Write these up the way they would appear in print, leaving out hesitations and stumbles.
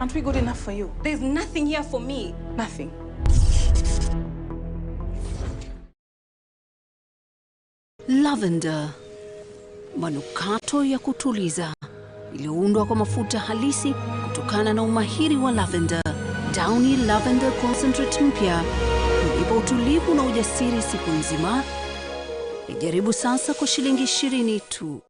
Aren't we good enough for you? There's nothing here for me. Nothing. Lavender, manukato ya kutuliza iliyoundwa kwa mafuta halisi kutokana na umahiri wa lavender. Downy Lavender Concentrate mpya hunipa utulivu na ujasiri siku nzima. Ijaribu sasa kwa shilingi 20 tu.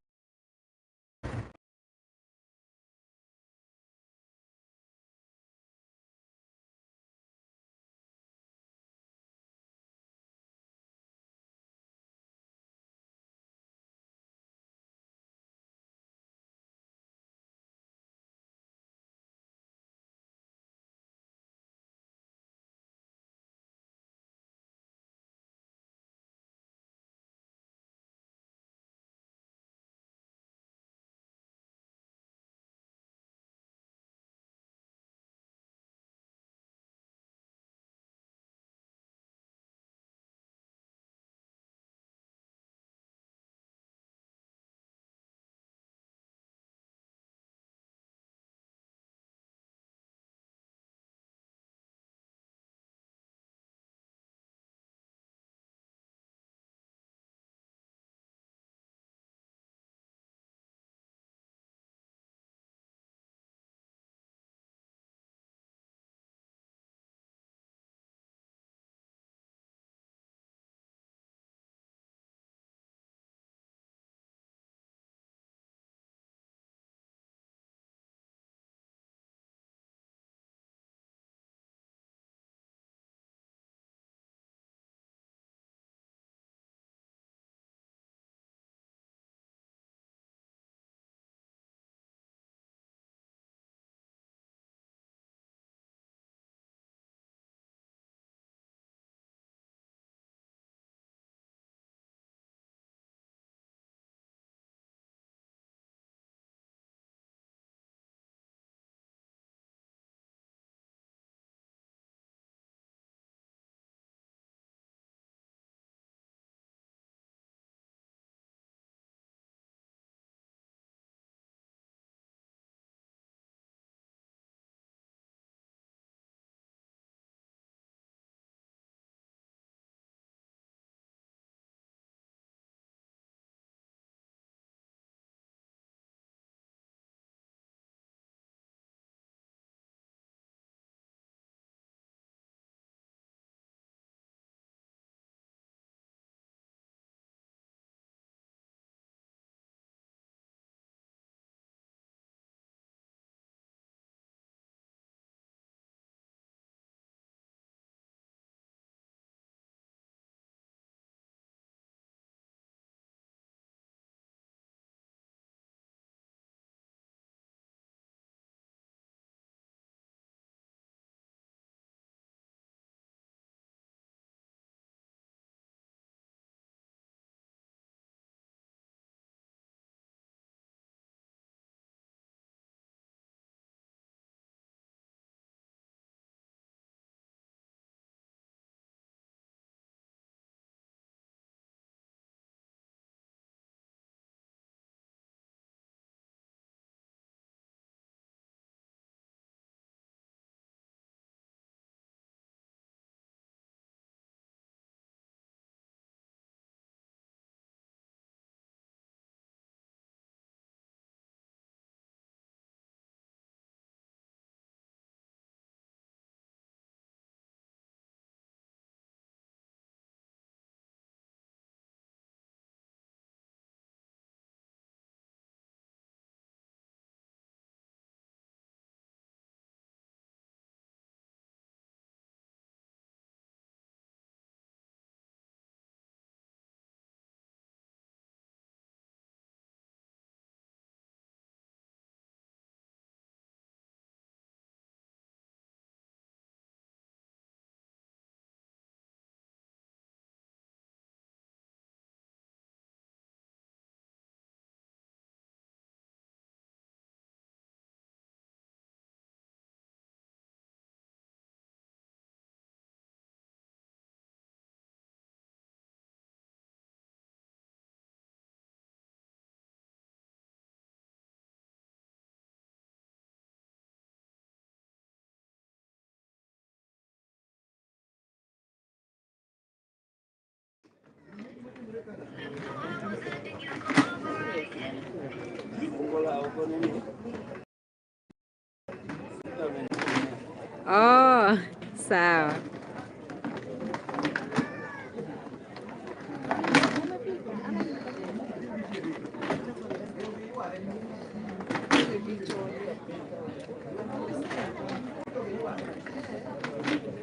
Oh, sawa.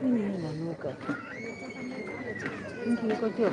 Nini inanuka? Nini iko tu?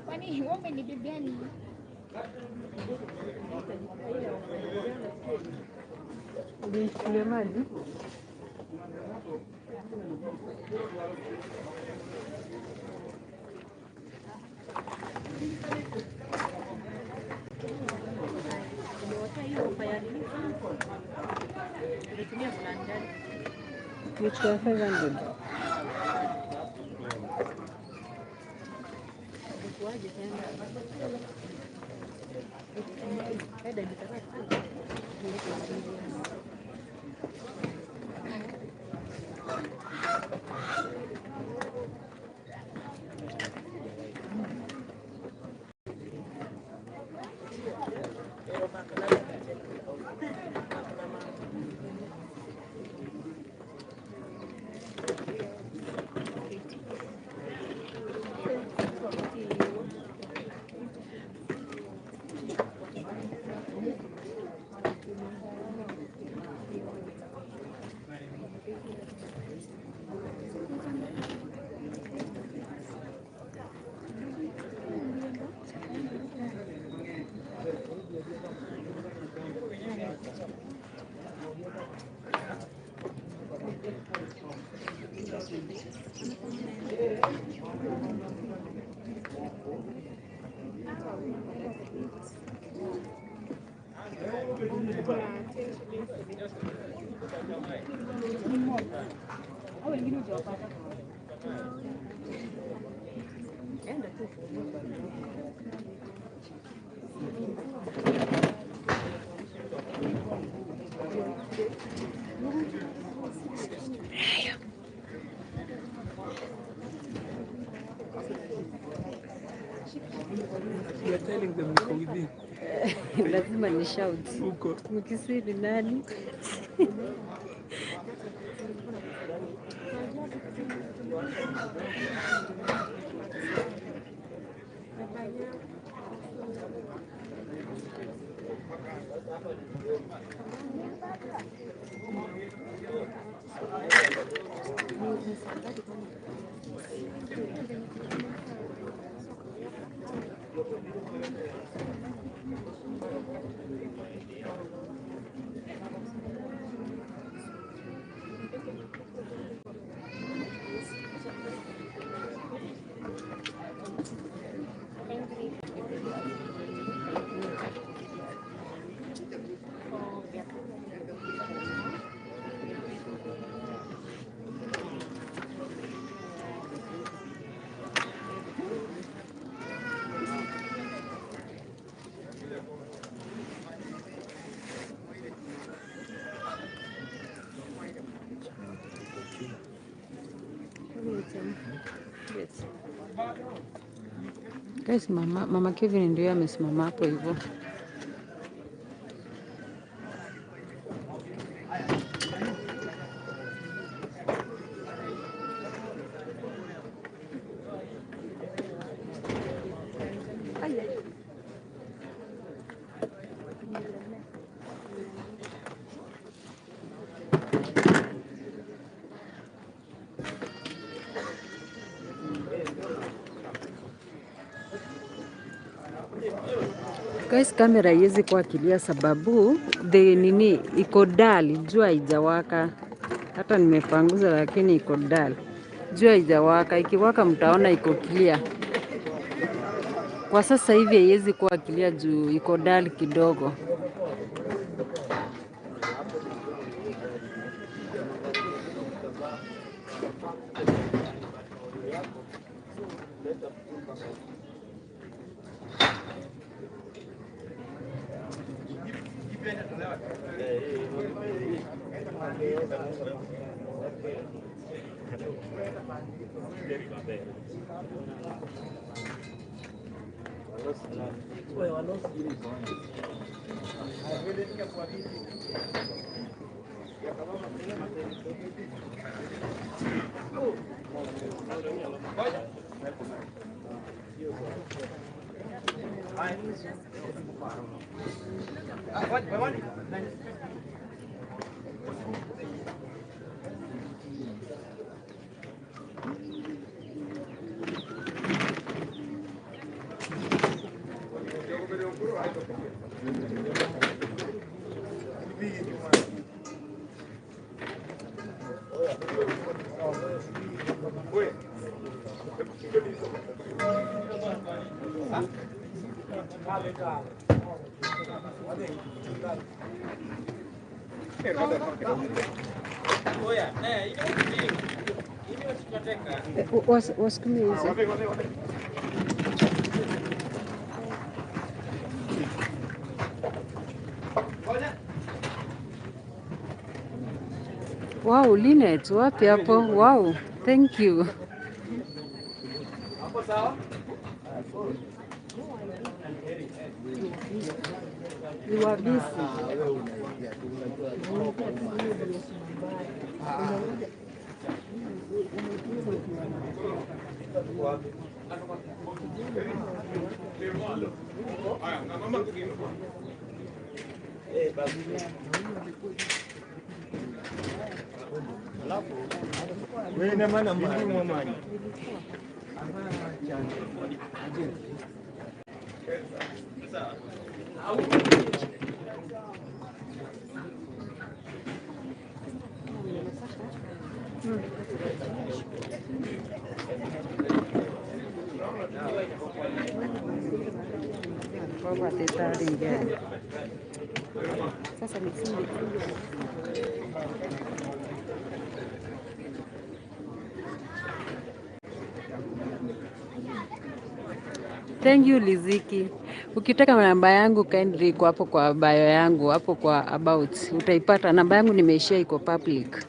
Kwani ng'ombe ni bibi gani? Ulichukulia maji? Nichukua 500. You are telling them niko within. Lazima ni shout. Uko. Mkisiri nani? Guys, mama Kevin ndio amesimama hapo hivyo. Guys, kamera haiwezi kuwa clear sababu nini iko dull, jua haijawaka. Hata nimepanguza lakini iko dull. Jua haijawaka, ikiwaka mtaona iko clear. Kwa sasa hivi haiwezi kuwa clear juu iko dull kidogo. Wasukume hizi. Wow, Linet, wapi hapo? Wow, thank you. You are busy. Wewe na maana mbingu mamani. Kwa tetari ngeni. Sasa nifunge. Thank you Liziki. Ukitaka namba yangu kindly iko hapo kwa bio yangu, hapo kwa about. Utaipata namba yangu nimeishia iko public.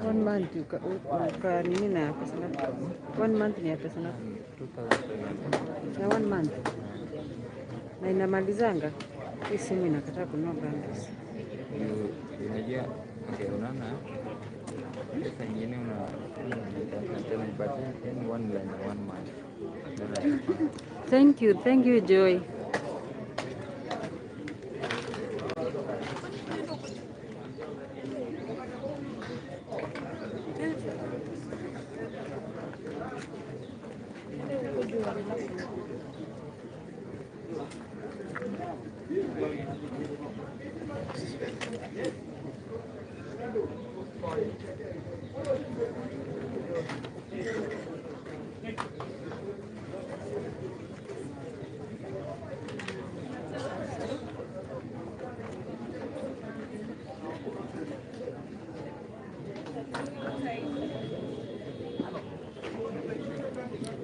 One month nini na pesa ngapi? 1 month ni ya pesa ngapi? 2,000. Na 1 month. Na inamalizanga. Hii simu inakataa kununua bundles. Unajua unaona pesa nyingine tena ibaki in one line 1 month. Thank you Joy.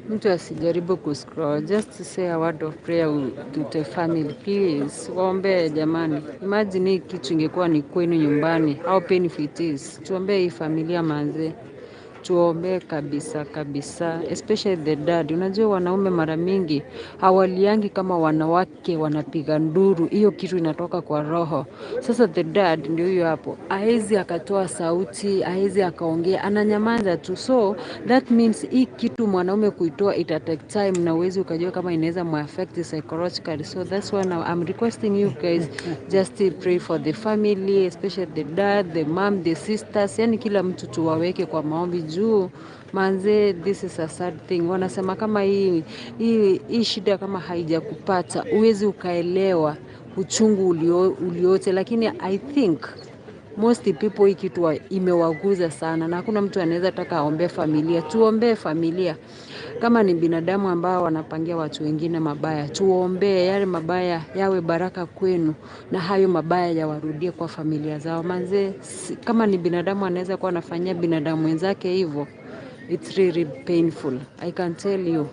Mtu asijaribu kuscroll, just say a word of prayer to the family please. Waombe jamani. Imagine hii kitu ingekuwa ni kwenu nyumbani. How painful it is. Tuombee hii familia manze. tuombe kabisa kabisa, especially the dad. Unajua wanaume mara mingi hawaliangi kama wanawake wanapiga nduru, hiyo kitu inatoka kwa roho. Sasa the dad ndio huyo hapo, haezi akatoa sauti, haezi akaongea, ananyamaza tu. So that means hii kitu mwanaume kuitoa ita take time, na uwezi ukajua kama inaweza muaffect psychologically. So that's why now I'm requesting you guys just pray for the family, especially the dad, the mom, the sisters, yani kila mtu tuwaweke kwa maombi juu manze, this is a sad thing. Wanasema kama hii shida kama haijakupata uwezi ukaelewa uchungu uliote, lakini I think most people hii kitu imewaguza sana, na hakuna mtu anaweza taka aombee familia. Tuombee familia. Kama ni binadamu ambao wanapangia watu wengine mabaya, tuombee yale mabaya yawe baraka kwenu, na hayo mabaya yawarudie kwa familia zao. Manze, kama ni binadamu anaweza kuwa anafanyia binadamu wenzake hivyo, it's really painful, I can tell you.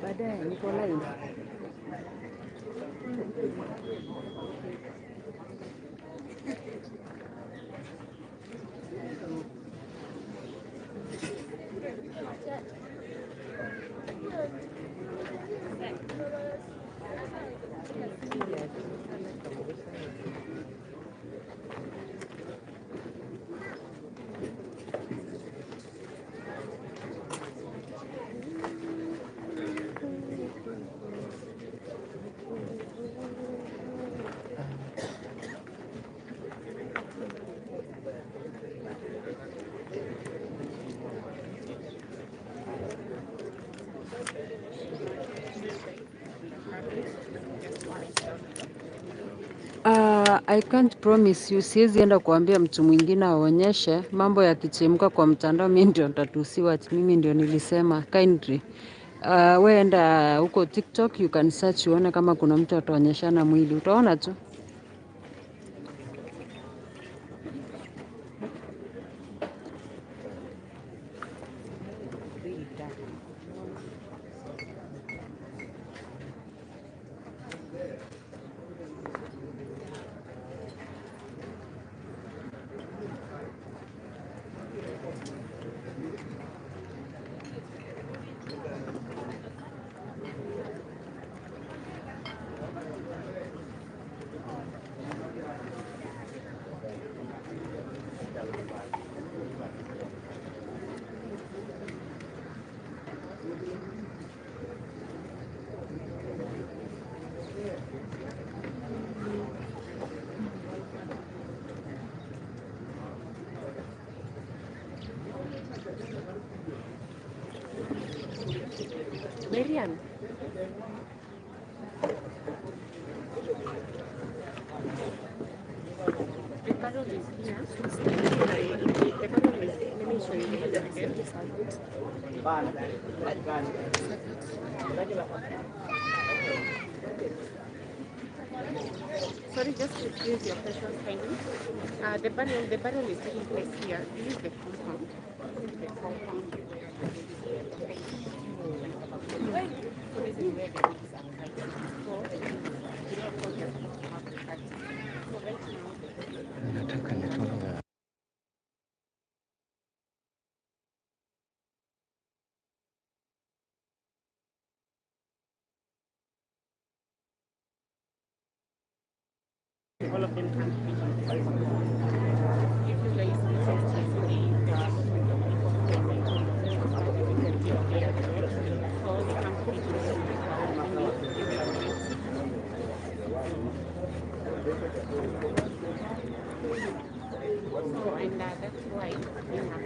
Baadaye niko live. I can't promise you, siwezi enda kuambia mtu mwingine aonyeshe mambo yakichemka kwa mtandao, mimi ndio nitatusiwa, mimi ndio nilisema kindly. We enda huko TikTok, you can search uone kama kuna mtu ataonyeshana mwili, utaona tu. Marian. The parrot is here. The parrot is, let me show you the again. Sorry, just excuse your patience kindly. The burial is taking place here. This is the compound. The compound. So this is where the roots are cut. So, Nataka nitonga. all of them can be if you guys listen to the development of people, And that's why we have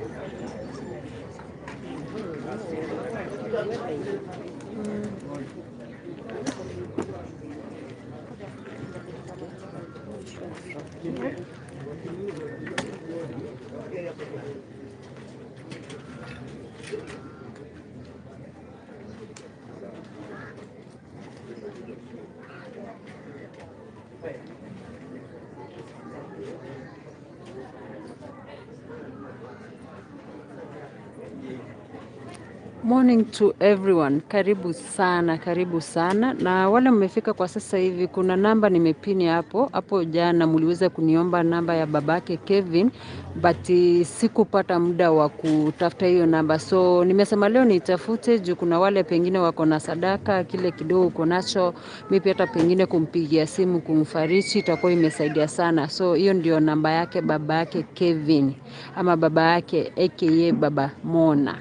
Morning to everyone. Karibu sana, karibu sana. Na wale mmefika kwa sasa hivi, kuna namba nimepini hapo. Hapo jana mliweza kuniomba namba ya babake Kevin, but sikupata muda wa kutafuta hiyo namba. So nimesema leo nitafute juu kuna wale pengine wako na sadaka, kile kidogo uko nacho, mimi hata pengine kumpigia simu kumfariji itakuwa imesaidia sana. So hiyo ndio namba yake babake Kevin ama baba yake aka Baba Mona.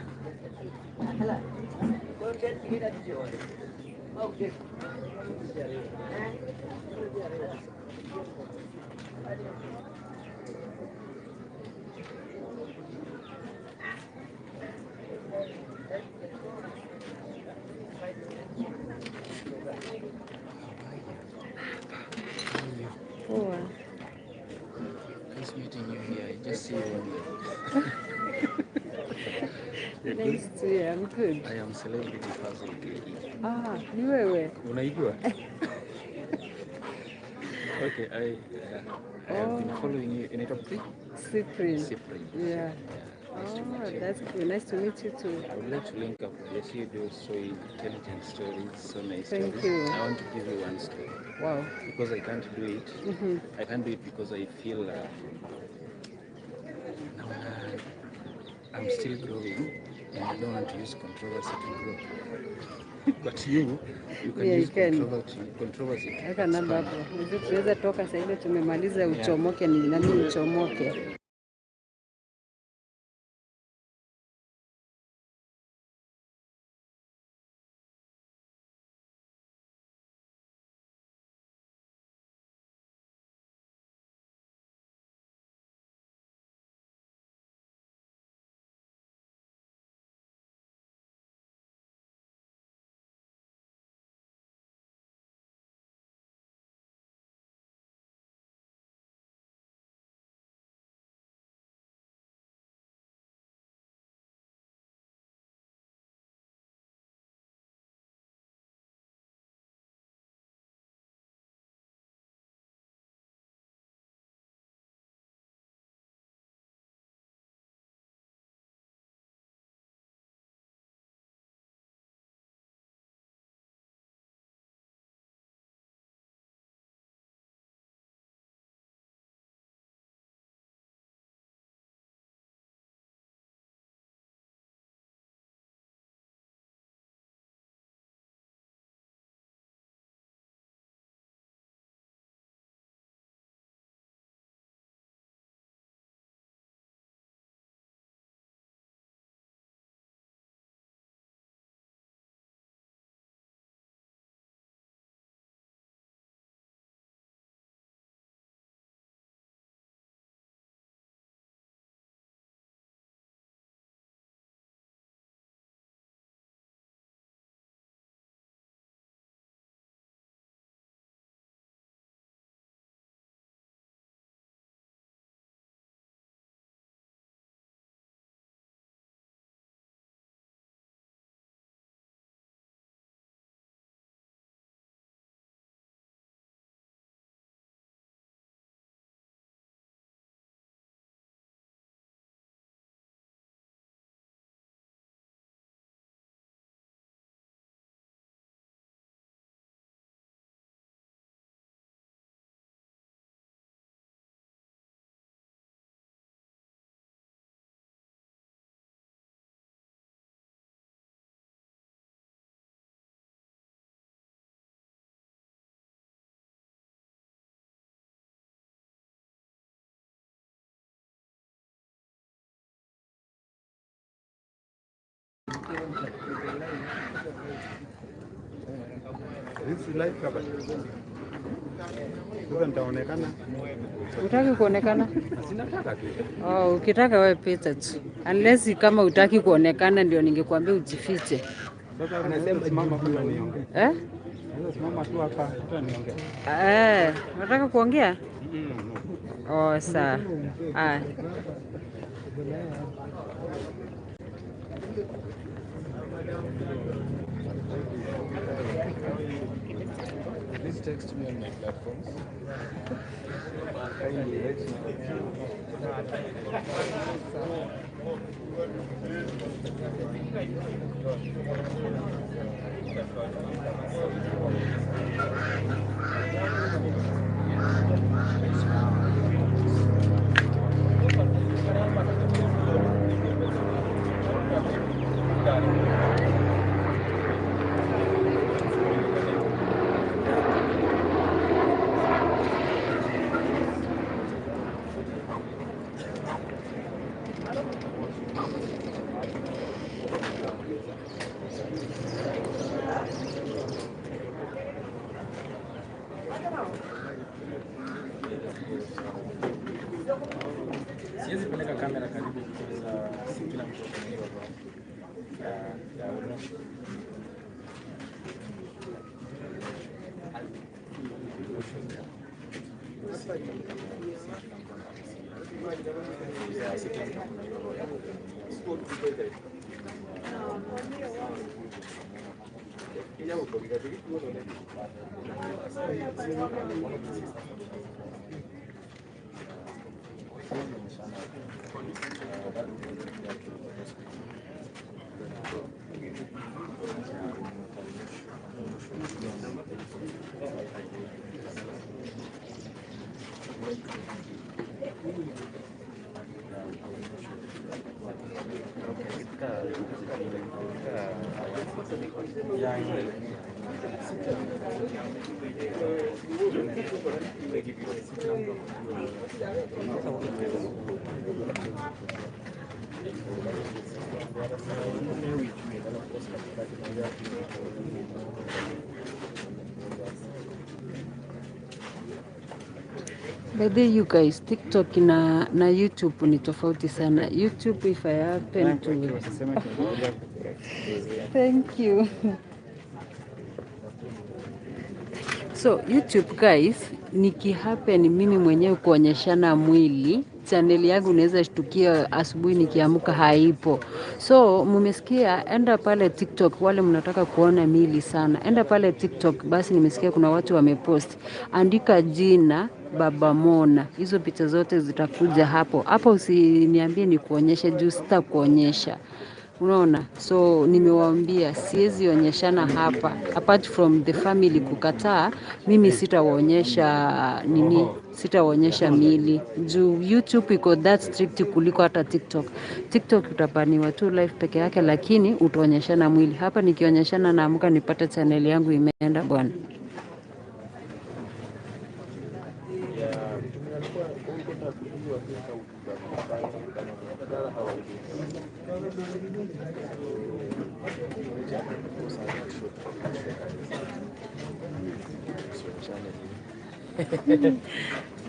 Poa. Nice meeting you here. I just see you online. Nice to hear. I'm good. I am celebrity person. Ni wewe? Unaijua? Okay, I have been following you. Inaitwa Cyprine. Cyprine. Yeah. Nice to meet you. That's cool. Nice to meet you too. I would like to link up. Yes, you do so intelligent stories, so nice Thank stories. you. I want to give you one story Wow. because I can't do it. I can't do it because I feel now I'm still growing and I don't want to use controversy to grow. But you can Yeah, use you can. controversy to Weka namba expand. hapo. Hivi tunaweza toka sasa ile tumemaliza uchomoke ni nani uchomoke. This is live cover. Sasa nitaonekana. Utaki kuonekana? Sinataka tu. Oh, ukitaka wewe pita tu. Unless kama utaki kuonekana ndio ningekuambia ujifiche. Sasa anasema simama tu niongee. Eh? Sasa simama tu hapa hata niongee. Unataka kuongea? No. Oh, sawa. Ah. Please text me on my platforms. Kindly let me siwezi peleka kamera karibu kwa kila mtu By the way, you guys, TikTok na YouTube ni tofauti sana. YouTube if I happen to... Thank you. So YouTube guys, nikihappen mimi mwenyewe kuonyeshana mwili, channel yangu naweza shtukia asubuhi nikiamka haipo. So mumesikia, enda pale TikTok, wale mnataka kuona mili sana, enda pale TikTok. Basi nimesikia kuna watu wamepost, andika jina Baba Mona, hizo picha zote zitakuja hapo hapo. Usiniambie ni kuonyesha juu sitakuonyesha. Unaona, so nimewaambia siwezi onyeshana hapa, apart from the family kukataa, mimi sitawaonyesha nini, sitawaonyesha mili juu YouTube iko that strict kuliko hata TikTok. TikTok utapaniwa tu live peke yake, lakini utaonyeshana mwili. Hapa nikionyeshana naamka nipate channel yangu imeenda bwana.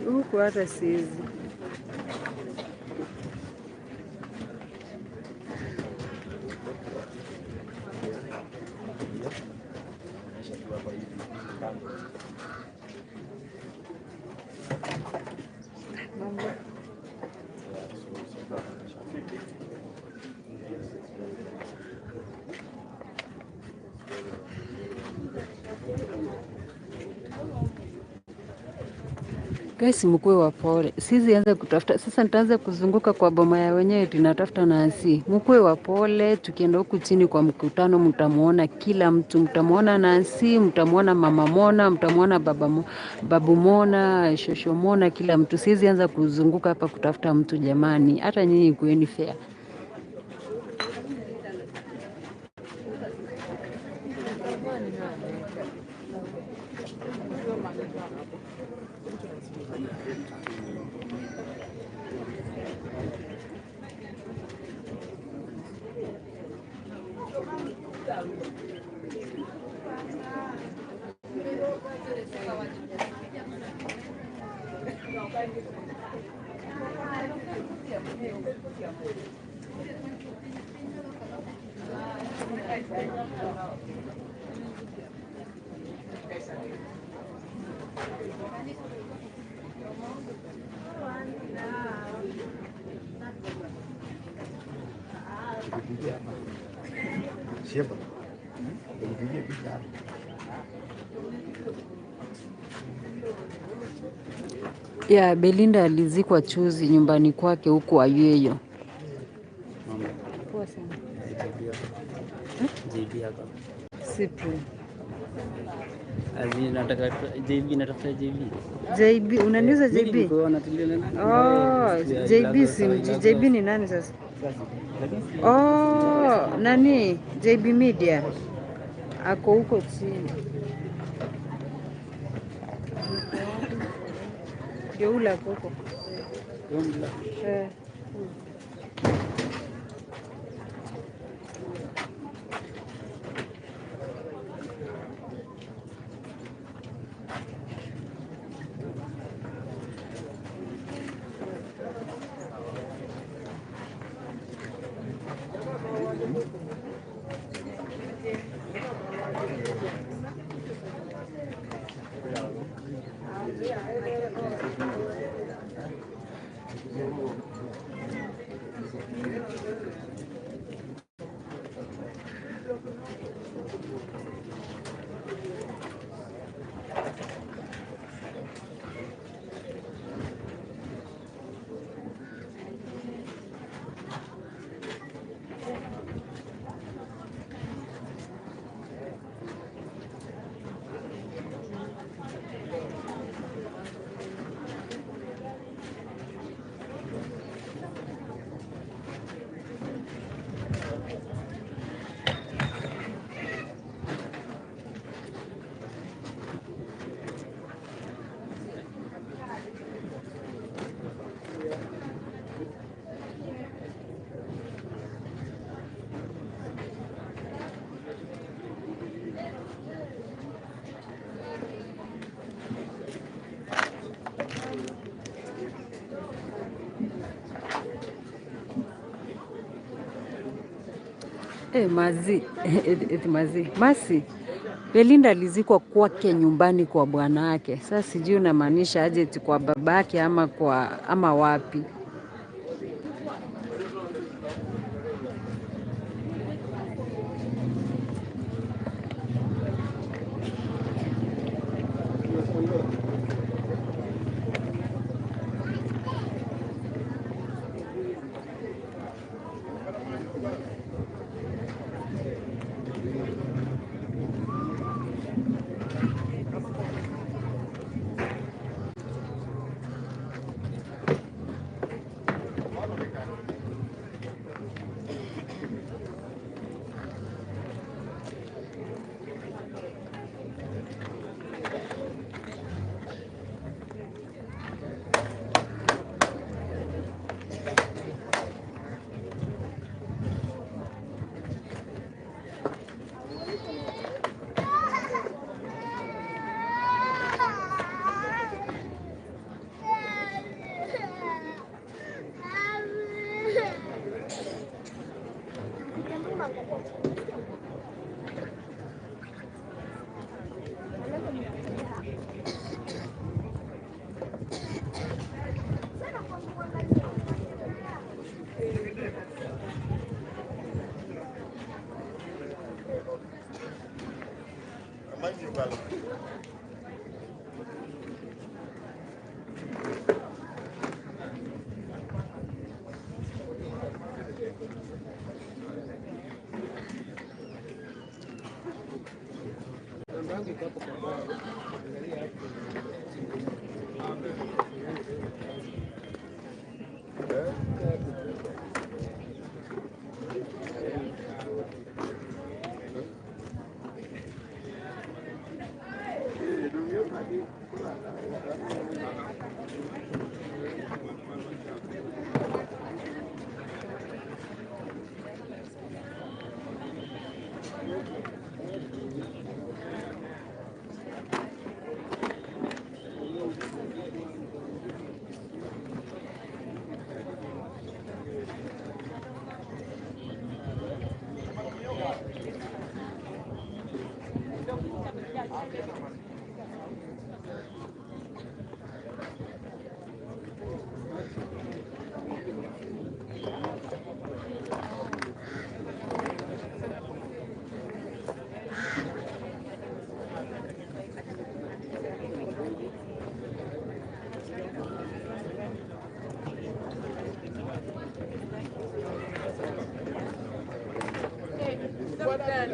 Huku hata sizi. Guys, mkuwe wapole. Sisi anza kutafuta. Sasa nitaanza kuzunguka kwa boma ya wenyewe tunatafuta Nancy. Mkuwe wapole, tukienda huku chini kwa mkutano mtamuona kila mtu. Mtamuona Nancy, mtamuona Mama Mona, mtamuona Babu Mona, Shosho Mona, kila mtu. Sisi anza kuzunguka hapa kutafuta mtu jamani. Hata nyinyi kueni fair. Siapa? Ya Belinda alizikwa chuzi nyumbani kwake huko Ayeyo. Mama. Poa sana. JB hapa. Cyprine. Nataka JB, natafuta JB. JB, unaniuza JB? Nilikuona tuliona nani? Oh, JB simji. JB ni nani sasa? Oh, nani? JB Media. Ako huko chini. Ndio ule ako huko. Eh. Masi. Belinda alizikwa kwake nyumbani kwa bwanake. Sasa sijui unamaanisha aje, eti kwa babake ama wapi?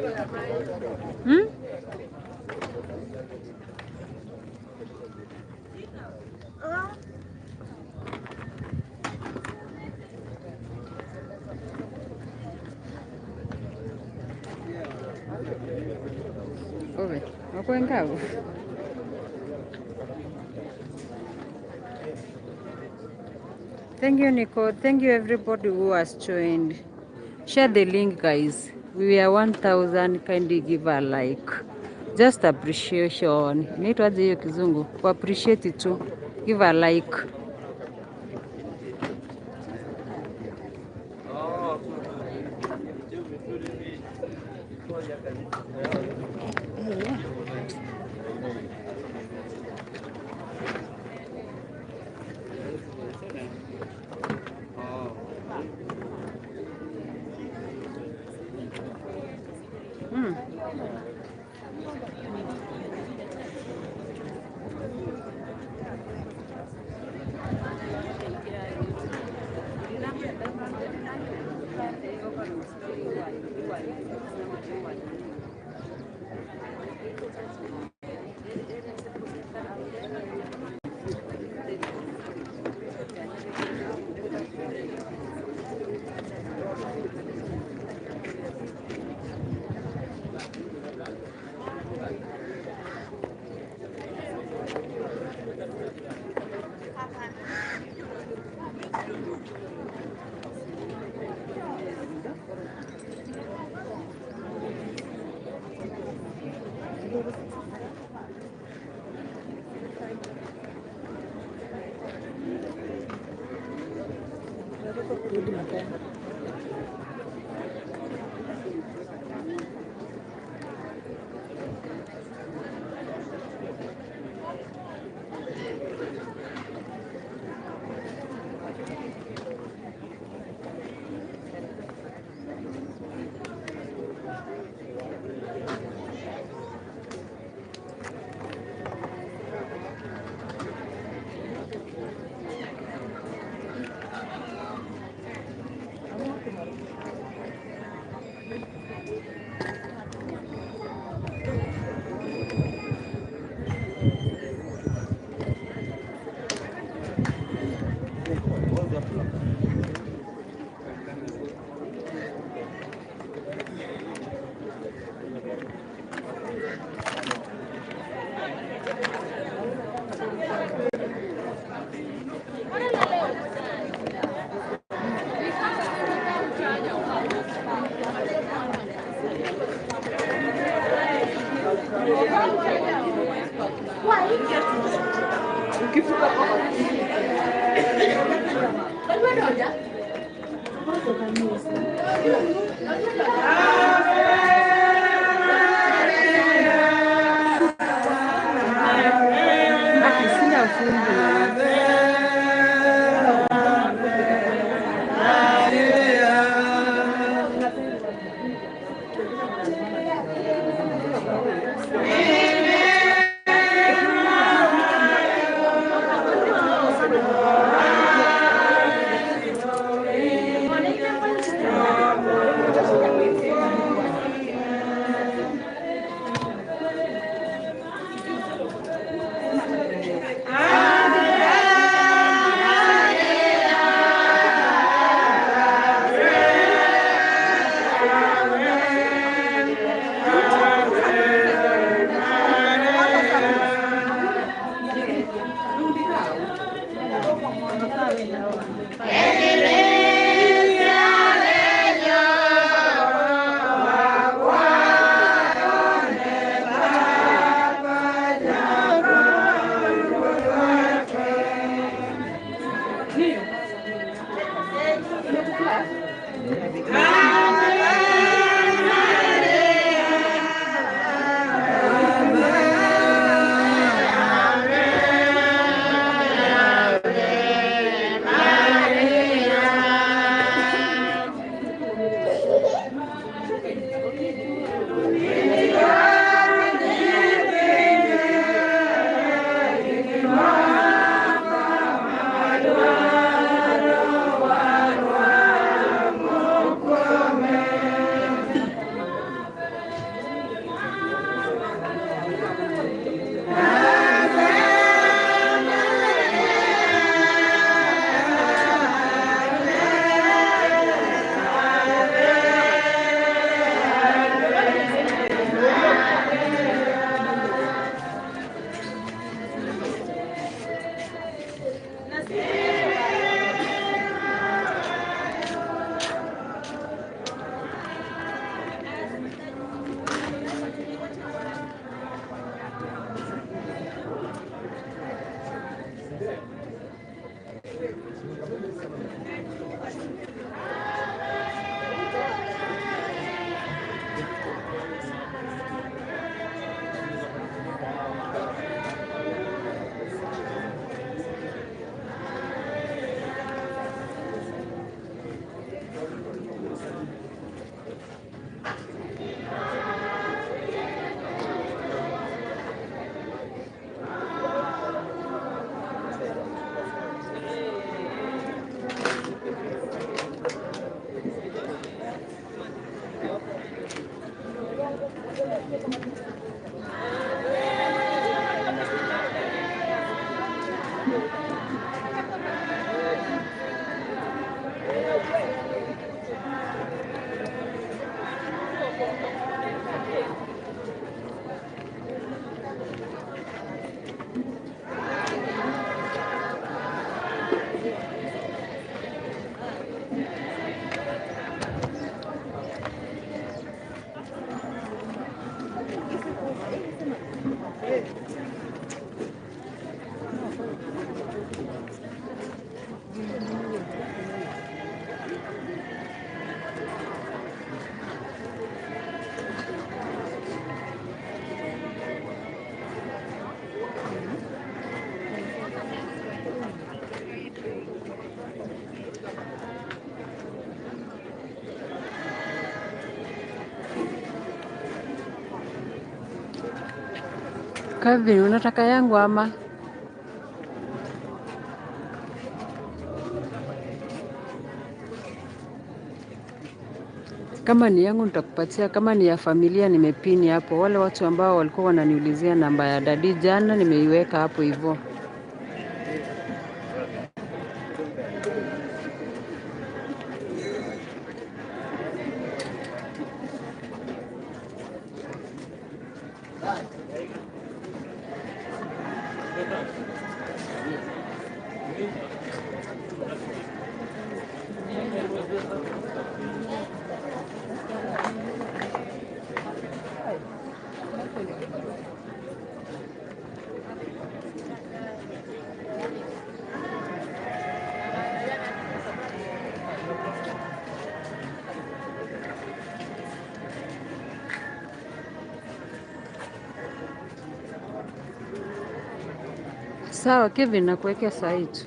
Hmm? Okay. Wakwenga. Thank you, Nico. Thank you, everybody who has joined. Share the link, guys. We are 1,000. Kindly give a like. Just appreciation. Inaitwaje hiyo kizungu? Ku appreciate tu. Give a like. Hmm. Sina ufundi. Kevin, unataka yangu ama? Kama ni yangu nitakupatia, kama ni ya familia nimepini hapo. Wale watu ambao walikuwa wananiulizia namba ya dadi jana nimeiweka hapo hivyo. Sawa Kevin, nakuwekea saa hii tu.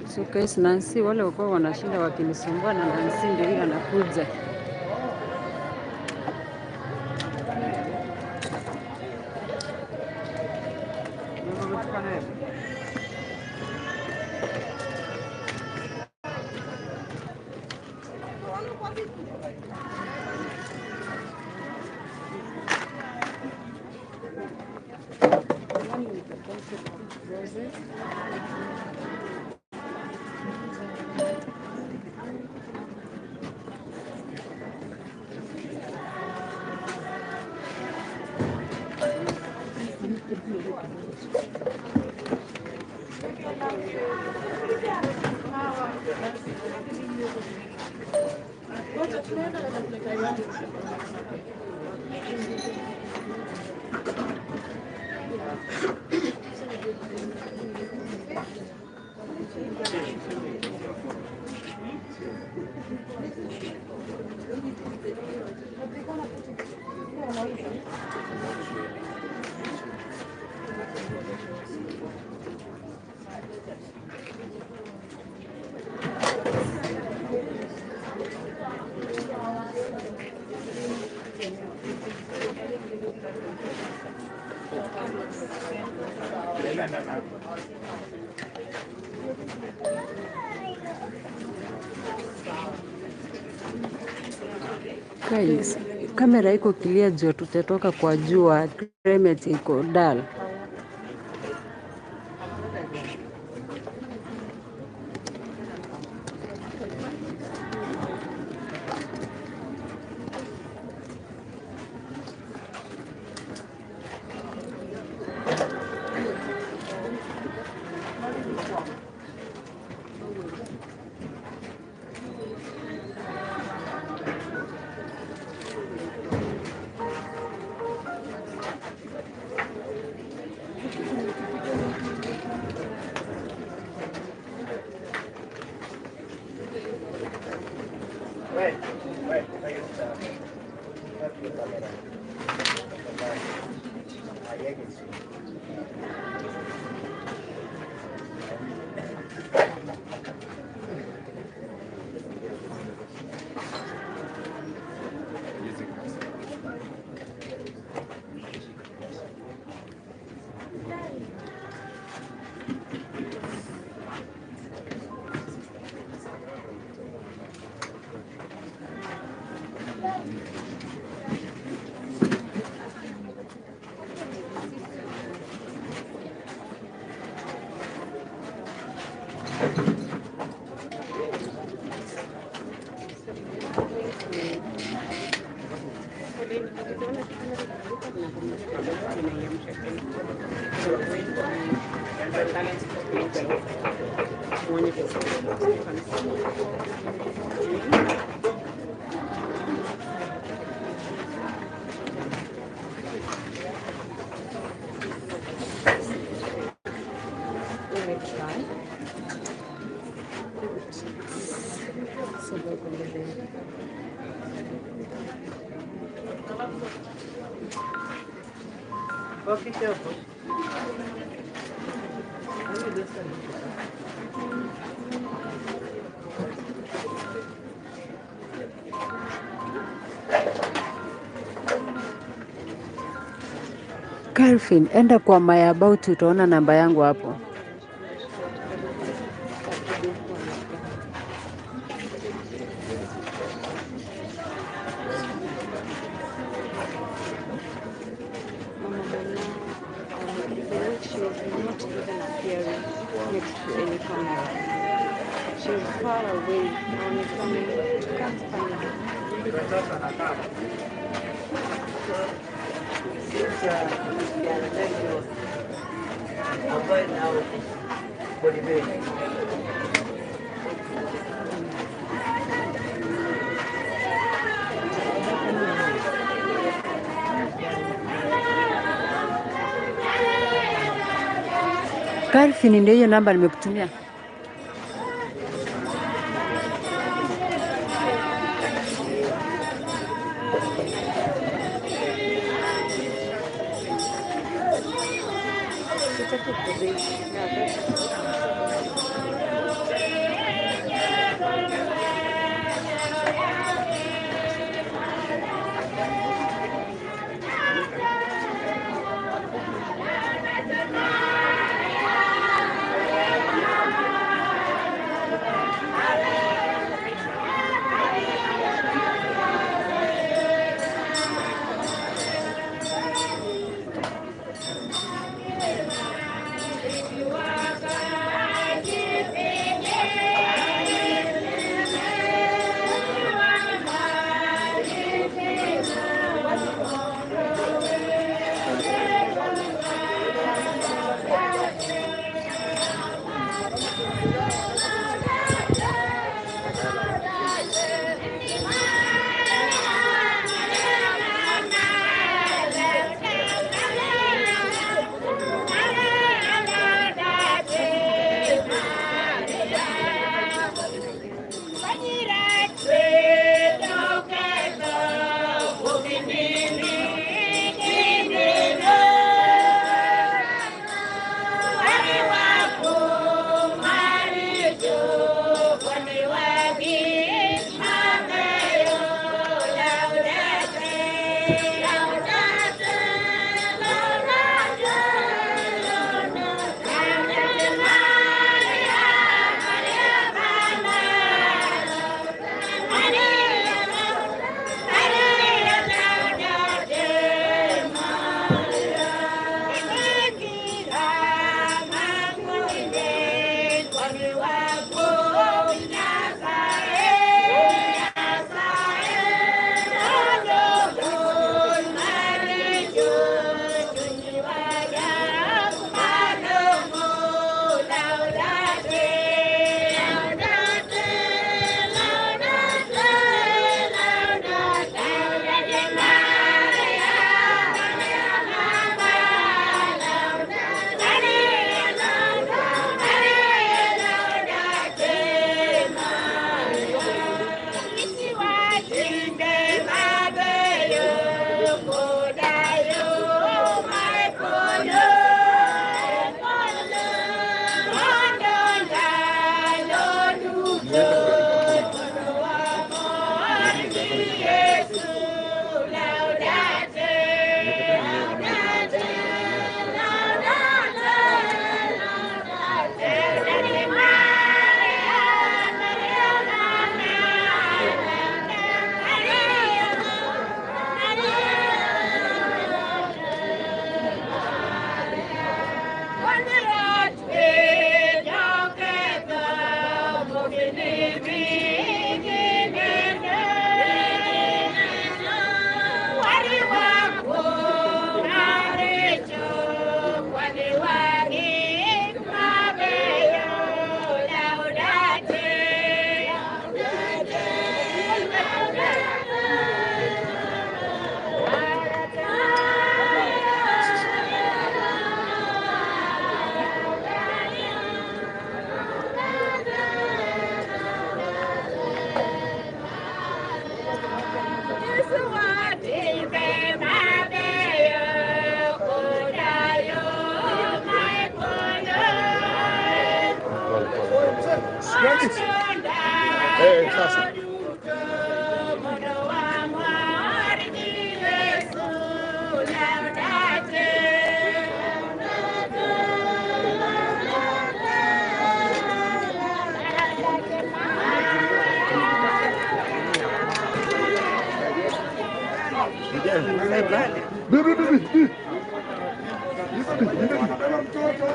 So guys, Nancy wale walikuwa wanashinda wakinisumbua na Nancy ndio hiyo anakuja. Guys, kamera iko clear juu tutatoka kwa jua, climate iko dull. Calvin, enda kwa my about utaona namba yangu hapo. Calvin, ndio hiyo namba nimekutumia. Bibi, bibi, bibi. Bibi, beba mtoto.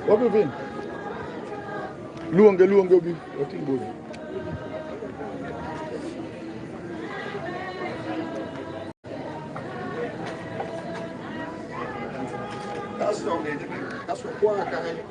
What do you think? Luonge obi oting bogi. That's what kwa kanga.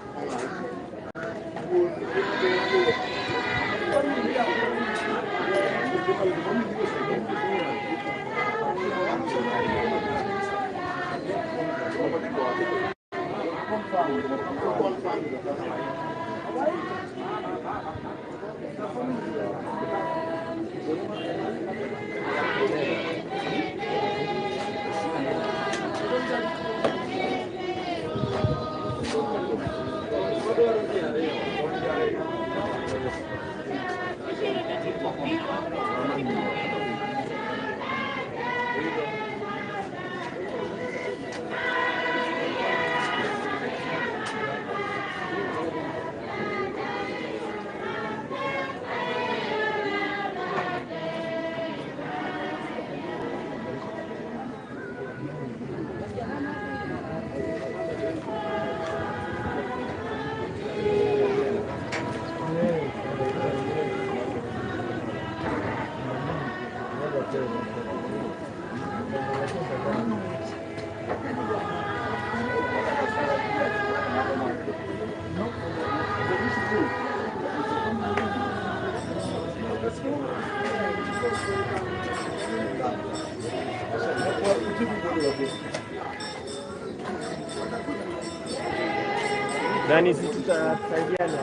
Nani sisi tutasaidiana.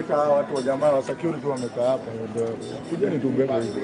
Ita watu wa jamaa wa security wamekaa hapa ndio kujeni tubebe hizo.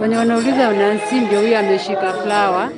Wenye wanauliza Nancy ndio huyu ameshika flower.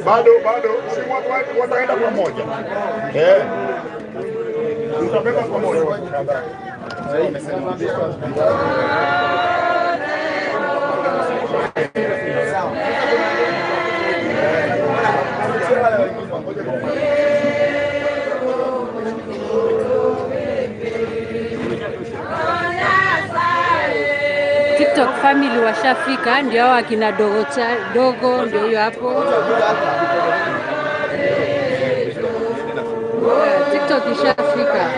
Bado si wataenda pamoja. Tutabeba pamoja. TikTok family washafika, ndio hao akina dogo ndio hiyo hapo. TikTok ishafika.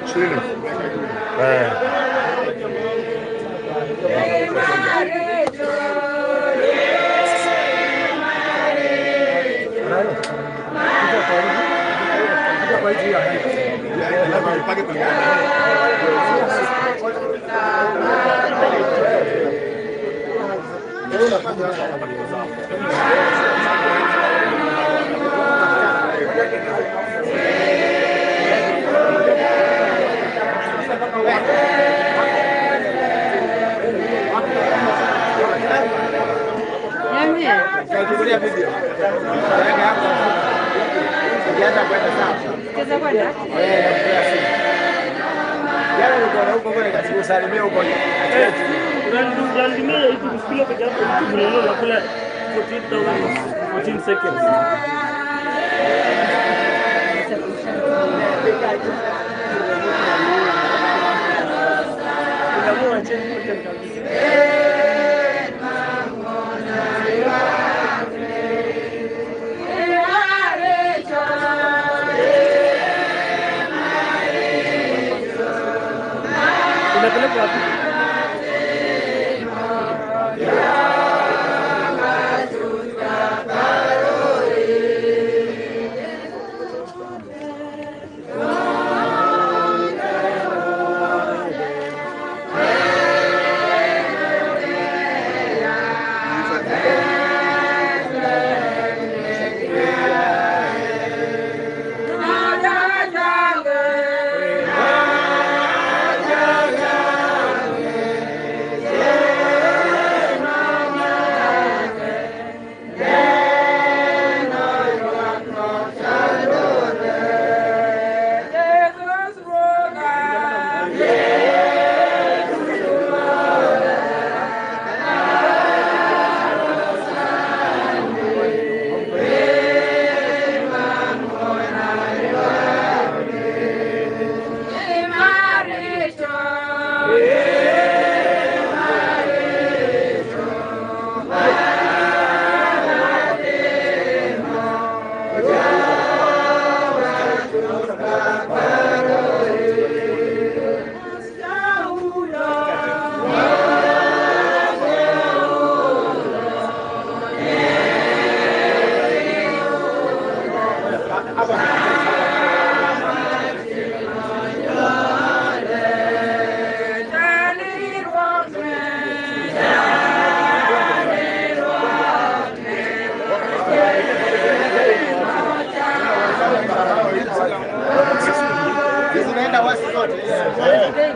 Chini. Unalimia hivi kusikia peke yako mlolo la kula 14 seconds.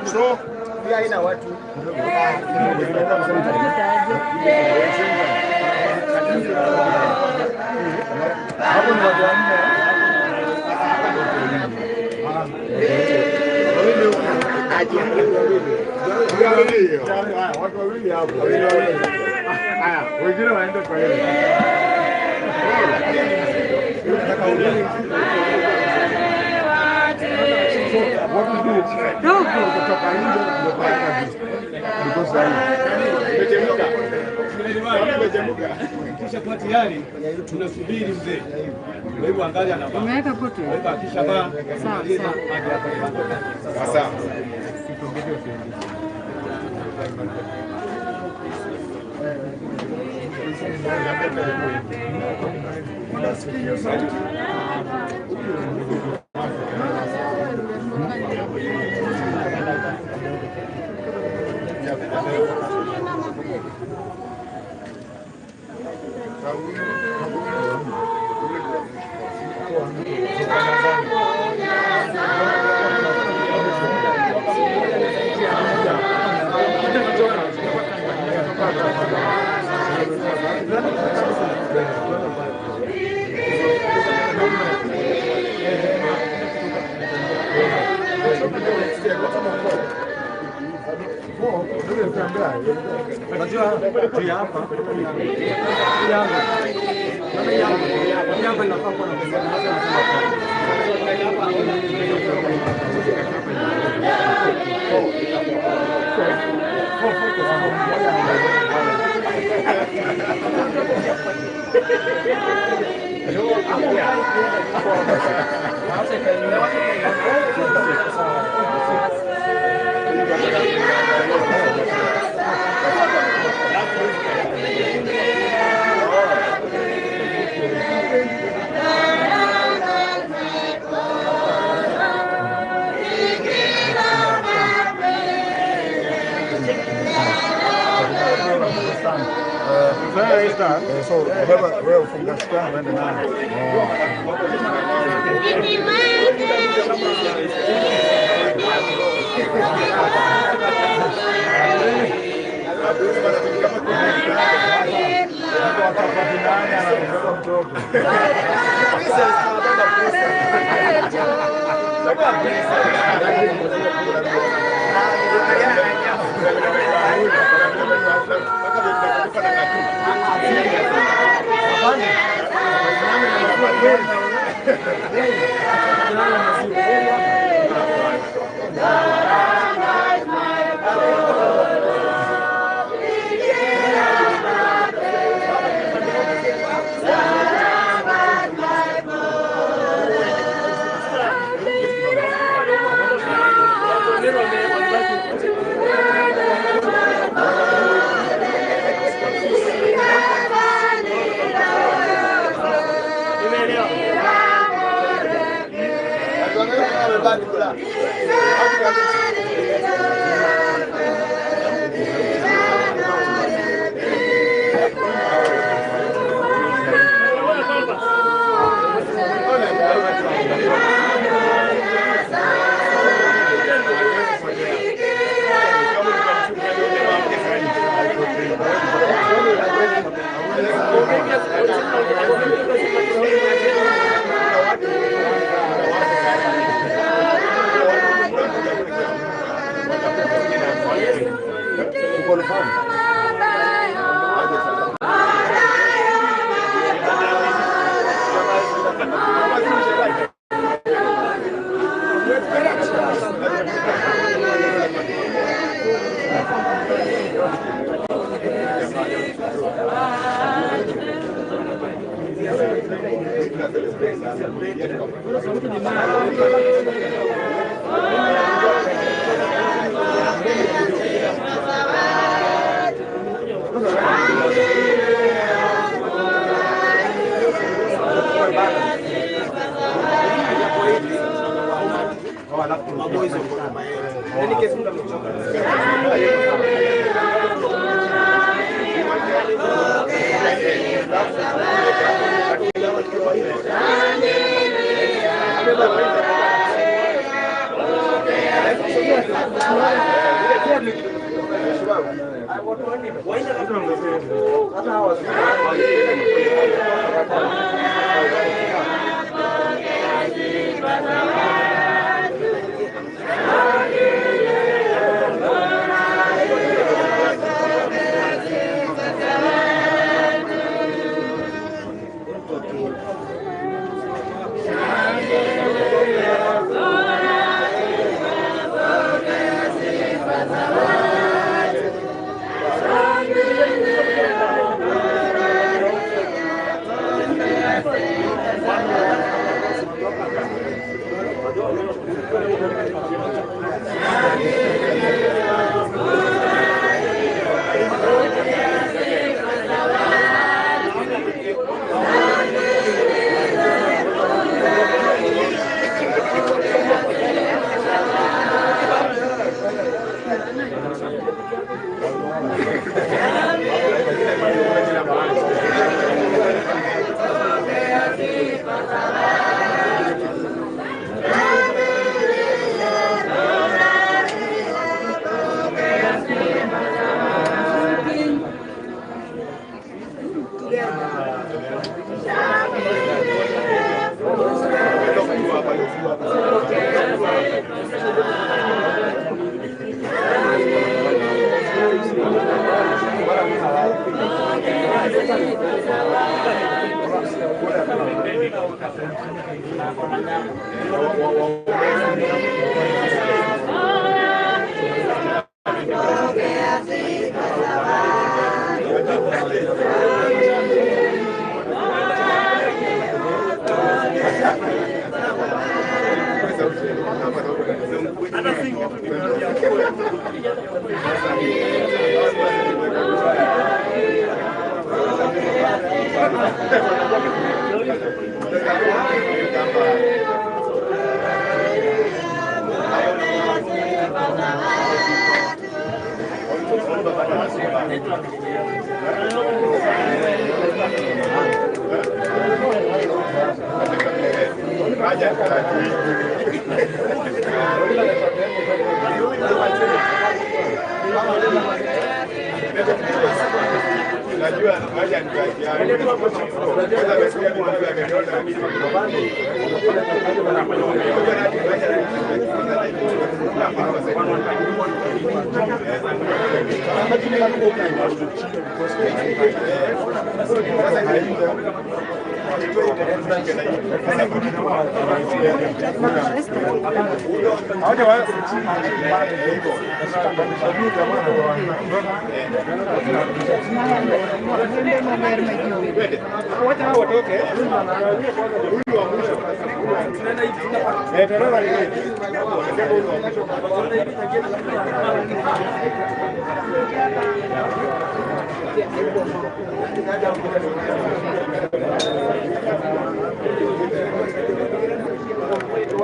So pia ina watu hapo ni watu wanne. Watu wawili hapo. Haya, wengine waende kwa hiyo. What we do is kutoka nje ndio because kisha kwa tayari tunasubiri mzee. Kwa hivyo angalia anavaa. Umeweka pote. Weka kisha vaa. Sawa sawa. sasa Unajua hapa hapa inafaa kuwa so wewe ufunga star uende nani?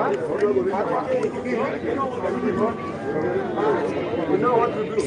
We know what to do.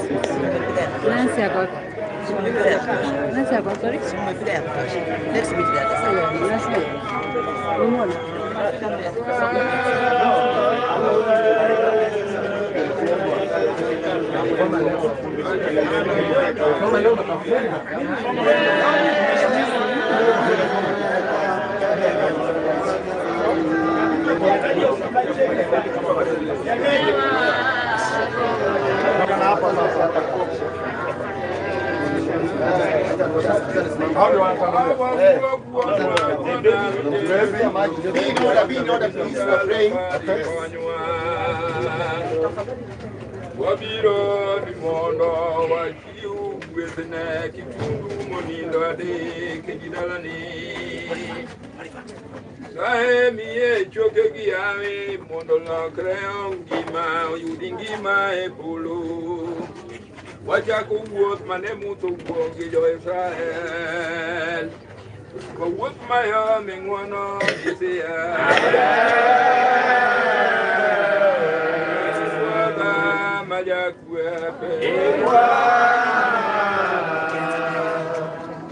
Nancy ako. Nancy ako, sorry? Next week that. Last week. Lumon. How do you want to Wabiro bimondo wakiu wesene kifundu monindo ade kejidalani Sae miye choke giawe mondo la creo ngima yudingima e pulu Wajaku wuoth mane muto wuok gi jo Israel Ko wuoth mayo ming'wono gisia Wada majakwepe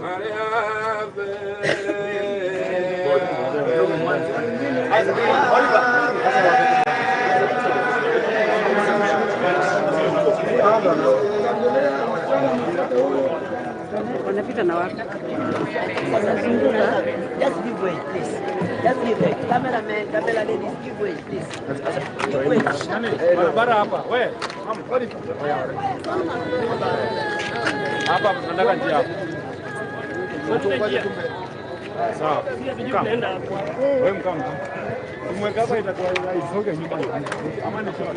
Mariave Wanapita na watu. Just give way, please. Just give way. Cameraman, camera ladies, give way, please. Give way. Barabara hapa. We. Hapa nataka njia hapo. Sawa. Wewe mkama. Tumweka hapa itakuwa isoge nyuma. Ama ni sawa.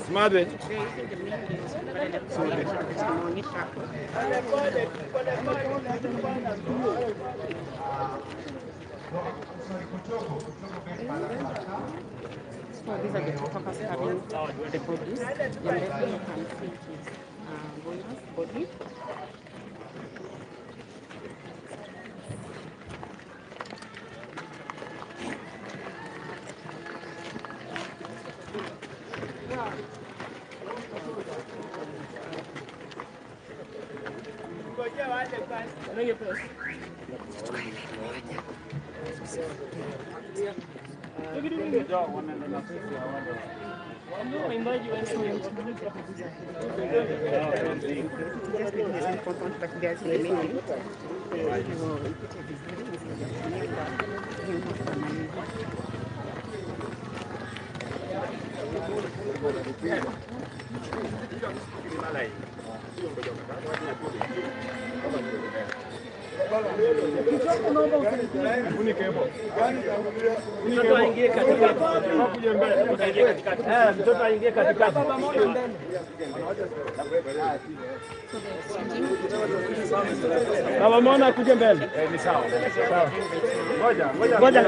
Smart. So these are the focus carrying the bodies. And then you can see his boy's body. Mtoto aingie katikati. Mtoto aingie katikati. Baba mbona akuje mbele? Ni sawa. Sawa. Ngoja.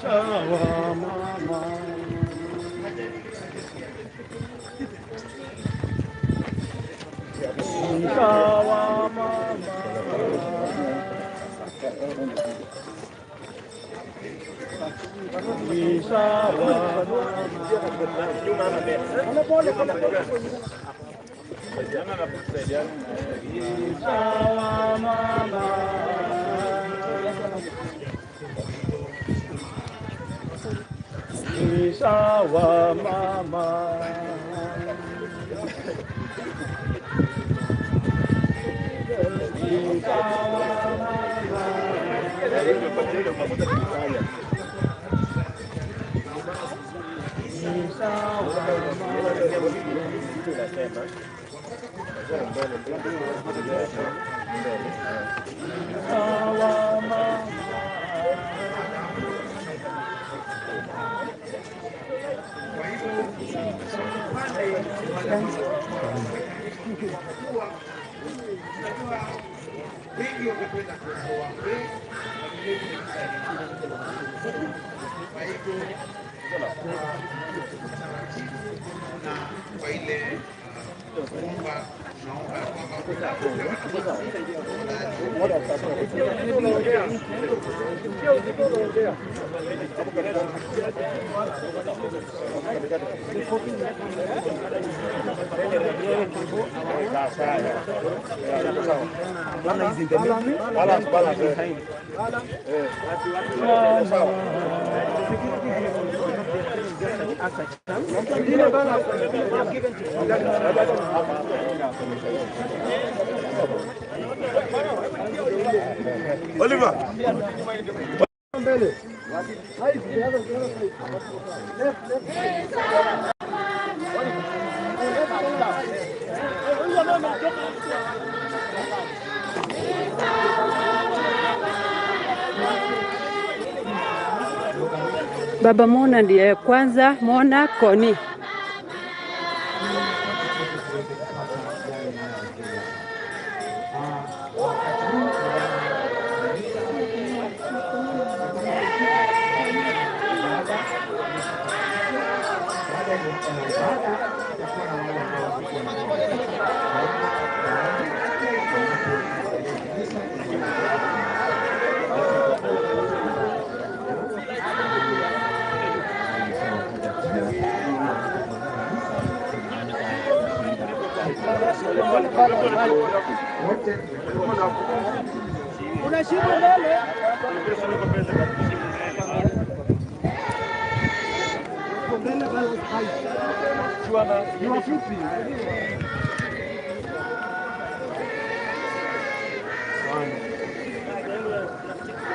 Sawa. Sawa mama. Oliver. Baba Mona ndiye kwanza, Mona Koni.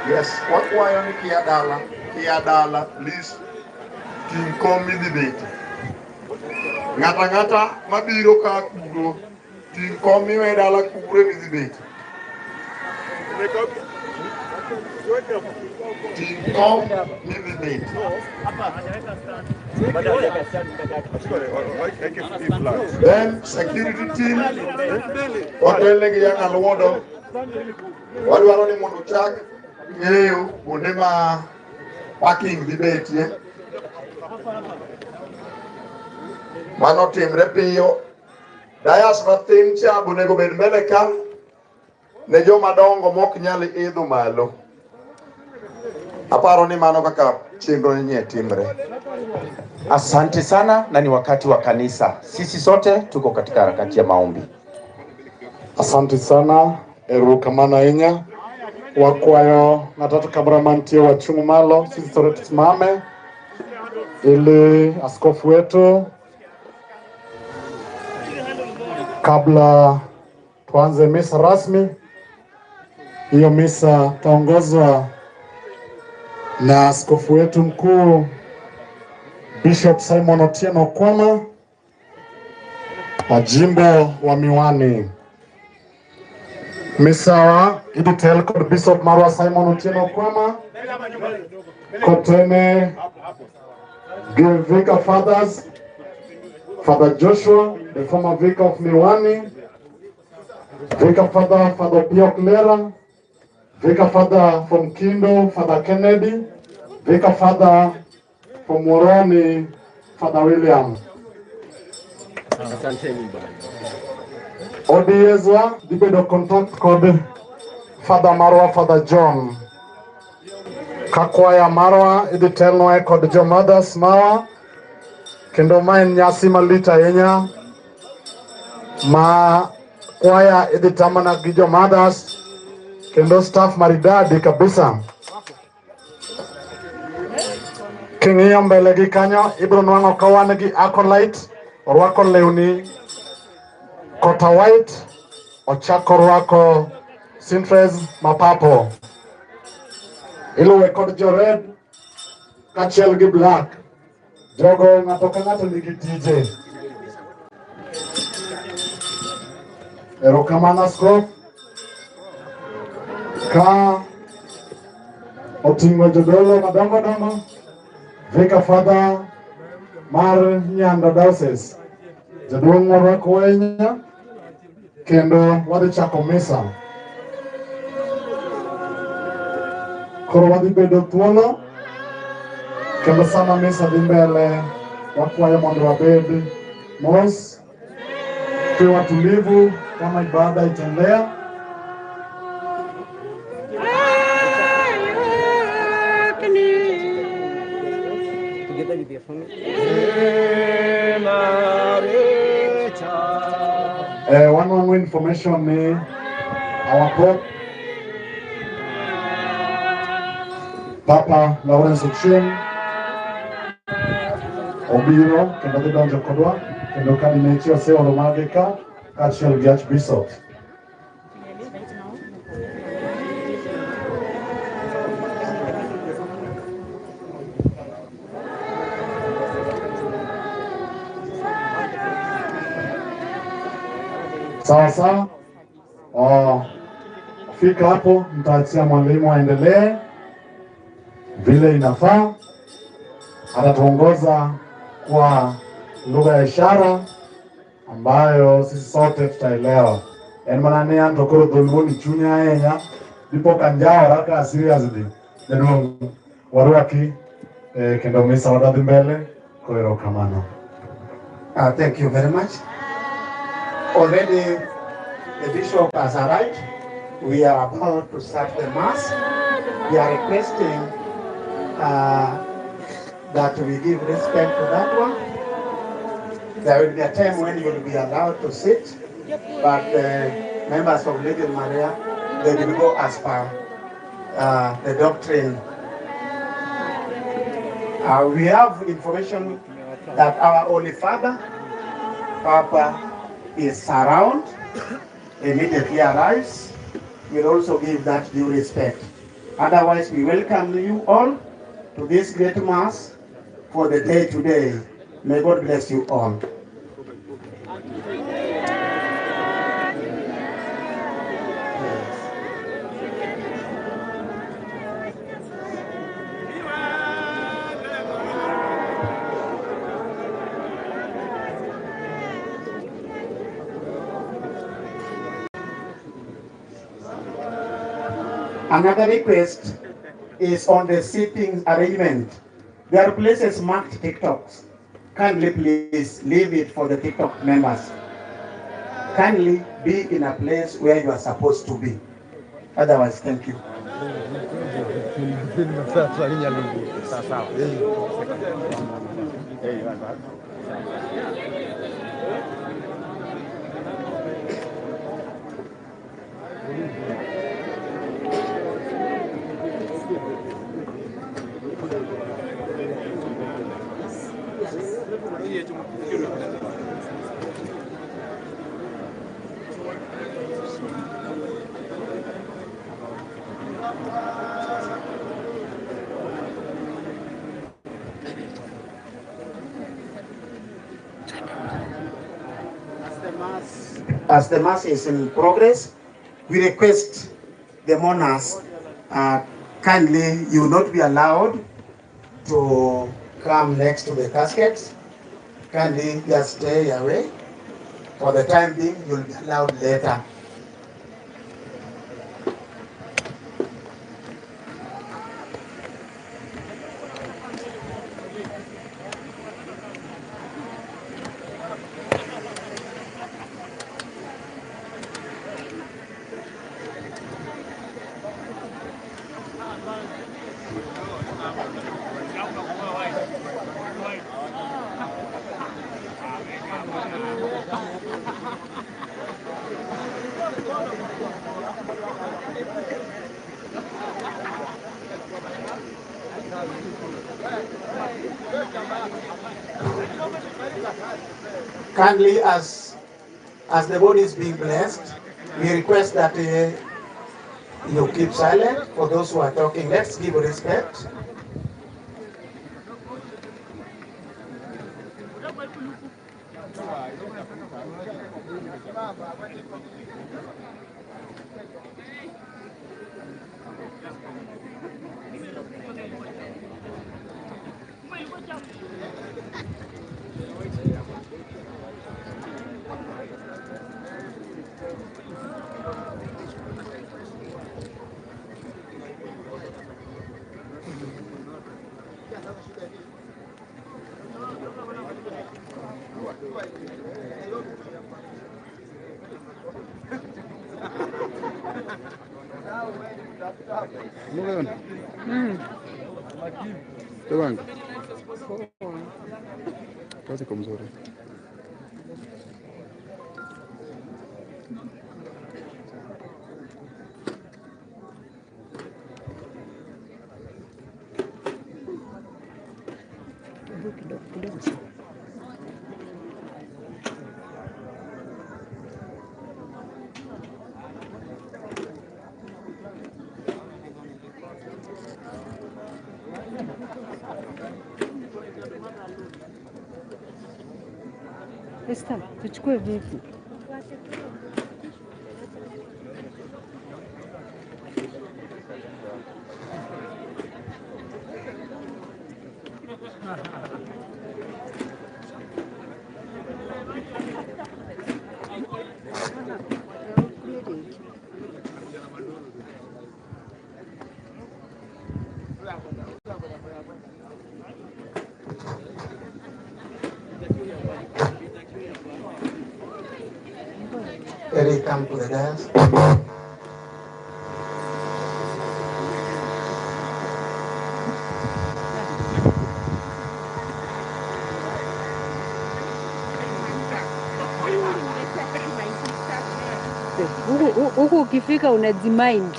Yes, wakwayo ni kia dala, please, ting kom midhi beti. Ngata mabiro ka kuro, ting kom miwe dala kure midhi beti. Ting kom midhi beti. Then security team, hotel legi yang alwodo, wadwaro ni mondo chak ng'eyo kuonde ma parking dhi betie. Mano timre piyo. Dayas mathin cha bonego bed mbele ka ne joma dongo mok nyal idho malo. Aparo ni mano kaka chenro yenye timre. Asante sana, na ni wakati wa kanisa. Sisi sote tuko katika harakati ya maombi. Asante sana, erukamana inya. Wakwayo natatu kameramantie wachungu malo, sisi sote tusimame ili askofu wetu kabla tuanze misa rasmi. Hiyo misa taongozwa na askofu wetu mkuu Bishop Simon Otieno Kwama wa jimbo wa Miwani. Misa iditel kod Bishop Marwa Simon Otieno Kwama kotene give Vicar Fathers, Father Joshua, the former Vicar of Miwani, Vicar Father Pio Clera, Vicar Father from Kindo, Father Kennedy, Vicar Father from Moroni, Father William. Odiezwa, dibedo contact kod Father Marwa, Father John. Kakwaya Marwa, iditelnoe kod Jo Mothers Mawa, kendo maen nyasi malita yenya, ma kwaya iditamana gi Jo Mothers, kendo staff maridadi kabisa. King'iyo mbele gi kanyo, ibro nwang'o ka wan gi acolyte, orwako lewni kota white, ochako orwako cintres mapapo. Iluwe kod jo red, kachiel gi black. Jogo ng'ato ka ng'ato nigi tije. Erokamano askofu. Ka oting'o jodolo madongo, Vicar Father mar Nyando Diocese, jaduong' morwako ahinya, kendo wadhi chako misa. Koro wadhi bedo thuolo, kendo sama misa dhi mbele, wakwayo mondo wabed mos, tuwe watulivu kama ibada itaendelea. One information ni our Pope Papa Lawrence Ochieng obiro kendo dhi donjo kodwa, kendo kadinechi oseoro mage ka kaachiel gi Archbishop. Sawa. Fika hapo, mtaachia mwalimu aendelee vile inafaa. Atatuongoza kwa lugha ya ishara ambayo sisi sote tutaelewa. Enmanani antokoro dhuluni chunya enya dipo kanjao raka seriously. Jaduong' warwaki kendo misa wadadhi mbele kwa erokamano. Thank you very much. Already the bishop has arrived. We are about to start the mass. We are requesting that we give respect to that one. There will be a time when you will be allowed to sit but the members of Little Maria, they will go as per the doctrine. We have information that our Holy Father, Papa, is around, immediately arrives. We'll also give that due respect. Otherwise, we welcome you all to this great Mass for the day today. May God bless you all. Another request is on the seating arrangement. There are places marked TikToks. Kindly please leave it for the TikTok members. Kindly be in a place where you are supposed to be. Otherwise, thank you. As the Mass is in progress, we request the mourners, kindly you will not be allowed to come next to the caskets. Kindly just stay away. For the time being, you'll be allowed later. Kindly, as the body is being blessed, we request that you keep silent. For those who are talking, let's give respect. Kazi kwa mzuri. Esther, tuchukue vipi? Eric, come to the dais. Huku ukifika unajimind.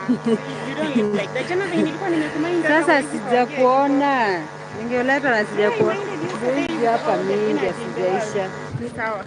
You don't look like that. Jana venye nilikuwa nimekumind hata Sasa huwezi forget. sijakuona. Ningeoleta na sijakuona. I minded yesterday Hizi with hapa all the mingi energy in the world. sijaisha. Ni sawa.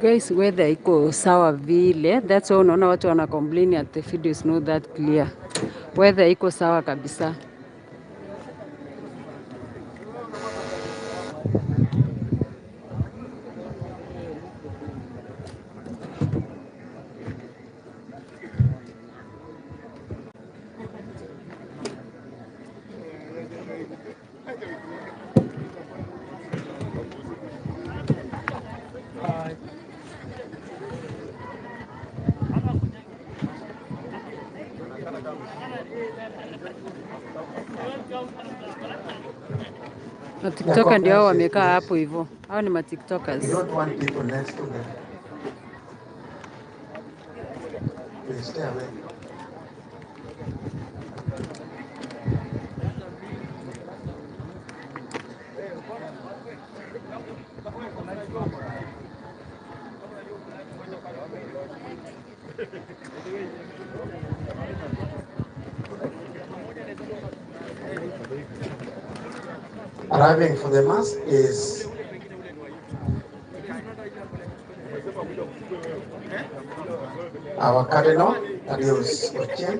Guys, weather iko sawa vile. That's why unaona watu wana complain at the video is not that clear. Weather iko sawa kabisa. Na TikToker ndio hao wamekaa hapo hivyo. Hao ni ma TikTokers. You don't want people next to them. Please stay away. Arriving for the mass is our Cardinal, Thaddeus Ochieng.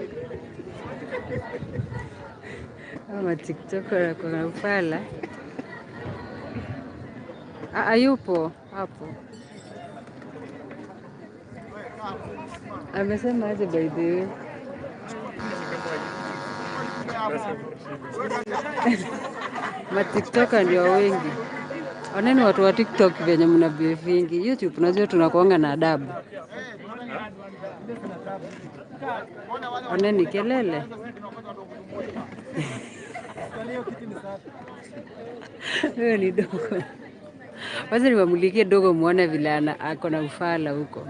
Ama TikToker kuna ufala. Hayupo hapo. Amesema aje by the way? Ma TikToker ndio wengi. Oneni watu wa TikTok venye mna view vingi. YouTube unajua tunakuanga na adabu. Oneni kelele. Huyo ni dogo. Wacha niwamulikie dogo muone vile ako na ufala huko.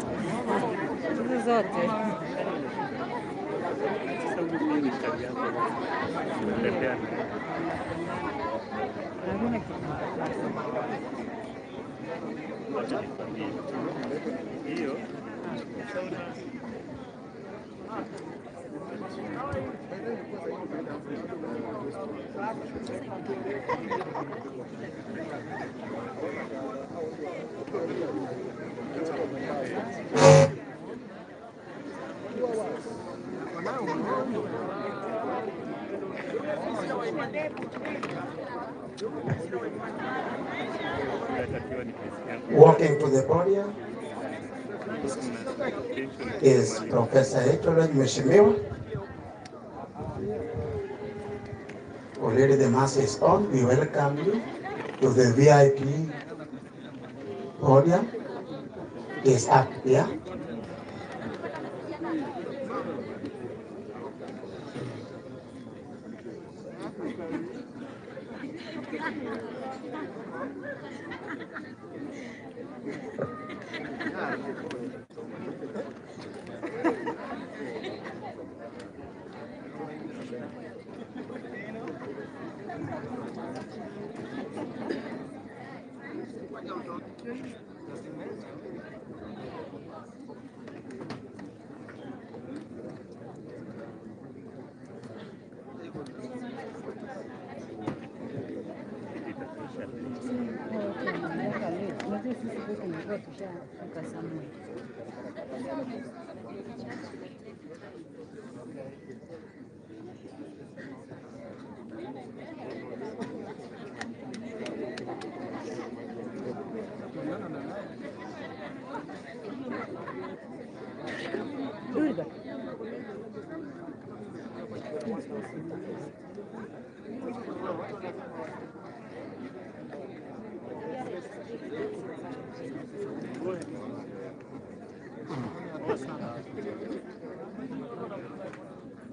Hizi zote. Walking to the podium is Professor Hector Mheshimiwa. Already the mass is on. We welcome you to the VIP podium. Is up here.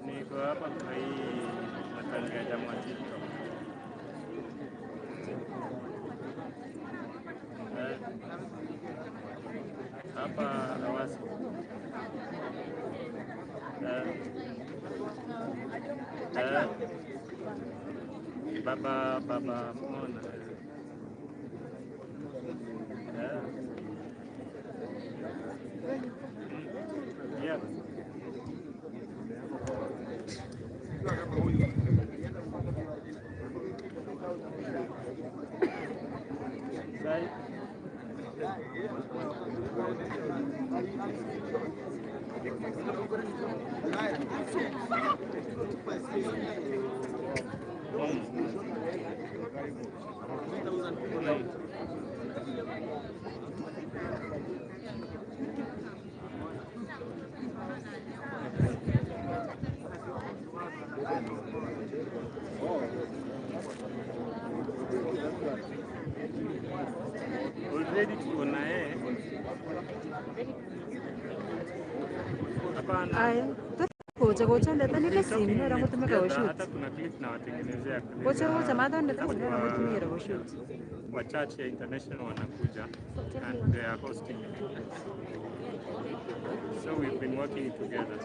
Niko hapa kwa hii matanga ya jamaa TikTok. Hapa Awasi. Baba Mona. Yeah. Already tuko na yeye. Hapana. Aya, kocha ndeta nile simu era kutumika kwa shoot. Hata kuna clip na watengenezea. Kocha madha ndeta era kutumia kwa shoot. Wachache international wanakuja and they are hosting it. So we've been working together.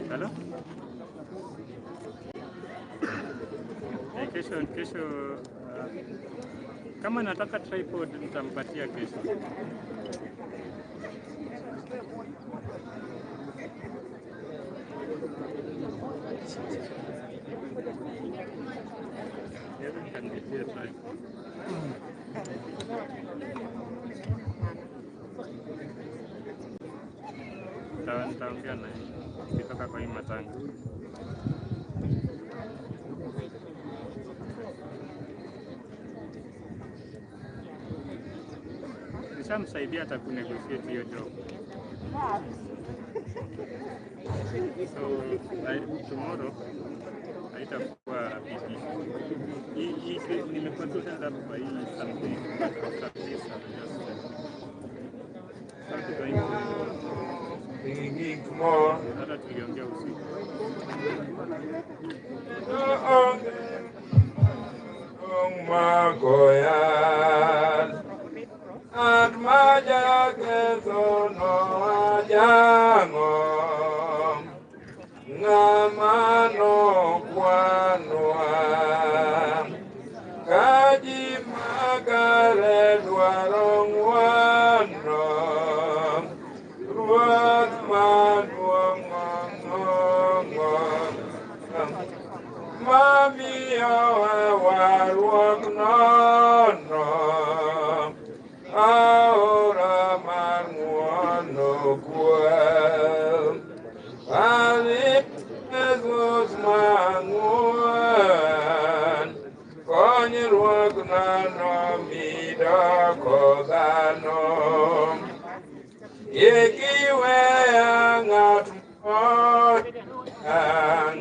Hello? Kesho kama nataka tripod nitampatia kesho. Nitaongea naye nikitoka kwa hii matanga. Nishamsaidia hata kunegotiate hiyo job. So tomorrow haitakuwa busy. Hii nimekuwa tu held up by something after this just thinking tomorrow. Hata tuliongea usiku. Magoyan at maja kesono ajango ngamano kwanwa kaji magare dwarongwano ruat maduongongongo mami warwok nono ahora marmuono kwel ali Jesus mang'wen konyruok nono midoko dhano ikiweya ng'at moyan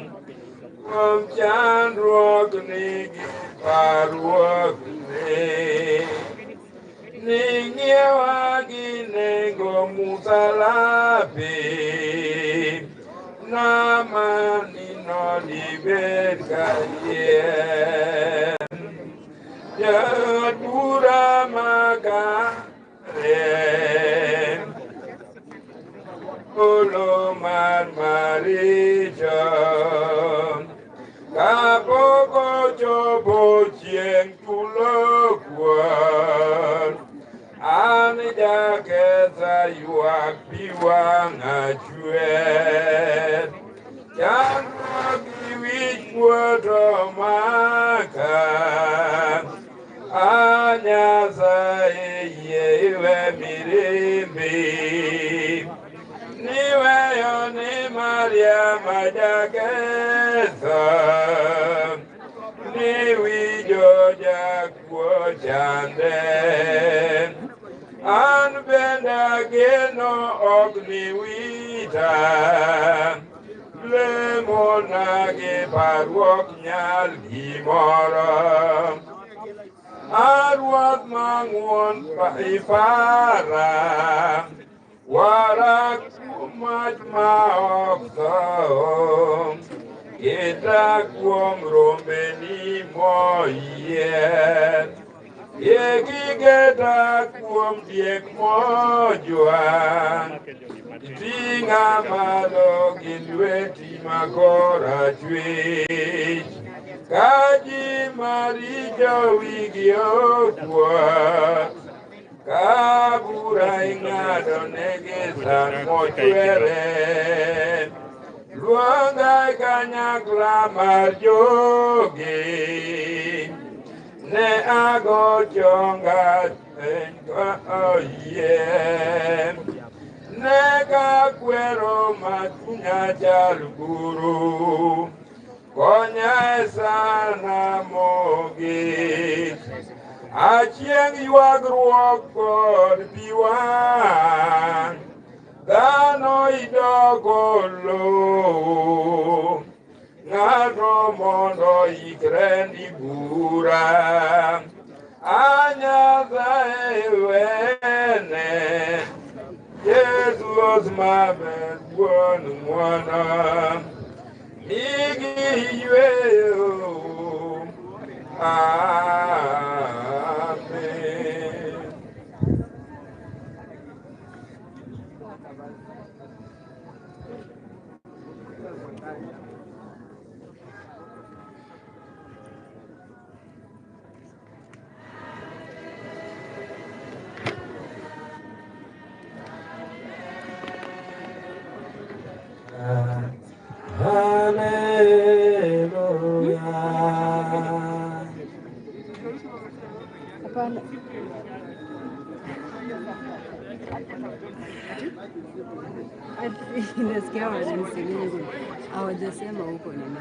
kuom chandruok nigi parruok ning'iewa gi nengo musalapi namani nodibed kayien jabura makare olo mar maricho kapok ochopo chieng' tulo kuon an jaketha ywak pi wang'a chwer chandruok gi wich kuot omaka Nyasaye yie iwe mirimbi niweyo ni Mariama jaketho niwijo jakuo chande an bende ageno ok niwita mona ge parwok nyal gimoro. Arwak manguon pa ipara, warak kumach maok thom. Kita kuom rombeni moyien, yegigeta kuom diek mojuan. Tinga malo gilweti makora chwech, kaji marijo wigi okwa, kabura ing'ado negi san mochwere. Luonga kanyakla mar jogi, ne ago chonga oyiem, ne kakwero matunya chal guru, konya sana mogik. Achieng' ywagruok kod piwan, dhano idoko lowo, ng'ato mondo ikre ni bura. Anyasaye wene, Jesus maber wuon ng'wono, nigi yweyo. Amen. Nasikia wananisemea hawajasema huko nini.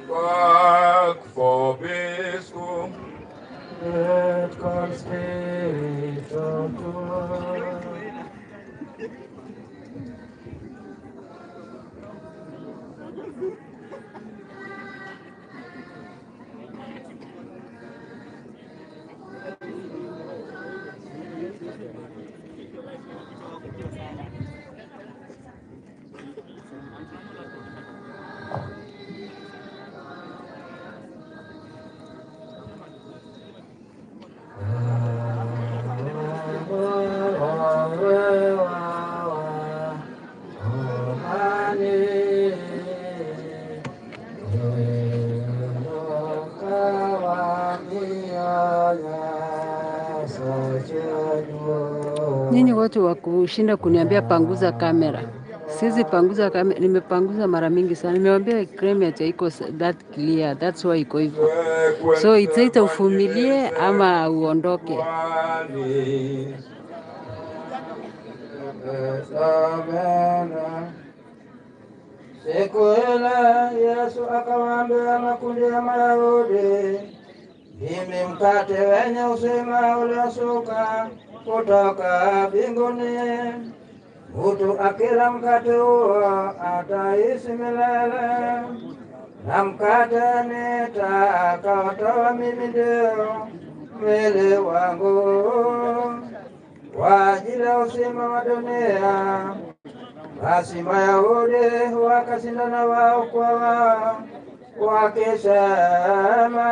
Work for peaceful, let God's spirit of God. Nyinyi watu wa kushinda kuniambia panguza kamera. Sizi panguza kamera, nimepanguza mara mingi sana. Nimewambia climate haiko that clear, that's why iko hivyo. So it's either uvumilie ama uondoke. Siku ile Yesu akawaambia makundi ya Mayahudi, mimi mkate wenye uzima ulioshuka kutoka mbinguni. Mtu akila mkate huo ataishi milele, na mkate nitakaotoa mimi ndio mwili wangu. kwa ajili ya uzima wa dunia. Basi Mayahudi wakashindana wao kwa wao, wakisema,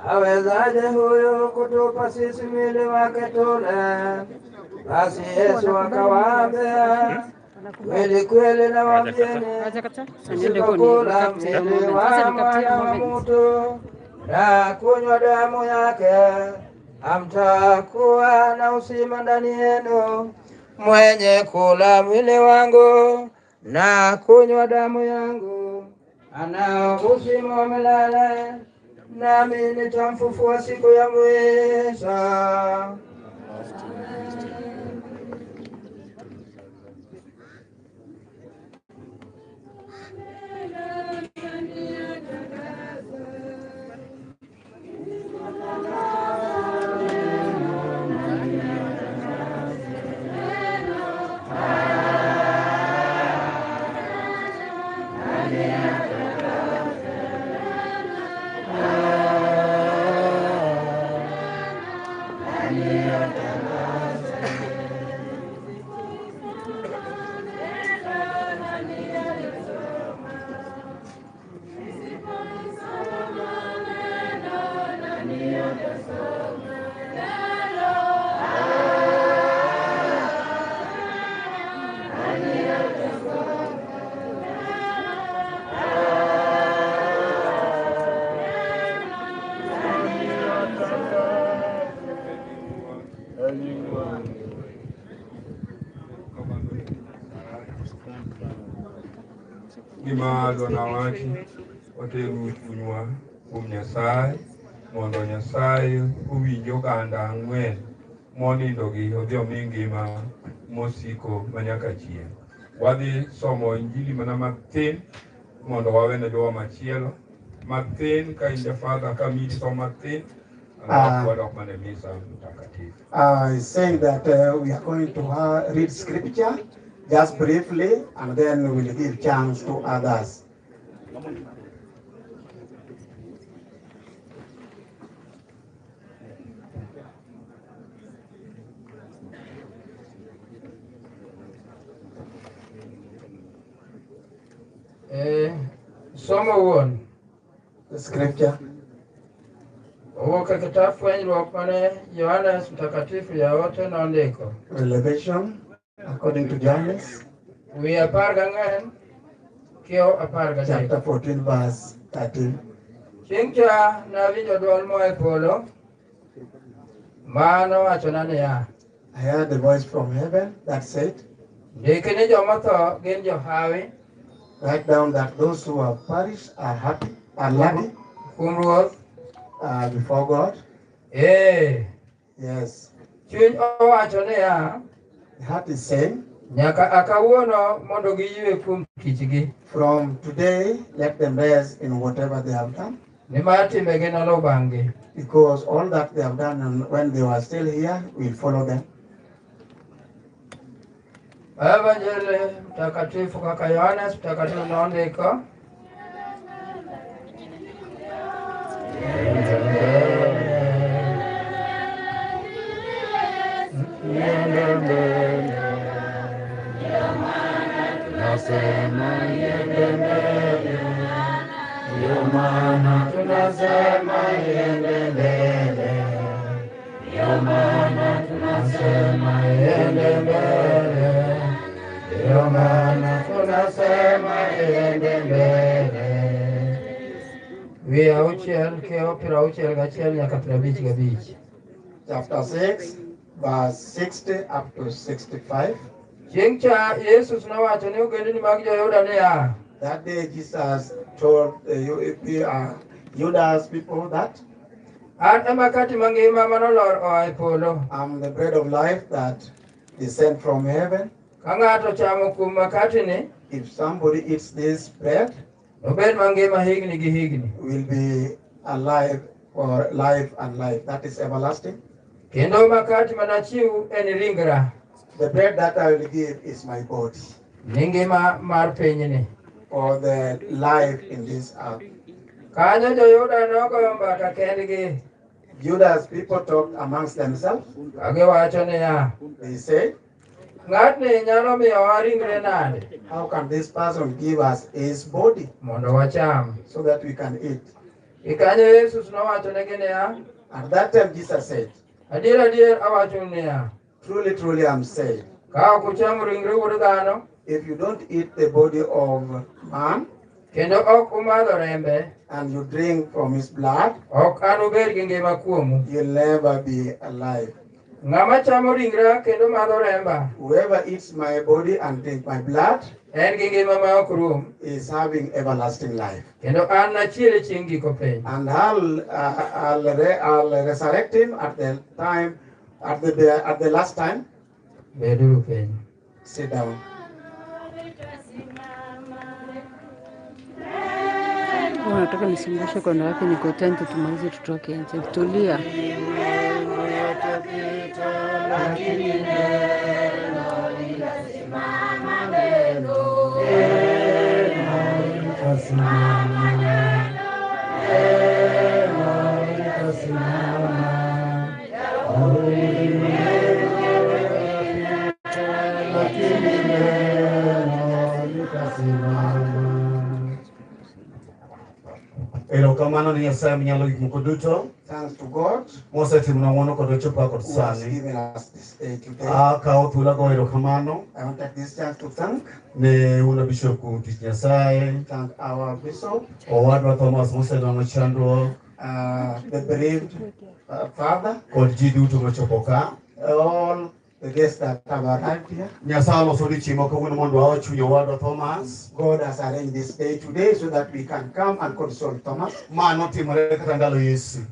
awezaje huyu kutupa sisi mwili wake tule? Basi Yesu akawaambia, kweli kweli nawaambieni, msipokula mwili wa Mwana wa Mtu na kunywa damu yake, hamtakuwa na uzima ndani yenu. Mwenye kula mwili wangu na kunywa damu yangu anao uzima wa milele, nami nitamfufua siku ya mwisho. Gima dona wachi oteru chunywa kuom Nyasaye mondo Nyasaye owinj oganda ang'wen monindogi odhi omi ngima mosiko manyaka chieng'. Wadhi somo Injili mana matin mondo wawene jowa machielo matin ka in Father ka midi somo matin wadok mana misa mtakatifu. Saying that we are going to read scripture just briefly, and then we will give chance to others. Somo one. The scripture. Owoka kitabu fwenyruok mane Yohana mtakatifu yaote nondiko. Revelation according to Johannes. We apar gang'wen kio apar gadek. Chapter 14 verse 13. Chieng' cha nawinjo dwol moa e polo mano wachona niya. I heard the voice from heaven that said, ndiki ni joma tho gin johawi. Write down that those who have perished are happy, are happy before God. Yes. Chuny owacho niya. The heart is saying, nyaka akawuono mondo giyue kuom tichgi. From today, let them rest in whatever they have done. Nimar timbegi noluw bang'gi. Because all that they have done and when they were still here will follow them. Evanjeli mtakatifu kaka Yohana mtakatifu nondiko. We are auchiel keo pira auchiel gachiel nyaka 55. Chapter 6 verse 60 up to 65. Chieng' cha Jesus nowacho ni ogendini mag jo-Yuda niya. That day Jesus told Judas people that an ema kati mangima manolor oa e polo. I'm the bread of life that descend from heaven. Ka ng'ato chamo kuom makatini, if somebody eats this bread, obed mangima higni gi higni. Will be alive for life and life. That is everlasting. Kendo makati manachiw en ringra. The bread that I will give is my body. Ngima mar pinyni. For the life in this earth. Kanyo jo-Yuda nogoyo mbaka kendgi. Judas people talked amongst themselves. They say, how can this person give us his body so that we can eat? At that time Jesus said, truly, truly I'm saying, if you don't eat the body of man and you drink from his blood, you'll never be alive. Whoever eats my body and drinks my blood is having everlasting life. And I'll resurrect him at the time, at the last time. Sit down. Nataka nisimbushe kwa wake niko tento tumalize tutoke nje. Tulia. Thanks to God who has given us this day today. I want to take this chance to thank our bishop, the bereaved father, all the guests that have arrived here. God has arranged this day today so that we can come and console Thomas.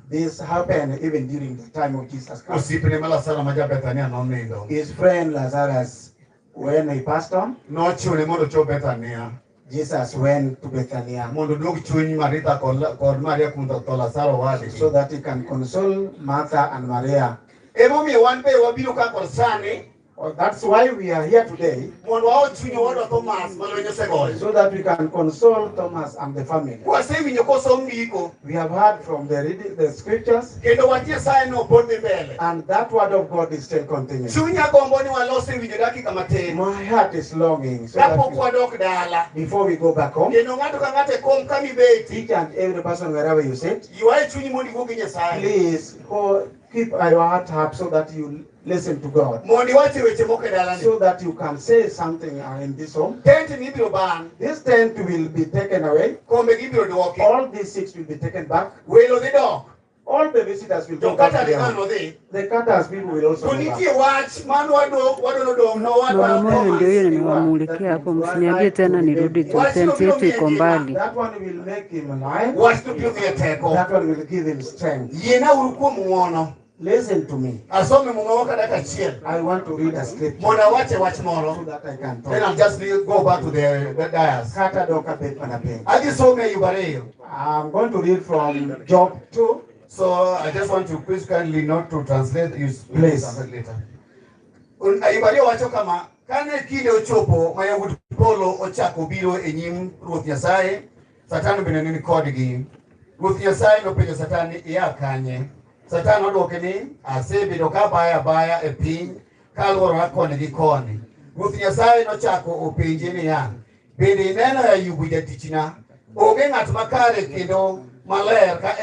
This happened even during the time of Jesus Christ. His friend Lazarus, when he passed on, Jesus went to Bethania so that he can console Martha and Maria. That's why we are here today, so that we can console Thomas and the family. We have heard from the scriptures, and that word of God is still continuing. My heart is longing so that before we go back home, each and every person wherever you sit, please keep your heart up so that you listen to God, so that you can say something in this home. This tent will be taken away. All these 6 will be taken back. All the visitors will go back to their home. The cutters people will also go back. Mama ndio hiyo nimewamulikia hapo, msiniambie tena nirudi tu, tent yetu iko mbali. That one will make him alive. That one will give him strength. Listen to me. I want to read a scripture so that I can talk. Then I'll just go back to the dais. I'm going to read from Job 2. So I just want you please kindly not to translate. Please. Later. Kane kinde ochopo mayawuot polo ochako biro e nyim Ruoth Nyasaye, Satan bende ni kodgi. Ruoth Nyasaye nopenjo Satan ni ia kanye. Satan nodwoke ni asebedo ka baya e piny kaluwore koni gi koni. Ruoth Nyasaye nochako openje niya, bende ineno Ayubu jatichna? Onge ng'at makare kendo maler ka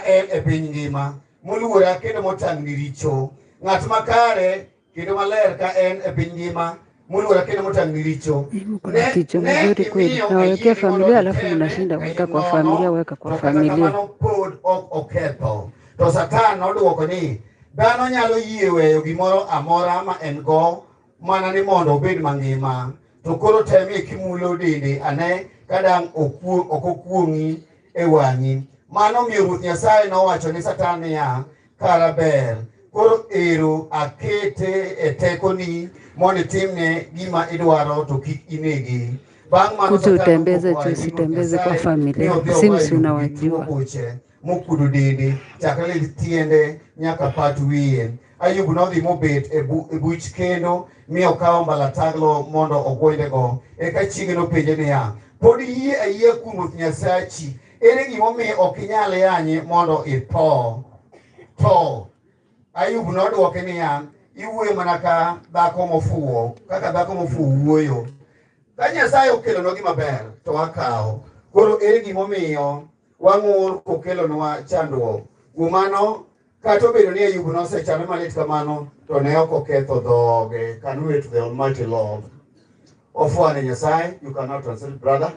en e piny ngima, moluora kendo motang' ni richo. Ng'at makare kendo maler ka en e piny ngima, moluora kendo motang' ni richo. Kuna kicho mzuri kweli. Nawekea familia alafu mnashinda weka kwa familia, weka kwa familia. Pod ok oketho. To Satan nodwoko ni dhano nyalo yie weyo gimoro amora ma en go mana ni mondo obed mangima. To koro temie kimulo dende ane kadang' okokuong'i e wang'i. Mano miyo Ruoth Nyasaye nowacho ni Satan niya, kara ber, koro ero akete e tekoni mondo itimne gima idwaro to kik inegi. Bang' mano utembeze tu, usitembeze kwa familia. Simsi unawajua. Mokudo dende chakre tiende nyaka pat wiye. Ayubu nodhi mobet e buch kendo mi okawo mbalataglo mondo ogwendego. Eka chiege nopenje niya, pod yie ayie kuom Ruoth Nyasachi, ere gimomiyo ok inyal yanye mondo itho? To Ayub nodwoke niya, iwuoyo mana ka dhako mofuwo, kaka dhako mofuwo wuoyo. Ka Nyasaye okelonwa gima ber to wakawo. Koro ere gimomiyo wang'ur kokelonwa chandruok. Kuom mano, kata obedo ni Ayub nosechame malit kamano, to ne ok oketho dhoge. Can we to the Almighty Lord? Ofuane Nyasaye, you cannot translate, brother.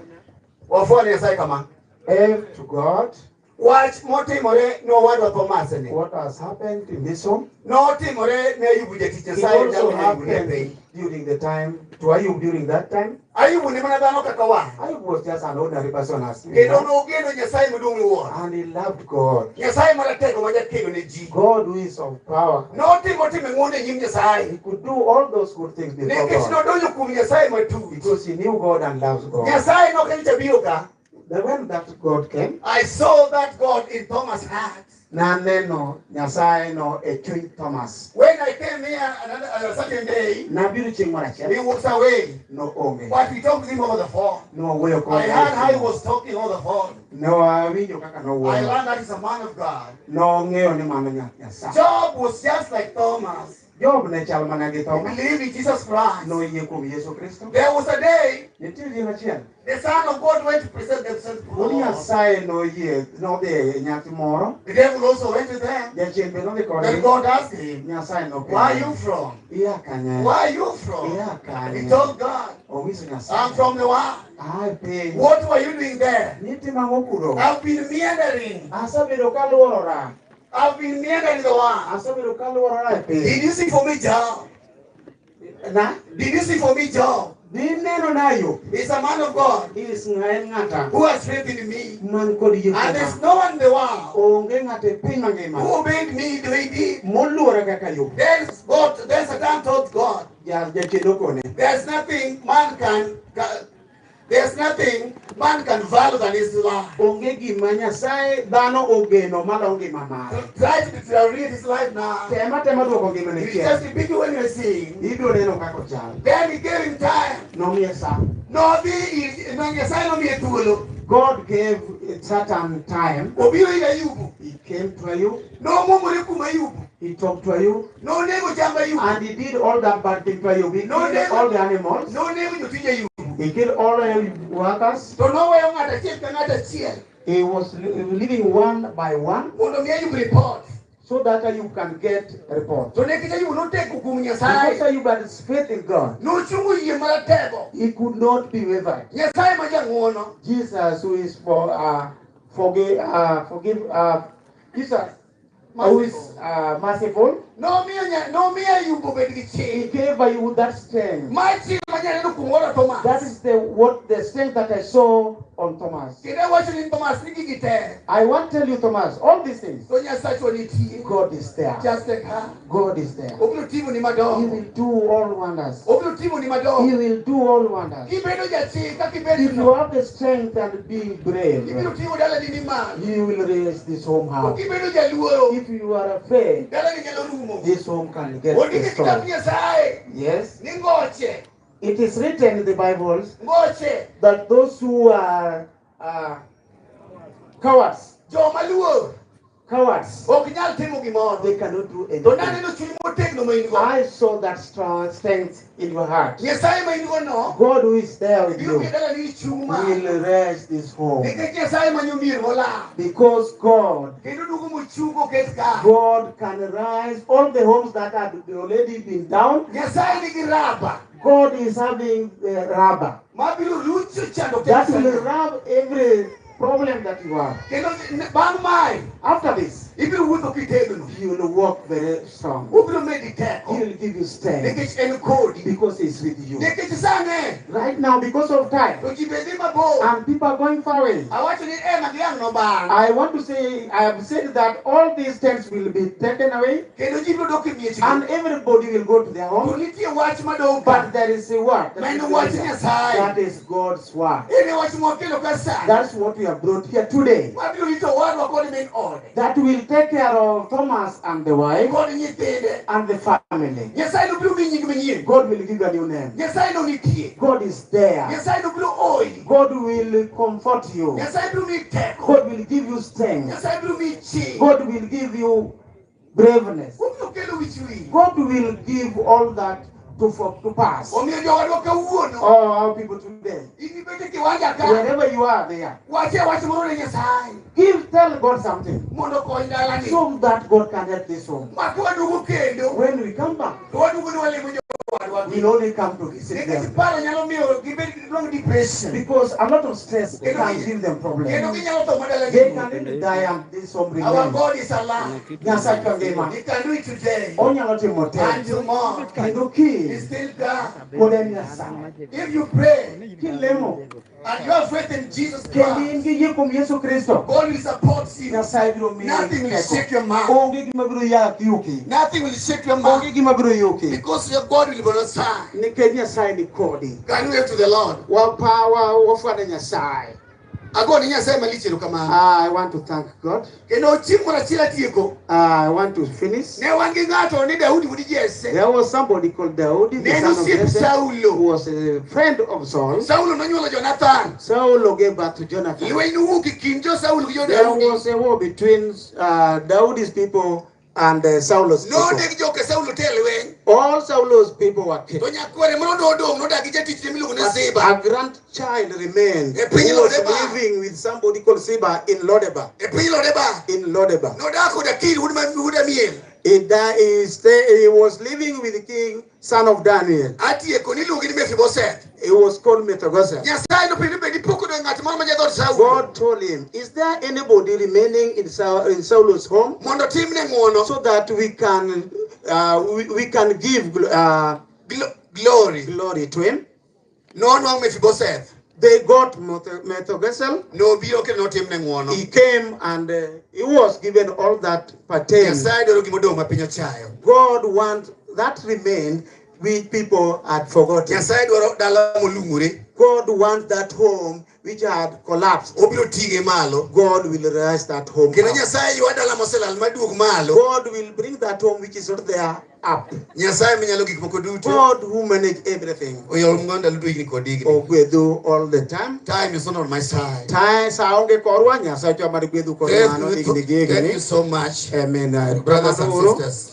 Ofuane Nyasaye kama. To God. Wach motimore nowadwa Thomas ni. What has happened in this home? Notimore ne Ayub jatich It Nyasaye also jalne happened during the time to Ayub during that time. Ayub ni mana dhano kaka wan. Ayub was just an ordinary person as me. Kendo nogeno Nyasaye maduong' miwuoro. And he loved God. Nyasaye maratego ma jakedo ne ji. God who is of power. Notimo time ng'wono e nyim Nyasaye. He could do all those good things before Nikech God. nodonjo kuom Nyasaye matut. Because he knew God and loves God. Nyasaye nokenja biro ka. Then when that God came, I saw that God in Thomas' heart. Naneno Nyasaye no e chuny Thomas. When I came here a certain day, Nabiro chieng' moro achiel. he walks away. No onge. But we talked to him over the phone. No wuoyo kode. I heard how he was talking over the phone. No awinjo kaka I nowuoyo. learned that he's a man of God. Nong'eyo ni mano Nyasaye. Job was just like Thomas. Job ne chal mana gi He Thomas. believed in Jesus Christ. Noyie kuom Yesu Kristo. There was a day Nitie chieng' achiel. the Son of God went to present themselves to the Wuod Lord. Nyasaye noyie nodhi e nyasi moro. The devil also went with them. Jachien be nodhi Then kodgi. God asked him, Nyasaye nopenje. where are you from? Ia kanye. Where are you from? Ia kanye. He told God, Onyiso I'm Nyasaye. from the world. Ai piny. What were you doing there? Nitimo ang'o kuro? I've been meandering. Asebedo kaluorora. I've been meandering the world. Asebedo kaluorora e piny. Did you see for me, Job? Na? Did you see for me, Job? Dineno nayo. He's a man of God He is ng'ata. who has faith in me. Man kod yie And there's kuoma. no one in the world Onge ng'ato e piny mangima. who obeyed me the way he did. Moluora kaka yo. Then Satan told God, Jachien okone. there's nothing man can value than his life. Onge gima Nyasaye dhano ogeno maloyo ngima mare. Try to deteriorate his life now. Tema duoko ngimane It's chien. just a big when you're seeing. Ibiro neno kaka ochal. Then he gave him time. Nomiye sa. Nyasaye nomiye thuolo. God gave a certain time. Obiro ir Ayubu. He came to Ayub. Nomwomore kuom Ayubu. He talked to Ayub. Nonego chamb Ayubu. And he did all that bad thing to Ayub. He killed all the animals. Nonego jotij Ayubu. He killed all the workers. To noweyo ng'ato achiel ka ng'ato achiel. He was living one by one. Mondo mi Ayubu report. So that Ayub can get a report. To nekech Ayubu noteko kuom Because Nyasaye. Ayub had faith in God. Nochungo yie maratego. He could not be wavered. Nyasaye ma jang'wono. Jesus, who is Jesus, who is merciful, Nomiyo Ayubu bed gi he chir. gave Ayub that strength. Ma chir ma nyaneno kuom wuora Thomas. That is the strength that I saw on Thomas. Kendo awacho ni Thomas ni gigi te. I want to tell you, Thomas, all these things, To Nyasachwa nitie. God is there. Just like her. God is there. Obiro timo ni He madongo. will do all wonders. Obiro timo ni He madongo. will do all wonders. Kibedo jachir ka If kibedo you have the strength and be brave, ibiro timo dalani ni malo. you will raise this home To house. kibedo jaluoro. If you are afraid, Dalani nyalo rumo. this home can get Ondike kitabu destroyed. Nyasaye. Yes. Ni ngoche. It is written in the Bible Ngoche. that those who are cowards, Joma luor. ok nyal timo gimoro. They cannot do To anything. naneno chuny motegno ma in go. I saw that strong strength in your heart. Nyasaye ma in go no. God who is there with Biro you miyo dalani chung' malo. will raise this home. Nikech Nyasaye manyo mier molam. Because God Kendo duogo mochungo ket ka. God can rise all the homes that have already been down. Nyasaye nigi raba. God is having rubber Mabiro rucho chando that will rub every problem that you have. Kendo bang' mae. After this, Ibiro wuotho kitegno. you will walk very strong. Obiro medi teko. He will give you strength Nikech en kodi. because He's with you. Nikech sane. Right now, because of time, To ji be dhi mabor. and people are going far away. Awacho ni ema dhiang' nobang'. I want to say, I have said that all these tents will be taken away, Kendo ji biro dok e miechgi. and everybody will go to their To home. nitie wach madong' But ka. there is a word. Ma en wach Nyasaye. That is God's word. En e wach mwakelo ka sani. That's what we have brought here today. Wabiro rito wadwa kod min ode. That will take care of Thomas and the wife Kod nyithinde. and the family. Nyasaye no biro miyi nying manyien. God will give you a new name. Nyasaye no nitie. God is there. Nyasaye no biro hoyi. God will comfort you. Nyasaye biro miyi teko. God will give you strength. Nyasaye biro miyi chir. God will give you braveness. God will give all that to pass. All our people today. Wherever you are, there. Tell God something. So that God can help this home. When we come back, we'll only come to visit them. Because a lot of stress can give them problems. They can really die and this home remains. Our God is alive. He can do it today. And tomorrow. He's still God. If you pray, and you have faith in Jesus Christ, God will support you. Nothing will shake your mouth. Nothing will shake your mouth. Because your God will be on your side. Can you wave to the Lord? I want to thank God. I want to finish. There was somebody called Daudi, the son of Jesse, who was a friend of Saul. Saul gave birth to Jonathan. There was a war between Daudi's people and Saul's people. All Saul's people were killed. But a grandchild remained who was living with somebody called Siba in Lodeba. In Lodeba. He was living with the king, son of Daniel. He was called Mephibosheth. God told him, is there anybody remaining in Saul's home? So that we can give glory to him. No, Mephibosheth. They got Mephibosheth. No, he came and he was given all that pertained. God wants that remained which people had forgotten. God wants that home which had collapsed. God will raise that home up. God will bring that home which is not there up. God who manage everything. We do all the time. Time is not on my side. Thank you so much. Amen. Brothers and sisters.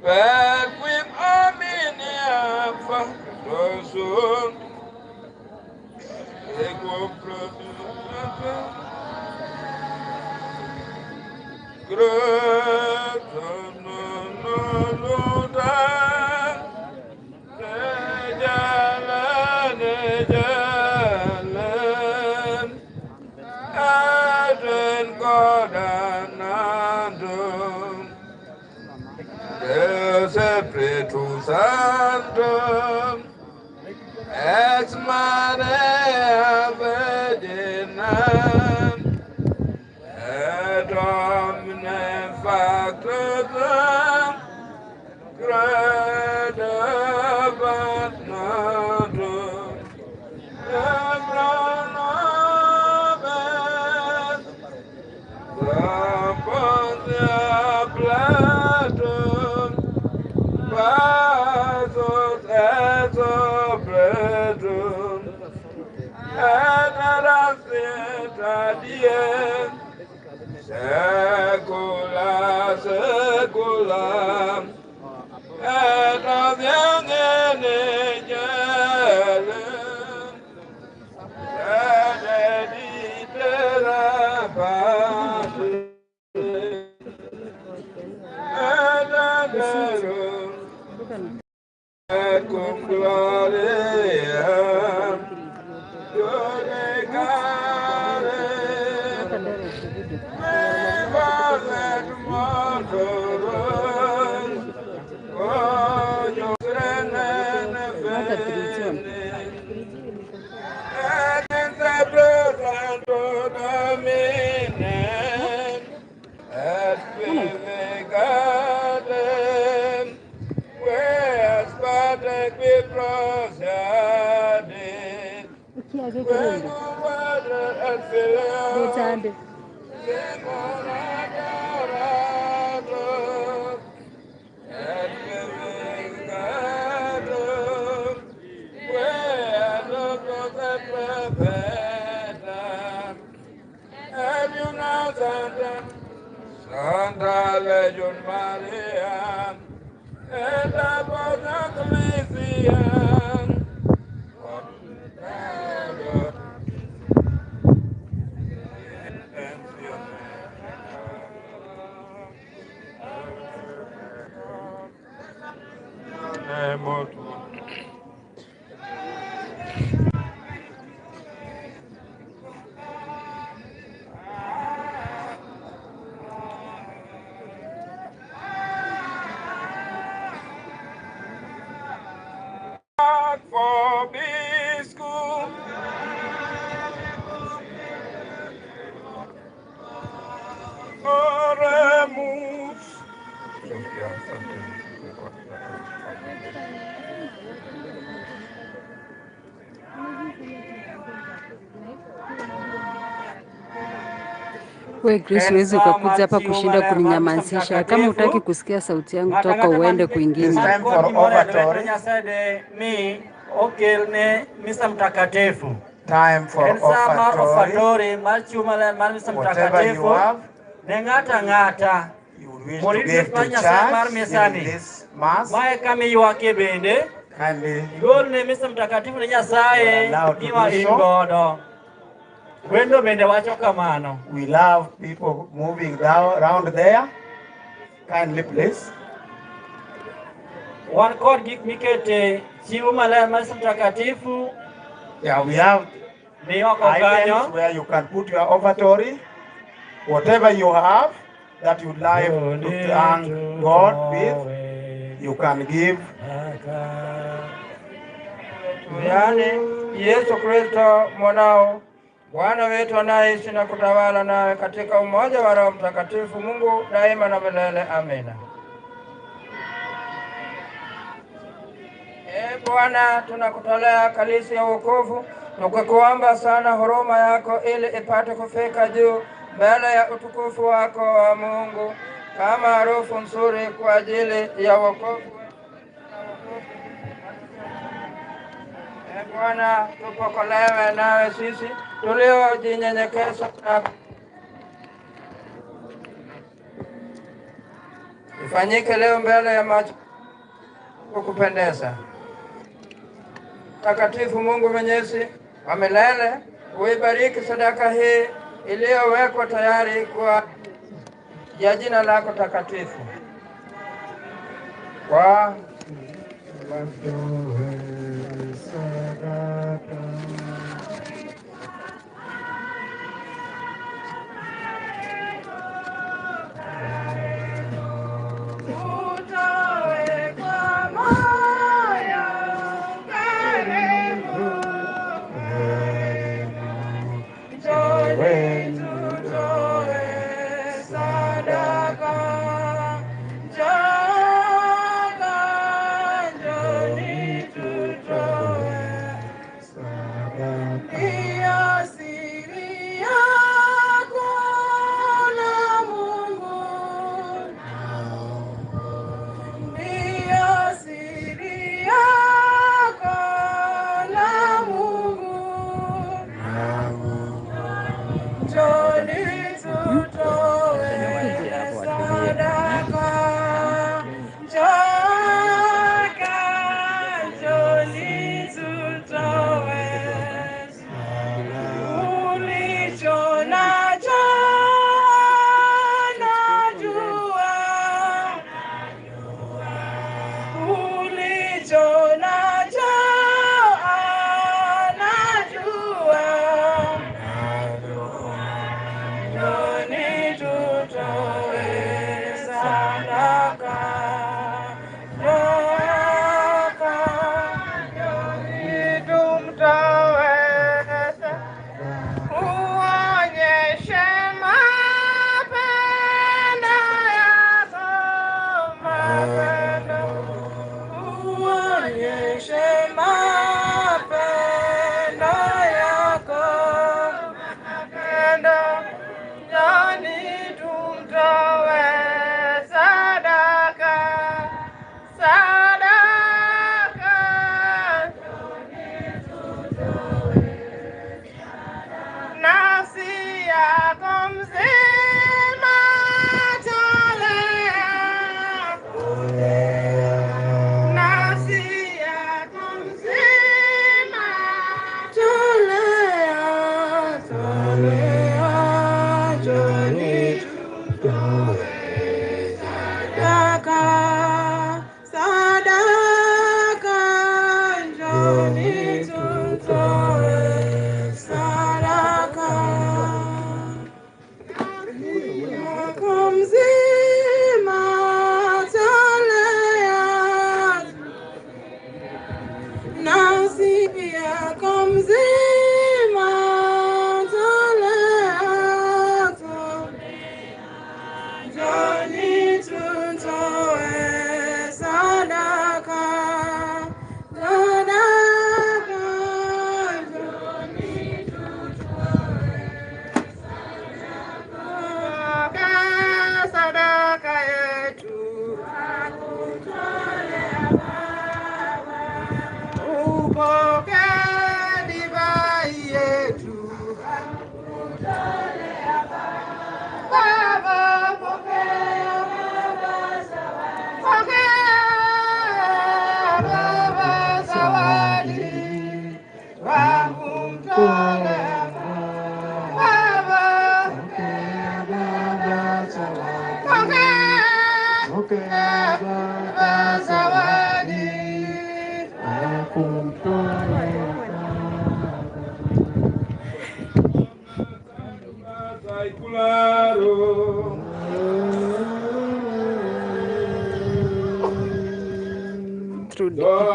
But with Armenia soon. They go great Spiritus Sanctum ex Maria Virginam et omnem factum credebat natum ebranobet Pontia Platum Vasos et obredum et adacita diem secula seculam et adiam in angelum et editera Patris et adorum et cum gloriam Judicare vivas et mortuorum conjugren bene et in Santo Domine et vivicatem queas parte qui procedit quem Padre et Filio Simuladorator et vivificator queas locos et perfecta et una Santa Legion Maria et apostata Ecclesia for Biscuit. Oremus. We Grace, huwezi ukakuja hapa kushinda kuninyamazisha. Kama hutaki kusikia sauti yangu, toka uende kwingine. Time for offertory. Okelne misa mtakatifu. Time for offertory. Whatever you have, ngata ngata. You wish to give to church in this mass. Mae kami yuake bende. Kindly. Golne misa mtakatifu ni Nyasaye niwa ingodo. Wendo bende wacho kamano. We love people moving down around there. Kindly please. One code gik mikete chiwo maler mar mtakatifu. Yeah, we have items where you can put your offertory. Whatever you have that you like to thank God with, you can give. Yani Yesu Kristo mwanao Bwana wetu anaishi na kutawala nawe katika umoja wa Roho Mtakatifu Mungu daima na milele. Amina. Bwana, tunakutolea kalisi ya wokovu, tukukuomba sana huruma yako ili ipate kufika juu mbele ya utukufu wako wa Mungu kama harufu nzuri kwa ajili ya wokovu. Bwana, tupokolewe nawe sisi tuliojinyenyekeza na ifanyike leo mbele ya macho kukupendeza. takatifu Mungu Mwenyezi wa milele, uibariki sadaka hii iliyowekwa tayari kwa ya jina lako takatifu. Kwa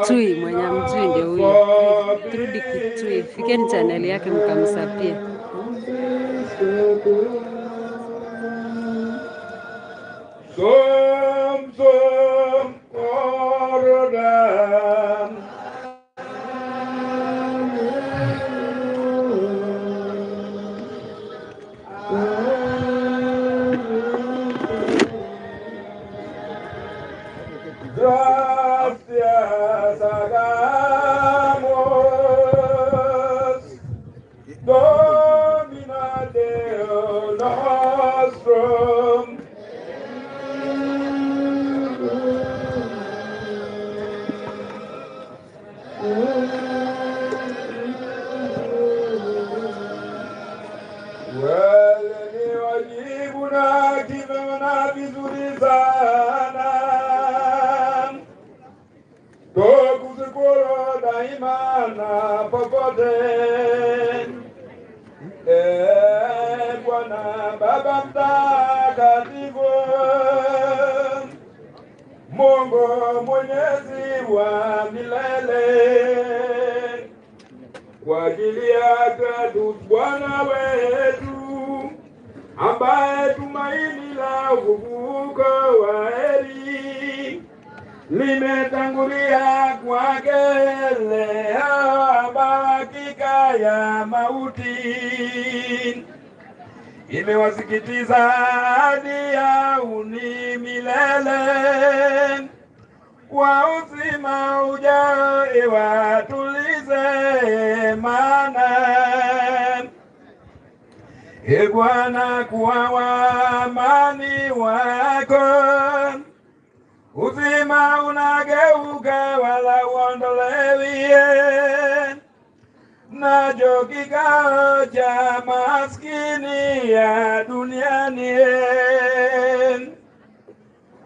Kitui, mwenye mjui ndio huyo. Trudi Kitui, fikeni channel yake mkamsapia. popote. Bwana Baba Mtakatifu, Mungu Mwenyezi wa milele, kwa ajili yake Bwana wetu, ambaye tumaini la ufufuko wa heri limetangulia kwake leo, hakika ya mauti imewasikitiza hadi yauni milele, kwa uzima ujao iwatulize mana. Bwana, kwa amani wako uzima unageuka wala uondolewi, nacho kikao cha maskini ya duniani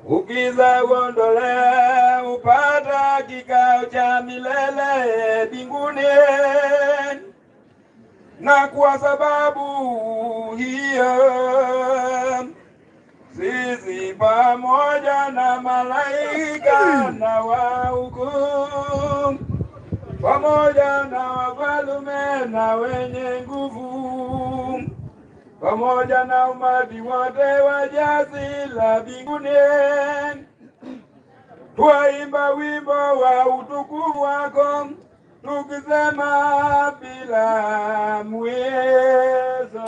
ukiza uondolea upata kikao cha milele mbinguni. Na kwa sababu hiyo sisi pamoja na malaika na wahukumu pamoja na wafalme na wenye nguvu pamoja na umati wote wa jeshi la mbinguni twaimba wimbo wa utukufu wako tukisema bila mwezo.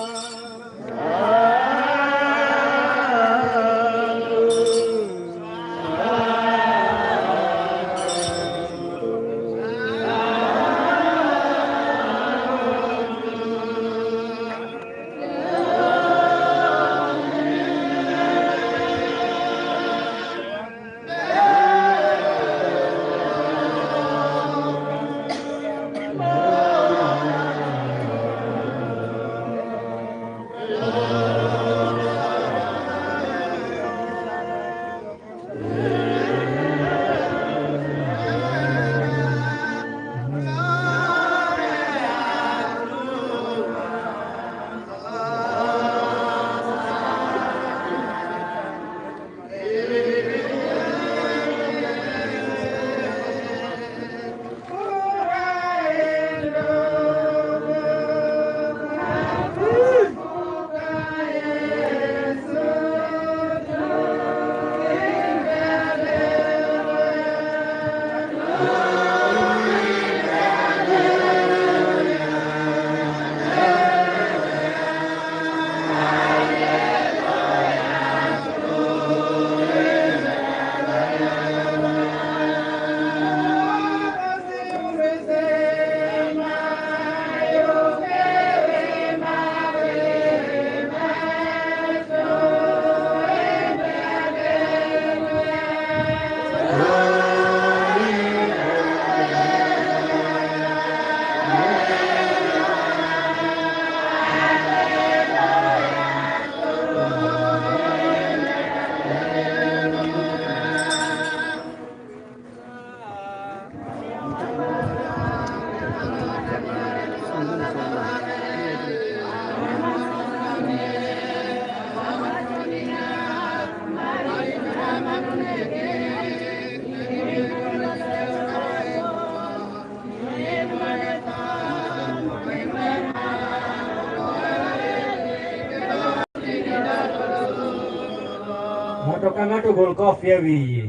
Ng'ato gol kofi e wiye.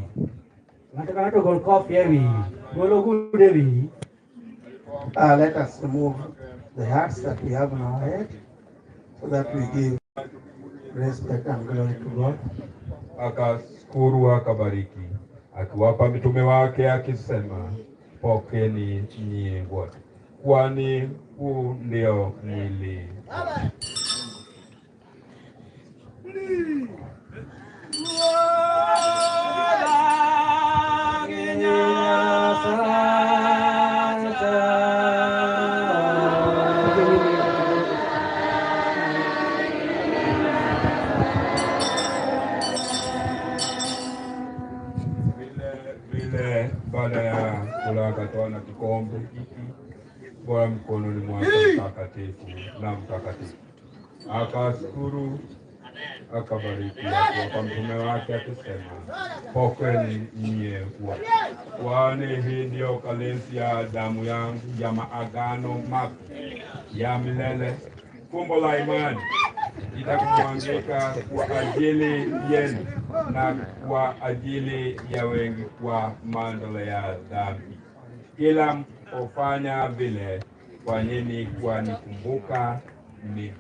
Ng'ato gol kofi e wiye. Golo gude e wiye. Let us remove the hats that we have on our head so that we give respect and glory to God. Akashukuru akabariki, akiwapa mitume wake akisema, pokeni nyie wote, kwani huu ndio mwili. Vile baada ya kula akatoa na kikombe hiki kwa mkononi mwake mtakatifu na mtakatifu. Akashukuru, akabariki, kwa mtume wake akisema, pokeeni nyie wote, kwani hii ndio kalisi ya damu yangu ya maagano mapya ya milele, fumbo la imani itakumwangika kwa ajili yenu na kwa ajili ya wengi kwa maondoleo ya dhambi. Kila mfanya vile, fanyeni kwa nikumbuka mimi.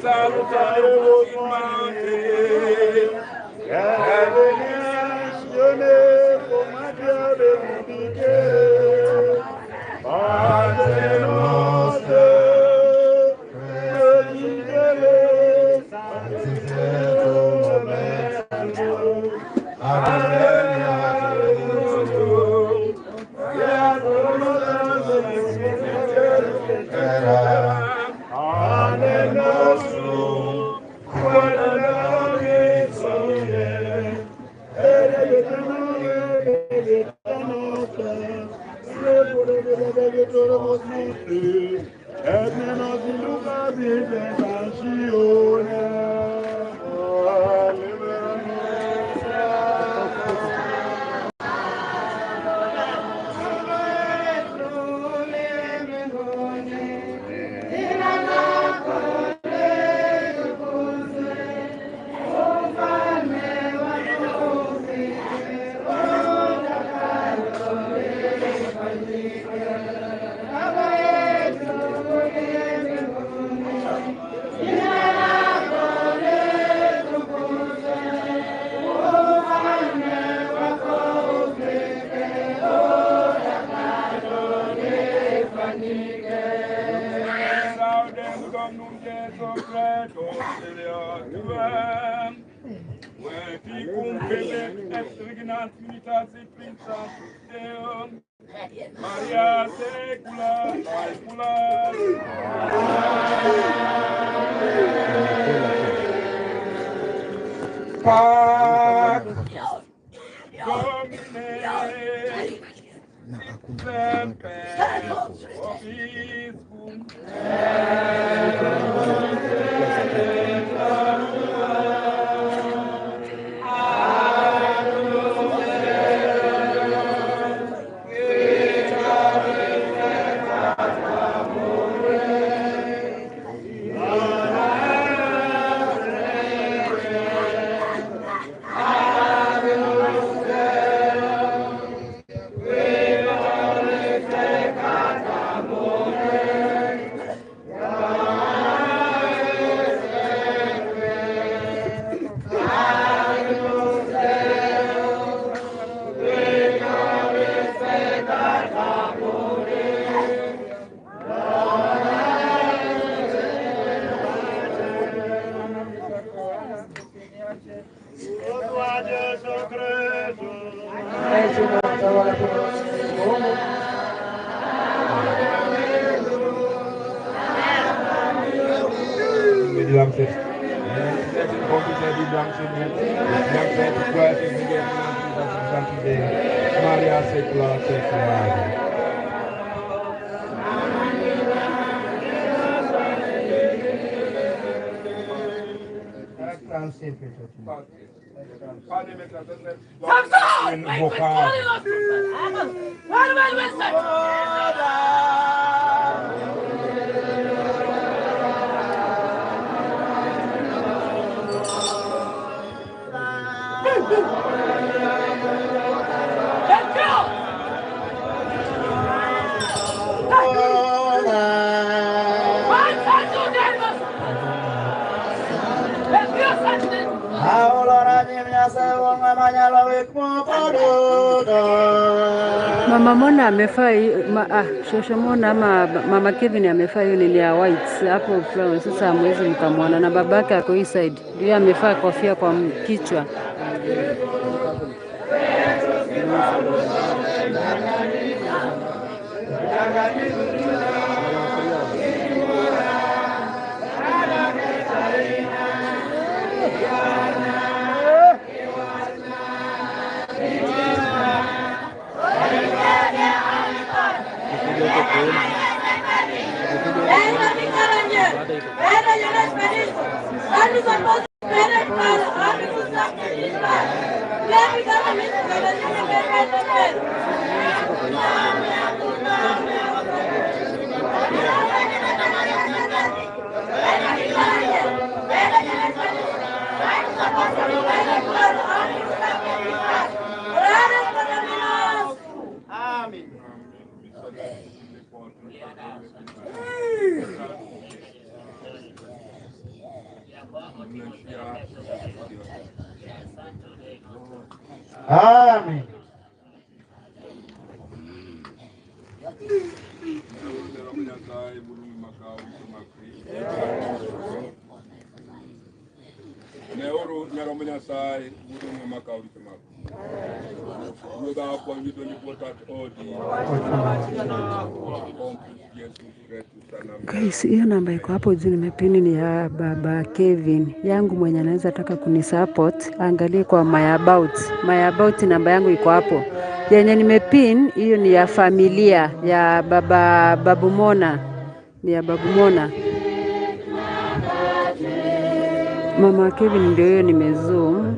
salutamus in mountain. Gavinian, Yone, Comadia de Mubicere, Paternoster, Predicere, Sanctificetur momentum, Adveniatum, Maria secula, saecula. Pax Domine semper vobiscum. Maria secula secula. Mama Mona amefaa Shosho Mona ama Mama Kevin amefaa hiyo nini ya whites hapo flower. Sasa hamwezi mkamwona, na babake ako hii side ndio amefaa kofia kwa kichwa. Amen. Neuro nyaromenya sai guru makao ditema. Ruga kwa vitu ni potat odi. Guys, hiyo namba iko hapo juu nimepini ni ya baba Kevin. Yangu mwenye anaweza taka kunisupport, angalie kwa my about. My about namba yangu iko hapo. Yenye nimepin hiyo ni ya familia ya babu Mona. Ni ya babu Mona. Mama Kevin ndio hiyo nimezoom.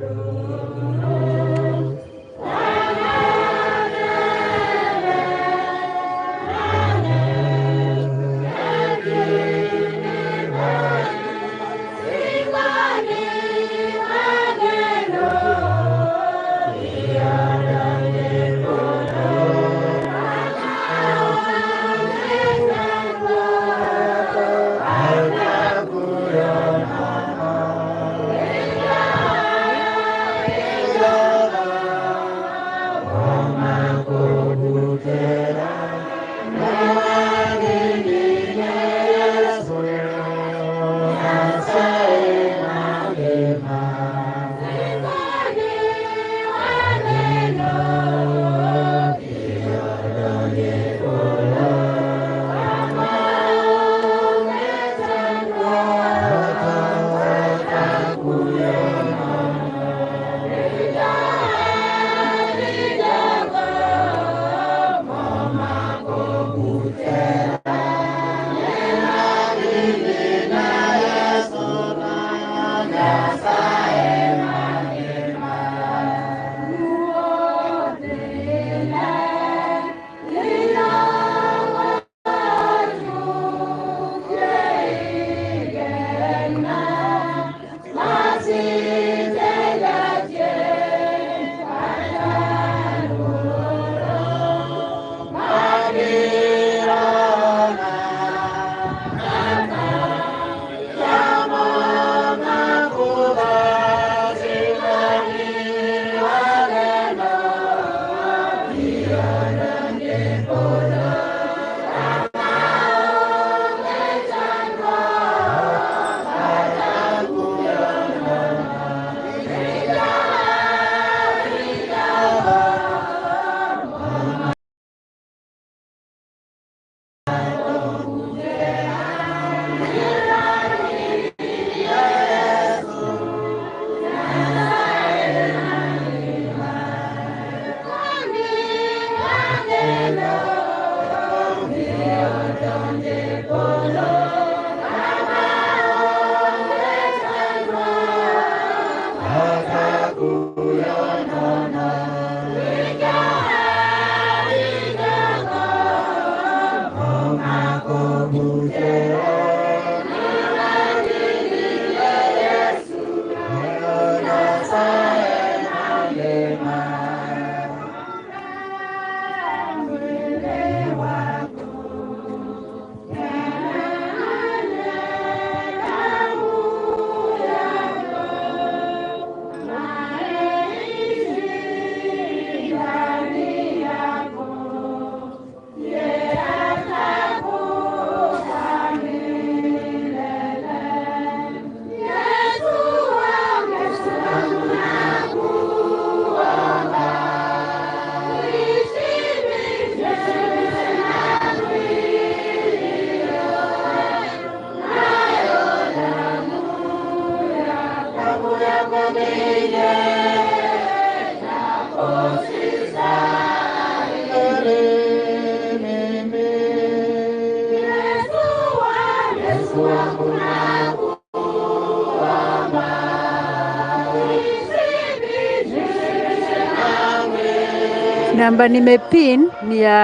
Namba nimepin ni ya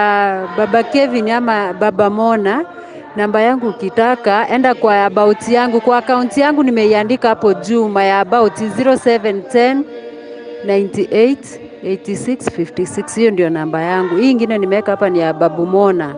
baba Kevin ama baba Mona. Namba yangu ukitaka enda kwa about yangu, kwa account yangu nimeiandika hapo juu, my about 0710 98 86 56. Hiyo ndio namba yangu. Hii ingine nimeweka hapa ni ya babu Mona.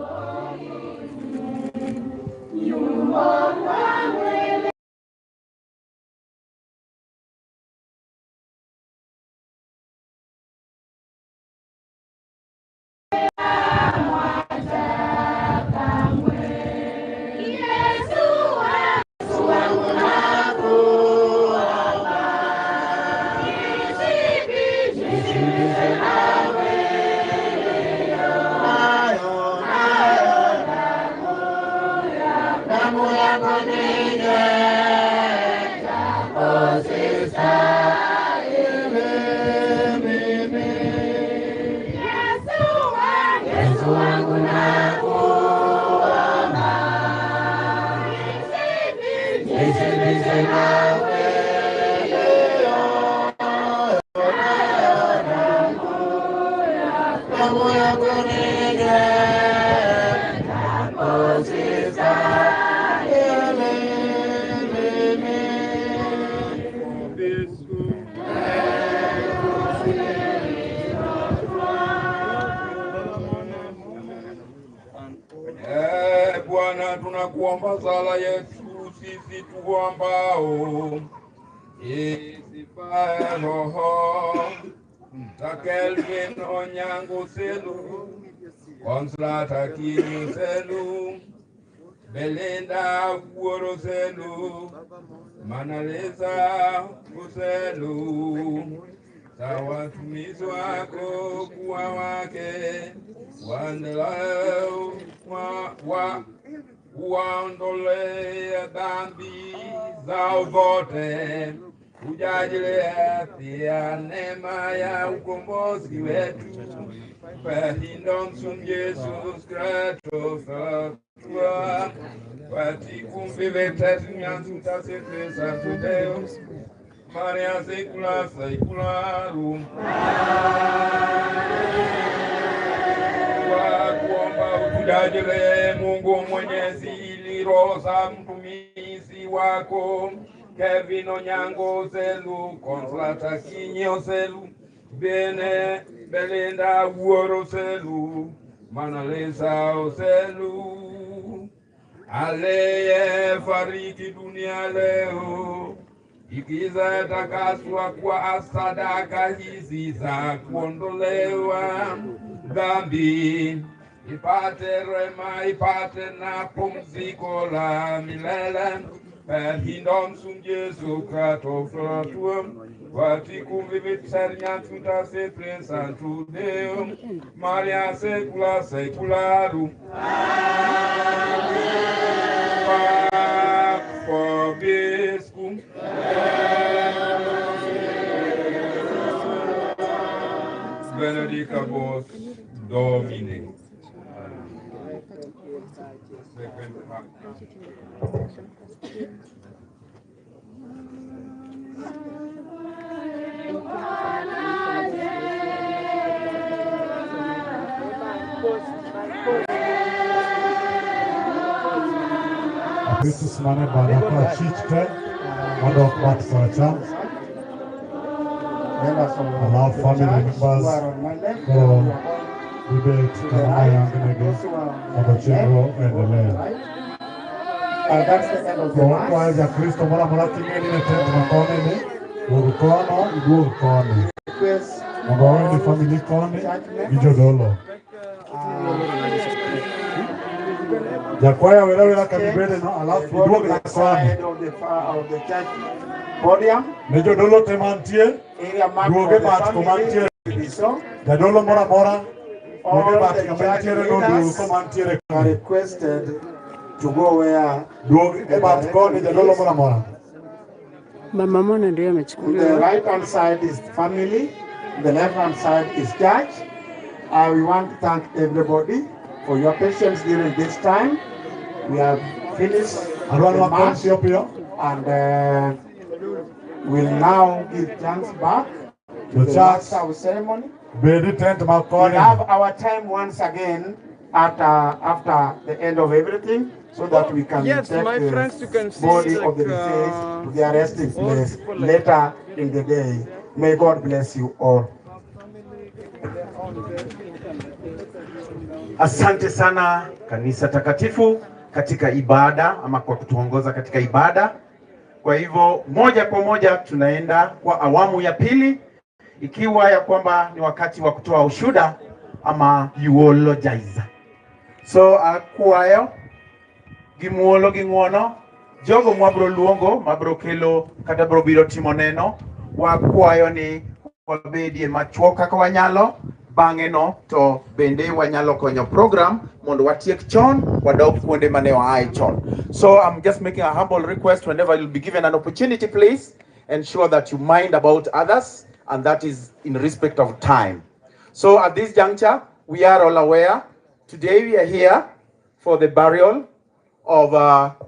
Bwana, tunakuomba sala yetu sisi tuombao isifae roho ta Kelvin Onyango Selu, Consolata Kinyo Selu, Belinda Wuoro Selu, Manaleza Uselu, ta watumishi wako kuwa wake waendeleo waondolee dhambi zao zote, ujajilie pia neema ya ukombozi wetu Pahindon Jesus Christus tua Vatikumbi vetetimian sutasete santu Deus Maria secula secularum. Kuomba utujalie Mungu Mwenyezi ili roho za mtumishi wako Kevin Onyango Selu, Consolata Kinyo Selu, Belinda Wuoro Selu, Manaleza Selu, aleye fariki dunia leo, ikiza takaswa kwa sadaka hizi za kuondolewa dhambi, ipate rema, ipate na pumziko la milele. Pahindon sum Jesu Christus tuum, Vaticum vivit serniat suta se presantu Deum, Maria secula secularum. Pax vobiscum. Benedicabus Domine. Tusimame baada kwa chichte mondo kwa tsacha allow family members ko bibe tukana yangu kwa chengo endelea. That's the end of the mass. Kwa ya Kristo mara mara kimeni ne tent makone ne urukono igu kone mabawani family kone bijodolo Jakwaya wera kabibele no alafu iduoge na kone nejo dolo temantie duoge bat komantie jadolo mora mora duoge bat komantie no duoge komantie requested to go where duoge bat kone jadolo mora mora. Mama mwana ndio On amechukuliwa. the right hand side is family, the left hand side is church. We want to thank everybody for your patience during this time. We have finished the mass and we'll now give thanks back to the last our ceremony. We have our time once again after the end of everything, so that we can Yes, take my the friends, you can see body like, of the deceased to their resting place later in the day. May God bless you all. Asante sana kanisa takatifu katika ibada ama kwa kutuongoza katika ibada. Kwa hivyo moja kwa moja tunaenda kwa awamu ya pili, ikiwa ya kwamba ni wakati wa kutoa ushuhuda ama eulogize. So akwayo gimuolo gingwono jogo mwabro luongo mabro kelo kata bro biro timo neno, wakwayo ni wabedie machuo kaka wanyalo bang'e no to bende wanyalo konyo program mondo watiek chon wadok kuonde mane waaye chon. So I'm just making a humble request, whenever you'll be given an opportunity, please ensure that you mind about others, and that is in respect of time. So at this juncture, we are all aware, today we are here for the burial of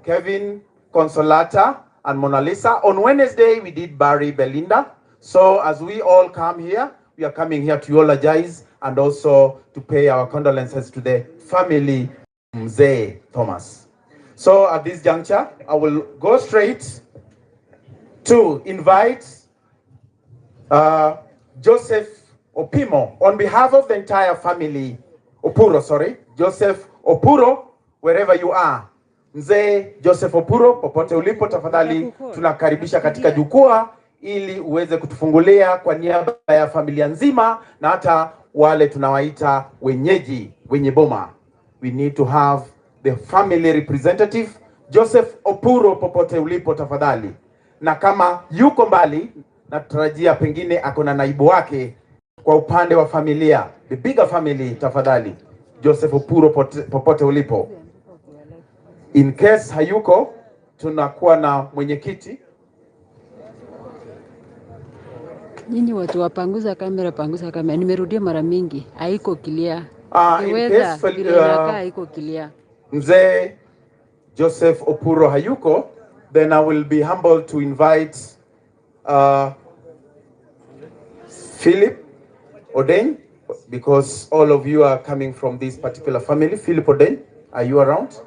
Kevin, Consolata, and Mona Lisa. On Wednesday, we did bury Belinda. So as we all come here, we are coming here to eulogize and also to pay our condolences to the family Mzee Thomas. So at this juncture, I will go straight to invite Joseph Opimo on behalf of the entire family, Joseph Opuro, wherever you are. Mzee Joseph Opuro, popote ulipo, tafadhali tunakaribisha katika jukwaa ili uweze kutufungulia kwa niaba ya familia nzima na hata wale tunawaita wenyeji, wenye boma. We need to have the family representative. Joseph Opuro, popote ulipo, tafadhali. Na kama yuko mbali, natarajia pengine akona naibu wake kwa upande wa familia, the bigger family, tafadhali. Joseph Opuro, popote ulipo. In case hayuko, tunakuwa na mwenyekiti. Nyinyi watu wapanguza kamera, nimerudia mara mingi, haiko clear. In case haiko clear. Mzee Joseph Opuro hayuko, then I will be humbled to invite Philip Odeng, because all of you are coming from this particular family. Philip Odeng, are you around?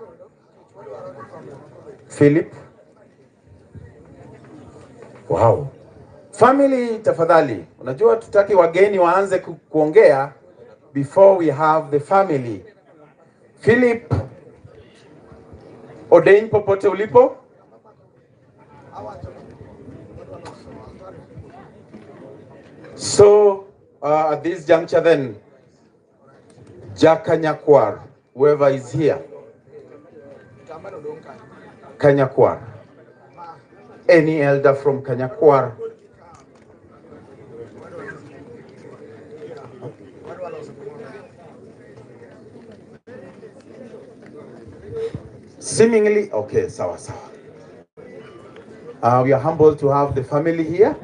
Philip? Wow. Family, tafadhali. Unajua tutaki wageni waanze kuongea before we have the family. Philip Odeng, popote ulipo. So at this juncture then, Jack Kanyakwar, whoever is here. Kanyakwar. Any elder from Kanyakwar? Seemingly, okay, sawa. We are humbled to have the family here.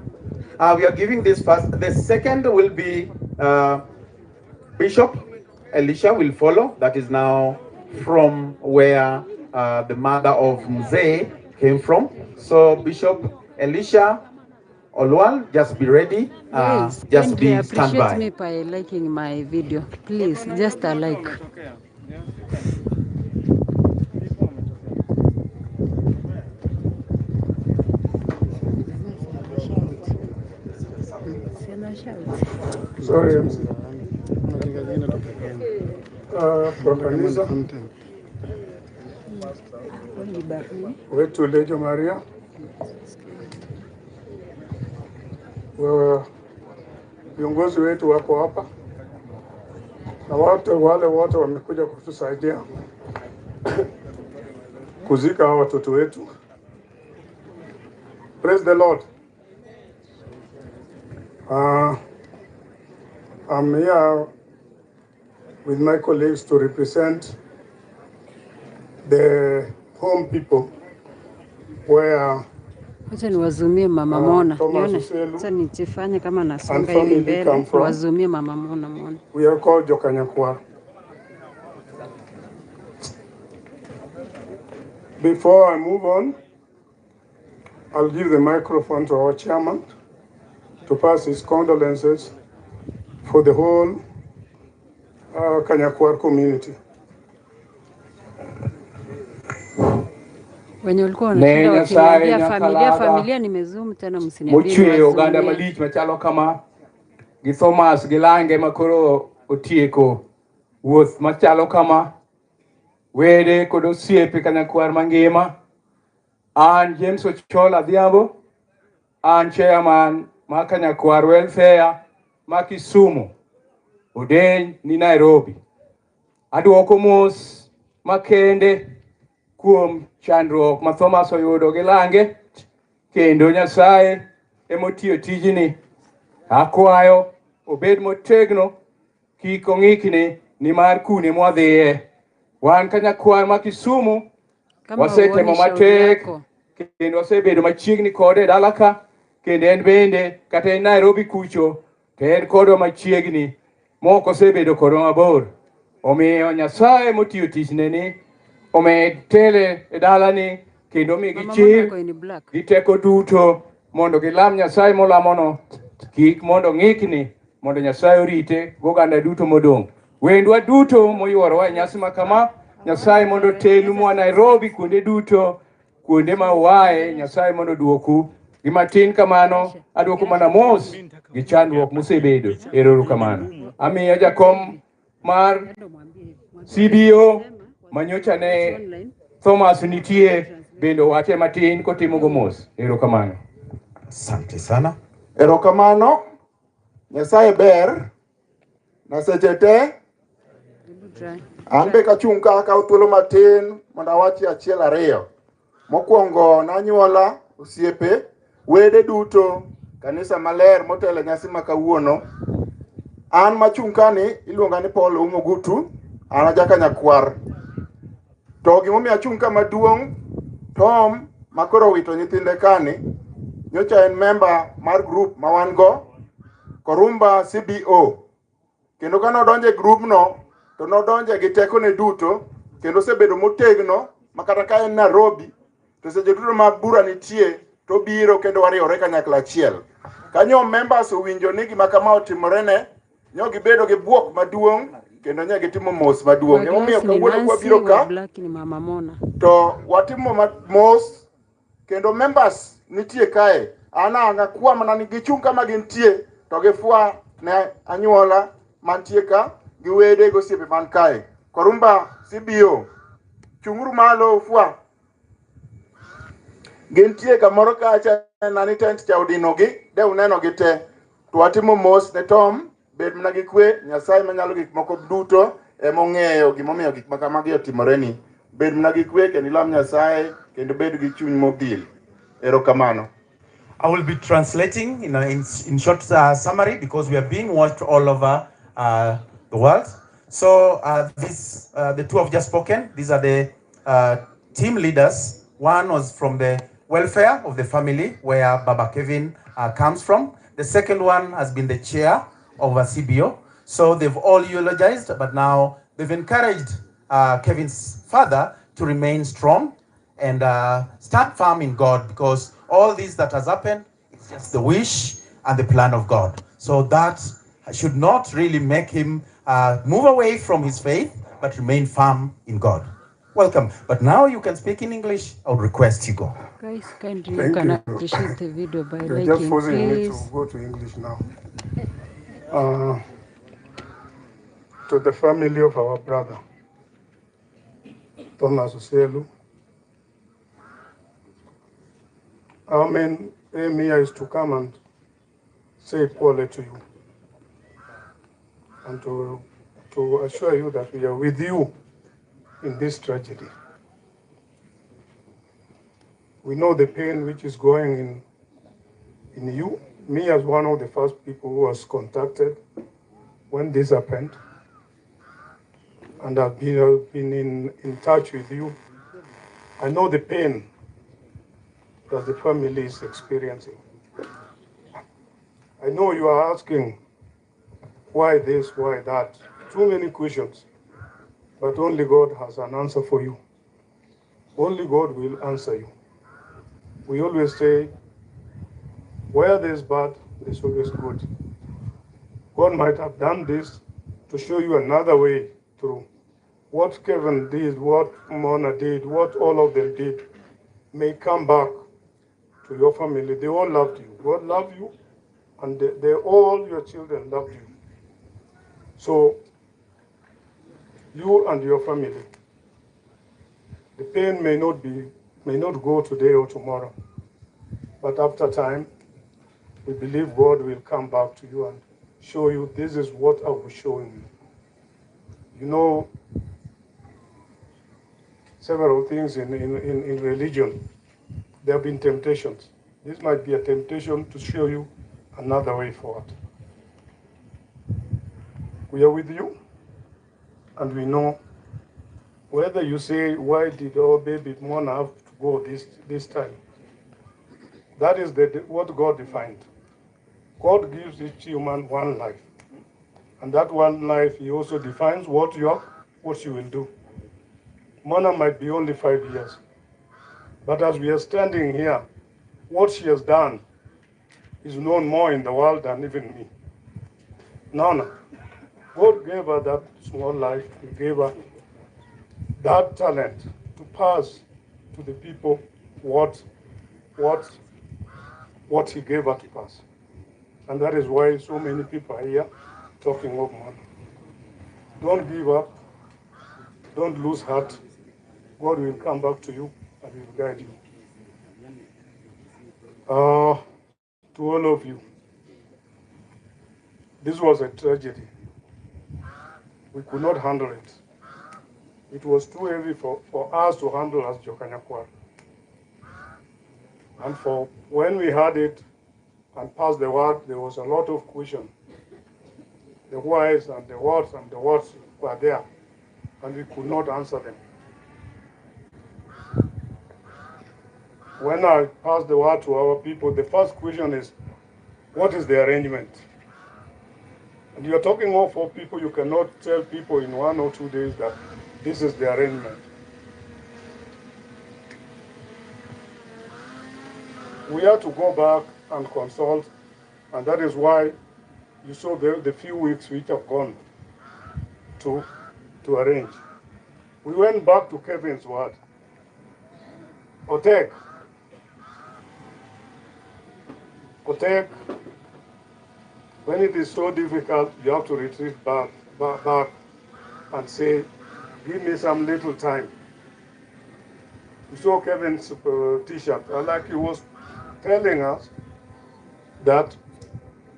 We are giving this first. The second will be Bishop Elisha will follow. That is now from where the mother of Mzee came from. So Bishop Elisha Olwal, just be ready. Just be stand by. Appreciate me by liking my video. Please, just a like. Sorry, kwa kanisa wetu Lejo Maria, viongozi wetu wako hapa na wale wote wamekuja kutusaidia kuzika hawa watoto wetu. Praise the Lord. I'm here with my colleagues to represent the home people where acha niwazumie mama Mona. Acha nichifanye kama nasonga hivi mbele. Wazumie mama Mona. We are called Jokanyakwar. Before I move on, I'll give the microphone to our chairman to pass his condolences for the whole Kanyakwar community. Wenye ulikuwa unashinda wakiniambia familia nimezoom tena msiniambie. Mochwe oganda malich machalo kama gi Thomas Gilange makoro otieko wuoth machalo kama wede kod osiepe Kanyakwar mangima. An James Ochola Adhiambo, an chairman ma Kanyakwar welfare ma Kisumu, Odeng ni Nairobi. Aduoko mos makende kuom chandruok ma Thomas oyudo Gilange, kendo Nyasaye emotiyo tijini. Akwayo obed motegno kik ong'ikni nimar kune mwadhiye. Wan kanyakwar ma Kisumu wasetemo matek kendo wasebedo machiegni kode e dala ka, kendo en bende kata en Nairobi kucho to en kodwa machiegni mok osebedo kodwa mabor. Omiyo Nyasaye motiyo tichne ni omed tele e dalani kendo migi chir gi teko duto mondo gilam Nyasaye molamono, kik mondo ng'ikni, mondo Nyasaye orite goganda duto modong'. Wendwa duto moyuorowa e nyasi ma kama, Nyasaye mondo telu mwa Nairobi kuonde duto, kuonde ma uaye, Nyasaye mondo duoku. Gi matin kamano, aduoko mana mos gi chandruok mosebedo. Erouru kamano. Amiyo jakom mar CBO manyocha ne Thomas nitie bende wache matin kotimo go mos. Erokamano. Asante sana. Erokamano. Nyasaye ber na seche te. An be kachung' ka akaw thuolo matin mondo awachi achiel ariyo. Mokwongo nanyuola, osiepe, wede duto, kanisa maler motelo nyasi ma kawuono. An machung' kani iluonga ni Paul Umogutu, an ajaka nyakwar. To gimomiyo achung' ka maduong', Tom makoro wito nyithinde kani, nyocha en member mar group ma wan go, Korumba CBO. Kendo ka nodonje group no, to nodonje gi teko ne duto, kendo sebedo motegno, makata ka en Nairobi, to seche duto mag bura nitie, to biro kendo wariwore kanyakla achiel. Kanyo members owinjo ni gima kama otimore ne, nyo gibedo gi buok maduong', kendo nye gitimo mos maduong'. Emomiyo kawuono kwa biro ka, to watimo mos, kendo members nitie kae. Anga kwa mana ni gichung' kama gintie, to gifwa ne anyuola mantie ka, giwede gosiepe man kae. Korumba CBO, chunguru malo fwa. Gintie kamoro kacha nani tent cha udinogi, de uneno gite. Tuatimo mos ne Tom, bed mna gikwe, Nyasaye manyalo gik moko duto, mong'eyo gimomiyo gik makamagi otimoreni. Bed mna gikwe, kendo ilam Nyasaye, kendo bed gi chuny mogil. Erokamano. I will be translating in short summary because we are being watched all over the world. So the two have just spoken. These are the team leaders. One was from the welfare of the family where Baba Kevin comes from. The second one has been the chair of a CBO. So they've all eulogized, but now they've encouraged Kevin's father to remain strong and stand firm in God, because all this that has happened is just the wish and the plan of God. So that should not really make him move away from his faith, but remain firm in God. Welcome. But now you can speak in English. I would request you go. Guys, kindly you can appreciate the video by liking, just forcing please. me to go to English now. To the family of our brother, Thomas Oselu, our main aim here is to come and say Paul to you and to assure you that we are with you in this tragedy. We know the pain which is going in you. Me as one of the first people who was contacted when this happened, and I've been in touch with you. I know the pain that the family is experiencing. I know you are asking why this, why that. Too many questions, but only God has an answer for you. Only God will answer you. We always say, where there's bad, there's always good. God might have done this to show you another way through. What Kevin did, what Mona did, what all of them did may come back to your family. They all loved you. God loved you, and all your children loved you. So, you and your family, the pain may not go today or tomorrow, but after time, we believe God will come back to you and show you this is what I was showing you. You know, several things in religion, there have been temptations. This might be a temptation to show you another way forward. We are with you, and we know whether you say, why did our baby Mona have to go this time? That is what God defined. God gives each human one life. And that one life, he also defines what she will do. Mona might be only 5 years. But as we are standing here, what she has done is known more in the world than even me. Nana, God gave her that small life. He gave her that talent to pass to the people what he gave her to pass. And that is why so many people are here talking of Mona. Don't give up. Don't lose heart. God will come back to you and he will guide you. To all of you, this was a tragedy. We could not handle it. It was too heavy for us to handle as Jokanyakwar. And for when we had it and passed the word, there was a lot of question. The whys and the whats were there, and we could not answer them. When I passed the word to our people, the first question is, what is the arrangement? And you're talking all for people, you cannot tell people in 1 or 2 days that this is the arrangement. We have to go back and consult, and that is why you saw the few weeks which have gone to arrange. We went back to Kevin's word. Otek, when it is so difficult, you have to retreat back and say, give me some little time. You saw Kevin's t-shirt, like he was telling us that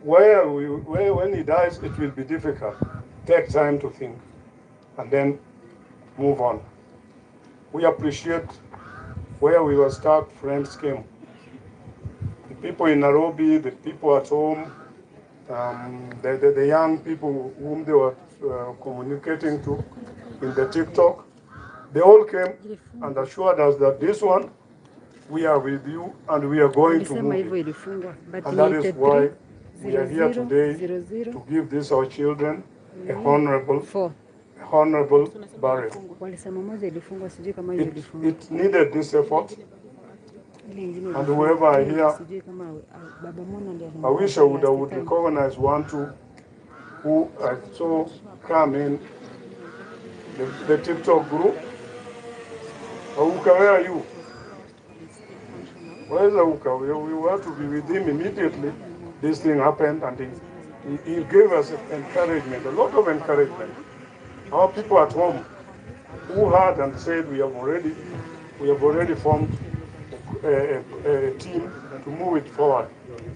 when he dies, it will be difficult. Take time to think and then move on. We appreciate where we were stuck, friends came. The people in Nairobi, the people at home, the young people whom they were communicating to in the TikTok, they all came and assured us that this one, we are with you and we are going to move it. And that is why we are here today to give this our children a honorable burial. It needed this effort, and whoever are here, I wish I would recognize one, two, who I saw come in the TikTok group. Auka, where are you? Where is Auka? We were to be with him immediately. This thing happened, and he gave us encouragement, a lot of encouragement. Our people at home who heard and said we have already formed a team to move it forward.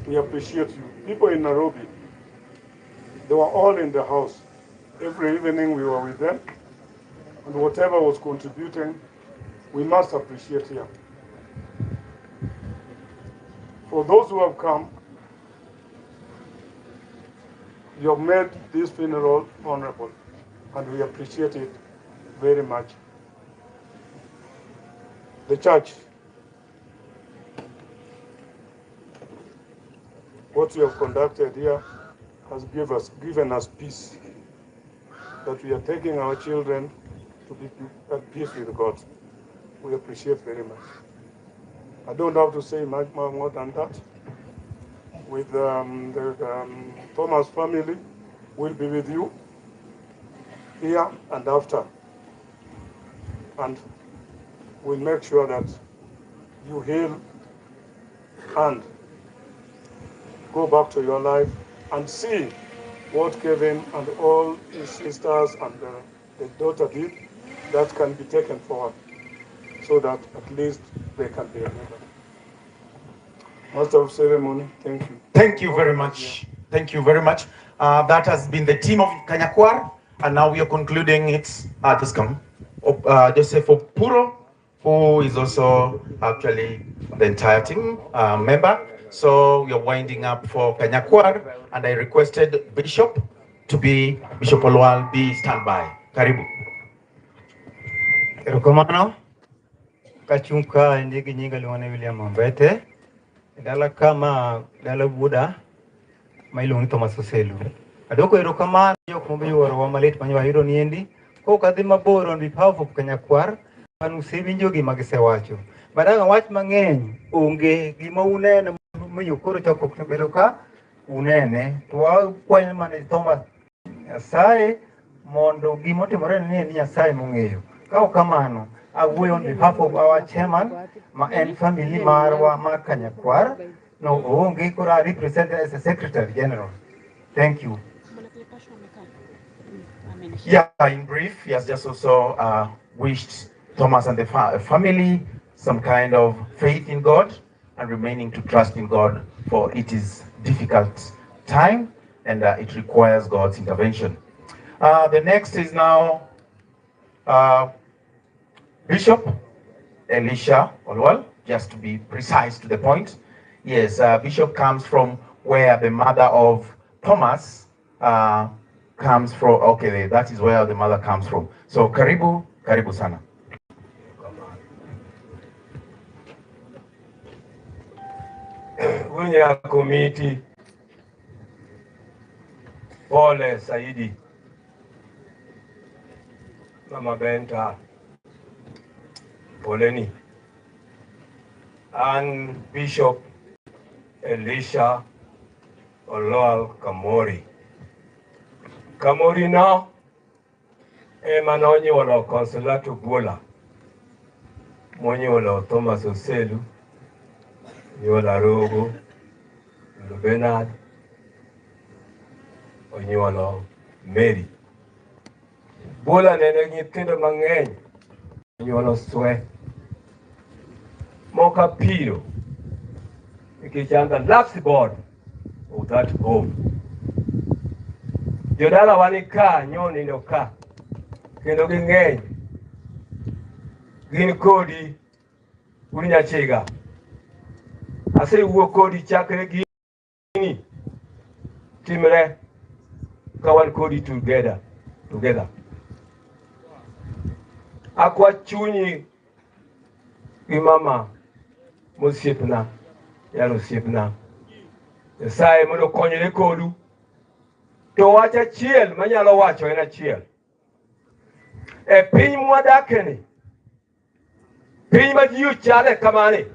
We appreciate you. People in Nairobi, they were all in the house. Every evening we were with them, and whatever was contributing, we must appreciate here. For those who have come, you have made this funeral honorable, and we appreciate it very much. The church, what you have conducted here has given us peace, that we are taking our children to be at peace with God. We appreciate very much. I don't have to say much more than that. With the Thomas family, we'll be with you here and after. And we'll make sure that you heal and go back to your life and see what Kevin and all his sisters and the daughter did that can be taken forward so that at least they can be remembered. Master of Ceremony, thank you. Thank you very much. Thank you very much. That has been the team of Kanyakwar, and now we are concluding it. Just come. Joseph Opuro, who is also actually the entire team member. So we are winding up for Kanyakwar, and I requested Bishop to be Bishop Olwal, be standby. Karibu. Erokamano. Kachunka ndigi nyinga luone William Ambete. Dala kama dala buda mailungi Thomas Oselu. Adoko erokamano yok mumbi waro wa malit manyo ayudo niendi. Ko kadhi mabor on behalf of Kanyakwar anu sewinjo gima gisewacho. Badaga wach mang'eny onge gima unene miyo koro choko bedo ka unene to wakwanyo mane Thomas Nyasaye mondo gima otimore ni Nyasaye mong'eyo. Kao kamano awuoyo on behalf of our chairman ma en family marwa ma Kanyakwar no onge kora represented as a secretary general. Thank you. Yeah, in brief, he has just also wished Thomas and the family some kind of faith in God and remaining to trust in God, for it is difficult time and it requires God's intervention. The next is now Bishop Elisha Olwal, just to be precise to the point. Yes, Bishop comes from where the mother of Thomas comes from. Okay, that is where the mother comes from. So karibu sana. Unya komiti Pole Saidi Mama Benta Poleni and Bishop Elisha Olwal Kamori. Kamori now Emanonyi wala Consolatu Bula Mwenye wala Thomas Oselu Nyola Rogo Bernard Onyola Mary Bula nene nyithindo mang'eny Onyola Swe Moka Piro Ikichanga last board of that home. Jodala wanika nyoni ndo ka kendo ging'eny gin kodi unya chega ase wuok kodi chakre gini timre kawan kodi together akwa chunyi gi mama mosiepna yalo siepna Nyasaye mondo konyre kodu to wach achiel manyalo wacho en achiel e piny mwadakeni piny ma ji ochale kamane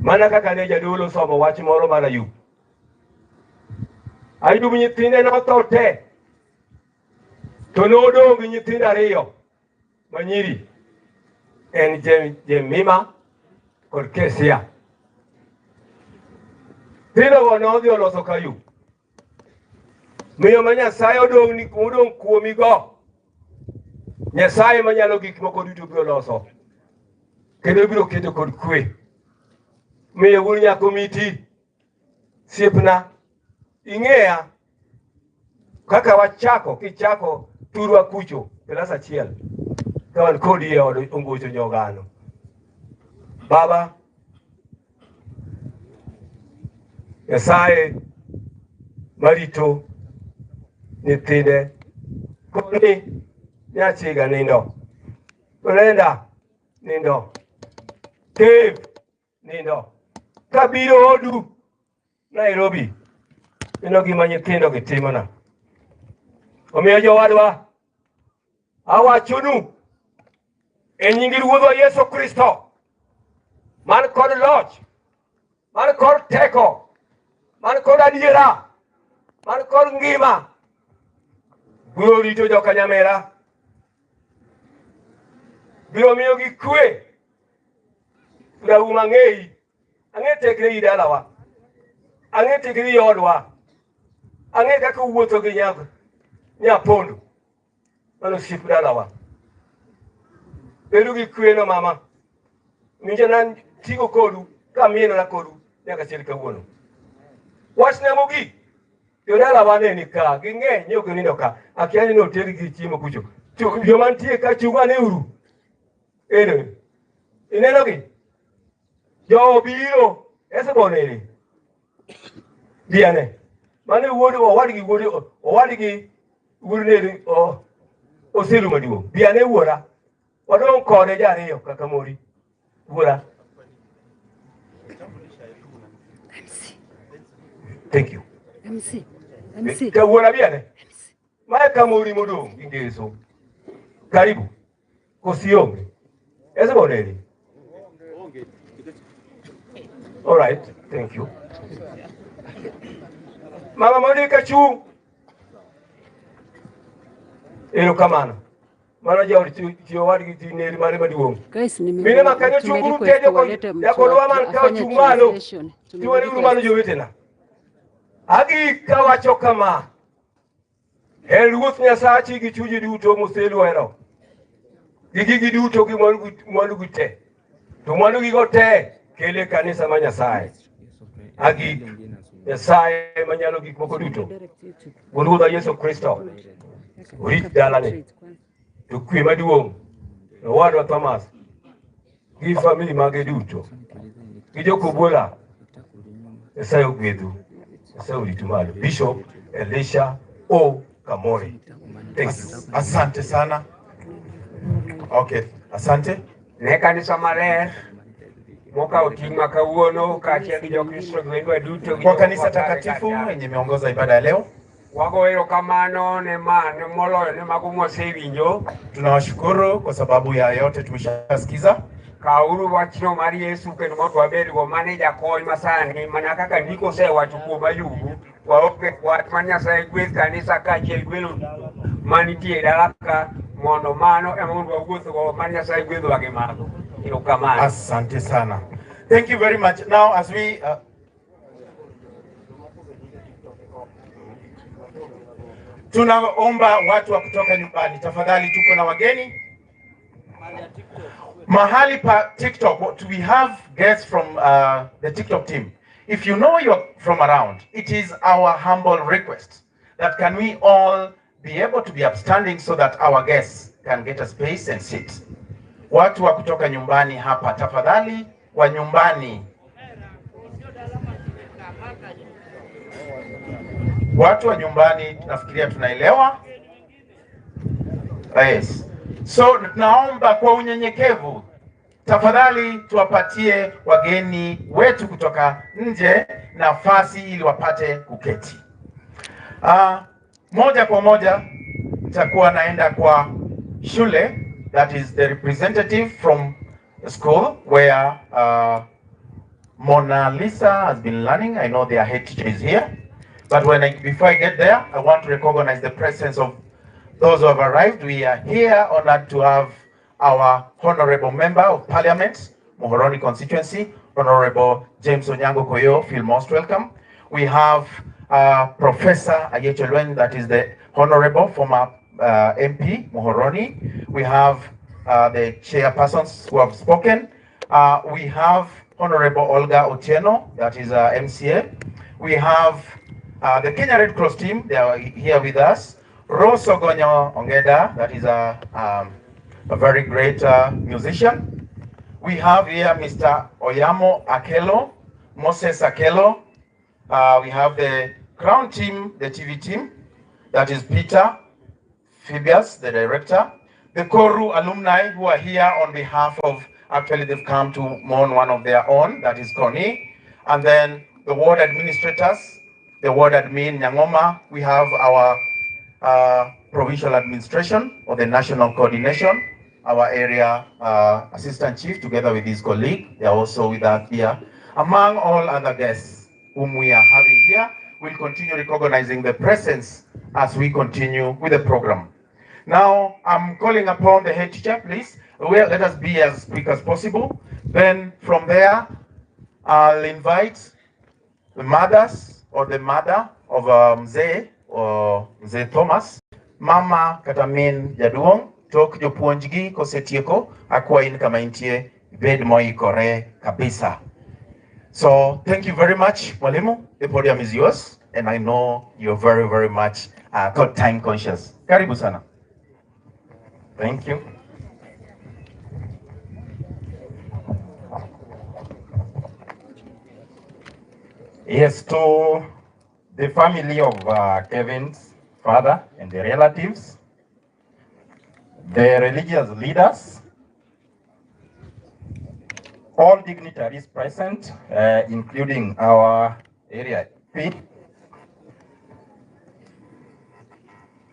mana kaka ne jadolo somo wach moro mar Ayub. Ayub nyithinde notho te to nodong' gi nyithindo ariyo manyiri en Jemima kod Kesia. Tinogo nodhi oloso kayu. Miyo ma Nyasaye odong' kuomigo. Nyasaye manyalo gik moko duto biro loso. Kendo biro keto kod kwe. Miyo gur nyako miti. Siepna. Ing'eya. Kaka wachako, kichako turwa kucho. Pelas achiel. Kawan kodi e od ongocho nyogano. Baba. Nyasaye marito nyithinde koni nyachiga nindo Brenda nindo Dave nindo kabiro odu Nairobi ino gima nyithindo gitimona omiyo jowadwa awachonu e nying Ruodhwa Yesu Kristo man kod loch man kod teko man kod adiera man kod ngima biro rito joka Nyamera biro miyo gi kwe lau mang'eyi ang'e tekre i dalawa ang'e tekre i odwa ang'e kaka wuotho gi nyapondo mano siep dalawa bedo gi kwe no mama minja nan tigo kodu kamienora kodu nyaka chiel kawuono wachna mogik jodala wane ni ka ging'eny nyok nindo ka akia ni noter gi chiemo kucho joma nitie ka chung'ane uru ineno gi jo biro esebonere diane Mane wuod owadgi wurineri osiru maduong'. Biane wuora. Wadong kode jariyo kaka mori. Wuora. Thank you. MC. Ka wuora biane. Mae kamori modong' ingeso. Karibu. Kosionge. Ese boneri. All right. Thank you. Mama Monica Chu. Erokamano. Mara jauri tiyo wadi tineri mare maduong'. Guys, Mine makanyo chunguru tejo ko yakolwa man kao chungmalo. Tiwari urumano jowetena. Agi kawacho kama. En ruoth Nyasachi gi chuji duto moselu hero. Gigi duto gi mwandu gi te. To mwandu gi go te kele kanisa ma Nyasaye. Agi Nyasaye manyalo gik moko duto. Ruodha Yesu Kristo. Orit dalane. To kwe maduong'. Owadwa Thomas. Gi family mage duto. Gi jokobuola. Nyasaye ogwedhu. Nyasaye oritu malo. Bishop Elisha O. Kamori. Thank you. Asante sana. Okay, asante. Ne kanisa maler moka oting'wa kawuono kaachiel gi jokristo gwendwa duto kwa kanisa takatifu yenye imeongoza ibada ya leo. Wago erokamano ne moloyo ne mago mwasewinjo. Tunawashukuru kwa sababu ya yote tumeshasikiza. Kauru wachno mar Yesu kendo mondo wabed go manager kony masani mana kaka ndiko osewacho kuom Ayubu waoke wat man Nyasaye gweth kanisa kaachiel gwelo manitie dala ka mondo mano ema mondo wawuothgo man Nyasaye gwedhwa gi mago. Erokamano. Asante sana. Thank you very much. Now as we tunaomba watu wa kutoka nyumbani, tafadhali tuko na wageni. Mahali pa TikTok, we have guests from the TikTok team. If you know you're from around, it is our humble request that can we all be able to be upstanding so that our guests can get a space and sit. Watu wa kutoka nyumbani hapa, tafadhali wa nyumbani. Watu wa nyumbani tunafikiria tunaelewa. Yes. So naomba kwa unyenyekevu tafadhali tuwapatie wageni wetu kutoka nje nafasi ili wapate kuketi. Moja kwa moja nitakuwa naenda kwa shule, that is the representative from the school where Mona Lisa has been learning. I know their head teacher is here. But before I get there, I want to recognize the presence of those who have arrived. We are here honored to have our Honorable Member of Parliament, Muhoroni constituency, Honorable James Onyango Koyo. Feel most welcome. We have Professor Ayechelwen, that is the Honorable former MP, Muhoroni. We have the chairpersons who have spoken. We have Honorable Olga Otieno, that is MCA. We have the Kenya Red Cross team, they are here with us. Rose Ogonyo Ongeda, that is a very great musician. We have here Mr. Oyamo Akelo, Moses Akelo. We have the Crown team, the TV team, that is Peter Phoebus, the director. The Koru alumni who are here on behalf of, actually they've come to mourn one of their own, that is Connie. And then the ward administrators, the ward admin Nyangoma. We have our provincial administration or the national coordination, our area assistant chief together with his colleague. They are also with us here. Among all other guests whom we are having here, we'll continue recognizing the presence as we continue with the program. Now, I'm calling upon the head teacher, please. Well, let us be as quick as possible. Then from there, I'll invite the mothers or the mother of Mzee or Mzee Thomas. Mama Katamin Jaduong, tok jopuonjgi kosetieko, akwa in kama intie, bed moi kore kabisa. So thank you very much, Mwalimu. The podium is yours, and I know you're very, very much time conscious. Karibu sana. Thank you. Yes, to the family of Kevin's father and the relatives, the religious leaders, all dignitaries present, including our area P,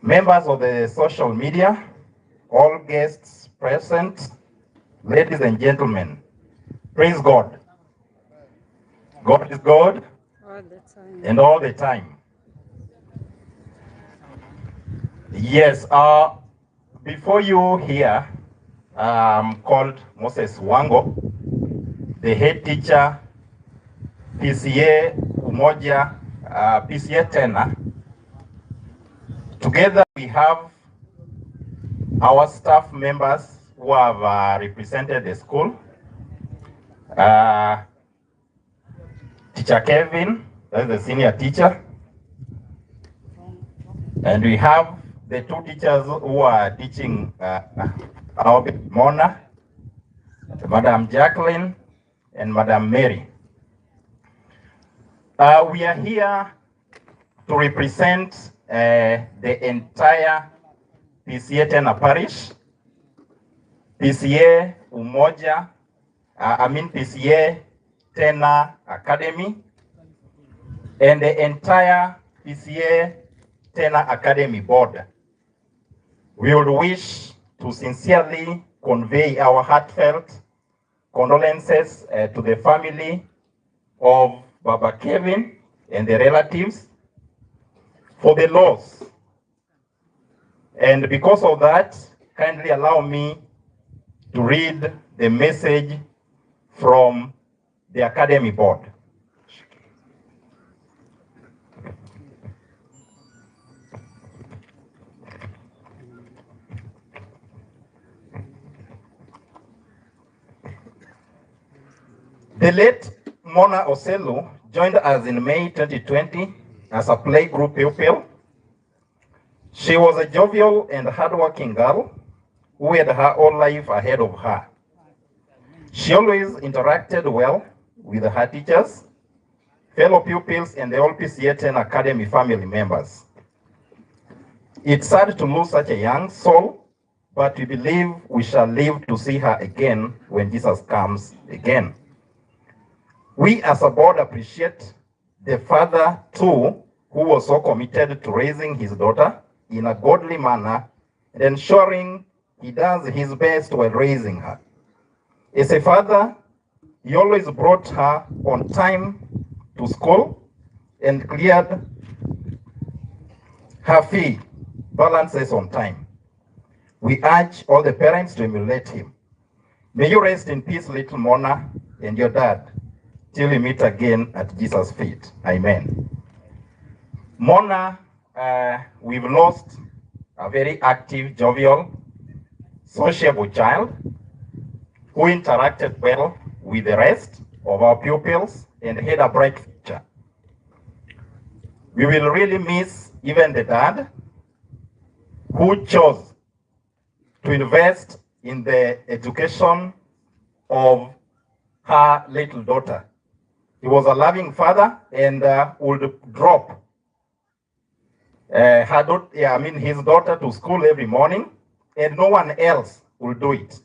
members of the social media, all guests present, ladies and gentlemen, praise God. God is God and all the time. Yes, before you here, I'm called Moses Wango, the head teacher, PCA Umoja, PCA Tena. Together we have our staff members who have represented the school. Teacher Kevin, that's the senior teacher. And we have the two teachers who are teaching our Mona, Madam Jacqueline and Madam Mary. We are here to represent the entire PCA Tena Parish, PCA Umoja, PCA Tena Academy, and the entire PCA Tena Academy Board. We would wish to sincerely convey our heartfelt condolences to the family of Baba Kevin and the relatives for the loss. And because of that, kindly allow me to read the message from the Academy Board. The late Mona Oselu joined us in May 2020 as a playgroup pupil. She was a jovial and hardworking girl who had her whole life ahead of her. She always interacted well with her teachers, fellow pupils, and the whole PCA Tena Academy family members. It's sad to lose such a young soul, but we believe we shall live to see her again when Jesus comes again. We as a board appreciate the father too, who was so committed to raising his daughter in a godly manner and ensuring he does his best while raising her. As a father, he always brought her on time to school and cleared her fee balances on time. We urge all the parents to emulate him. May you rest in peace, little Mona, and your dad, till we meet again at Jesus' feet. Amen. Mona, we've lost a very active, jovial, sociable child who interacted well with the rest of our pupils and had a bright future. We will really miss even the dad who chose to invest in the education of her little daughter. He was a loving father and would drop his daughter to school every morning, and no one else will do it.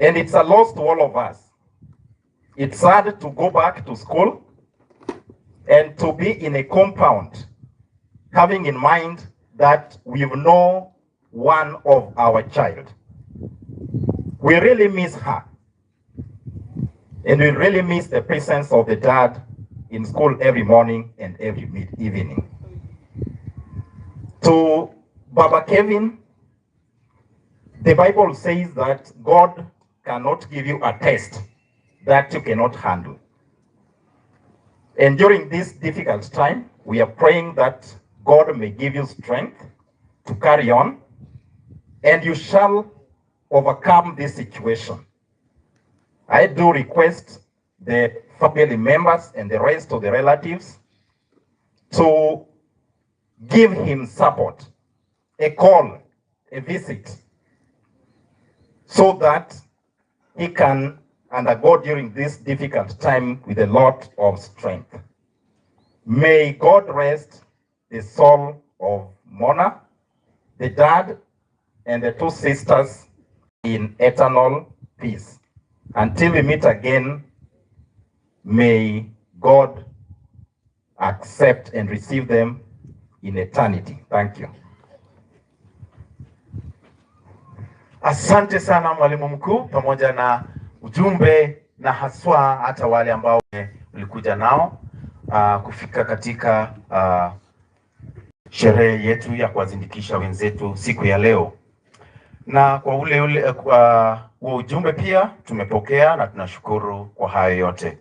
And it's a loss to all of us. It's sad to go back to school and to be in a compound, having in mind that we've known one of our child. We really miss her. And we really miss the presence of the dad in school every morning and every evening. To Baba Kevin, the Bible says that God cannot give you a test that you cannot handle. And during this difficult time, we are praying that God may give you strength to carry on, and you shall overcome this situation. I do request the family members and the rest of the relatives to give him support, a call, a visit, so that he can undergo during this difficult time with a lot of strength. May God rest the soul of Mona, the dad, and the two sisters in eternal peace. Until we meet again, may God accept and receive them in eternity. Thank you. Asante sana mwalimu mkuu, pamoja na ujumbe na haswa hata wale ambao ulikuja nao kufika katika sherehe yetu ya kuwazindikisha wenzetu siku ya leo. Na kwa kwa ujumbe pia tumepokea na tunashukuru kwa hayo yote.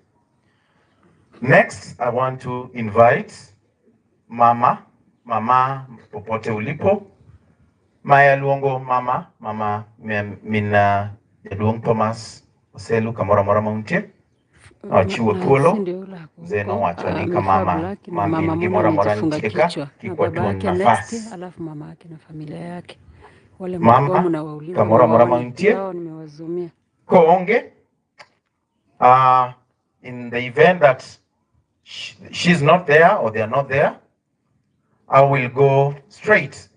Next, I want to invite mama popote ulipo. Maya luongo mama mina jaduong Thomas Oselu kamora mora mauntie. Chiwo thuolo zeno wacho ni kama mama gimora mora ntieka kikwatu nafasi. Alafu mama yake na familia yake. Wale mama mnawauliza kamora mora mauntie. Nimewazumia. Koonge in the event that she's not there or they are not there, I will go straight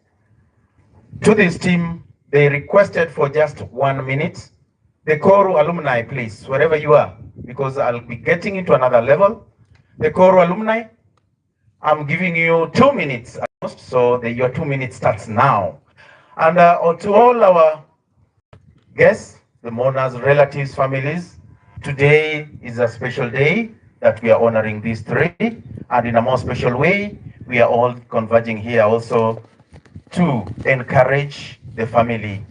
to this team. They requested for just 1 minute. The Koro alumni, please, wherever you are, because I'll be getting into another level. The Koro alumni, I'm giving you 2 minutes, so your 2 minutes starts now. And to all our guests, the mourners, relatives, families, today is a special day that we are honoring these three, and in a more special way, we are all converging here also to encourage the family,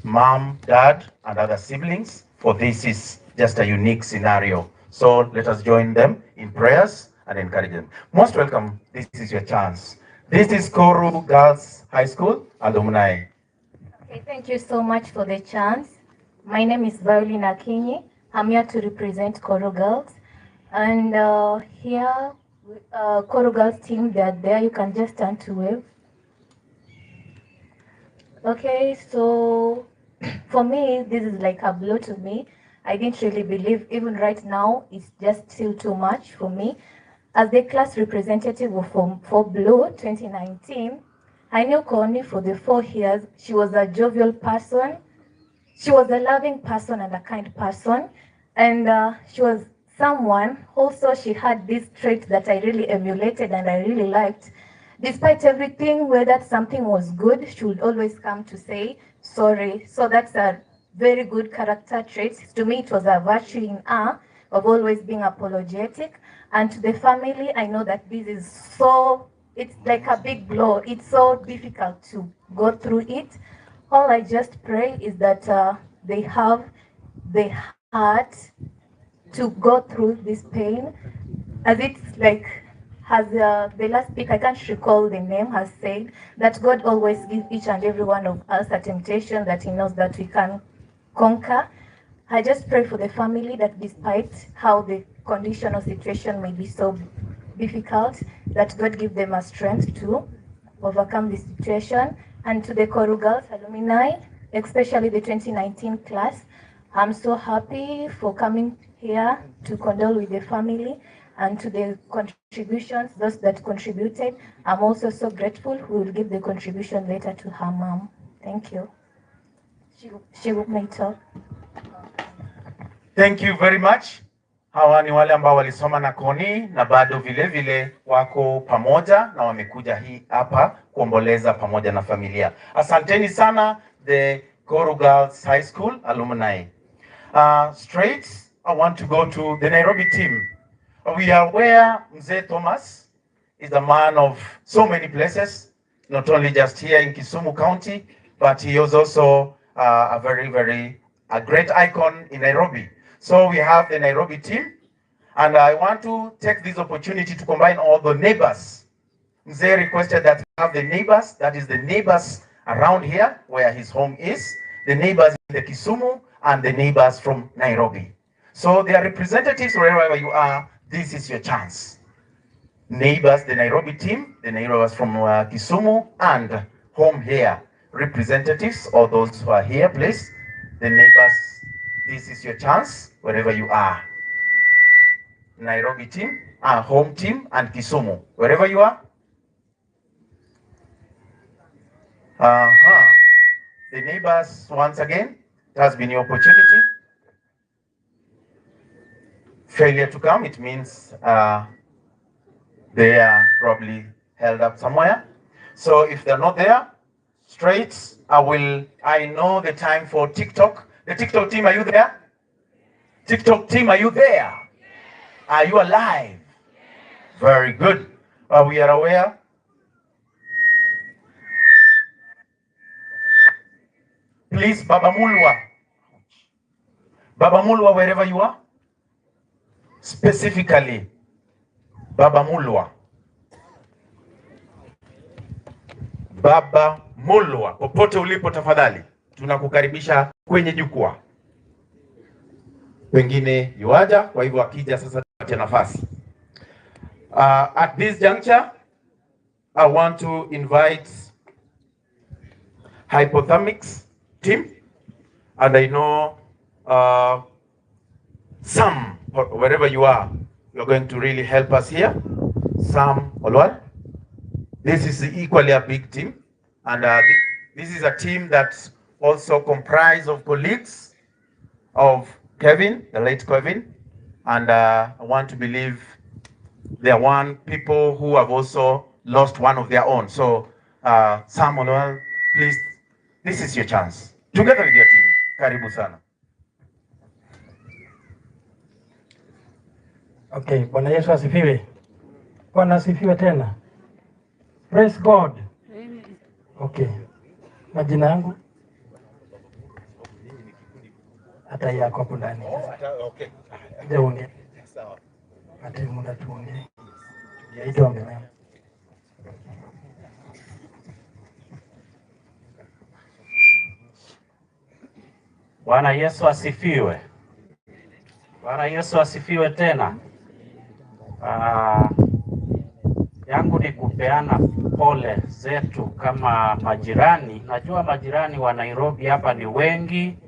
mom, dad, and other siblings, for this is just a unique scenario. So let us join them in prayers and encourage them. Most welcome, this is your chance. This is Koro Girls High School alumni. Okay, thank you so much for the chance. My name is Violin Akinyi. I'm here to represent Koro Girls. And here, Koro Girls team, they're there. You can just turn to wave. Okay, so for me, this is like a blow to me. I didn't really believe, even right now, it's just still too much for me. As the class representative for Blue 2019, I knew Connie for the 4 years. She was a jovial person. She was a loving person and a kind person. And she was someone, also she had this trait that I really emulated and I really liked. Despite everything, whether something was good, she would always come to say sorry. So that's a very good character trait. To me, it was a virtue in her of always being apologetic. And to the family, I know that this is so, it's like a big blow. It's so difficult to go through it. All I just pray is that they have the heart to go through this pain, as it's like, as the last speaker, I can't recall the name, has said that God always gives each and every one of us a temptation that He knows that we can conquer. I just pray for the family that despite how the condition or situation may be so difficult, that God give them a strength to overcome the situation. And to the Koro Girls alumni, especially the 2019 class, I'm so happy for coming here to condole with the family. And to the contributions, those that contributed, I'm also so grateful. We will give the contribution later to her mom. Thank you. She will make talk. Thank you very much. Hawa ni wale ambao walisoma na Connie na bado vile vile wako pamoja na wamekuja hii hapa kuomboleza pamoja na familia. Asanteni sana the Koro Girls High School alumni. Straight, I want to go to the Nairobi team. We are aware Mzee Thomas is a man of so many places, not only just here in Kisumu County, but he is also a great icon in Nairobi. So we have the Nairobi team, and I want to take this opportunity to combine all the neighbors. Mzee requested that we have the neighbors, that is the neighbors around here where his home is, the neighbors in the Kisumu, and the neighbors from Nairobi. So their representatives, wherever you are, this is your chance. Neighbors, the Nairobi team, the neighbors from Kisumu, and home here. Representatives, or those who are here, please. The neighbors, this is your chance, wherever you are. Nairobi team, home team, and Kisumu, wherever you are. The neighbors, once again, it has been your opportunity. Failure to come, it means they are probably held up somewhere. So if they're not there, straight, I know the time for TikTok. The TikTok team, are you there? TikTok team, are you there? Are you alive? Very good. We are aware. Please, Baba Mulwa, wherever you are. Specifically, Baba Mulwa, popote ulipo tafadhali, tunakukaribisha kwenye jukwaa. Wengine yuaja, kwa hivyo akija sasa tupate nafasi. At this juncture, I want to invite Hypothermics team, and I know some, wherever you are, you're going to really help us here. Sam Olwal. This is equally a big team, and this is a team that's also comprised of colleagues of Kevin, the late Kevin, and I want to believe there are people who have also lost one of their own. So Sam Olwal, please, this is your chance. Together with your team. Karibu sana. Okay, Bwana Yesu asifiwe. Bwana asifiwe tena. Praise God. Amen. Okay. Majina yangu hata yako hapo ndani. Okay. Jaonge. Sawa. Ati muda tuonge. Yaitwa mbele. Bwana Yesu asifiwe. Bwana Yesu asifiwe tena. Yangu ni kupeana pole zetu kama majirani. Najua majirani wa Nairobi hapa ni wengi,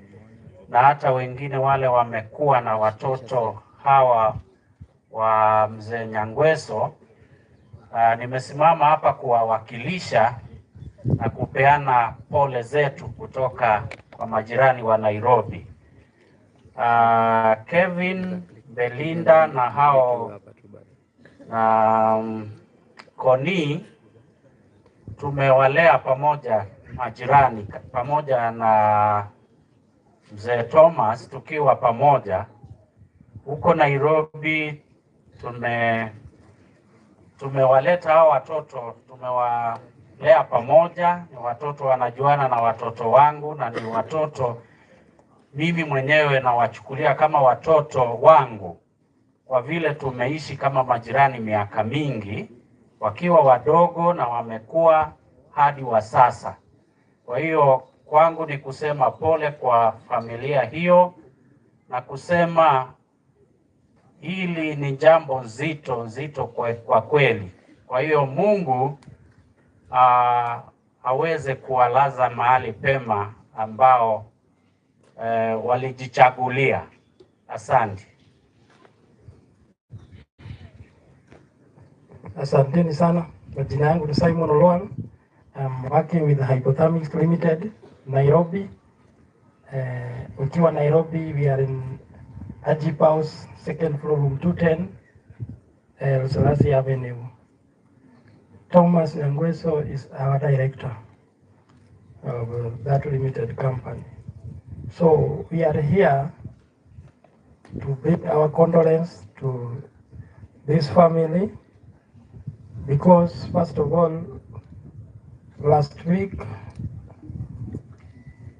na hata wengine wale wamekuwa na watoto hawa wa mzee Nyangweso. Nimesimama hapa kuwawakilisha na kupeana pole zetu kutoka kwa majirani wa Nairobi. Kevin, Belinda na hao Koni tumewalea pamoja majirani, pamoja na mzee Thomas, tukiwa pamoja huko Nairobi. Tumewaleta hao watoto, tumewalea pamoja. Ni watoto wanajuana na watoto wangu, na ni watoto mimi mwenyewe nawachukulia kama watoto wangu, kwa vile tumeishi kama majirani miaka mingi, wakiwa wadogo na wamekuwa hadi wa sasa. Kwa hiyo kwangu ni kusema pole kwa familia hiyo, na kusema hili ni jambo nzito kwa kweli. Kwa hiyo Mungu aweze kuwalaza mahali pema ambao walijichagulia. Asante. Asanteni sana. Majina yangu ni Simon Olwal. I'm working with Hypothermics Limited, Nairobi. Ukiwa Nairobi, we are in Ajip House, second floor, room 210, Lusalasi Avenue. Thomas Nyangweso is our director of that limited company. So we are here to bring our condolence to this family, because first of all, last week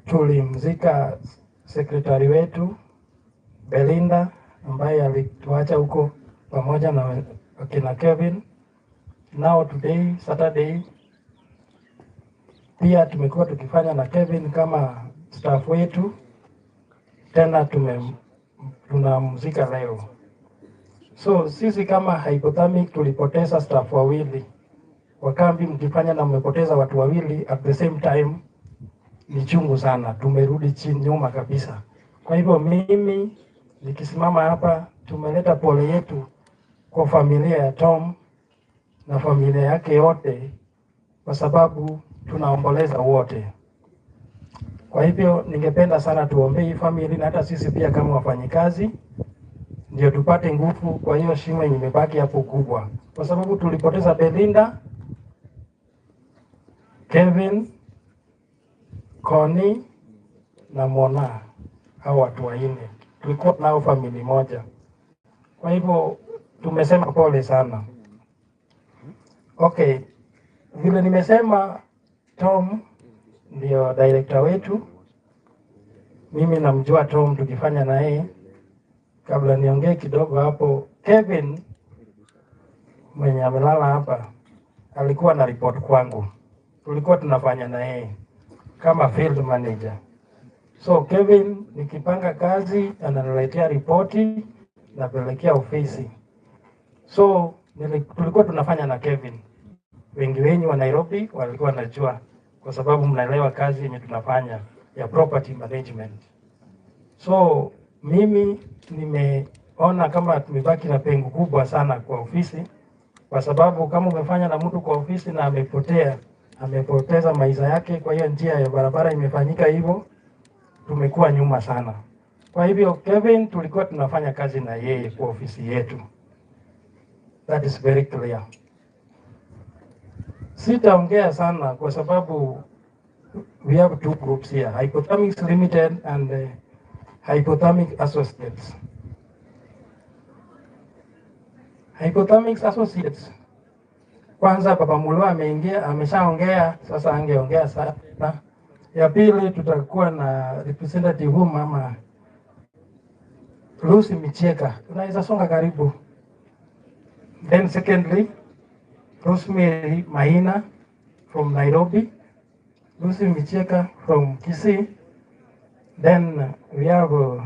tulimzika sekretari wetu Belinda ambaye alituacha huko pamoja na wakina Kevin. Now today, Saturday, pia tumekuwa tukifanya na Kevin kama staff wetu, tena tunamzika leo. So sisi kama Hypothermic tulipoteza staff wawili. Wakambi mkifanya na mmepoteza watu wawili at the same time, ni chungu sana. Tumerudi chini nyuma kabisa. Kwa hivyo mimi nikisimama hapa, tumeleta pole yetu kwa familia ya Tom na familia yake yote, kwa sababu tunaomboleza wote. Kwa hivyo ningependa sana tuombee hii familia na hata sisi pia kama wafanyikazi, ndio tupate nguvu kwa hiyo shimo yenye imebaki hapo kubwa, kwa sababu tulipoteza Belinda, Kevin, Connie na Mona, hao watu wanne tulikuwa nao familia moja. Kwa hivyo tumesema pole sana. Okay, vile nimesema Tom ndio director wetu. Mimi namjua Tom tukifanya na yeye. Kabla niongee kidogo hapo, Kevin mwenye amelala hapa alikuwa na report kwangu. Tulikuwa tunafanya na yeye kama field manager. So Kevin nikipanga kazi ananiletea ripoti na pelekea ofisi. So tulikuwa tunafanya na Kevin. Wengi wenyu wa Nairobi walikuwa wanajua kwa sababu mnaelewa kazi yenye tunafanya ya property management. So mimi nimeona kama tumebaki na pengo kubwa sana kwa ofisi, kwa sababu kama umefanya na mtu kwa ofisi na amepoteza maisha yake, kwa hiyo njia ya barabara imefanyika hivyo, tumekuwa nyuma sana. Kwa hivyo Kevin tulikuwa tunafanya kazi na yeye kwa ofisi yetu. That is very clear. Sitaongea sana kwa sababu we have two groups here, Hypothermics Limited and Hypothermic Associates. Hypothermics Associates, kwanza Baba Mulwa ameshaongea, sasa angeongea sana. Ya pili tutakuwa na representative huyu mama Lucy Micheka, unaweza songa karibu. Then secondly, Rosemary Maina from Nairobi, Lucy Micheka from Kisii. Then we have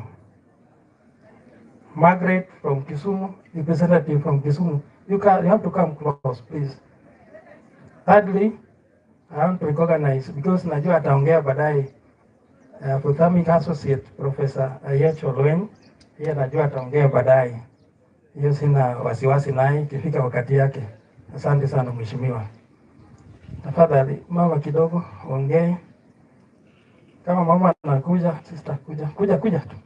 Margaret from Kisumu, representative from Kisumu. You have to come close, please. Thirdly, I want to recognize, because najua ataongea baadaye, Hypothermic Associate Professor Ayecho Lwen, yeye najua ataongea baadaye. Hiyo sina wasiwasi naye ikifika wakati yake. Asante sana mheshimiwa. Tafadhali mama kidogo ongee. Kama mama anakuja, sister kuja tu.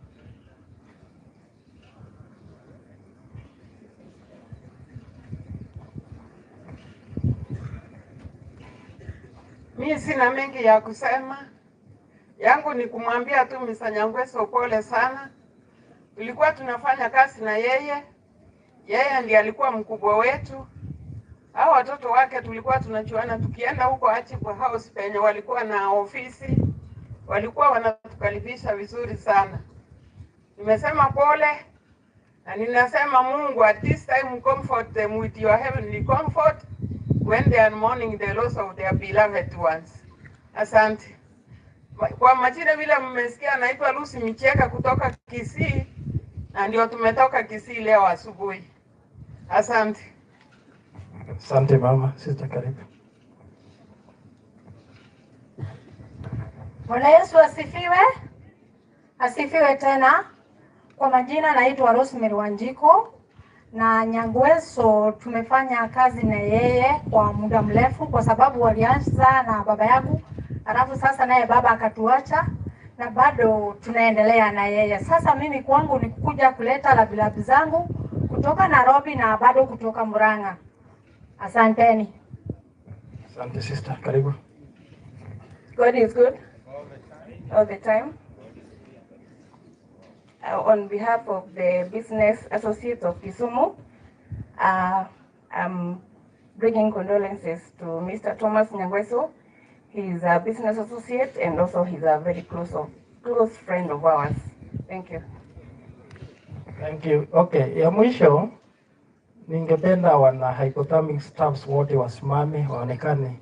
Mimi sina mengi ya kusema. Yangu ni kumwambia tu Mr. Nyangweso pole sana. Tulikuwa tunafanya kazi na yeye. Yeye ndiye alikuwa mkubwa wetu. Hao watoto wake tulikuwa tunachuana tukienda huko Achibu House penye walikuwa na ofisi. Walikuwa wanatukaribisha vizuri sana. Nimesema pole na ninasema Mungu at this time comfort them with your heavenly comfort when they are mourning the loss of their beloved ones. Asante. Kwa majina vile mmesikia, naitwa Lucy Micheka kutoka Kisii na ndio tumetoka Kisii leo asubuhi. Asante. Asante mama, sister karibu. Bwana Yesu asifiwe. Asifiwe tena. Kwa majina naitwa Rosemary Wanjiko na Nyangweso tumefanya kazi na yeye kwa muda mrefu kwa sababu walianza na baba yangu, alafu sasa naye baba akatuacha na bado tunaendelea na yeye. Sasa mimi kwangu ni kukuja kuleta labilabi zangu kutoka Nairobi na bado kutoka Murang'a. Asanteni. Asante sister, karibu. God is good all the time. On behalf of the Business Associates of Kisumu, I'm bringing condolences to Mr. Thomas Nyangweso. He's a business associate and also he's a very close friend of ours. Thank you. Thank you. Okay, ya mwisho ningependa wana hypothermic staffs wote wasimame waonekane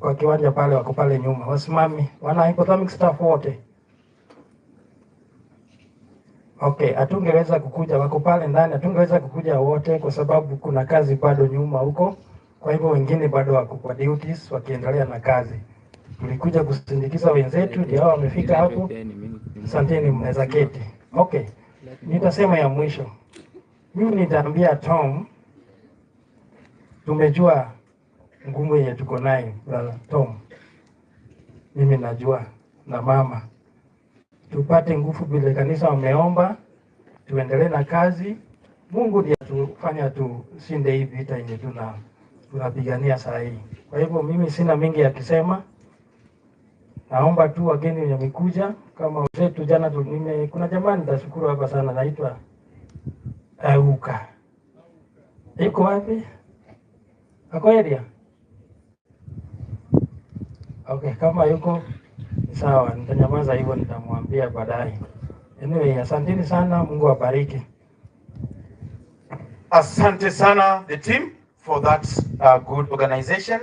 kwa kiwanja pale, wako pale nyuma, wasimame wana hypothermic staff wote. Okay, hatungeweza kukuja, wako pale ndani, hatungeweza kukuja wote kwa sababu kuna kazi bado nyuma huko. Kwa hivyo wengine bado wako kwa duties wakiendelea na kazi. Tulikuja kusindikiza wenzetu, ndio hao wamefika hapo. Asanteni, mnaweza keti. Okay. Nitasema ya mwisho. Mimi nitaambia Tom, tumejua ngumu yenye tuko naye brother Tom. Mimi najua na mama, tupate nguvu vile kanisa wameomba, tuendelee na kazi. Mungu ndiye atufanya tushinde hii vita yenye tunapigania saa hii. Kwa hivyo mimi sina mengi ya kusema. Naomba tu wageni wenye mikuja kama wetu jana kuna jamaa nitashukuru hapa sana, naitwa Auka. Iko wapi? Ako area? Okay, kama yuko sawa, nitanyamaza hivyo, nitamwambia baadaye. Anyway, asanteni sana, Mungu awabariki. Asante sana the team for that good organization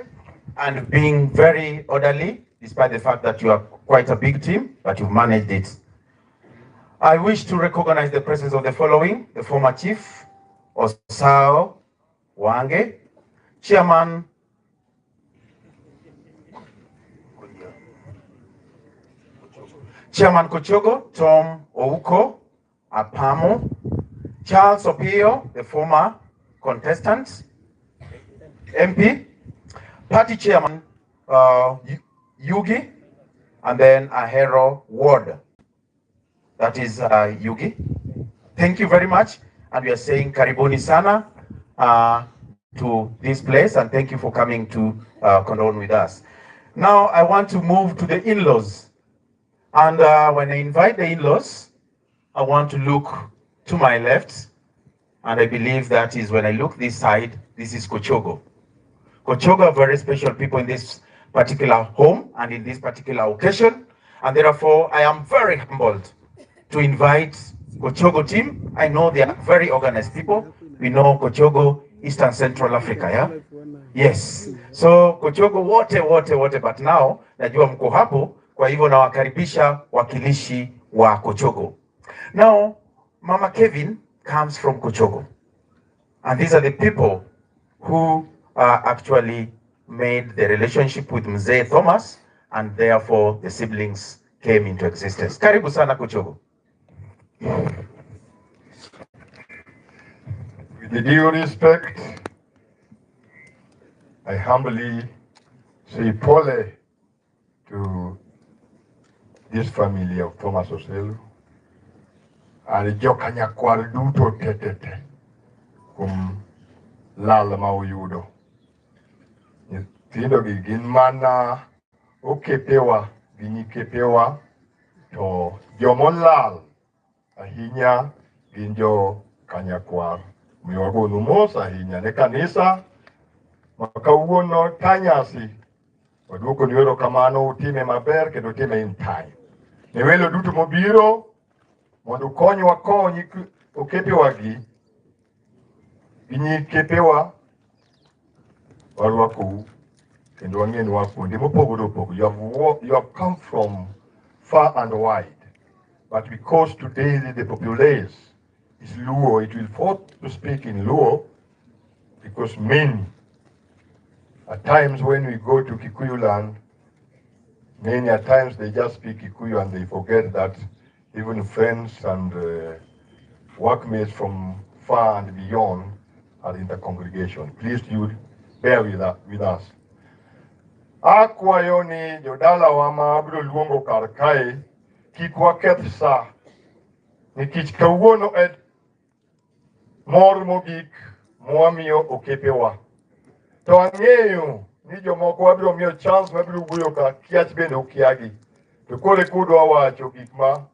and being very orderly despite the fact that you are quite a big team, but you've managed it. I wish to recognize the presence of the following: the former chief Osao Wange, chairman Kochogo Tom Ouko Apamo, Charles Opio, the former contestant, MP, party chairman Yugi, and then Ahero Ward. That is Yugi. Thank you very much, and we are saying karibuni sana to this place, and thank you for coming to condone with us. Now I want to move to the in-laws, and when I invite the in-laws, I want to look to my left, and I believe that is when I look this side, this is Kochogo. Kochogo are very special people in this particular home and in this particular occasion, and therefore I am very humbled to invite Kochogo team. I know they are very organized people. We know Kochogo, Eastern Central Africa, yeah? Yes. So Kochogo wote, but now najua mko hapo, kwa hivyo nawakaribisha wakilishi wa Kochogo. Now, Mama Kevin comes from Kochogo, and these are the people who actually made the relationship with Mzee Thomas, and therefore the siblings came into existence. Karibu sana Kochogo. With the due respect, I humbly say pole to this family of Thomas Oselu and Jokanyakwal duto tetete lal ma uyudo. Nyithindo gi gin mana okepewa gi nyikepewa, to jomolal ahinya gin jo Kanyakwal. Miyo wagonu mos ahinya ne kanisa ma kawuono tanyasi. Waduoko ni erokamano, utime maber kendo utime in time. Ne welo duto mobiro mondo ukonywa konyi okepewa gi nyikepewa, warwakou kendo wang'e ni wa kuonde mopogore opogore. You have come from far and wide, but because today the populace is Luo, it will force to speak in Luo, because many, at times when we go to Kikuyu land, many at times they just speak Kikuyu and they forget that even friends and workmates from far and beyond are in the congregation. Please you bear with us. Akwayo ni jodala wa ma abiro luongo kar kae kik waketh sa, nikech kawuono e mor mogik mwamiyo okepewa. To ang'eyo ni jomoko wabiro miyo chance mabiro wuoyo ka kiach bende ukiagi, to kore kudwa wacho gik ma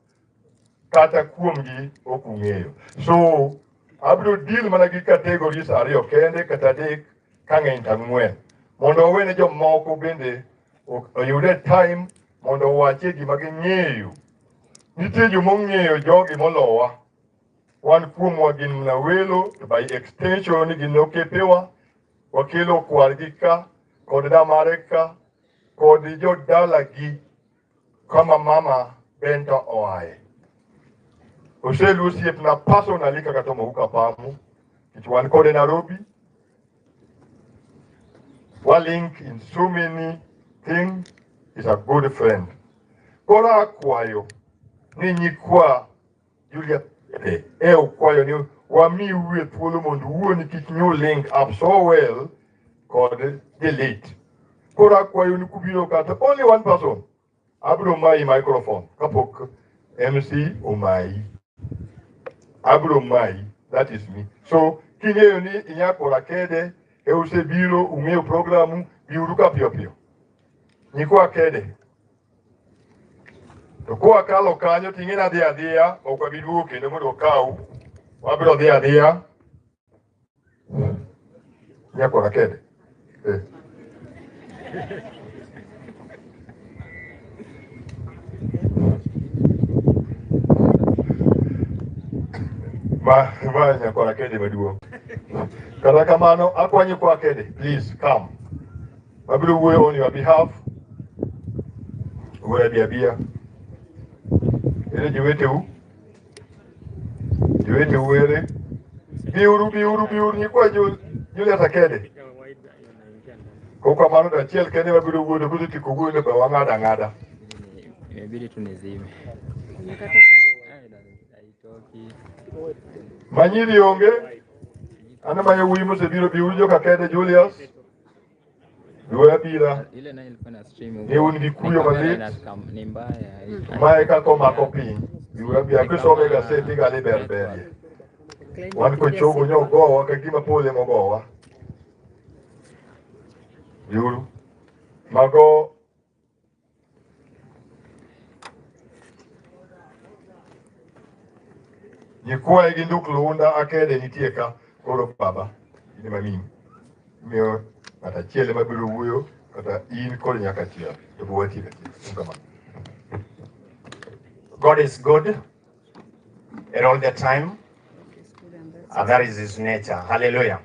kata kuomgi ok ung'eyo. So abiro deal mana gi categories ariyo kende kata adek ka ng'eny to ang'wen, mondo owene jomoko bende oyude time mondo owache gima ging'eyo. Nitie jomong'eyo jogi molowa. Wan kuomwa gin mna welo, by extension gin okepewa, wakelo kwargi ka kod damare ka kod jodala gi kama mama Benta oaye. Oselu osiepna personally kaka Tom Ouko Apamo, nikech wan kode Nairobi. Walink in so many things, is a good friend. Koro akwayo ni nyikwa Julia ukwayo ni wami uwe thuolo mondo wuoni kik nyu link up so well kod delete. Kora kwayo ni kubiro kata only one person. Abro mai microphone kapok MC omai. Abro mai, that is me. So kingeyo ni inyakora kede e usebiro ung'eyo programu biuru ka piyo piyo. Nyikwa kede. To kwa kalo kanyo ting'ina dhi adhiya ok wabiduogo kendo mondo okaw. Wabiro dhi adhiya. Nyakora kede. Ma nyakora kede maduong'. Kata kamano akwanyi kwa kede, please come. Wabiro wuoyo on your behalf. Wuoyo abia. Ere joweteu? Joweteu ere? Biuru nyikwa Juliet akede. Kwa maana da chiel kende wabiro wuoyo kuzo tiko wuoyo ba wang'ada ng'ada. Imebidi tunizime. Manyiri onge. Ana mayo wuoyo mosebiro biuru joka kede Julius. Dua bira. Ile na ilikuwa na stream. Ni ungi kuyo malit. Ni mbaya. Mae kako makopi. Dua bira kuso mega seti gali berberi. Wan ko chogo nyogo kakima pole mogowa. Yuru. Mago. Nyikwa igi nduk lunda akede nitie ka koro baba. Ini mamini. Mio kata chiele mabiro wuoyo kata in kod nyaka chiel. To buwati ka. God is good at all the time. That is his nature. Hallelujah.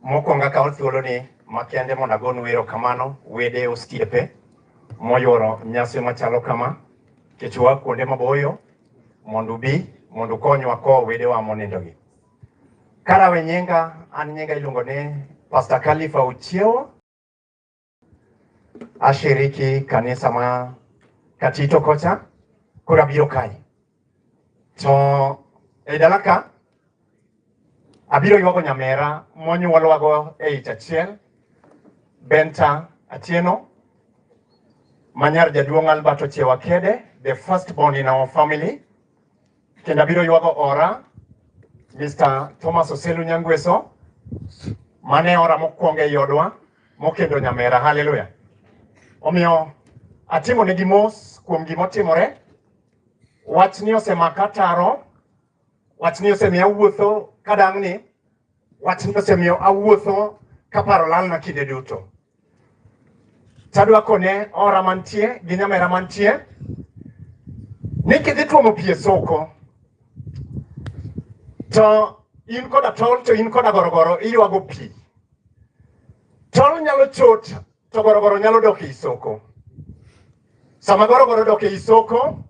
Mokwonga ka othuolo ni makende mondo agon wero kamano wede osiepe moyoro nyasi machalo kama kichwa kuonde maboyo mondo bi mondo konywa ko wedewa monindogi. Karawe nyenga an nyenga iluongo ni Pastor Khalifa Uchiewo. Ashiriki kanisa ma Katito kocha kura biro kai. To edalaka abiro yuago nyamera monyuolwago e ich achiel Benta Atieno manyar jaduong' Albert Ochiewo Akede, the first born in our family. Kendo abiro yuago ora Mr. Thomas Oselu Nyangweso mane ora mokwongo e yodwa mokendo nyamera. Hallelujah. Omiyo atimo negi mos kuom gimotimore. Wach ni osemaka taro. Wach ni osemiyo awuotho kadang' ni. Wach ni osemiyo awuotho kaparo lal na kinde duto. Tadwa kone ora mantie gi nyamera mantie. Ni kidhi tuomo pi e soko. To in koda tol to in koda gorogoro iywago pi. Tol nyalo chot to gorogoro nyalo dok e soko. Sama gorogoro dok e soko,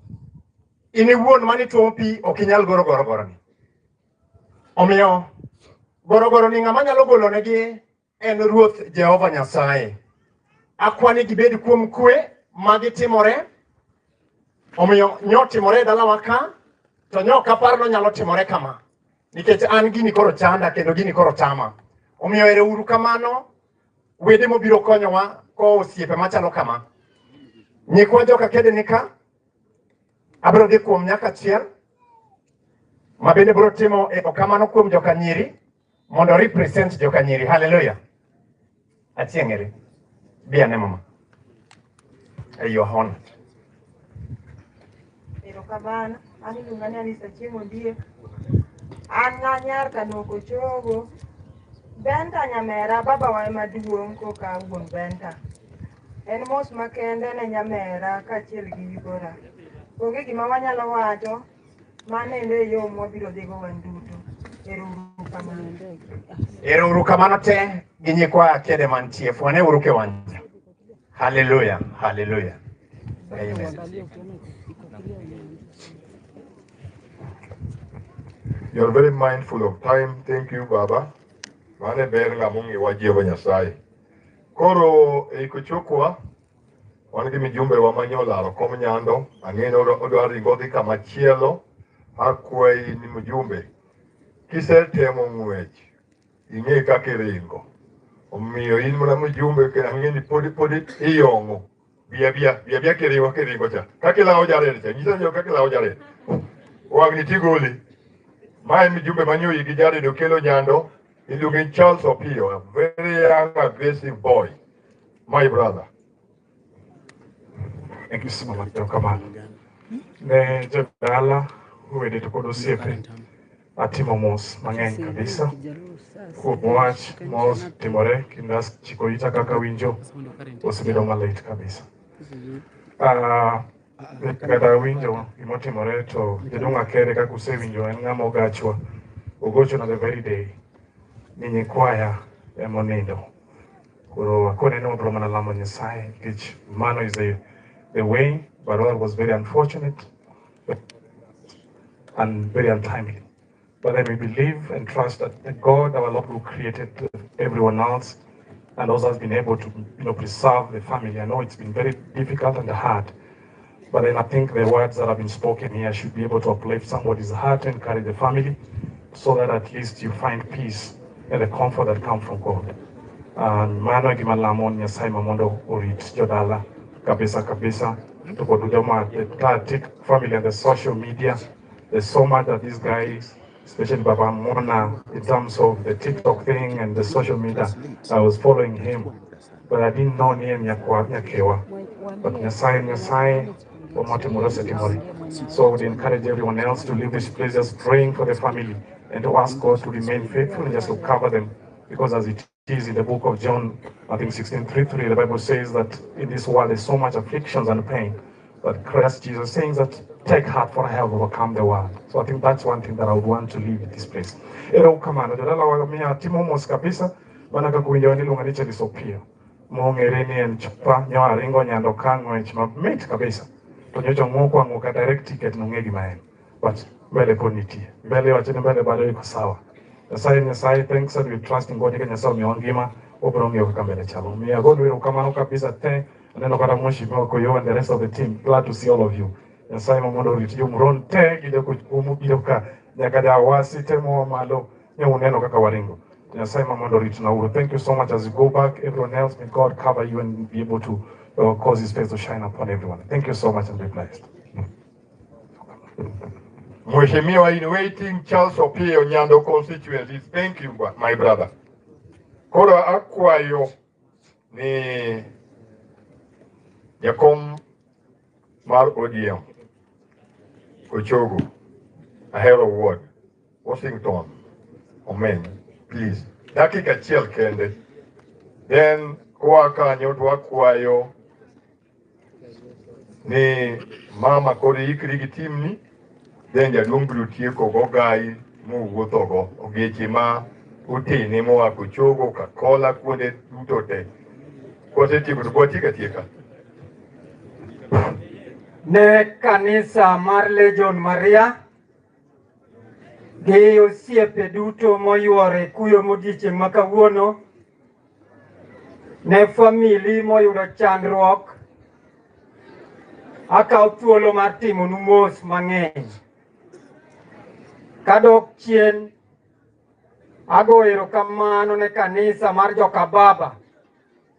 in iwuon mani tuomo pi ok inyal gorogoro ni. Omiyo gorogoro ni ng'ama nyalo golo negi en Ruoth Jehova Nyasaye. Akwani gibed kuom kwe magitimore. Omiyo nyotimore dalawa ka to nyoka parno nyalo timore kama. Nikech an gini koro chanda kendo gini koro tama. Omiyo ere uru kamano wede mobiro konyowa ko osiepe machalo kama. Nyikwa joka kede nika abiro dhi kuom nyaka chiel ma bende biro timo e okamano kuom joka nyiri mondo represent joka nyiri. Hallelujah. Atieng'ere. Be ane mama. Your honor. Erokamano. Ani lungani Anisa Chiemo Diek. An ng'anyar kanoko chogo. Benta nyamera baba wa maduong' koka wuon Benta. En mos makende ne nyamera kachiel gi Igora. Onge gima wanyalo wacho manendo e yo mwabiro dhigo wan duto. Ero uru kamano te gi nyikwa Akede mantie. Fwane uru ke wanja. Hallelujah. Hallelujah. Amen. You're very mindful of time. Thank you, Baba. Mane ber ng'amungi wa Jehova Nyasaye. Koro ikuchukwa wan gi mijumbe wa manyolaro kom nyando. Ang'eno odwa ringo dhi kama chielo. Akwai ni mjumbe kisetemo ng'wech ing'e kaka iringo. Omiyo in mana mjumbe ke ang'eni podi iyong'o. Bia kiringo cha. Kaka ilawo jared cha. Nyisa jo kaka ilawo jared. Wang'ni tigoli. Mae mjumbe manyo gi jared okelo nyando. Iluonge Charles Opio, a very young, aggressive boy. My brother. Thank you so much, Dr. Man. Ne jadala uwede to kodo siepe atimo mos mang'eny kabisa kuom wach mos timore kindas chiko ita kaka winjo osebedo malit kabisa. Kata winjo gimotimore to jadong' akere kaka usewinjo en ng'ama ogachwa ogocho na the very day ni nyikwaya emonindo. Koro akone no bro mana lamo Nyasaye nikech mano is the way, but all was very unfortunate and very untimely. But then we believe and trust that the God, our Lord, who created everyone else and also has been able to, preserve the family. I know it's been very difficult and hard, but then I think the words that have been spoken here should be able to uplift somebody's heart and carry the family so that at least you find peace and the comfort that comes from God. Mano gima lamo Nyasaye mamondo orit jodala kabisa to go to the family and the social media. There's so much that these guys, especially Baba Mona, in terms of the TikTok thing and the social media, I was following him, but I didn't know ni Nyakewa. But Nyasaye, so I would encourage everyone else to leave this place just praying for the family and to ask God to remain faithful and just to cover them, because as it is in the book of John, I think 16:3, the Bible says that in this world there's so much afflictions and pain, but Christ Jesus saying that take heart, for I have overcome the world. So I think that's one thing that I would want to leave in this place. Ero kamano jodala wagamia timo mos kabisa bana ka kuinjo ni lunga ni chelisopio mongere ni en chupa nyawa ringo nyando kang'wech mabit kabisa to nyocho ng'oko ang'oka direct ticket nong'egi maen, but mbele poniti mbele wachene mbele bado iko sawa. Nyasaye, thanks that we trust in God. Nyasaye miongima obrongi okambele chalo. Mi agodo ero kamano kabisa te aneno kata moshi moko yo and the rest of the team. Glad to see all of you. Nyasaye mamondo ritiyo muron te gide kumu gidoka nyaka da wasi temo malo uneno kaka waringo. Nyasaye mamondo rituna uro. Thank you so much as you go back. Everyone else, may God cover you and be able to cause His face to shine upon everyone. Thank you so much and be blessed. Mheshimiwa in waiting Charles Opio, Nyando constituencies. Thank you, my brother. Koro akwayo ni jakom mar ODM Ochogo, Ahero Ward, Washington, Omen, please. Dakika achiel kende. Then kwa kanyo wakwayo ni mama kori ikri gi timni. Then jaduong' biro tieko gogai mowuothogo ogeche ma otene moa Kochogo, Kakola, kuonde duto te. Kwasetieko to kwatieko atieka. Ne kanisa mar Legion Maria gi osiepe duto moywore kuyo modiechieng' ma kawuono, ne famili moyudo chandruok, akawo thuolo mar timonu mos mang'eny. Kadok chien, ago erokamano ne kanisa mar joka baba.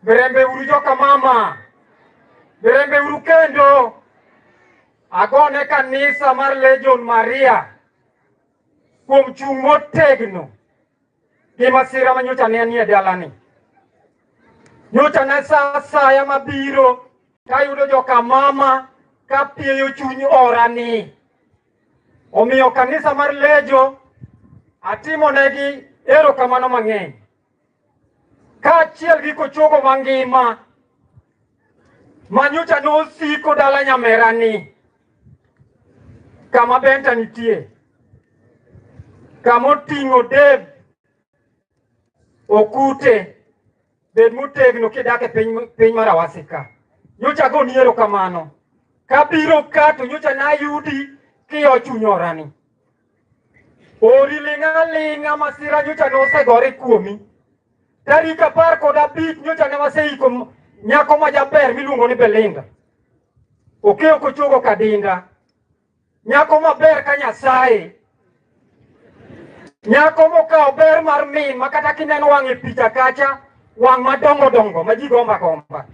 Berembe uru joka mama. Berembe uru kendo. Ago ne kanisa mar Legion Maria. Kuom chung' motegno. Gi masira ma nyocha ne anie dalani. Nyocha ne sa asaya mabiro kayudo joka mama kapieyo chuny orani. Omiyo kanisa mar Lejo atimo negi erokamano mang'eny. Kaachiel gi Kochogo mangima manyocha nosiko dala Nyamerani kama Benta nitie, kama oting'o Dave Okute, bed motegno kidak e piny mar Awasika. Nyocha goni erokamano. Kabiro ka to nyocha nayudi kiyo chuny orani. Ori ling'a masira nyocha nosegore kuomi. Tarik 15 nyocha ne waseiko nyako majaber miluongo ni Belinda. Okeyo Kochogo Kadinda. Nyako maber ka Nyasaye. Nyako mokao ber mar min makata kineno wang'e picha kacha wang' madongo dongo ma ji gomba gomba.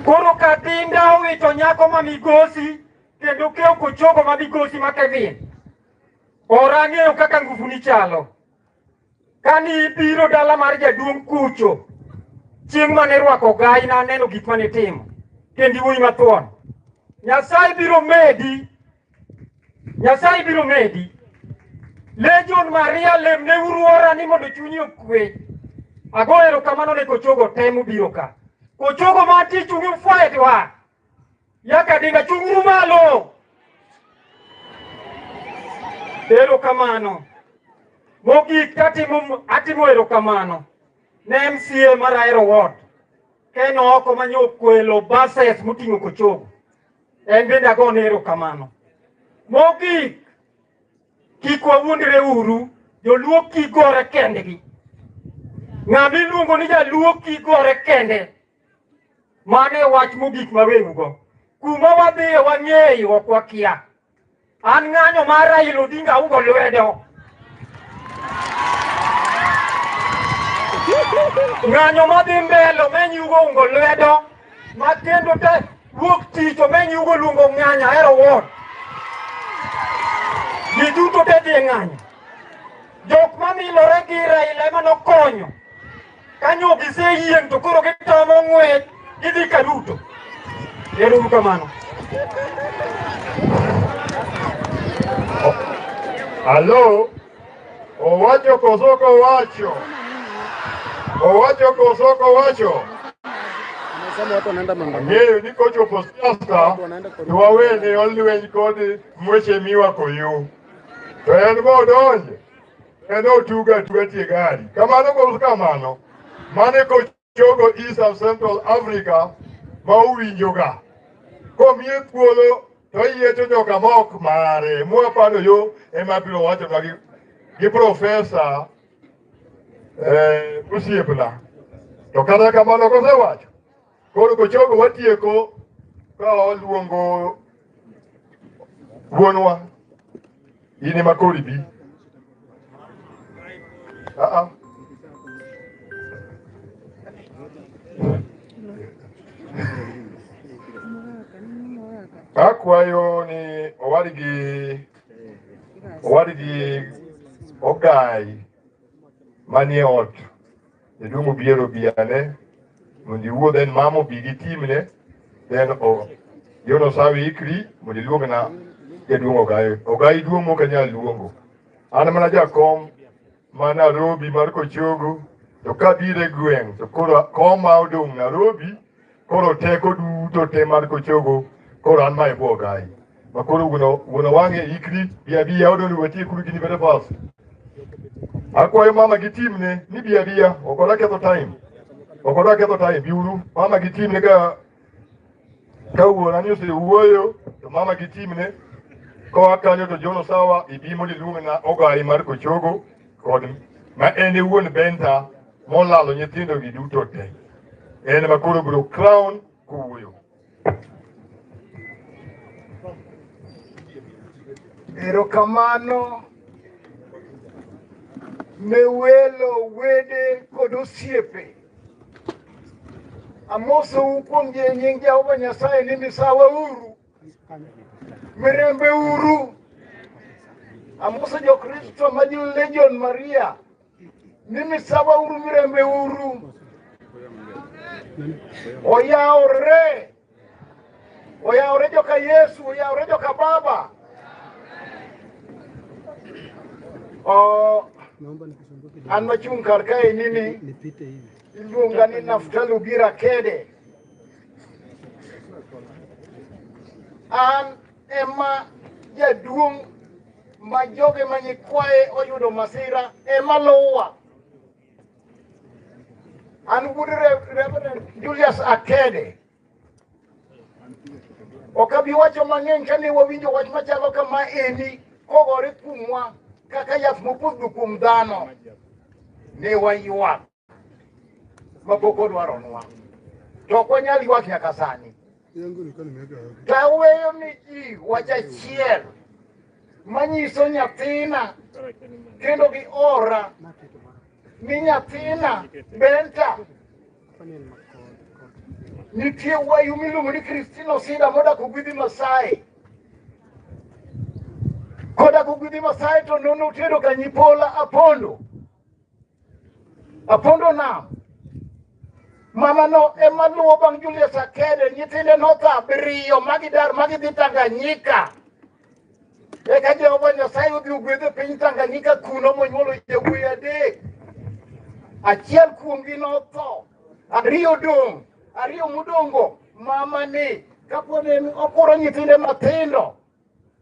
Koro Katinda owito nyako ma migosi kendo keo kochogo ma migosi ma Kevin. Ora ng'eyo kaka nguvu ni chalo. Kani ibiro dala mar jaduong' kucho chieng' mane rwako gai na neno gik mane timo kendi wuoyi mathuon. Nyasaye biro medi. Legion Maria lemne uruora ni mondo chunyi okwe. Ago erokamano ne Kochogo temo biro ka. Kochogo mati chungi fwet wa. Yaka dinga chungru malo. Erokamano. Mogik atimo erokamano. Ne MCA mar Ahero Ward. Keno oko manyo kwelo buses muting'o Kochogo. En bende agone erokamano. Mogik kik wawuondre uru, joluo kigore kendgi. Ng'ama iluongo ni jaluo kigore kende. Mane wach mogik maweugo. Kuma wadhiye wang'eyo ok wakia. An ng'anyo mar Raila Odinga ugo lwedo. Ng'anyo madhi mbele menyi ugo ungo lwedo. Makendo te wuok tich menyi ugo luongo ng'anya Ahero Ward. Giduto te dhi ng'anyo. Jok mamilore gi Raila ema nokonyo. Kanyo giseyieng to koro gitamo ng'wech gidhi Karuto. Ero kamano. Allo, owacho koso kowacho. Owacho koso kowacho. Ng'eyo ni kochopo siasa to wawene olweny kod mweche miwa koyo. To en godonje. En otuga tie gari. Kamano kos kamano. Mane Kochogo East and Central Africa ma uwinjoga. Komiye thuolo to yiecho joka mok mare. Mwapano yo ema biro wacho na gi profesa Usiepla. To kata kamano kosewacho. Koro Kochogo watieko ka oluongo wuonwa. In ema kori bi. Akwayo ni owadgi Ogai manie ot jaduong' obiero biane mondo iwuodh en mama obi gi timne then yono sawi ikri mondo iluongna jaduong' Ogai. Ogai duong' mok anyal luongo. An mana jakom ma Nairobi mar Kochogo to kadire gweng' to koro koma odong' Nairobi koro teko duto te mar Kochogo koro an ma ibo Ogai. Ma koro wuono wang'e ikri biya odong' wetie kuru gini bede pas. Akwayo mama gi timne ni biya ok odwa ketho time. Ok odwa ketho time biuru mama gi timne ka wuona ni osewuoyo to mama gi timne koa kanyo to jono sawa ibi mondo iluongna Ogai mar Kochogo kod ma en wuon Benta molalo nyithindo gi duto te. En ma koro biro crown kuwuoyo. Erokamano ne welo wede kod osiepe. Amosou kuom nying Jehova Nyasaye ni misawa uru. Mirembe uru. Amoso jokristo ma Legion Maria ni misawa uru mirembe uru. Oyawre joka Yesu, oyawre joka Baba. An machung' kar kae nini iluonga ni Naftali Ubira Kede. An ema jaduong' ma joge ma nyikwaye oyudo masira ema luwa. An wuod Reverend Julius Akede. Okabi wacho mang'eny kane wawinjo wach machalo kama eni kogore kumwa kaka yath mopudho kuom dhano. Ne waywak mapok odwaronwa. To ok wanyal ywak nyaka sani. Taweyo ni ji wach achiel manyiso nyathina kendo gi ora ni nyathina Benta nitie wayu miluongo ni Kristino Sida modak ogwedhi Masai. Kodak ogwedhi Masai to nono tedo ka nyipola Apondo nam. Mama no ema luwo bang' Julius Akede, nyithinde notho 7 magidhi Tanganyika. Eka Jehova Nyasaye odhi ogwedho piny Tanganyika kuno monyuolo yawuoyi 3. Achiel kuomgi notho, 2 dong', 2 modong'go mama ni kaponi okuro nyithinde matindo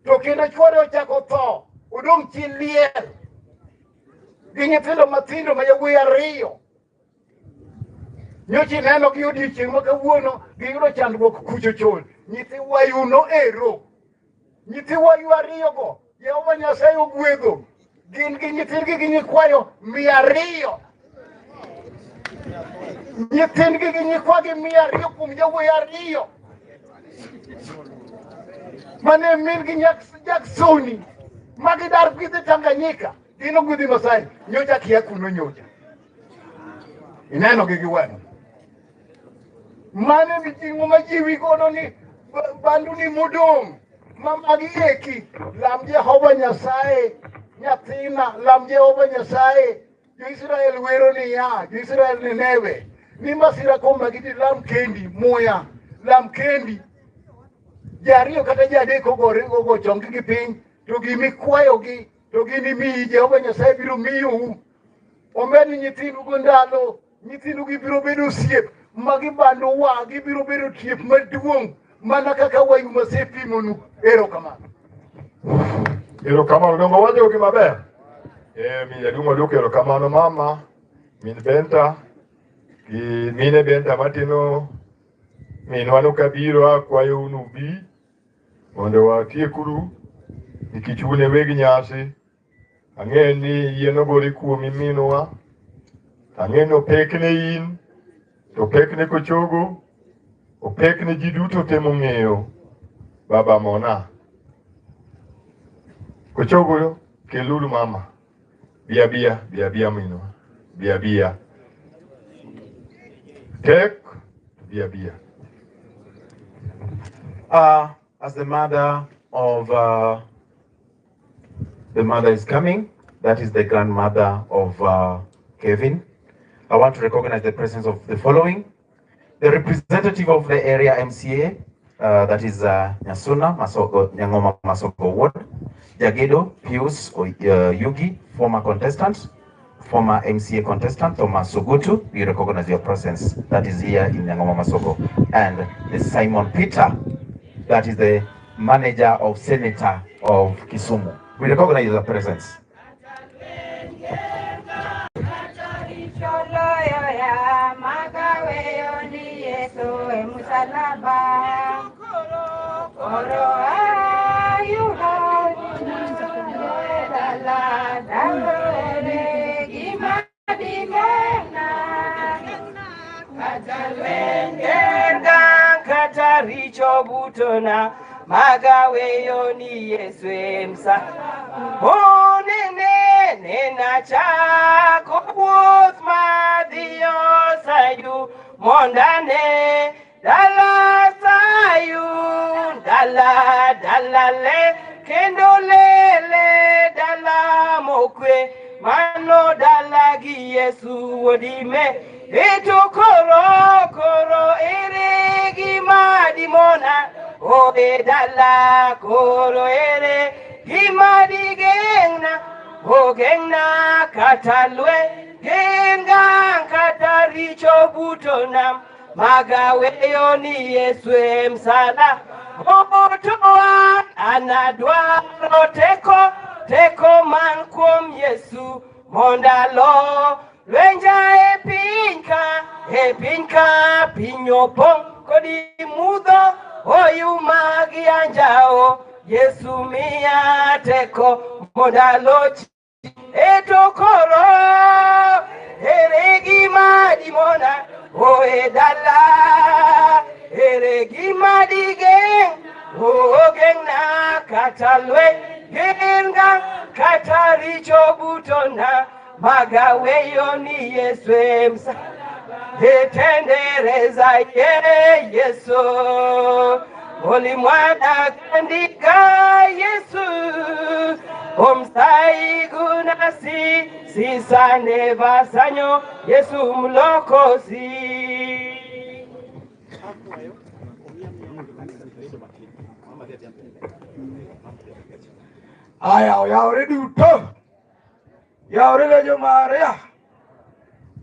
to kendo chuore ochako tho, odong' chi liel gi nyithindo matindo ma yawuoyi 2. Nyochi neno gi odiochieng' ma kawuono giyudo chandruok kucho chon. Nyithi wayu no ero. Nyithi wayu 2go Jehova Nyasaye ogwedho. Gin gi nyithindgi gi nyikwayo 200. Nyithindgi gi nyikwagi 200 kuom yawuoyi 2. Mane min gi Jacksoni magidar gwidhi Tanganyika. Gin ogwedhi Masai. Nyocha kia kuno nyocha. Ineno gi wang'i. Mane miting'o majiwi godo ni bandu ni modong' mamagi eki. Lam Jehova Nyasaye nyathina, lam Jehova Nyasaye. Jo-Israel wero ni ya, Jo-Israel Nineve ni masira komagidi lam kendi muya, lam kendi. Jariyo kata jadek ogo chongi gi piny to gimikwayogi to ginimiyi Jehova Nyasaye biro miyou. Omed nyithindu go ndalo, nyithindu gibiro bedo osiep magibando wagi biro bedo tiep maduong' mana kaka wayu masepimonu. Erokamano. Erokamano, dongo wajo gi maber. Mi jaduong' duok erokamano mama, min Benta gi mine Benta matino minwa no kabiro akwayo unu bi mondo watiekuru nikech un e weg nyasi. Ang'e ni yien ogore kuomi minwa, ang'e ni opekne in, to opekne Kochogo, opekne ji duto temo ng'eyo baba mona. Kochogo keluru mama, bia minwa, bia. Tek, bia. As the mother of the mother is coming, that is the grandmother of Kevin. I want to recognize the presence of the following. The representative of the area MCA, that is Nyasuna Nyangoma Masoko Ward, Jagedo Pius Yugi, former contestant, former MCA contestant, Thomas Sugutu, we recognize your presence, that is here in Nyangoma Masoko. And the Simon Peter, that is the manager of Senator of Kisumu. We recognize your presence. Richo butona magawe yoni Yesu msa onene nena chako wuoth madhiyo Sayun mondane dala Sayun dala le kendo lele dala mokwe mano dala gi Yesu odime eto koro ere gimadi mona ode dala koro ere gimadi gengna katalwe genga kataricho butona magawe yoni Yesu msala otoa anadwaro teko man kuom Yesu mondalo Lwenja epinka pinyopong kodi mudho oyuma gi anjao Yesu miya teko mondalochi eto koro ere gima dimona oe dala ere gima digeng ogeng na katalwe Ginga kataricho butona magaweyo ni Yesu emsa Etendereza Yesu Oli mwana kandika Yesu Omstai gunasi Sisane vasanyo Yesu mlokosi Aya yaore duto yaore lejo Maria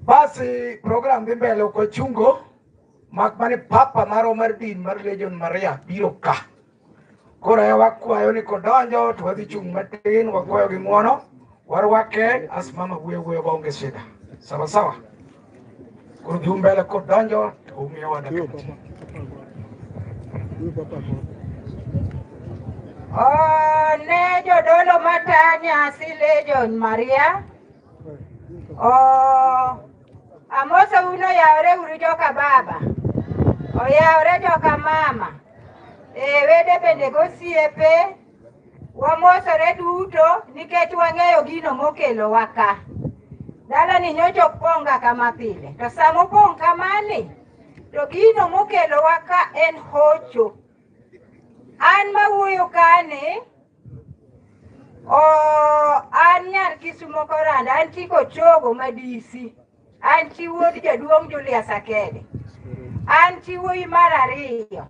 basi program dhi mbele uko chungo mak mane papa maro mar din mar Legion Maria biro ka koro ya wakwayo ni kodonjo to wadhi chung matin wakwayo gi ng'uono warwake asimama wuoyo baonge shida sawa sawa koro dhi mbele kodonjo to umiyo wadaka ne jodolo matanya si Legion Maria amoso uno yaore uru joka baba oyaore joka mama wede bende gosiepe wamosore duto nikech wang'eyo gino mokelo waka dala ni nyocho ponga kama pile to samo pong kamani to gino mokelo waka en hocho an mawuoyo kani an nyar Kisumu koranda an tiko chogo madisi an chi wuod jaduong' Julius Akede an chi wuoyi mar ariyo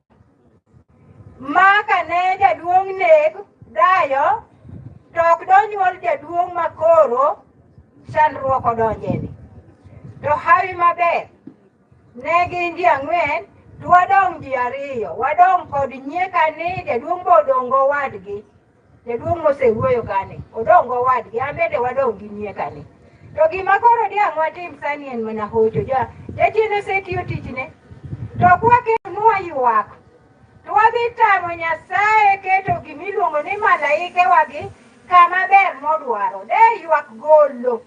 ma kane jaduong' neg dayo to ok donyuol jaduong' makoro chandruok odonjeni to hawi maber ne gin ji ang'wen to wadong' ji ariyo wadong' kod nyiekani jaduong' bodongo wadgi jaduong' mosewuoyo kani odongo wadgi an bende wadong' gi nyiekani to gima koro diang' watim sani en mana hocho jachien osetiyo tichne to kwaketo ywak to wadhi tamo Nyasaye keto gimiluongo ni malaike wagi kama ber modwaro de ywak golo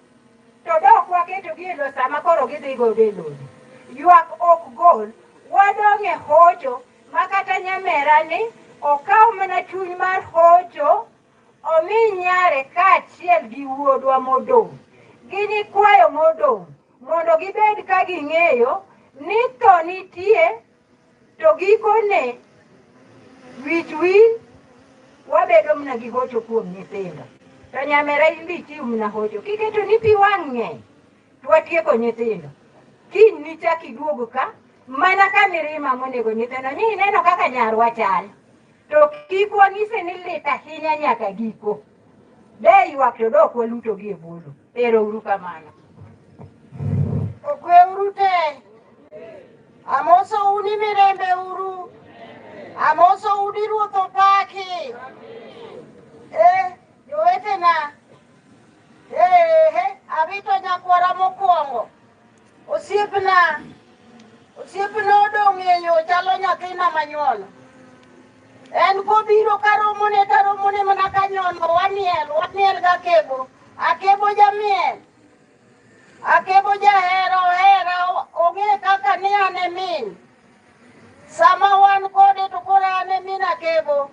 to dok waketo gi e lo sama koro gidhi godo e lodi ywak ok gol wadong' e hocho makata nyamera ni okaw mana chuny mar hocho omi nyare kaachiel gi wuodwa modong' gini kwayo modong' mondo gibed ka ging'eyo ni tho nitie to gikone wich wil wabedo mna gi hocho kuom nyithindo to nyamera imbi chiw mna hocho kiketo ni pi wang' ng'eny to watieko nyithindo kiny nichak iduogo ka mana ka mirima monego nyithindo ni ineno kaka nyarwa chal to kik wang'ise ni lit ahinya nyaka giko de ywak to dok waluto gi e bolo ero uru kamano okwe uru te amoso uni mirembe uru amoso udi ruoth opaki jowetena abito nyakwara mokwongo osiepna odong' e yo chalo nyathina manyuolo en kobiro karomone mana kanyono waniel gakebo akebo jamiel akebo jahera ong'e kaka ni ane min sama wan kode to koro ane min akebo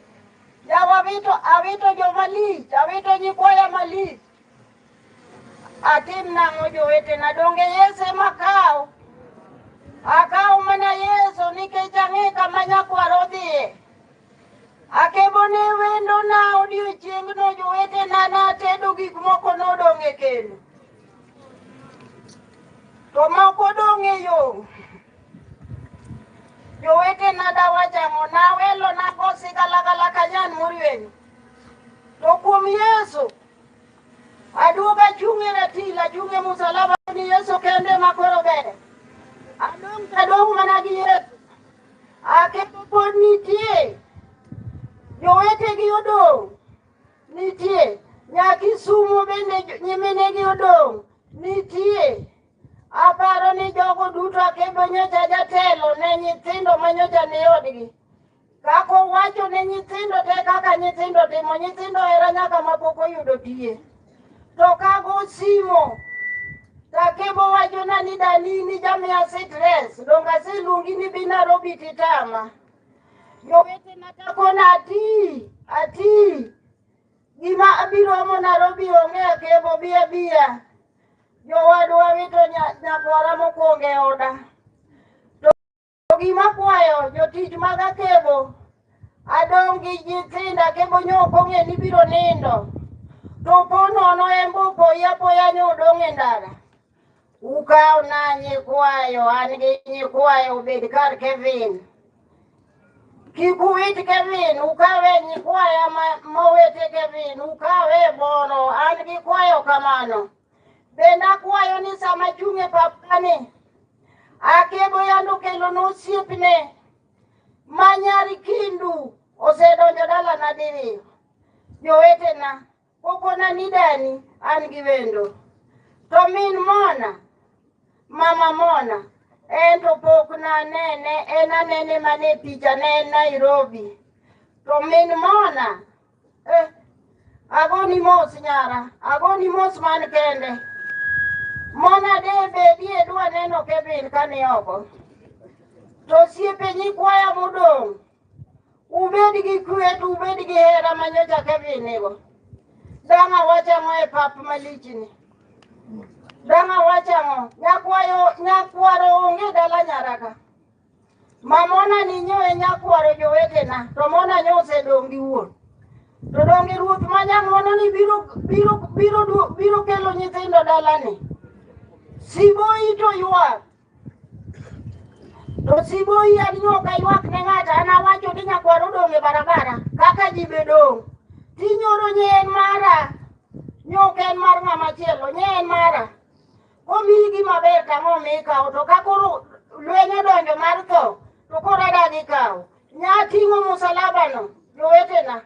awito jomalich awito nyikwaya malich atim nang'o jowetena donge Yesu ema akaw mana Yesu nikech ang'e kama nyakwaro dhiye akebo ne wendo na odiochieng'no jowetena natedo gik moko nodong' e kendo to moko dong' e yo jowetena dawachamo nawelo nakosi galagala kanyan moriweni to kuom Yesu aduoga chung' e ratil achung' e musalaba ni Yesu kende makoro ber adong' mana gi Yesu akebo pod nitie jowetegi odong' nitie nyakisumo bende nyiminegi odong' nitie aparo ni jogo duto akebo nyocha jatelo ne nyithindo manyocha ni odgi kako wacho ne nyithindo te kaka nyithindo timo nyithindo era nyaka mapok oyudo tiye to kago simo takebo wachona ni dani ni jamiya stress donga siluongi ni bi Nairobi titama jowetena takona ati Gima abiro mo Nairobi onge kebo bia. Jowadwa wito nyakwara mokwonge oda. To gima kwayo jotich mag akebo adong gi nyithinda kebo nyoko ng'e ni biro nindo. To po nono embo poya nyodong' e ndara. Ukaw na nyikwayo, an gi nyikwayo bed kar Kevin. Kikuwit Kevin, ukawe nyikwaya mowete Kevin, ukawe bono, an gi kwayo kamano. Benda kwayo ni sama chunge papani, akebo yando kelo nosiepne, manyari kindu, osedonjo dala na diriyo. Jowetena, pokona nidani, an gi wendo. To min Mona, Mama Mona, ento pok na nene, anene mane picha ne Nairobi. To min Mona, agoni mos nyara, agoni mos man kende. Mona debe die dwa neno Kevin kani oko. To siepe nyikwaya modong', ubed gi kwe, ubed gi hera manyocha Kevin nigo. Danga wachang'o e pap malichni. Danga wachang'o, nyakwaro onge dala nyaraka. Mamona ni nyoe nyakwaro jowetena, to Mona nyose dongi wuon. To dongi ruoth manyang'ono ni biro kelo nyithindo dalani. Siboi to ywak. To Siboi anyoka ywak ne ng'ata, anawacho ni nyakwaro dong' e barabara, kaka ji be dong'. Tinyoro nyen mara, nyoken mar ng'ama chielo, nyen mara. Komi gima ber tang'o mikawo, to kakoro lwenye donjo mar tho, to koro adagi kawo. Nyating'o musalabano, jowetena.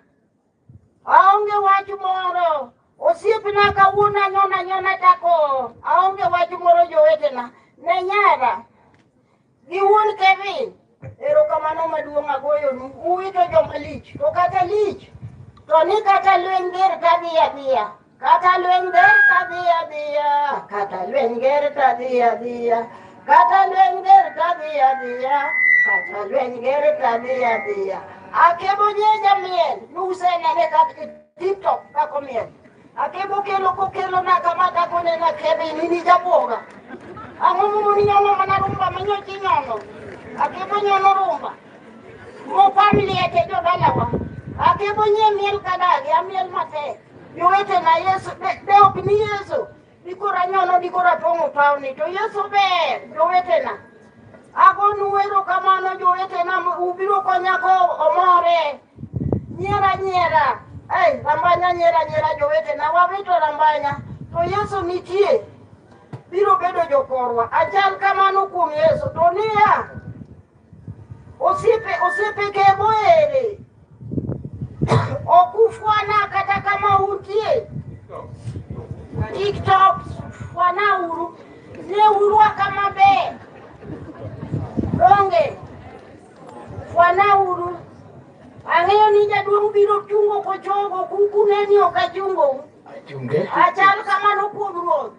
Aonge wach moro, osiepna kawuono anyona tako, aonge wach moro jowetena. Ne nyara, gi wuon Kevin, erokamano maduong' agoyonu, uwito joma lich, to kata lich, to ni kata lweny ger tadhi adhiya. Kata lweny ger tadhi adhiya, kata lweny ger tadhi adhiya, kata lweny ger tadhi adhiya, kata lweny ger tadhi adhiya. Akebo nyeja miel, nusenene kaka TikTok kako miel. Akebo kokelo na kama kako nena Kevin ni jaboga. Ang'omo ni nyono mana rumba manyochi nyono. Akebo nyono rumba. Mo family ete jo dalawa. Akebo nye miel kadagi, amiel mate. Jowete na Yesu, de ok ni Yesu. Dikora nyono, dikora tongo pauni. To Yesu ber, jowete na. Agonu wero kamano jowete na ubiro konyako omore. Nyera. Rambanya nyera jowete na wawito rambanya. To Yesu nitie. Biro bedo jokorwa. Achal kamano kuom Yesu. To niya. Osiepe kebo ere. Okufwana kata kama untie. TikTok fwana uru. Ne urua kama be. Donge. Fwana uru. Ang'eyo ni jaduong' biro chungo kochogo kukuneni okachungo. Achunge. Achal kamano kuom Ruoth.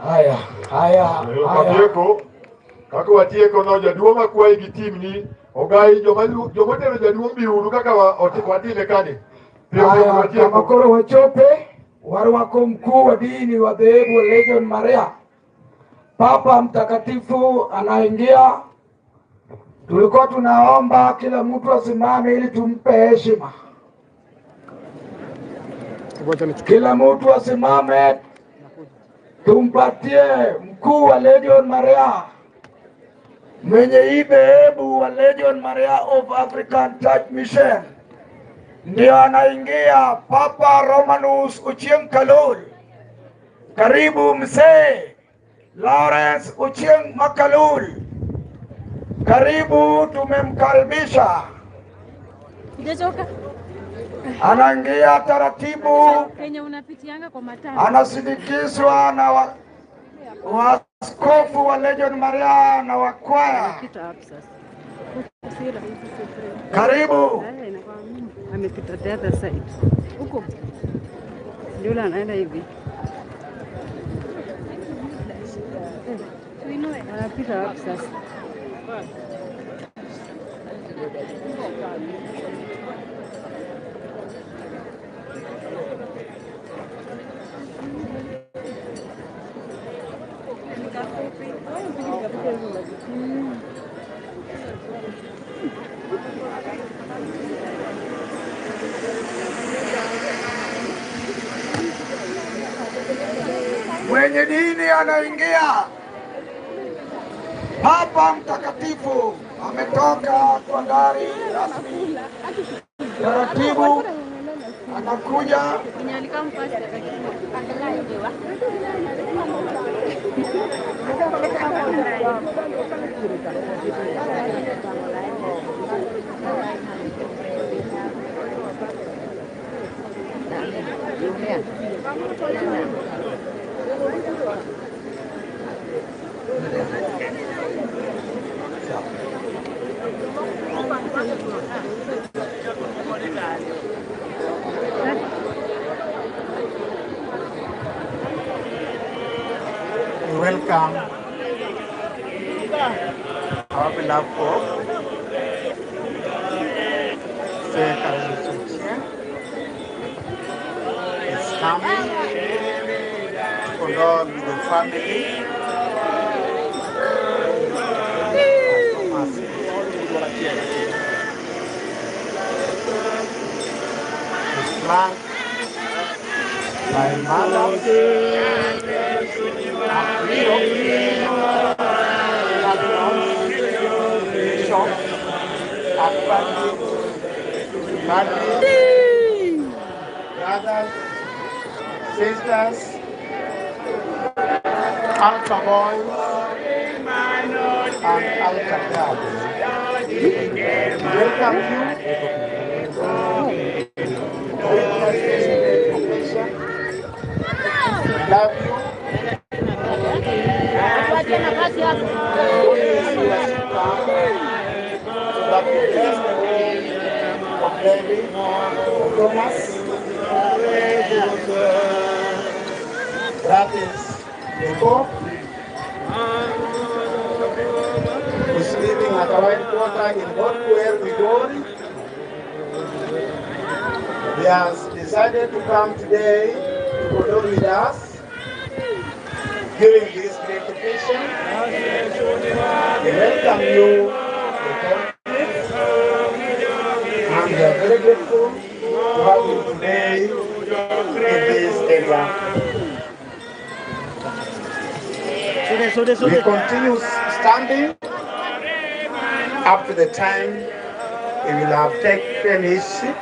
Haya. Watieko. Kaka watieko no jaduong' akwayi gi timni. Ogai jomotero jaduong' biuru kaka watime kani. Haya, kama koro wachope, warwako mkuu wa dini wa dhehebu Legion Maria. Papa mtakatifu anaingia. Tulikuwa tunaomba kila mtu asimame ili tumpe heshima. Kila mtu asimame tumpatie mkuu wa Legion Maria. Mwenye hii dhehebu wa Legion Maria of African Church Mission. Ndio anaingia Papa Romanus Ochieng Kalul. Karibu mzee Lawrence Ochieng Makalul. Karibu, tumemkaribisha. Anaingia taratibu, anasindikizwa na waskofu wa Legion Maria na wakwaya. Karibu. Amepita the other side. Huko. Ndio anaenda hivi. Anapita hapo sasa. Mwenye dini anaingia. Papa Mtakatifu ametoka kwa gari rasmi taratibu, anakuja welcome our beloved Pope, is coming to condole with the family. His flanked by mothers and bishops and brothers, sisters, altar boys, and altar girls. Welcome you. Love you. Thomas. That is the Pope who's living at a white quarter in where we go. He has decided to come today to condole with us during this great occasion. We welcome you, and we are very grateful to have you today in this area. We continue standing up to the time we will have taken his seat.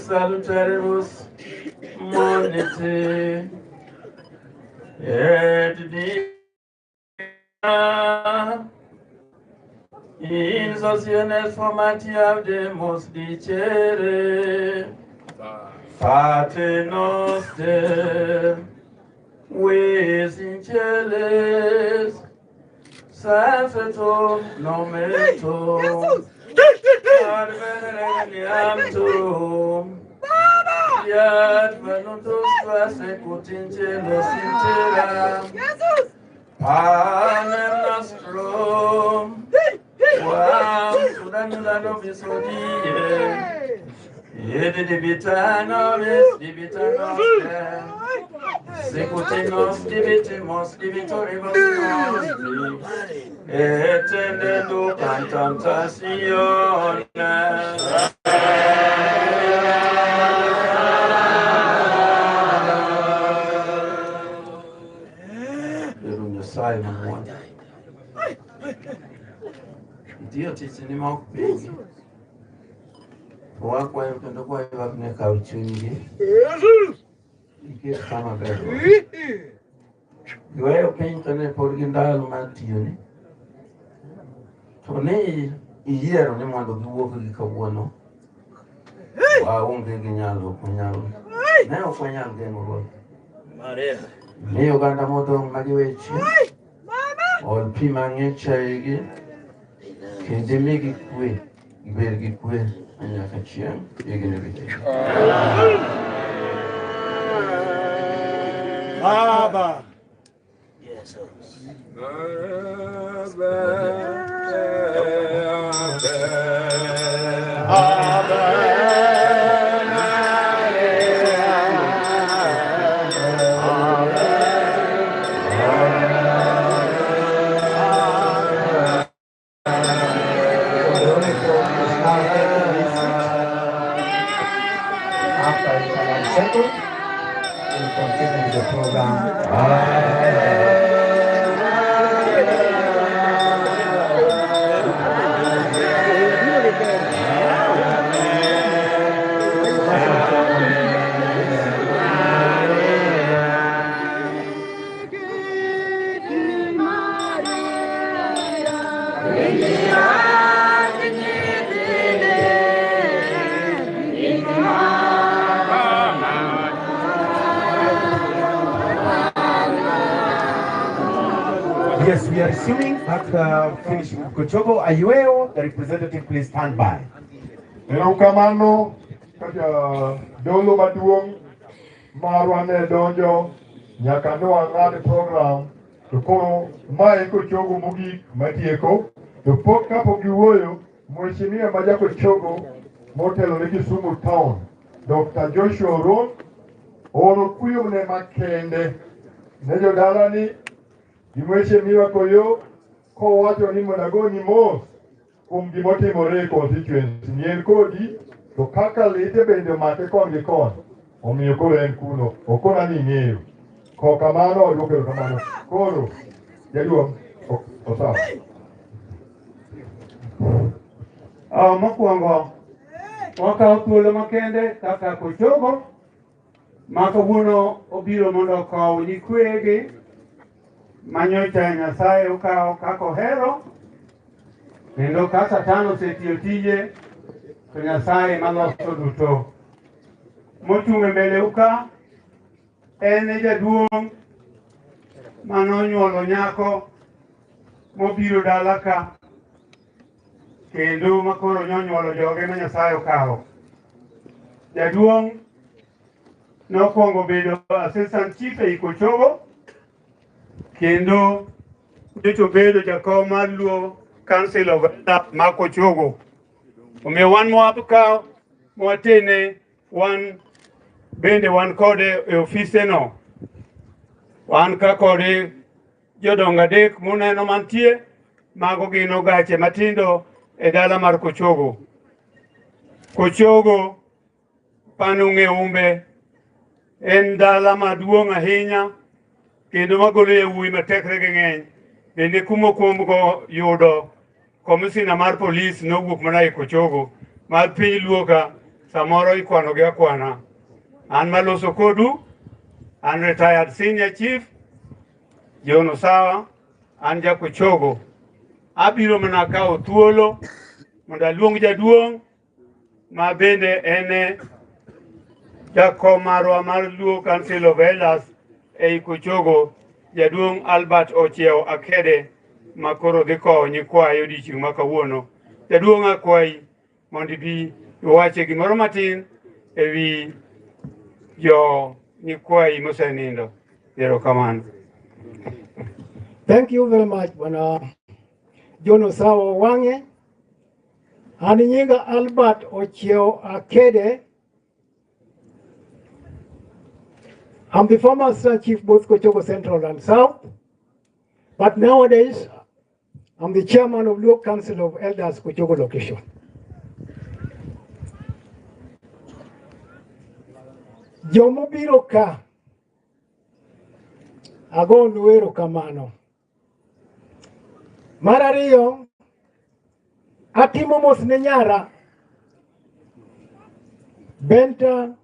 Salutaribus monite et in socienes formatia demus dicere Pater noster vis in celes sanctum nomen tuum ad venere tuum Fiat voluntas tua secut in cielo sintera. Panem nostrum, quam sudamina nobis hodie, et debita nobis, debita nostra, Secutimos, divitimos, divitoribus nostri, etendendo cantantationes. Ero Nyasaye mamwana. Dio tich ni ma ok piny. Wakwayo kendo kwayo ne kaw chunygi. Iket kama ber. Yweyo piny to ne pod gi ndalo mar tiyoni. To ne iyiero ni mondo giwuok gi kawuono. Waonge gi nyalo ok wanyalo. Ne ok wanyal geng'o ruoth. Ni oganda modong' ma giwechi. Ol pi mang'ich eigi. Kendo imigi kwe. Gibed gi kwe nyaka chieng' higni gi. Baba. We'll continue the program. Yes, we are resuming after finishing Kochogo. Ayueo, the representative, please stand by. Erokamano kaka dolo maduong' marwa ne donjo nyaka ne wang'ad program to koro mae Kochogo mogik matieko to pok kapok giwuoyo mheshimiwa ma Kochogo motelo ne Kisumu town Dr. Joshua Oron oro kuyo ne makende ne jodalani gi mheshimiwa Koyo kowacho ni mondo agoni mos kuom gimotimore e constituency ni en kodi to kaka lite bende omake kon gi kon omiyo koro en kuno okona ni ng'eyo ko kamano odwokero kamano koro jaduong' osawa. Mokwongo wakawo thuolo makende kaka Kochogo ma kawuono obiro mondo okow nyikwegi manyocha Nyasaye okawo kaka ohero kendo ka Satan osetiyo tije to Nyasaye maloso duto. Mochung' e mbele ka en jaduong' manonyuolo nyako mobiro dala ka kendo makoro nyonyuolo joge ma Nyasaye okawo. Jaduong' nokwongo bedo assistant chief e Kochogo kendo nyocha bedo jakom mar Luo Council of ma Kochogo. Omiyo wan mwakawo mwatene wan bende wan kode e ofise no. Wan ka kode jodongo adek muneno mantie mago gin ogache matindo e dala mar Kochogo. Kochogo panung'e umbe en dala maduong' ahinya kendo magolo yawuoyi matekre gi ng'eny. Bende kumo kuomgo yudo komisina mar polis nowuok mana e Kochogo mar piny Luo ka samoro ikwano gi akwana. An maloso kodu, an retired senior chief John Osawa, an ja Kochogo. Abiro mana kawo thuolo mondo aluong jaduong' ma bende ene jakom marwa mar Luo Council of Elders ei Kochogo, jaduong' Albert Ochieo Akede ma koro dhi kowo nyikwayo odiochieng' ma kawuono. Jaduong' akwayi mondo ibi iwache gimoro matin ewi jo nyikwayi mosenindo. Erokamano. Thank you very much, Bwana John Osawa Wange. An nyinga Albert Ochieo Akede. I'm the former Star Chief both Kochogo Central and South, but nowadays I'm the chairman of Local Council of Elders Kochogo location. Jomo biro ka ago nuero kamano. Mar ariyo, atimo mos ne nyara Benta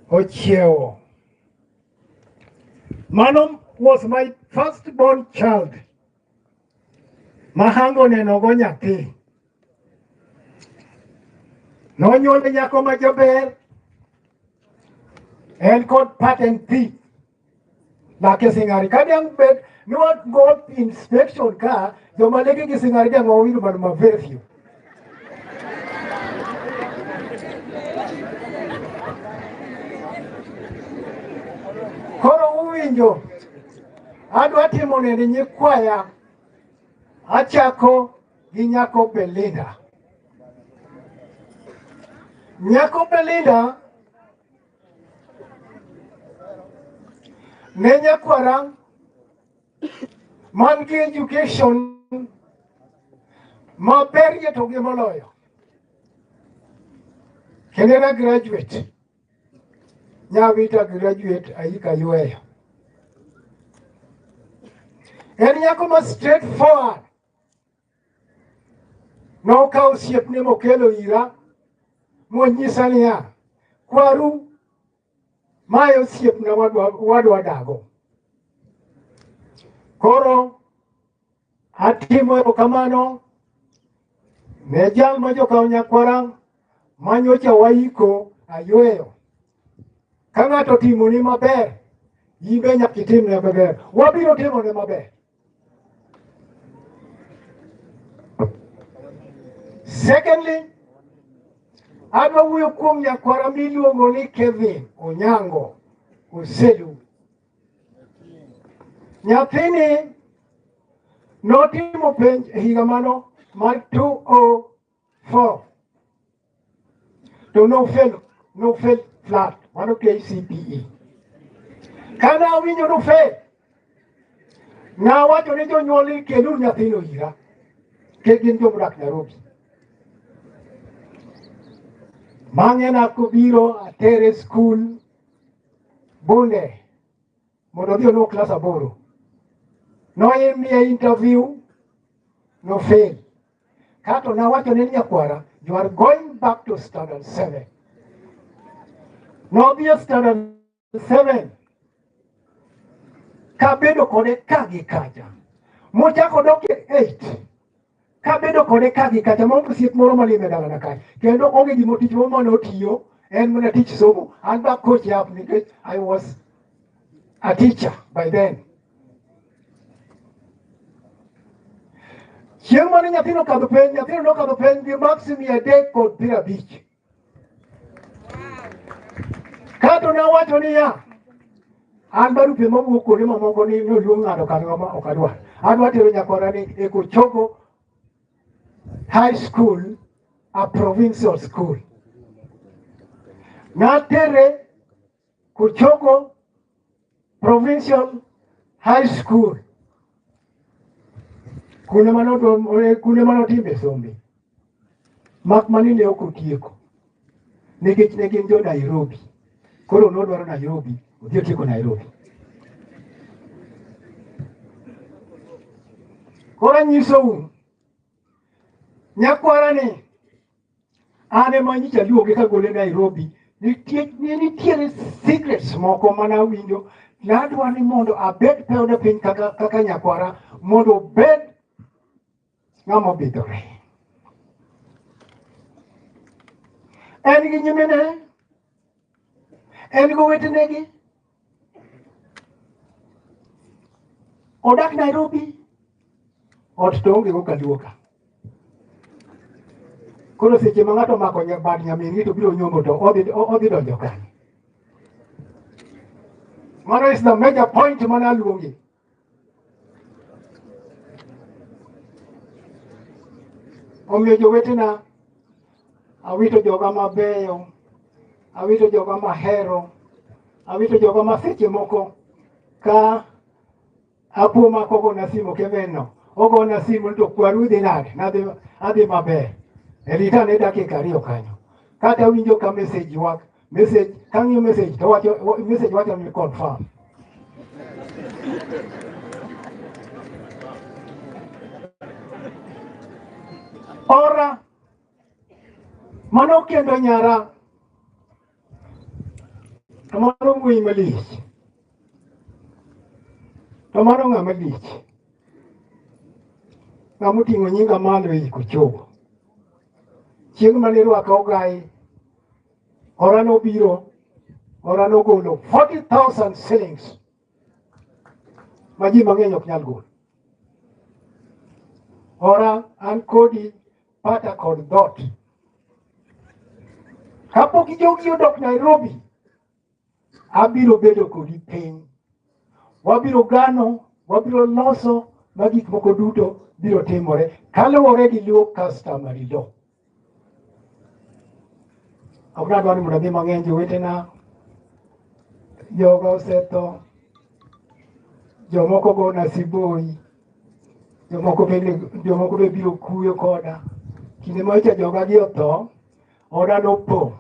Ochiewo. Mano was my firstborn child. Mahango neno go nyathi. Nonyuole nyako ma jaber. En kod patent thief. Lake singari kadang bet not go inspection ka joma lege gi singari dang owiro man ma very few. Koro uwinjo adwa timo ne nyikwaya achako gi nyako Belinda. Nyako Belinda ne nyakwara man gi education maber ye to gi moloyo. Kendo na graduate. Nyawita graduate ayika yueyo. En nyako ma straightforward. Nokawo osiepne mokelo ira monyisa niya kwaru mae osiepna wadwa dago. Koro atimo erokamano ne jal ma jokawo nyakwara manyocha waiko ayueyo. Ka ng'ato timoni maber, ibe nyaka itimne maber. Wabiro timone maber. Secondly, adwa wuoyo kuom nyakwara miluongo ni Kevin Onyango Oselu. Nyathini notimo penj e higa mano mar 204 to no fail flat, mano KCPE. Kana awinjo no fail, nawacho ne jonyuol ni keluru nyathino ira, ke gin jomodak Nairobi. Mang'e nakobiro atere skul Bunde mondo odhi oluok klas 8. Noimiye interview, no fail. Kato nawacho ne nyakwara, you are going back to standard 7. Nodhi e standard 7. Kabedo kode kagi kaja. Mochako dok e 8. Kabedo kode kagi kaja maonge osiep moro malime dalana kae. Kendo onge gimo tich moro mane otiyo, en mana tich somo. An ba coach up because I was a teacher by then. Chieng' mane nyathino kadho penj gi maksi 300 kod 50. Kato nawacho niya, an barupe mawuok kuonde mamoko ni noluong ng'ato kanyo ma ok adwar. Adwa tero nyakwara ni e Kochogo High School, a provincial school. Natere Kochogo Provincial High School. Kune mano timbe sombe. Mak mani ne ok otieko. Nikech ne gin jo Nairobi. Koro nodwaro Nairobi, odhi otieko Nairobi. Koro anyisou, nyakwara ni an ema nyicha luonge kagole Nairobi. Nitiere secrets moko mana winjo. Nadwa ni mondo abed peone piny kaka nyakwara mondo obed ng'ama obidhore. En gi nyimine, en gi owetene, odak Nairobi, ot to onge go kaluoka. Koro seche ma ng'ato omako bad nyamin to biro nyombo to odhi donjo kanyo. Mano is the major point mana luongi. Omiyo jowetena, awito joga mabeyo, awito joga mahero, awito joga maseche moko ka apo makoko na simu keveno ogo na simu to kwaru dhi nade adhi maber elita ne dakika 2 kanyo kata winjo ka message wak message kanyo message to wacho message wacho ni confirm ora mano kendo nyara tomaro ngui malich tomaro ng'a malich ng'amoting'o nyinga malo e kochogo chieng' mane rwaka ogai ora nobiro ora nogolo 40,000 shillings ma ji mang'eny ok nyal golo ora an kodi pata kod dhot kapok jogi odok Nairobi abiro bedo kodi piny wabiro gano wabiro loso ma gik moko duto biro timore kaluwore gi luo customary law. Ok nadwa ni mondo adhi mang'eny jowetena joga osetho jomoko gona siboi jomoko be biro kuyo koda kinde macha joga gi otho oda nopong'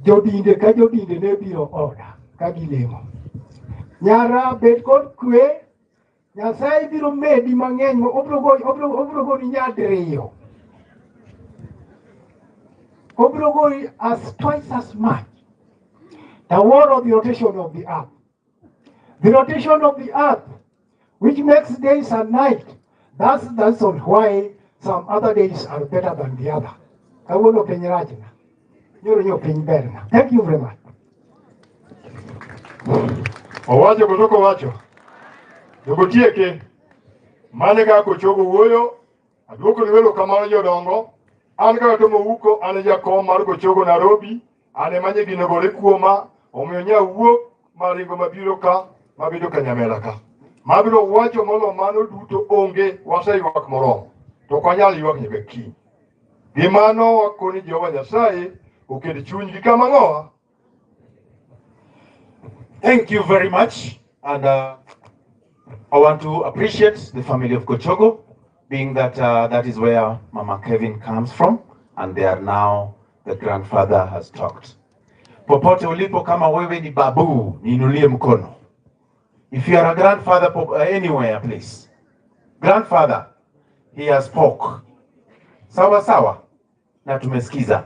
jodinde ka jodinde ne biro oda ka gilemo nyara bed kod kwe Nyasaye biro medi mang'eny obiro goni nyadiriyo obiro goni as twice as much the war of the rotation of the earth. The rotation of the earth which makes days and night. That's why some other days are better than the other. Kawuono piny rachna. Nyoro piny berna. Thank you very much. Owacho kotoko wacho. Jogotieke. Mane ka kochogo wuoyo. Aduoko ni welo kamano jodongo. An kaka tomo uko ane jakom mar kochogo Nairobi. Ane manye gino gore kuoma. Omiyo nya wuok maringo mabiro ka. Mabedo ka Nyamera ka. Mabiro wacho molo mano duto onge waseywak moromo. To kwanyal ywak nyaka kiny. Gimano wakoni Jehova Nyasaye oket chunygi kama ng'owa. Thank you very much. And I want to appreciate the family of Kochogo, being that that is where Mama Kevin comes from, and they are now, the grandfather has talked. Popote ulipo kama wewe ni babu, niinulie mkono. If you are a grandfather anywhere, please. Grandfather, he has spoke. Sawa sawa, na tumesikiza.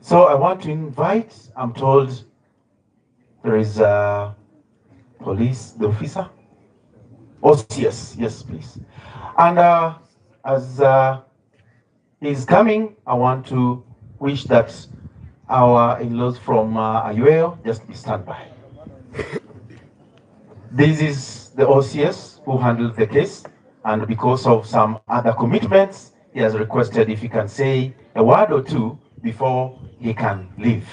So I want to invite, I'm told there is a police, the officer. Oh, yes, please. And as he's coming, I want to wish that our in-laws from Ayueo just stand by. This is the OCS who handled the case, and because of some other commitments, he has requested if he can say a word or two before he can leave.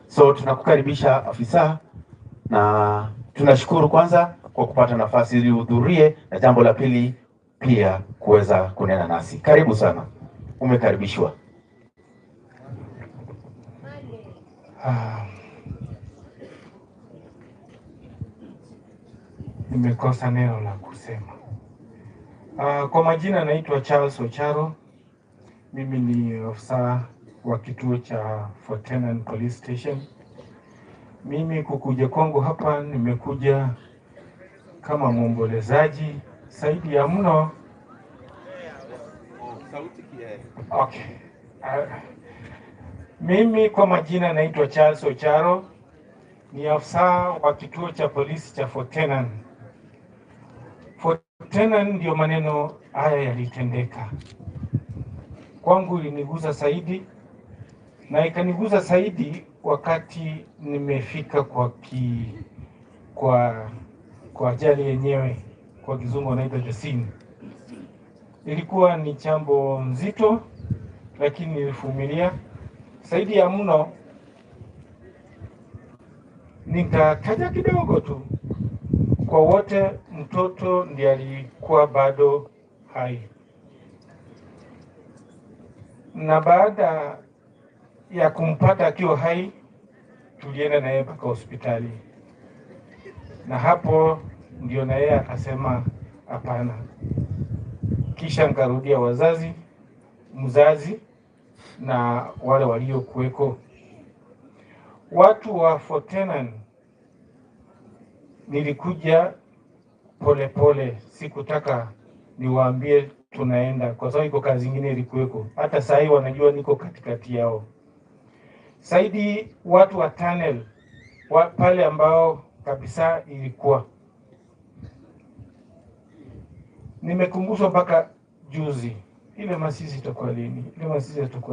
So tunakukaribisha afisa, na tunashukuru kwanza kwa kupata nafasi ili uhudhurie, na jambo la pili pia kuweza kunena nasi. Karibu sana, umekaribishwa. Nimekosa neno la kusema. Kwa majina naitwa Charles Ocharo. Mimi ni ofisa wa kituo cha Fort Tenan Police Station. Mimi kukuja kwangu hapa nimekuja kama mwombolezaji zaidi ya mno. Okay. Mimi kwa majina naitwa Charles Ocharo, ni afisa wa kituo cha polisi cha Fort Tenan. Fort Tenan ndio maneno haya yalitendeka. Kwangu ilinigusa zaidi, na ikanigusa zaidi wakati nimefika kwa ajali yenyewe, kwa kizungu wanaita the scene. Ilikuwa ni jambo nzito, lakini nilivumilia. Zaidi ya mno nikataja kidogo tu. Kwa wote, mtoto ndiye alikuwa bado hai. Na baada ya kumpata akiwa hai, tulienda na yeye mpaka hospitali, na hapo ndio na yeye akasema hapana. Kisha nikarudia mzazi na wale waliokuweko, watu wa Fortenan. Nilikuja polepole, sikutaka niwaambie tunaenda, kwa sababu iko kazi nyingine ilikuweko. Hata saa hii wanajua niko katikati yao. Saidi watu wa tunnel pale ambao kabisa ilikuwa nimekumbushwa mpaka juzi, ile Masisi itakuwa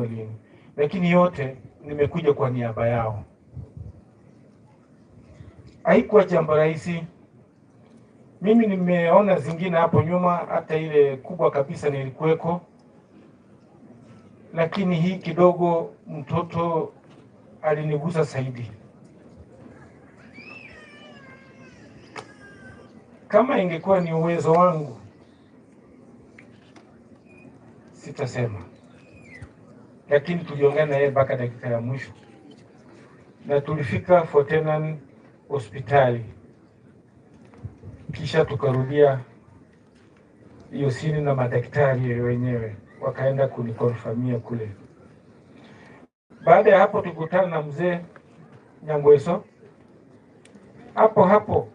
lini, lakini yote nimekuja kwa niaba yao. Haikuwa jambo rahisi. Mimi nimeona zingine hapo nyuma, hata ile kubwa kabisa nilikuweko, lakini hii kidogo mtoto alinigusa zaidi. Kama ingekuwa ni uwezo wangu sitasema, lakini tuliongea na yeye mpaka dakika ya mwisho, na tulifika Fortenan hospitali, kisha tukarudia hiyo sini na madaktari wenyewe wakaenda kunikonfirmia kule. Baada ya hapo tukutana na mzee Nyangweso hapo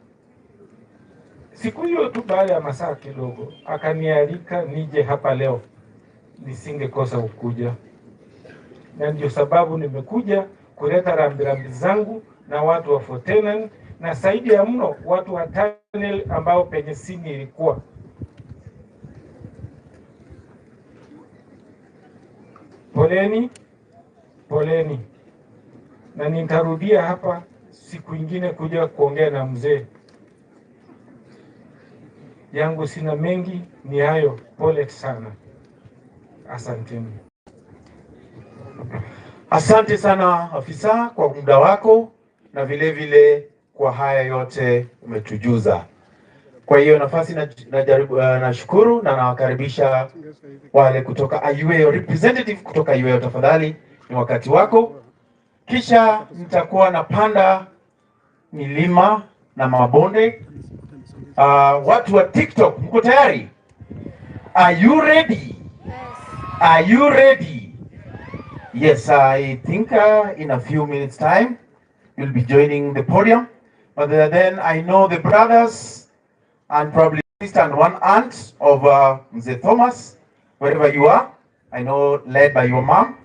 siku hiyo tu, baada ya masaa kidogo akanialika nije hapa leo. Nisingekosa ukuja, na ndio sababu nimekuja kuleta rambirambi zangu na watu wa Fortenan, na zaidi ya mno watu wa tunnel ambao penye sini ilikuwa. Poleni, na nitarudia hapa siku ingine kuja kuongea na mzee. Yangu sina mengi, ni hayo. Pole sana, asanteni. Asante sana afisa kwa muda wako na vile vile kwa haya yote umetujuza. Kwa hiyo nafasi nashukuru na nawakaribisha wale kutoka IUEO, representative kutoka IUEO, tafadhali ni wakati wako. Kisha nitakuwa napanda milima na mabonde. Watu wa TikTok, mko tayari? Are you ready? Are you ready? Yes, I think in a few minutes time you'll be joining the podium. But then I know the brothers and probably sister and one aunt of Mzee Thomas, wherever you are, I know led by your mom.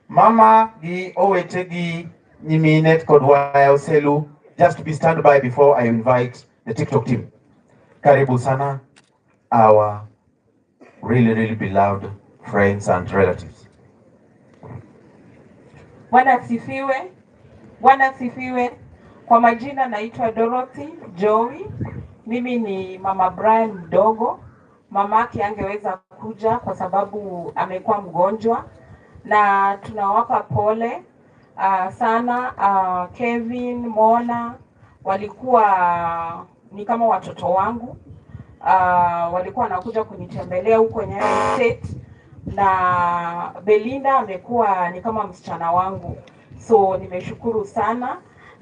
Mama gi owetegi nyiminet kodwa oselu, just to be stand by before I invite the TikTok team. Karibu sana, our really beloved friends and relatives. Bwana sifiwe. Bwana sifiwe. Kwa majina naitwa Dorothy Joey. Mimi ni mama Brian mdogo. Mamake angeweza kuja kwa sababu amekuwa mgonjwa, na tunawapa pole sana. Kevin, Mona walikuwa ni kama watoto wangu. Walikuwa wanakuja kunitembelea huko Nyayo State, na Belinda amekuwa ni kama msichana wangu. So nimeshukuru sana,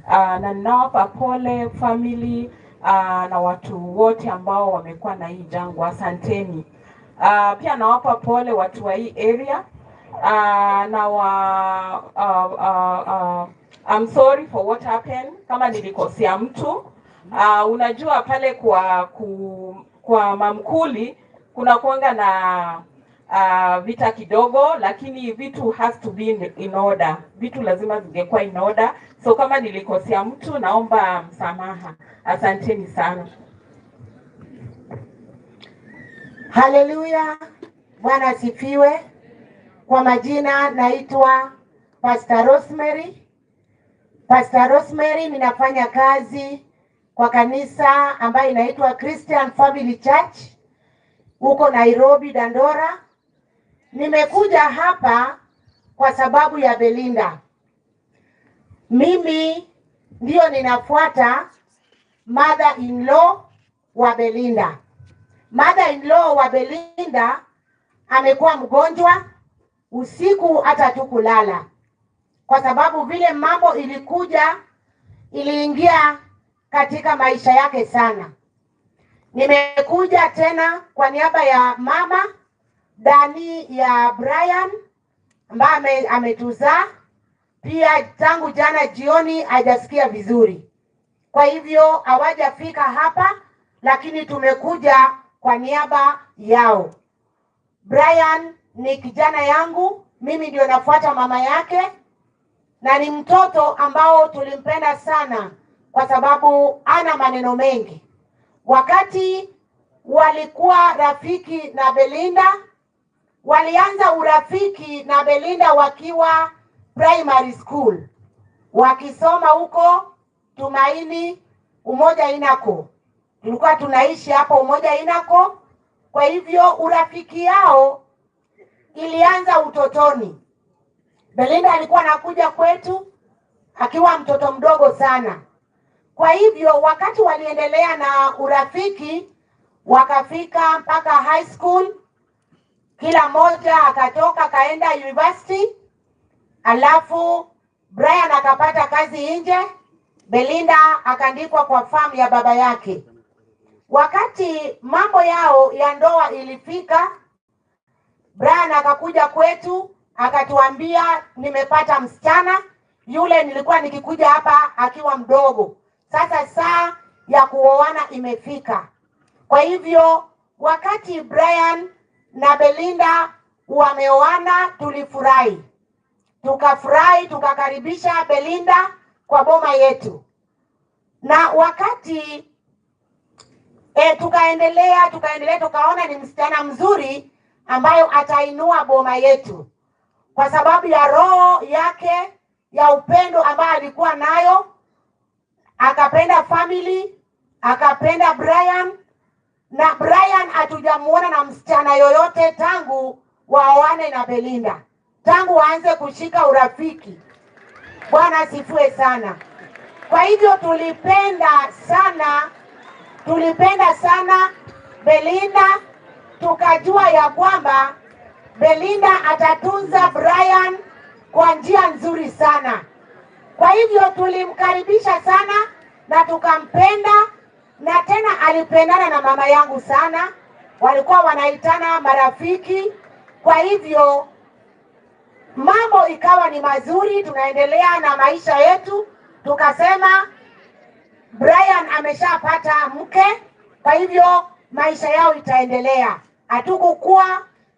na ninawapa pole family na watu wote ambao wamekuwa na hii jangwa. Asanteni. Pia nawapa pole watu wa hii area, I'm sorry for what happened. Kama nilikosea mtu, unajua pale kwa mamkuli kuna kuanga na vita kidogo, lakini vitu has to be in order. Vitu lazima zingekuwa in order. So kama nilikosea mtu, naomba msamaha. Asanteni sana. Haleluya. Bwana asifiwe. Kwa majina naitwa Pastor Rosemary. Pastor Rosemary, ninafanya kazi kwa kanisa ambayo inaitwa Christian Family Church huko Nairobi, Dandora. Nimekuja hapa kwa sababu ya Belinda. Mimi ndio ninafuata mother-in-law wa Belinda. Mother-in-law wa Belinda amekuwa mgonjwa, usiku hata tukulala. kwa sababu vile mambo ilikuja iliingia katika maisha yake sana. Nimekuja tena kwa niaba ya mama Dani ya Brian ambaye ametuzaa pia. Tangu jana jioni hajasikia vizuri, kwa hivyo hawajafika hapa, lakini tumekuja kwa niaba yao. Brian ni kijana yangu, mimi ndio nafuata mama yake, na ni mtoto ambao tulimpenda sana kwa sababu ana maneno mengi. Wakati walikuwa rafiki na Belinda, walianza urafiki na Belinda wakiwa primary school, wakisoma huko Tumaini Umoja Inako. Tulikuwa tunaishi hapo Umoja Inako, kwa hivyo urafiki yao ilianza utotoni. Belinda alikuwa anakuja kwetu akiwa mtoto mdogo sana. Kwa hivyo wakati waliendelea na urafiki, wakafika mpaka high school, kila mmoja akatoka kaenda university, alafu Brian akapata kazi nje, Belinda akaandikwa kwa farm ya baba yake. Wakati mambo yao ya ndoa ilifika, Brian akakuja kwetu akatuambia, nimepata msichana yule nilikuwa nikikuja hapa akiwa mdogo. Sasa saa ya kuoana imefika. Kwa hivyo wakati Brian na Belinda wameoana, tulifurahi. Tukafurahi, tukakaribisha Belinda kwa boma yetu. Na wakati tukaendelea tukaona ni msichana mzuri ambayo atainua boma yetu kwa sababu ya roho yake ya upendo ambayo alikuwa nayo. Akapenda family, akapenda Brian, na Brian hatujamuona na msichana yoyote tangu waoane na Belinda, tangu waanze kushika urafiki. Bwana asifiwe sana. Kwa hivyo tulipenda sana Belinda, tukajua ya kwamba Belinda atatunza Brian kwa njia nzuri sana. Kwa hivyo tulimkaribisha sana na tukampenda, na tena alipendana na mama yangu sana. Walikuwa wanaitana marafiki. Kwa hivyo mambo ikawa ni mazuri, tunaendelea na maisha yetu. Tukasema Brian ameshapata mke, kwa hivyo maisha yao itaendelea. Hatukukuwa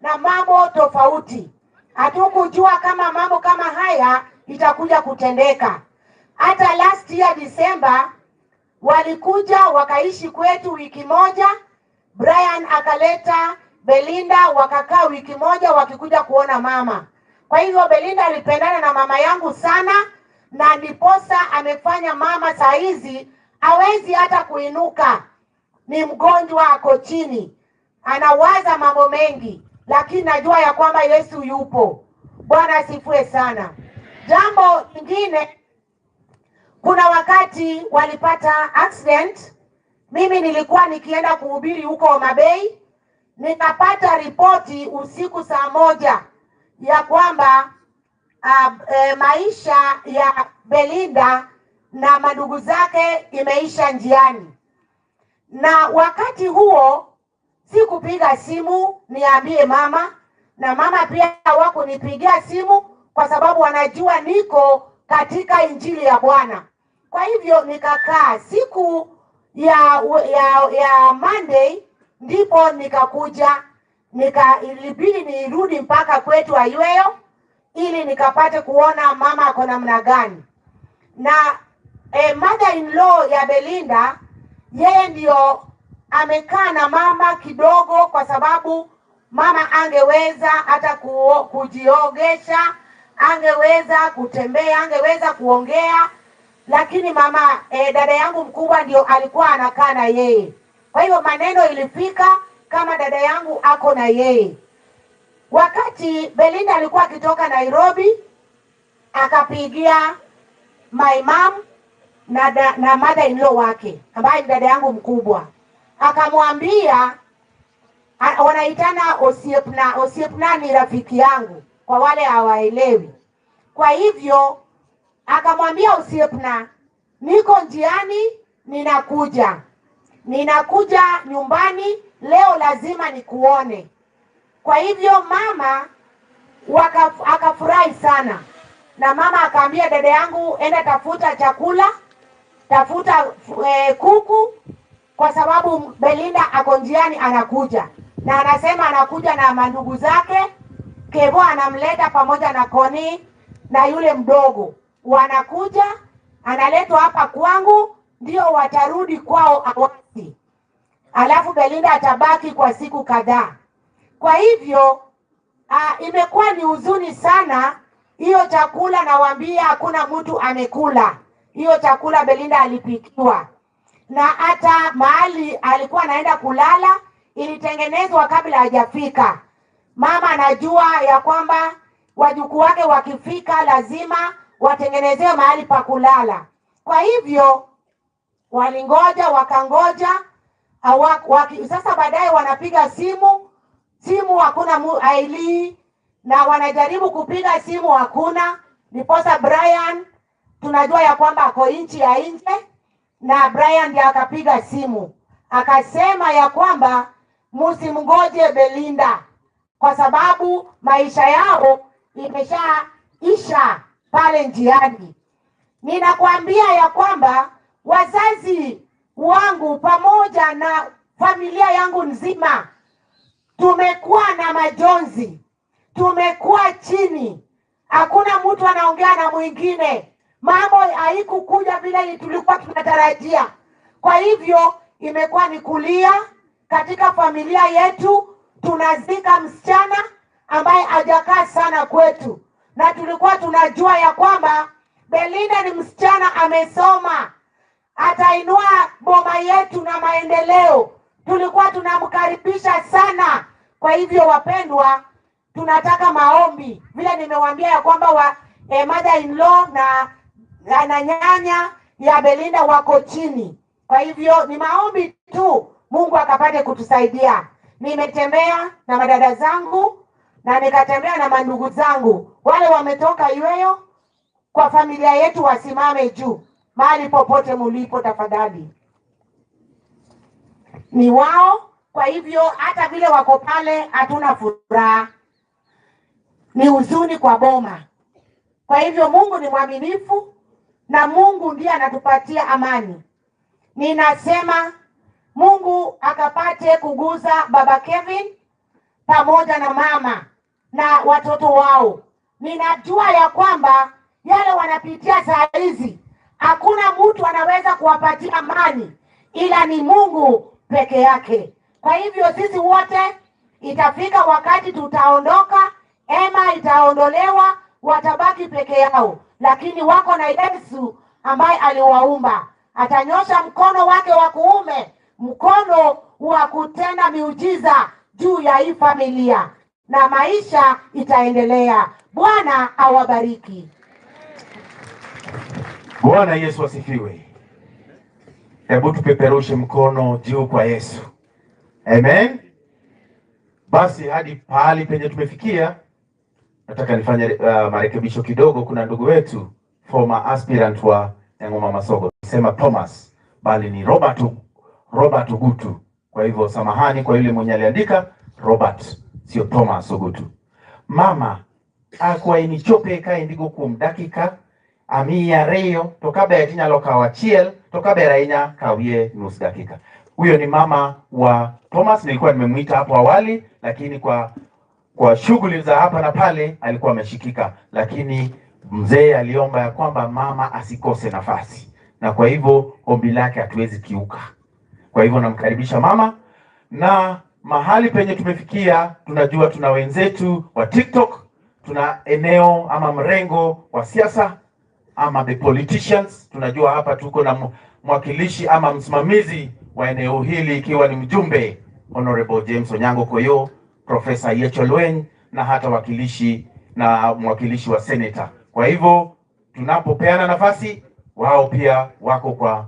na mambo tofauti. Hatukujua kama mambo kama haya itakuja kutendeka. Hata last year December walikuja wakaishi kwetu wiki moja. Brian akaleta Belinda, wakakaa wiki moja wakikuja kuona mama. Kwa hivyo Belinda alipendana na mama yangu sana, na ndiposa amefanya mama saa hizi hawezi hata kuinuka. Ni mgonjwa, ako chini, anawaza mambo mengi, lakini najua ya kwamba Yesu yupo. Bwana asifiwe sana. Jambo lingine, kuna wakati walipata accident. Mimi nilikuwa nikienda kuhubiri huko Homa Bay, nikapata ripoti usiku saa 1 ya kwamba maisha ya Belinda na madugu zake imeisha njiani. Na wakati huo sikupiga simu niambie mama, na mama pia hawakunipigia simu kwa sababu wanajua niko katika injili ya Bwana. Kwa hivyo nikakaa siku ya Monday, ndipo nikakuja, ilibidi nirudi mpaka kwetu Ayweyo ili nikapate kuona mama ako namna gani. Na mother in law ya Belinda, yeye ndio amekaa na mama kidogo, kwa sababu mama angeweza hata kujiogesha, angeweza kutembea, angeweza kuongea, lakini mama dada yangu mkubwa ndio alikuwa anakaa na yeye. Kwa hiyo maneno ilifika kama dada yangu ako na yeye. Wakati Belinda alikuwa akitoka Nairobi, akapigia my mom na mother in law wake ambaye dada yangu mkubwa, akamwambia, wanaitana Osiepna. Osiepna ni rafiki yangu kwa wale hawaelewi. Kwa hivyo akamwambia Osiepna, niko njiani, ninakuja nyumbani leo, lazima nikuone. Kwa hivyo mama akafurahi sana, na mama akaambia dada yangu, enda tafuta chakula, tafuta kuku, kwa sababu Belinda ako njiani anakuja, na anasema anakuja na mandugu zake. Kevo anamleta pamoja na Koni na yule mdogo, wanakuja, analetwa hapa kwangu, ndio watarudi kwao Awasi, alafu Belinda atabaki kwa siku kadhaa. Kwa hivyo imekuwa ni huzuni sana. Hiyo chakula nawaambia hakuna mtu amekula. Hiyo chakula Belinda alipikiwa, na hata mahali alikuwa anaenda kulala ilitengenezwa kabla hajafika. Mama anajua ya kwamba wajukuu wake wakifika lazima watengenezewe mahali pa kulala. Kwa hivyo walingoja, wakangoja, sasa baadaye wanapiga simu hakuna aili, na wanajaribu kupiga simu hakuna. Niposa Brian tunajua ya kwamba ako nchi ya nje, na Brian ndiye akapiga simu akasema ya kwamba msimngoje Belinda, kwa sababu maisha yao imeshaisha pale njiani. Ninakwambia ya kwamba wazazi wangu pamoja na familia yangu nzima tumekuwa na majonzi, tumekuwa chini, hakuna mtu anaongea na mwingine, mambo haikukuja vile tulikuwa tunatarajia. Kwa hivyo imekuwa ni kulia katika familia yetu. Tunazika msichana ambaye hajakaa sana kwetu, na tulikuwa tunajua ya kwamba Belinda ni msichana amesoma, atainua boma yetu na maendeleo. Tulikuwa tunamkaribisha sana. Kwa hivyo wapendwa, tunataka maombi, vile nimewaambia ya kwamba mother in law na nyanya ya Belinda wako chini. Kwa hivyo ni maombi tu, Mungu akapate kutusaidia. Nimetembea na madada zangu na nikatembea na mandugu zangu, wale wametoka Iweyo. Kwa familia yetu wasimame juu mahali popote mulipo, tafadhali, ni wao. Kwa hivyo hata vile wako pale hatuna furaha, ni huzuni kwa boma. Kwa hivyo Mungu ni mwaminifu na Mungu ndiye anatupatia amani. Ninasema Mungu akapate kuguza baba Kevin pamoja na mama na watoto wao. Ninajua ya kwamba yale wanapitia saa hizi hakuna mtu anaweza kuwapatia amani ila ni Mungu peke yake. Kwa hivyo sisi wote itafika wakati tutaondoka, ema itaondolewa, watabaki peke yao, lakini wako na Yesu ambaye aliwaumba. Atanyosha mkono wake wa kuume, mkono wa kutenda miujiza juu ya hii familia, na maisha itaendelea. Bwana awabariki. Bwana Yesu asifiwe. Hebu tupeperushe mkono juu kwa Yesu. Amen. Basi hadi pahali penye tumefikia, nataka nifanye marekebisho kidogo. Kuna ndugu wetu former aspirant wa Ngoma Masogo sema Thomas, bali ni Robert Ogutu. Kwa hivyo samahani kwa yule mwenye aliandika Robert, sio Thomas Ogutu. Mama akwa inichope ka indigo kum dakika amia reyo tokabe tinyalo kawachiel tokabe rainya kawie nus dakika. Huyo ni mama wa Thomas. Nilikuwa nimemuita hapo awali, lakini kwa shughuli za hapa na pale alikuwa ameshikika, lakini mzee aliomba ya kwamba mama asikose nafasi, na kwa hivyo ombi lake hatuwezi kiuka. Kwa hivyo namkaribisha mama, na mahali penye tumefikia tunajua tuna wenzetu wa TikTok, tuna eneo ama mrengo wa siasa ama the politicians. Tunajua hapa tuko na mwakilishi ama msimamizi wa eneo hili ikiwa ni mjumbe Honorable James Onyango Koyo, Professor Yecholwen, na hata wakilishi na mwakilishi wa senator. Kwa hivyo tunapopeana nafasi, wao pia wako kwa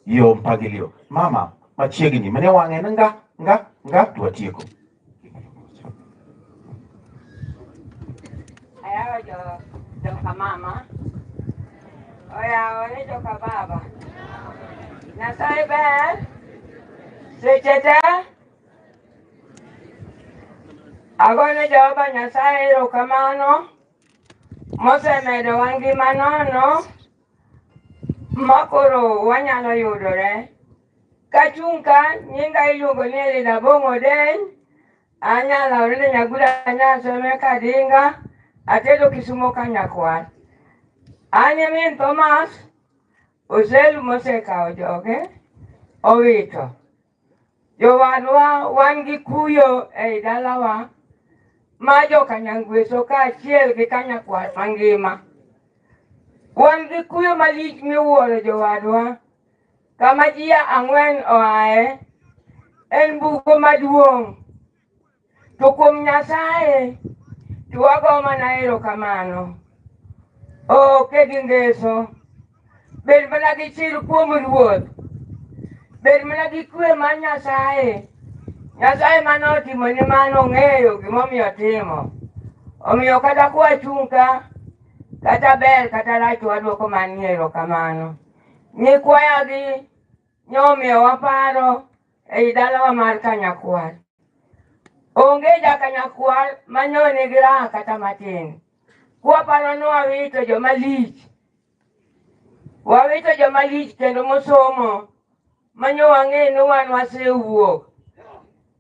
hiyo mpangilio. Mama machiegni mane wange nga tuatieko. Ayawa jo joka mama. Oya, ole joka baba. Nyasaye ber. Sechete. Agone Jehova Nyasaye erokamano. Mosemedo wa ngima nono. Makoro wanyalo yudore. Kachung' ka nyinga iluongo ni Elida Bong'o Den. Anyalo orene Nyaguda Nyasome Kadinga. Atedo Kisumu Kanyakwar. Anye min Thomas. Oselu mosekao joge. Owito. Jowadwa wan gi kuyo ei dalawa. Ma joka Nyangweso kaachiel gi Kanyakwar mangima. Wan gi kuyo malich miwuoro jowadwa. Kama ji 4 oae, en bugo maduong'. To kuom Nyasaye, to wago mana erokamano. Oke gi ngeso. Bed mana gi chir kuom Ruoth. Bed mana gi kwe mar Nyasaye. Nyasaye manotimo ni mano ong'eyo gimomiyo timo. Omiyo kata kwachung' ka, kata ber kata rach waduoko manie erokamano. Nyikwaya gi nyomiyo waparo ei dalawa mar Kanyakwar. Onge ja Kanyakwar manyone gi raha kata matin. Kwaparo ni wawito joma lich. Wawito joma lich kendo mosomo. Manyo wang'e ni wan wasewuok.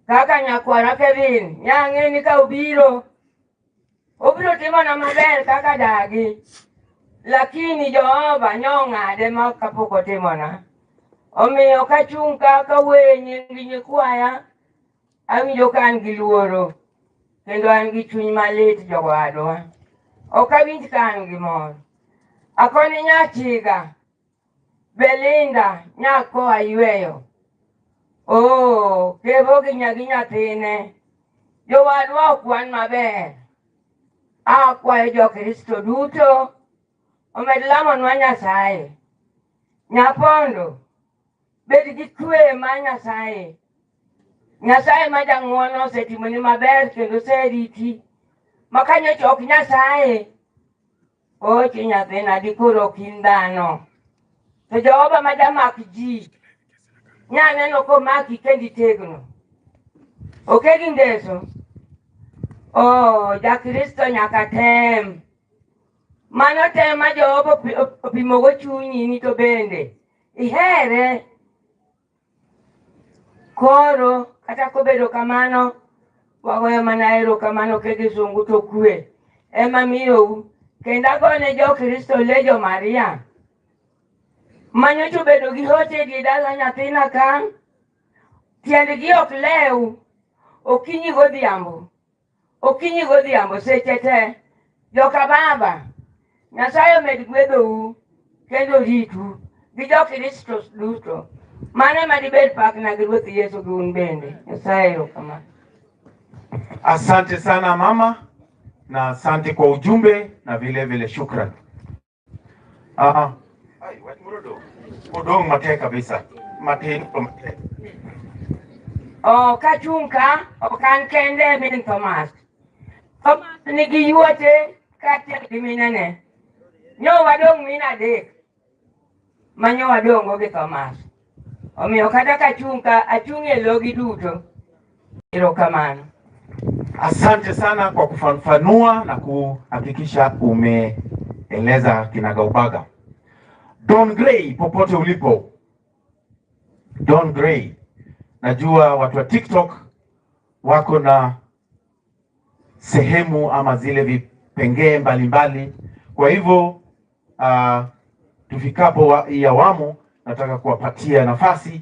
Kaka Nyakwara Kevin, nyang'e ni ka obiro timona maber kaka dagi. Lakini Jehova nyong'ade ma kapok otimona. Omiyo kachung' ka kawe nying nyikwaya, awinjo ka an gi luoro. Kendo an gi chuny malit jowadwa. Ok awinj ka an gi mor. Akoni nyachiga. Belinda nyako ayweyo. Kevo gi nyagi nyathine. Jowadwa ok wan maber. Akwayo jo-Kristo duto. Omed lamonwa Nyasaye. Nyapondo. Bed gi kwe ma Nyasaye. Nyasaye ma jang'wono osetimoni maber kendo oseriti. Makanyo chok Nyasaye. Oche nyathina dikoro ok in dhano. To Jehova ma jamak ji. Nyaneno komaki kendi tegno. Oke gi ngeso. Ja-Kristo nyaka tem. Mano tem ma Jehova opimogo chunyi ni to bende ihere. Koro kata kobedo kamano, wagoyo mana erokamano ke gisungu to kwe. Ema miyou. Kendo agone jo-Kristo lejo Maria. Manyocha bedo gi hoche di dala nyathina ka. Tiendgi ok lew. Okinyi godhiambo seche te. Joka baba. Nyasaye omed gwedhou. Kendo ritu. Gi jo-Kristo duto. Mano ema dibed pakna gi Ruoth Yesu gi un bende. Nyasaye erokamano. Asante sana mama, na asante kwa ujumbe na vile vile shukrani. Udong mate kabisa. Mate. Kachung' ka, ok an kende min Thomas. Thomas nigi yuote kaachiel gi minene. Nyo wadong' min adek. Manyo wadong'o gi Thomas. Omiyo kata kachung' ka, achung' e logi duto. Erokamano. Asante sana kwa kufafanua na kuhakikisha umeeleza kinagaubaga. Don Gray, popote ulipo. Don Gray. Najua watu wa TikTok wako na sehemu ama zile vipengee mbalimbali. Kwa hivyo tufikapo hii awamu nataka kuwapatia nafasi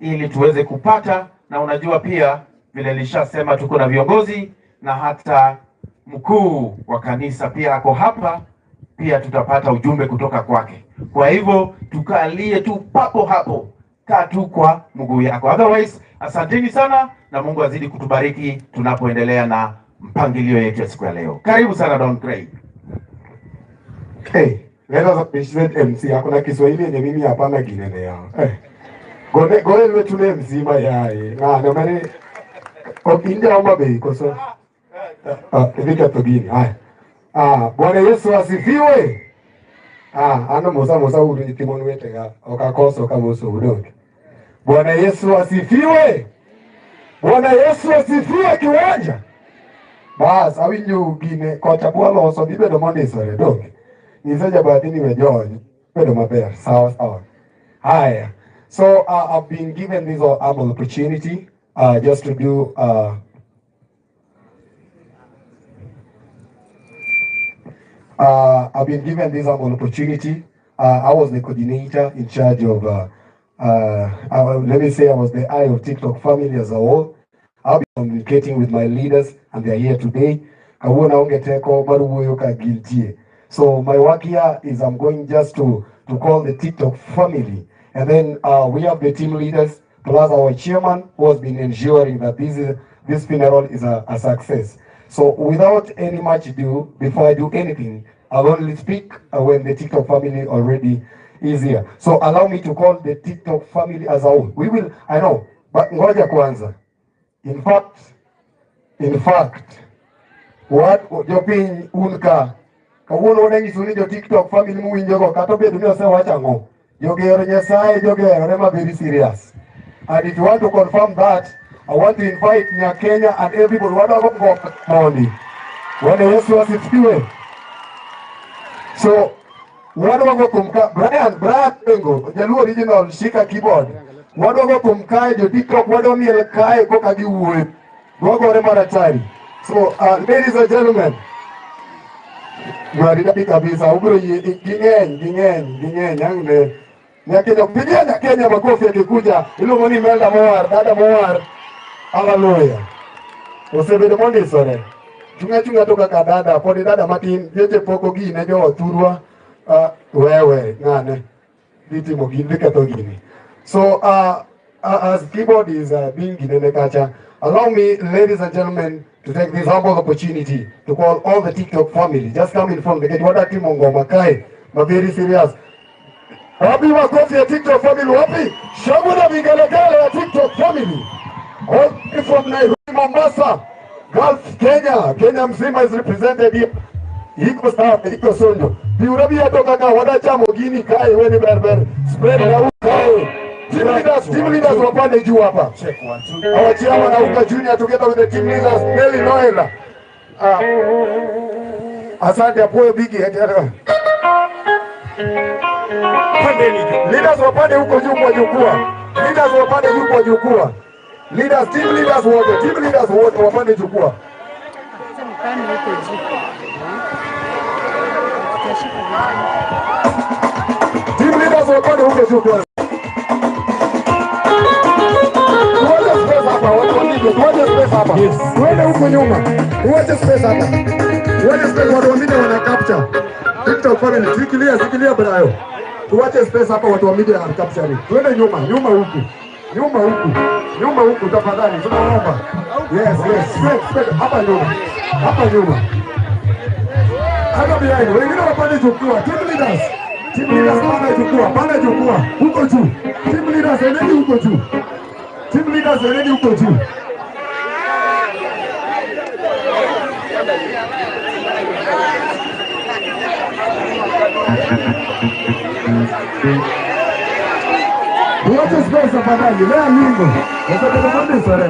ili tuweze kupata, na unajua pia vile nilishasema tuko na viongozi na hata mkuu wa kanisa pia ako hapa, pia tutapata ujumbe kutoka kwake. Kwa hivyo tukalie tu papo hapo, kaa tu kwa mguu yako. Otherwise, asanteni sana na Mungu azidi kutubariki tunapoendelea na mpangilio yetu ya siku ya leo. Karibu sana Don Craig. Hey, let us appreciate MC. Hakuna Kiswahili yenye mimi hapana kinene yao. Gole lwe tune mzima yae. Ndio maana india amba bei kosa. Evika togini. Haya. Bwana Yesu asifiwe. Ano musa uri timon wetega okakoso kamuso udonge. Bwana Yesu asifiwe. Bwana Yesu asifiwe kiwanja. Bas awinju gine kocha bwalo oso bibedo mondisore donge. Niseja batini wejonyi bedo maber sawa. Haya. So I've been given this humble opportunity just to do I've been given this humble opportunity. I was the coordinator in charge of, let me say I was the eye of TikTok family as a whole. I'll be communicating with my leaders and they're here today. So my work here is I'm going just to call the TikTok family. And then we have the team leaders plus our chairman who has been ensuring that this funeral is a success. So without any much ado, before I do anything, I'll only speak when the TikTok family already is here. So allow me to call the TikTok family as a whole. We will, I know, but ngoja kwanza. In fact, what jopin unka kawuono wanengi suni jo TikTok family muwinjo go kata bedo ni osewacha ngo. Jogero Nyasaye jogero ma very serious. And if you want to confirm that, I want to invite Kenya and everybody wadago mondi. Bwana Yesu asifiwe. So wadago kumka Brian Bengo, Jaluo original shika keyboard. Wadago kumka jo TikTok wadago miel kae koka giwuoyo. Dwagore maratari. So ladies and gentlemen, Mwarida kabisa ubro ging'eny yangne. Kenya makofi yakikuja iluongo ni Melda Mowar, dada Mowar. Hallelujah. Osebedo mondisore. Chunga to kaka dada, podi dada matin, jeche poko gine jo turwa wewe ngane. Ditimo gine kato gini. So as keyboard is being ginene kacha, allow me, ladies and gentlemen, to take this humble opportunity to call all the TikTok family. Just coming from the gate, wadaki Mongoma Kai, but very serious. Wapi makofi ya TikTok family, wapi? Shangwe vigelegele ya TikTok family. All from Nairobi, Mombasa, Gulf, Kenya mzima is represented here. Iko sawa, iko sonjo. Biurabi ya toka ka wadacha mogini kai weni berber. Spread na ukai. Team leaders wapande juu hapa. Our chairman Auka Junior together with the team leaders, Nelly Noela. Asante apoe bigi. Leaders wapande huko juu kwa jukwaa. Leaders wapande juu kwa jukwaa. Leaders, team leaders wote wapande jukwaa. Team leaders wapande huko jukwaa. Tuwache space hapa, watu wamige, tuwache space hapa. Tuende huko nyuma. Tuwache space hapa. Tuwache space, watu wamige wana capture. TikTok family, sikilia brayo. Tuwache space hapa, watu wamige wana capture. Tuende nyuma huku. Nyuma huku tafadhali, tunaomba. Yes, straight, hapa nyuma. Hapa behind, wengine wapande jukwaa, team leaders panda jukwaa, huko juu. Team leaders eneni huko juu. Tuwache space afadhali, lea nyimbo. Nasema mwende sare.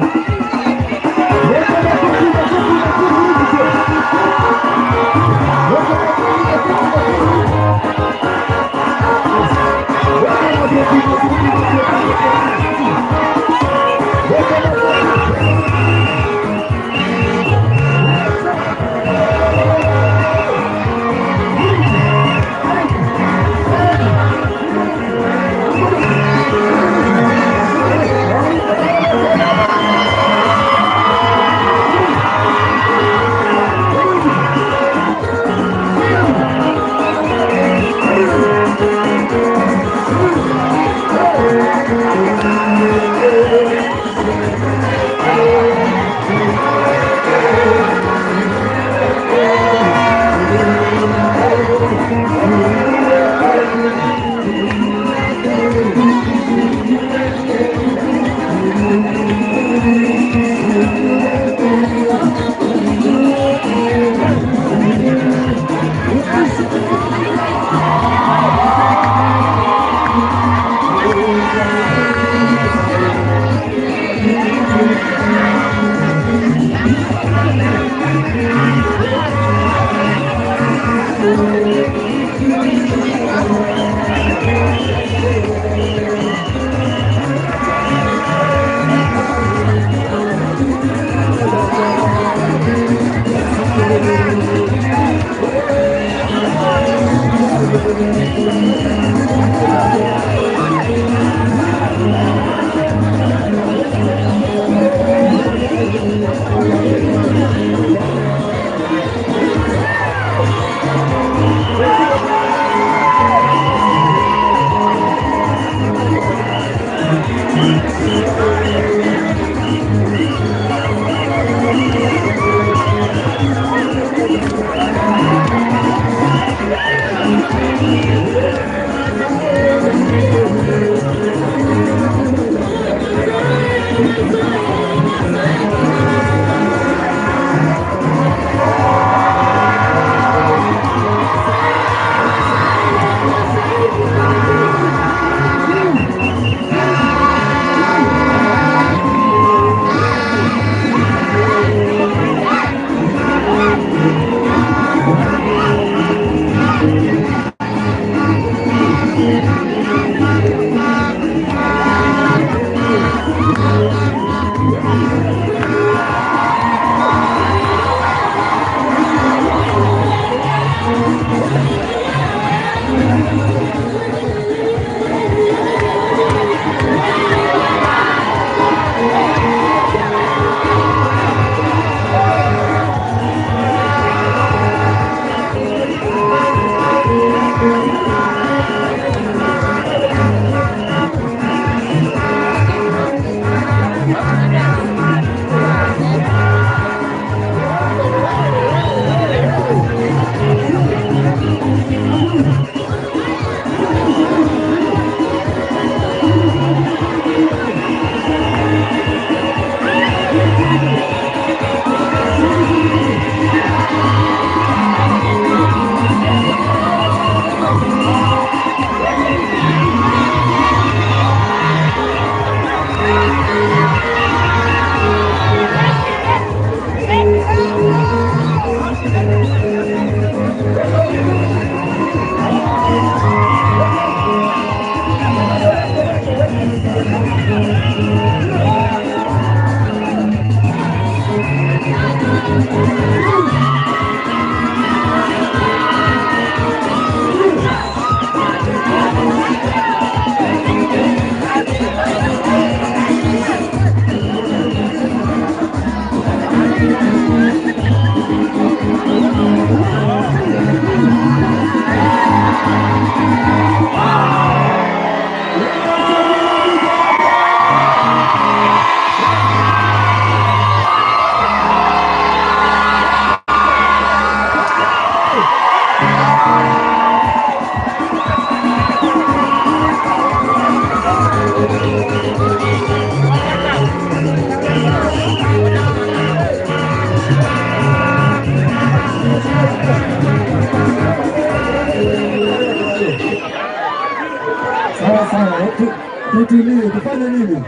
Tutulie, tufanye nini?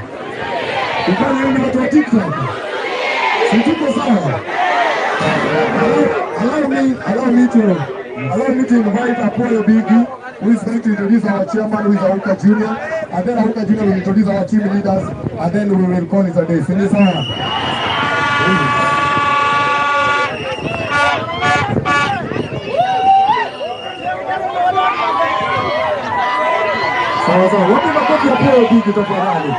Tufanye nini watu wa TikTok? Si tuko sawa? Allow me to invite Apollo Biggie, who is going to introduce our chairman, who is Auka Junior, and then Auka Junior will introduce our team leaders, and then we will call it a day. Si sawa? Sawa sawa, wapi makofi ya Apollo Biggie tafadhali?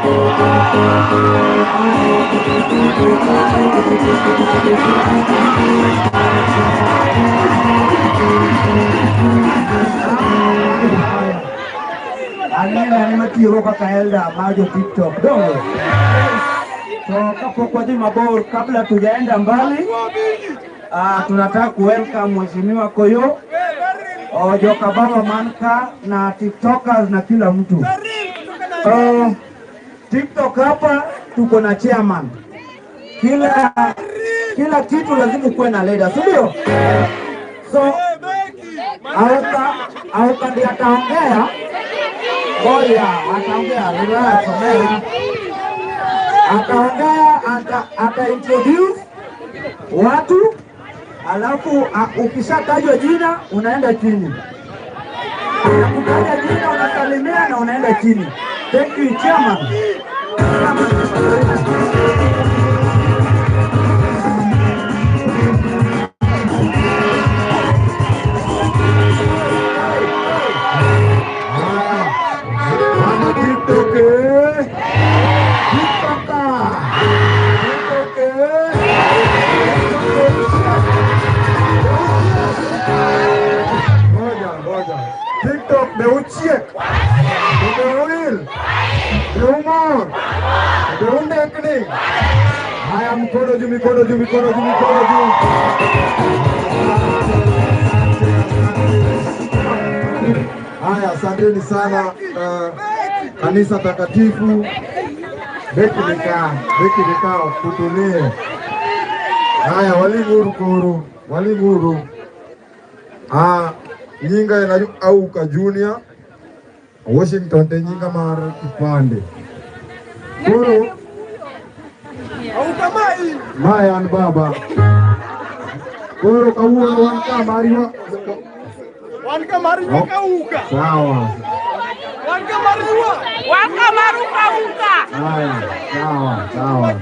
Alina ni matiro kaka Elda majo TikTok dogo. So kapok wadhi mabor, kabla tujaenda mbali, tunataka kuwelcome Mheshimiwa Koyo, Joka Baba Manka na TikTokers na kila mtu. TikTok hapa tuko na chairman. Kila kitu lazima kuwe na leader, si ndio? So Auka ndiye ataongea. Ngoja ataongea, relax, ataongea, ata-introduce watu, alafu ukishatajwa jina unaenda chini. Ukitaja jina unasalimia na unaenda chini. Thank you, chairman. TikTok, the Uchiek, the Will, the Umar, Ndio kile. Haya, mkono juu, mikono juu, mikono juu, mikono juu. Haya, asanteni sana kanisa takatifu. Beki nikaa kutulie. Haya, walimuru. Nyinga ina au ka junior Washington te nyinga mar kipande. Koro Mayan baba. Koro kawuono wan ka mariwa. Wan ka mariwa ka uka. Sawa. Wan ka maruka uka. Haya, sawa.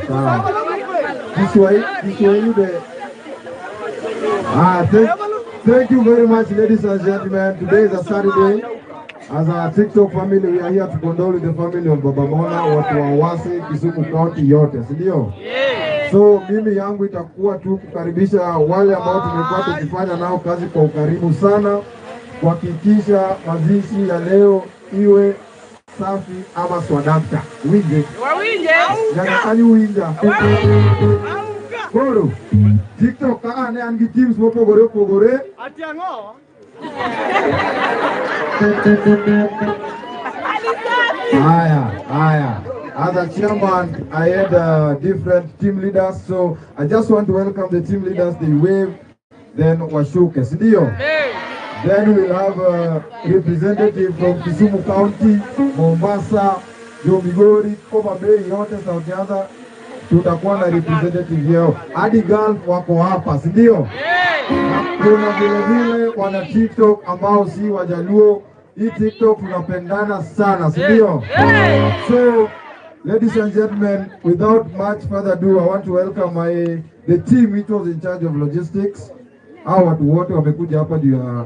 Kiswahili be. Thank you very much, ladies and gentlemen. Today is a Saturday. As a TikTok family, we are here to condole with the family of Baba Mona, watu wa Wasi, Kisumu County yote, si ndio? So mimi yangu itakuwa tu kukaribisha wale ambao tumekuwa tukifanya nao kazi kwa ukaribu sana, kuhakikisha mazishi ya leo iwe safi ama swadakta. Winje. Nyakani winja. Koro, TikTok ane angi teams mopogore. Ati ango? Haya. As a chairman, I had different team leaders, so I just want to welcome the team leaders. They wave, then washuke, sindio? Then we'll have a representative from Kisumu County, Mombasa, Migori, Koma Bay, yote South Nyanza. Tutakuwa na representative yao. Hadi Gulf wako hapa, sindio? Kuna vile wana TikTok ambao si Wajaluo. Hii TikTok tunapendana sana, sindio? So, ladies and gentlemen, without much further ado, I want to welcome the team which was in charge of logistics. Hao watu wote wamekuja hapa juu ya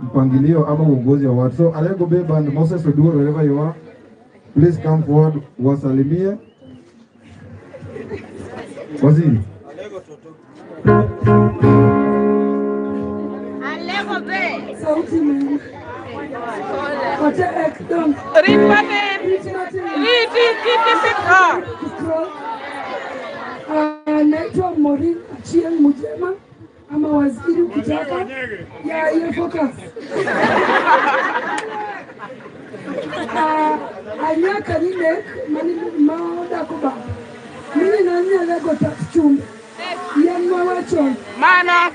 mpangilio ama uongozi wa watu. So, Alego Beba and Moses Oduro, wherever you are, please come forward, wasalimie. Waziri. Alego Be. Sauti mimi. Kote ekdom. Ripate. Riti. Naitwa Morin Achieng Mujema ama waziri ukitaka ya hiyo focus. Anyaka nile mani maoda kuba. Mimi nanya lego tachumbe. Yemwa wacho. Mana.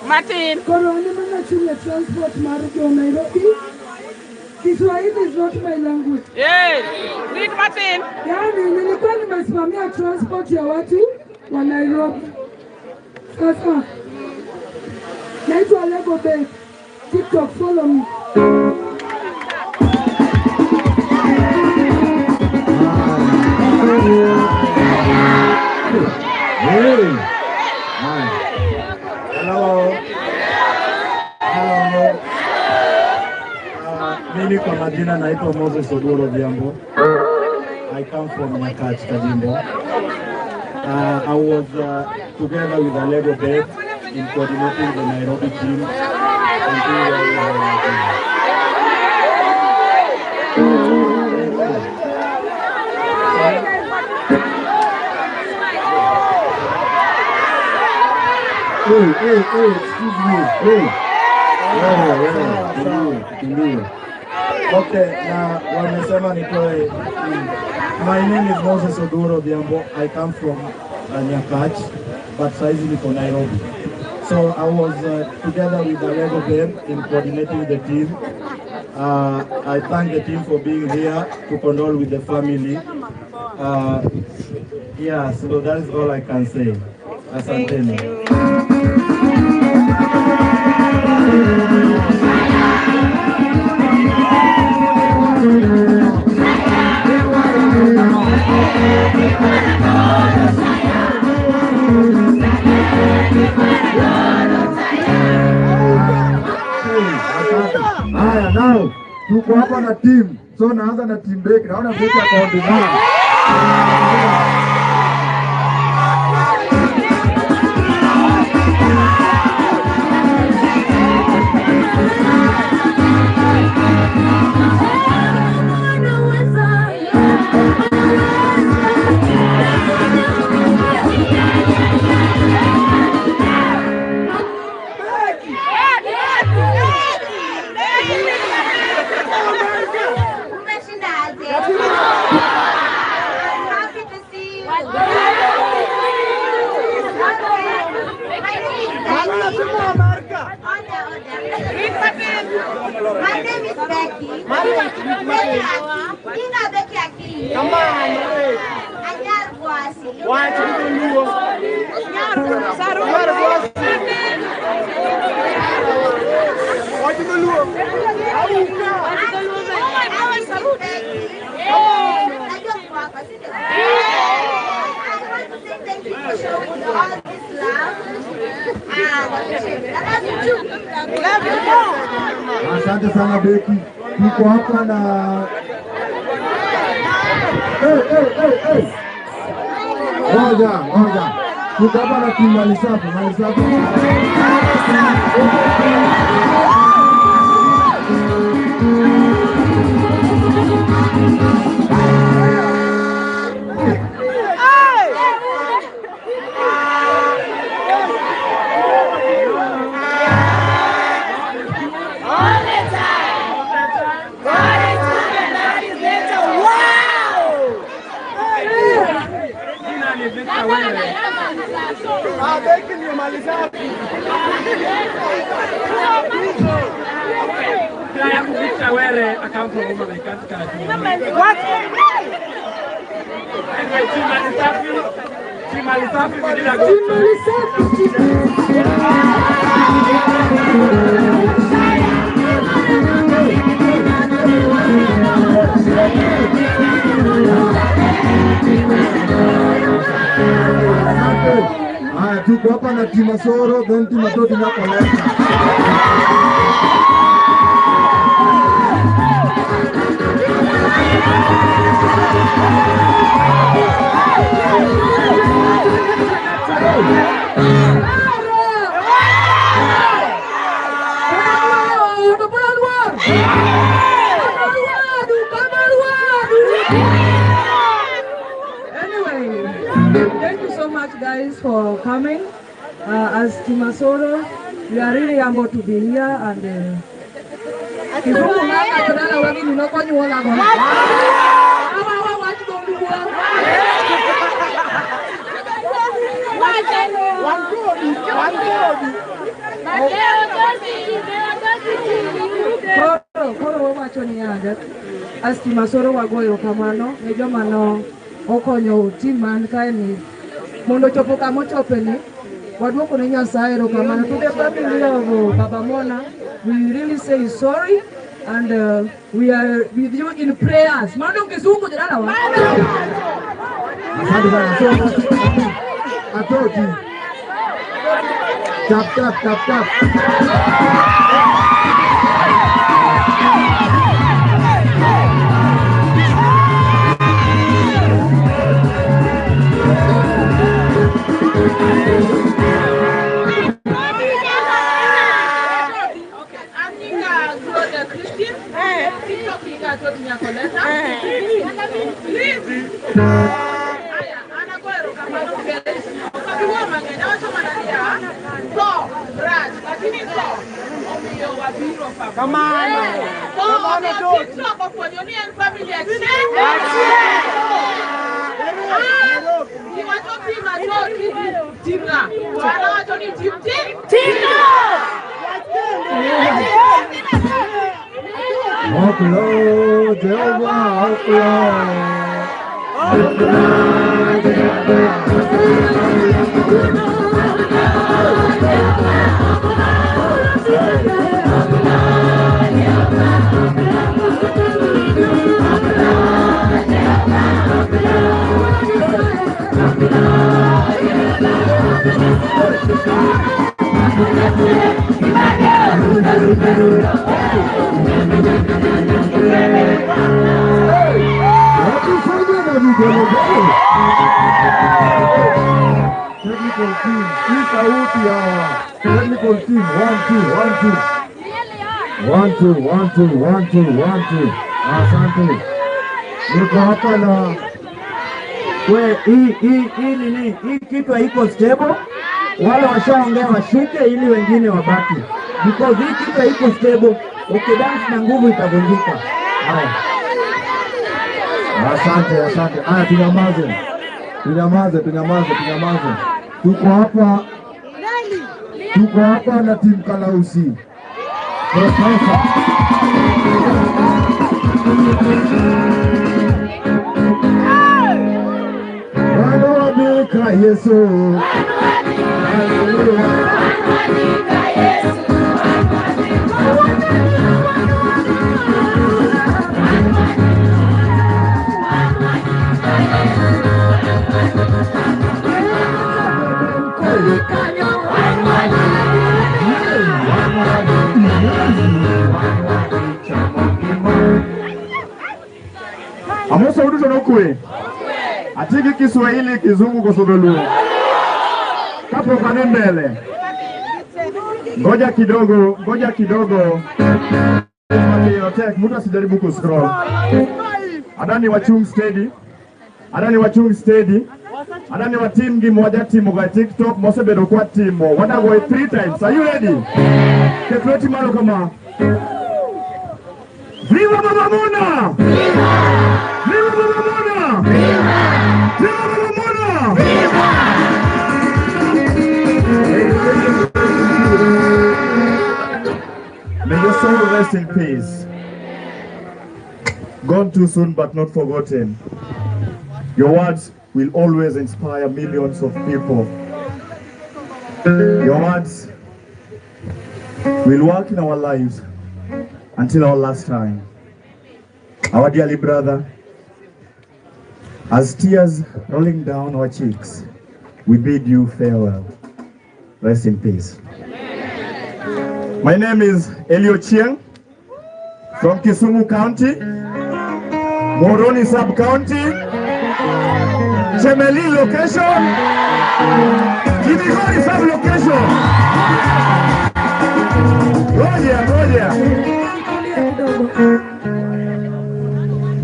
Martin. Koroni mana chunye transport marudio Nairobi. Kiswahili is not my language. Yes. Read Martin. Yani nilikuwa nimesimamia transport ya watu wa Nairobi. Sasa naitwa Lego Bay. TikTok, follow me. Hey. Hello. Mimi kwa majina naitwa Moses Oduro Viambo. I come from Nyakach, Kajimbo. I was together with Alego Beth in coordinating the Nairobi team. Hey, excuse me. Hey. Okay, na wamesema nitoe. My name is Moses Oduro Viambo. I come from Nyakach, but saizi niko Nairobi. So I was together with the Lego Beth in coordinating the team. I thank the team for being here to condole with the family. Yeah, so that is all I can say. Asanteni. Haya, now tuko hapa na team. So naanza na team break. Naona break ya kaunti nao. Asante sana Beki, tuko hapa na ngoja, tuko hapa na timu Malisafi. Haya, tuko hapa na timu Soro, then timu Toti na Koleta. Thank you so much, guys, for coming. As Timasoro, we are really humbled to be here, and as Timasoro wagoyo kamano ne joma no okonyo tim man kae ni mondo chopo kama ochopeni, waduoko ne Nyasaye erokamano. To the family of Baba Mona, we really say sorry, and we are with you in prayers. Mano kizungu jana wa. Asante sana. Atoti. Tap. One, two. Asante. Niko hapa na hii kitu haiko stable. Wale washaongea washike ili wengine wabaki. Because hii kitu haiko stable. Ukidance na nguvu itavunjika. Haya. Asante. Haya, tunyamaze. Tuko hapa na timu Kalausi. Profesa. Wano wabiki. ka Yesu. Hallelujah. Amosa uduto nokwe. Atiki Kiswahili, Kizungu, Kosogoluo. Kapo kwa mbele. Ngoja kidogo. Mtu asijaribu kuscroll. Adani wachung steady. Adani wa team gi moja timu kwa TikTok mose bedo kwa timu. Wada go 3 times. Are you ready? Keploti maro kama. Viva Baba Mona! Viva! Viva Baba Mona! Viva! Viva Baba Mona! Viva! May your soul rest in peace. Gone too soon but not forgotten. Your words will always inspire millions of people. Your words will work in our lives until our last time. Our dearly brother, as tears rolling down our cheeks, we bid you farewell. Rest in peace. My name is Elio Chieng from Kisumu County, Moroni Sub-County, Chemeli location, Kibigori Sub-Location. Roger.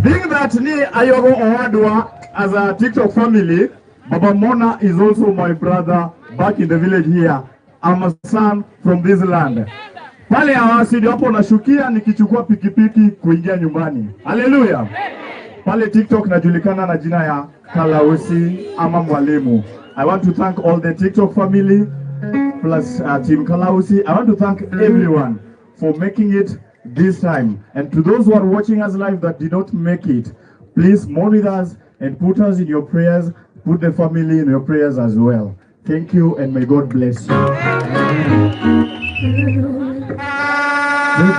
Being that ni Ayogo Owadwa as a TikTok family, Baba Mona is also my brother back in the village here. I'm a son from this land. Pale awasidi hapo nashukia nikichukua pikipiki kuingia nyumbani. Hallelujah. Pale TikTok najulikana na jina ya Kalausi ama Mwalimu. I want to thank all the TikTok family plus Team Kalausi. I want to thank everyone for making it this time. And to those who are watching us live that did not make it, please mourn with us and put us in your prayers. Put the family in your prayers as well. Thank you and may God bless you. Thank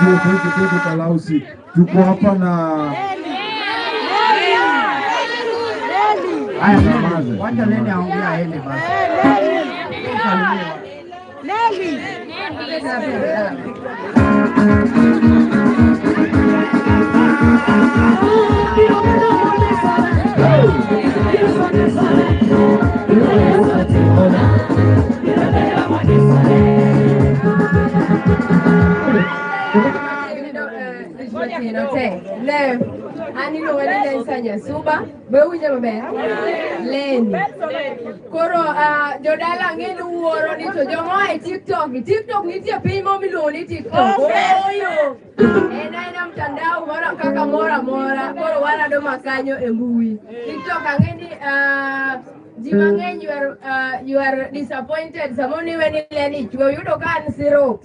you Kalausi. Tuko hapa na wacha nene aongea ele basi. Ani no wani na insanya suba be uje mabe leni koro jodala ngenu wuoro ni to jomo e TikTok nitie piny momiluongo ni TikTok oyo ena mtandao mora kaka mora koro warado makanyo e mbui TikTok angeni ji mang'eny you are disappointed samoni weni leni chwe yudo kan siro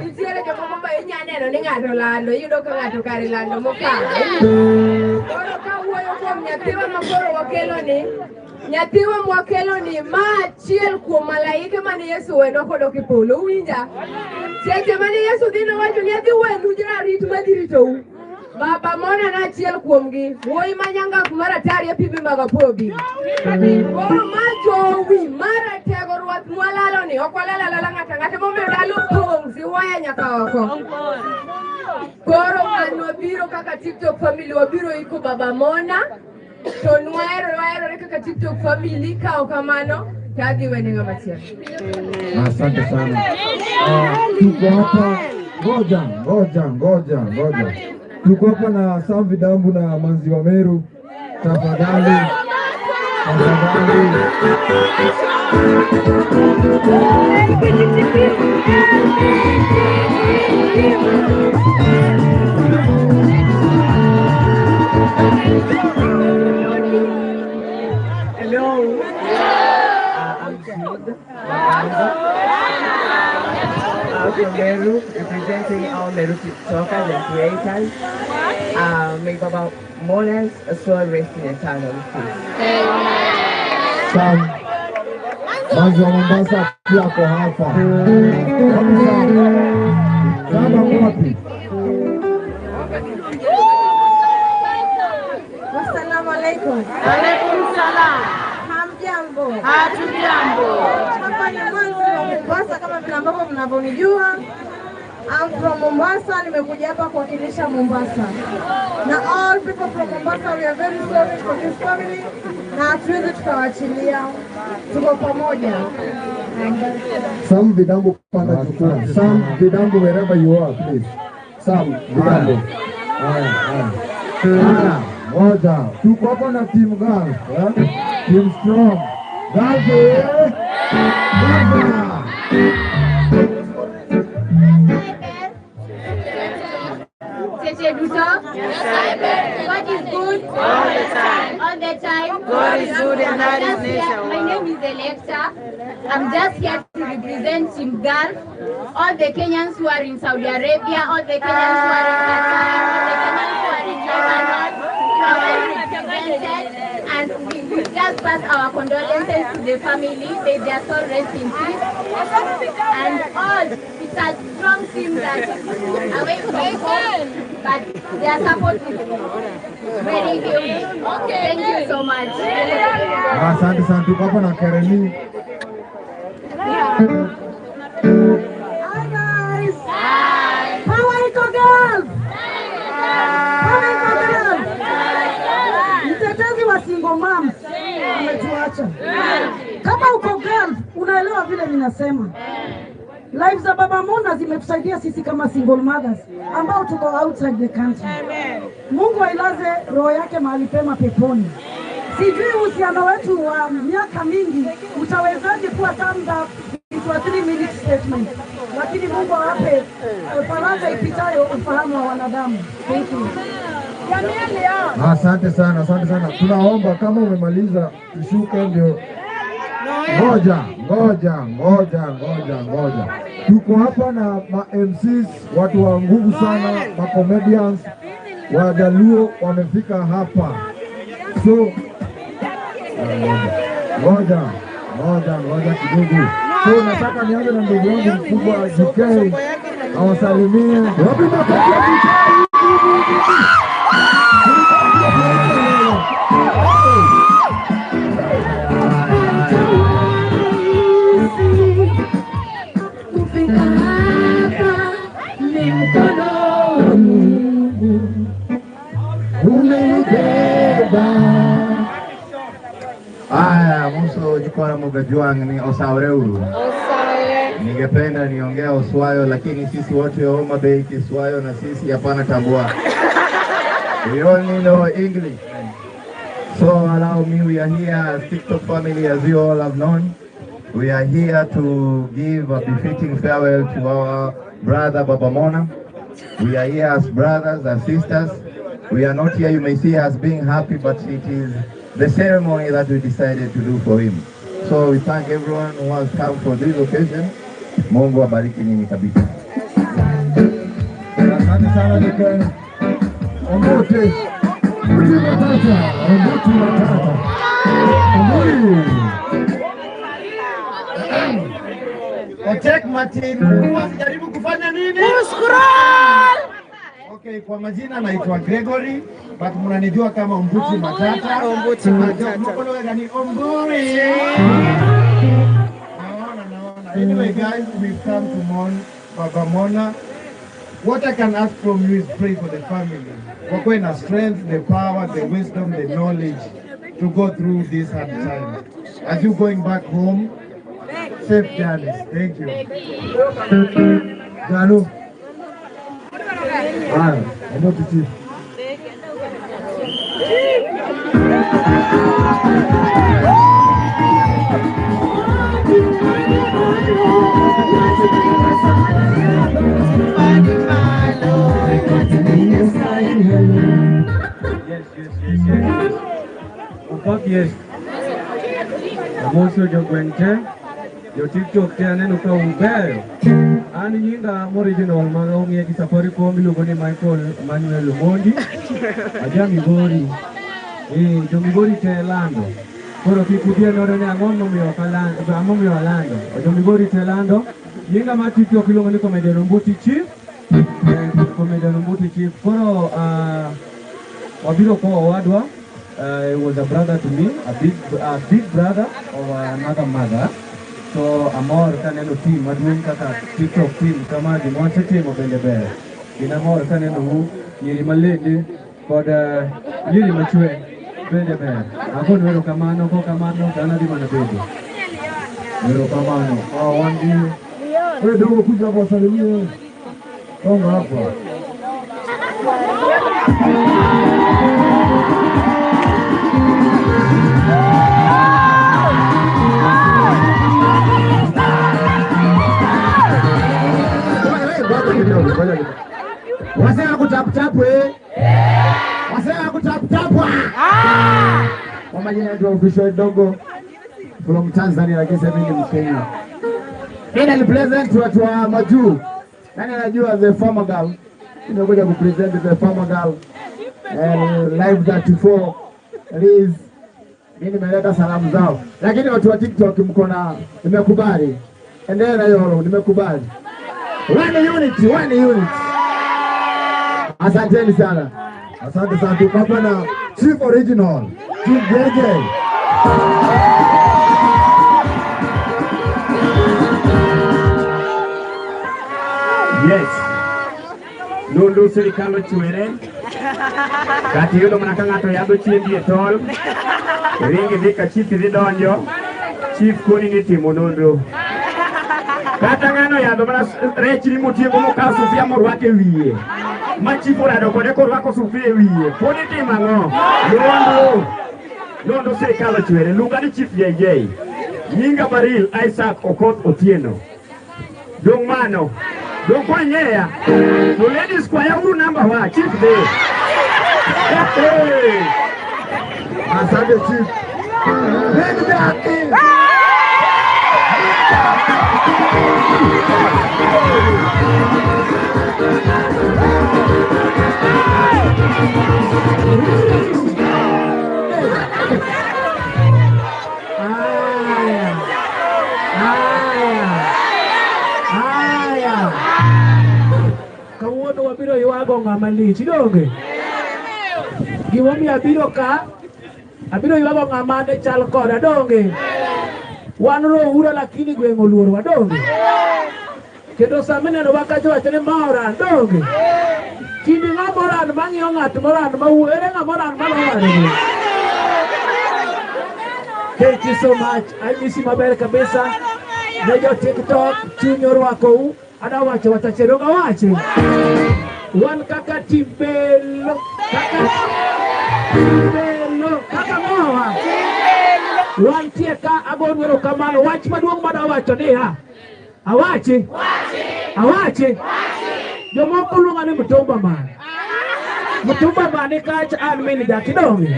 nitiere jomoko ba inyaneno ni ng'ato lando yudo ka ng'ato kare lando mokalo koro kawuoyo kuom nyathiwa mwakelo ni ma achiel kuom malaike mane Yesu weno kodok e polo uwinja seche mane Yesu dhi nowacho ni adhi wenu jarit madhiritou Baba Mona na achiel kuomgi wuoyi manyanga maratari e pibe mag apogi koro majowi maratego ruath mwalalo ni ok walalala ng'ata momedo lalo pong' siwaya nyaka oko koro an wabiro kaka TikTok family wabiro iko Baba Mona to nwaero kaka TikTok family kao kamano tadhi wene ng'ama chielo. Asante sana. Tuko hapa ngoja. Tuko hapa na Sam Vidambu na Manzi wa Meru. Tafadhali. Hello. I'm Jude. From Meru, representing all Meru TikTokers and creators. May Baba Mona's soul rest in eternal peace. Sam Manzi wa Mombasa pia kwa hapa. Sama wapi? Assalamu alaikum. Alaikum salam. Hamjambo? Hatujambo. Hapa ni Manzi wa Mombasa kama vile ambavyo mnavyonijua. I'm from Mombasa, nimekuja hapa kuwakilisha Mombasa. Na all people from Mombasa, we are very sorry for this family. Na hatuwezi tukawaachilia. Tuko pamoja. Sam Vidambo panda jukwaa. Sam Vidambo wherever you are, please. Sam Vidambo. Haya. Moja. Tuko hapa na team girls, team strong. Girls, God is good all the time. All the time. God is good and that is nature. My name is Electa. I'm just here to represent Team Gulf. All the Kenyans who are in Saudi Arabia, all the Kenyans who are in Qatar, all the Kenyans who are in Lebanon, you are well represented. And we just pass our condolences to the family. May their soul rest in peace. And all, it's a strong team that away from home, but their support is very huge. Thank you so much. Asante sana. Tuko hapa na Keremi. Hi guys. Hi. Power Eco Girls. Power Eco Girls. Mtetezi wa single moms ametuacha. Kama uko girls, unaelewa vile ninasema. Lives za Baba Mona zimetusaidia sisi kama single mothers ambao tuko outside the country. Mungu ailaze roho yake mahali pema peponi. Sijui uhusiano wetu wa miaka mingi utawezaje kuwa summed up into a 3-minute statement. Lakini Mungu awape faraja ipitayo ufahamu wa wanadamu. Thank you. Asante sana. Tunaomba kama umemaliza tushuke ndio. Ngoja. Tuko hapa na ma MCs, watu wa nguvu sana, ma comedians, Wajaluo wamefika hapa. So ngoja kidogo. So nataka nianze na ndugu wangu mkubwa JK awasalimie. Wapi makofi ya JK? Muso jikona mugajuang ni Osaureu. Ningependa niongea Oswayo lakini sisi wote Homa Bay Kiswayo na sisi hapana tambua. We only know English. So allow me, we are here as TikTok family, as you all have known. We are here to give a befitting farewell to our brother Baba Mona. We are here as brothers and sisters. We are not here, you may see us being happy, but it is the ceremony that we decided to do for him. So we thank everyone who has come for this occasion. Mungu abariki nyinyi kabisa. Asante sana deke. Omote. Otek Martin, wasijaribu kufanya nini? Kuscroll! Okay, kwa majina naitwa Gregory, but mnanijua kama Ombuti Matata. Ombuti Matata. Mkologa ni Omburi. Naona. Anyway guys, we've come to mourn Baba Mona. What I can ask from you is pray for the family. Wakwe na strength, the power, the wisdom, the knowledge to go through this hard time. As you going back home, safe journeys. Thank you. Janu. Hi, I'm not the chief. Yes. Amoso jogwente, yo TikTok channel uka uber. Ani nyinga original maga ungi ki Safaricom iluongo ni Michael Manuel Mondi. Aja Migori. Jo Migori te lando. Koro kikudie nodo ne ang'o momiyo kalando, ang'o momiyo alando. Ojo Migori telando. Nyinga ma TikTok iluongo ni Comedian Ombuti Chief. Comedian Ombuti Chief. Koro wabiro ko owadwa. He was a brother to me, a big brother of another mother. So amor kaneno team maduong kaka TikTok team kama gimwache timo bende ber. Inamor kaneno hu nyiri malende kod nyiri machwe bende ber. Ako nwero kamano ko kamano dana di mana bende. Nwero kamano. Wandi. Wewe dogo kuja kwa salimia. Konga hapa. Wasema kutaputapwe. Wasema kutaputapwa. Kwa majina yetu official dogo from Tanzania, lakini sasa mimi ni Mkenya. Mimi ni present watu wa majuu. Nani anajua the farmer girl? Nimekuja kupresent the farmer girl. Live 34 Liz. Mimi nimeleta salamu zao. Lakini watu wa TikTok mko na nimekubali. Endelea na hiyo, nimekubali. One unit. Asanteni sana. Asante sana. Tuko na Chief Original, Chief JJ. Yes. Nundu serikali chwere. Kati yudo mana ng'ato yadho chiembi e tol. Ringi dhika chief dhi donjo. Chief koni ni timo nonro. Kata ng'ano yadho mana rech ni motiego mokawo sufia morwake wiye. Ma chief orado kode korwako sufia e wiye. Koni timo ang'o? Nonro serikali chwere. Luonga ni Chief JJ. Nyinga Baril Isaac Okoth Otieno. Dong mano. Dong kwa nyeya. So ladies kwa ya uru number wa Chief day. Asante Chief. Lady Jackie. Kawuono wabiro ywago ng'ama lich idonge. Gimomi abiro ka, abiro ywago ng'ama ne chal koda donge. Wan rohuro lakini gweng'o luoro wadonge. Kendo samineno wakacho wachone maoran donge. Kindi ng'amoran mang'iyo ng'at moran mawuo, ere ng'amoran maloran. Thank you so much. I miss you maber kabisa. Nejo TikTok chunyo rwakou. Ada wacho watachero gawache. Wan kaka Tibelo. Kaka mowa. Wan tieka agonwero kamano. Wach maduong' mada wacho ni ha. Awache. Jomoko luonga ni Mutumba man. Mutumba man kacha an mini dakidongi.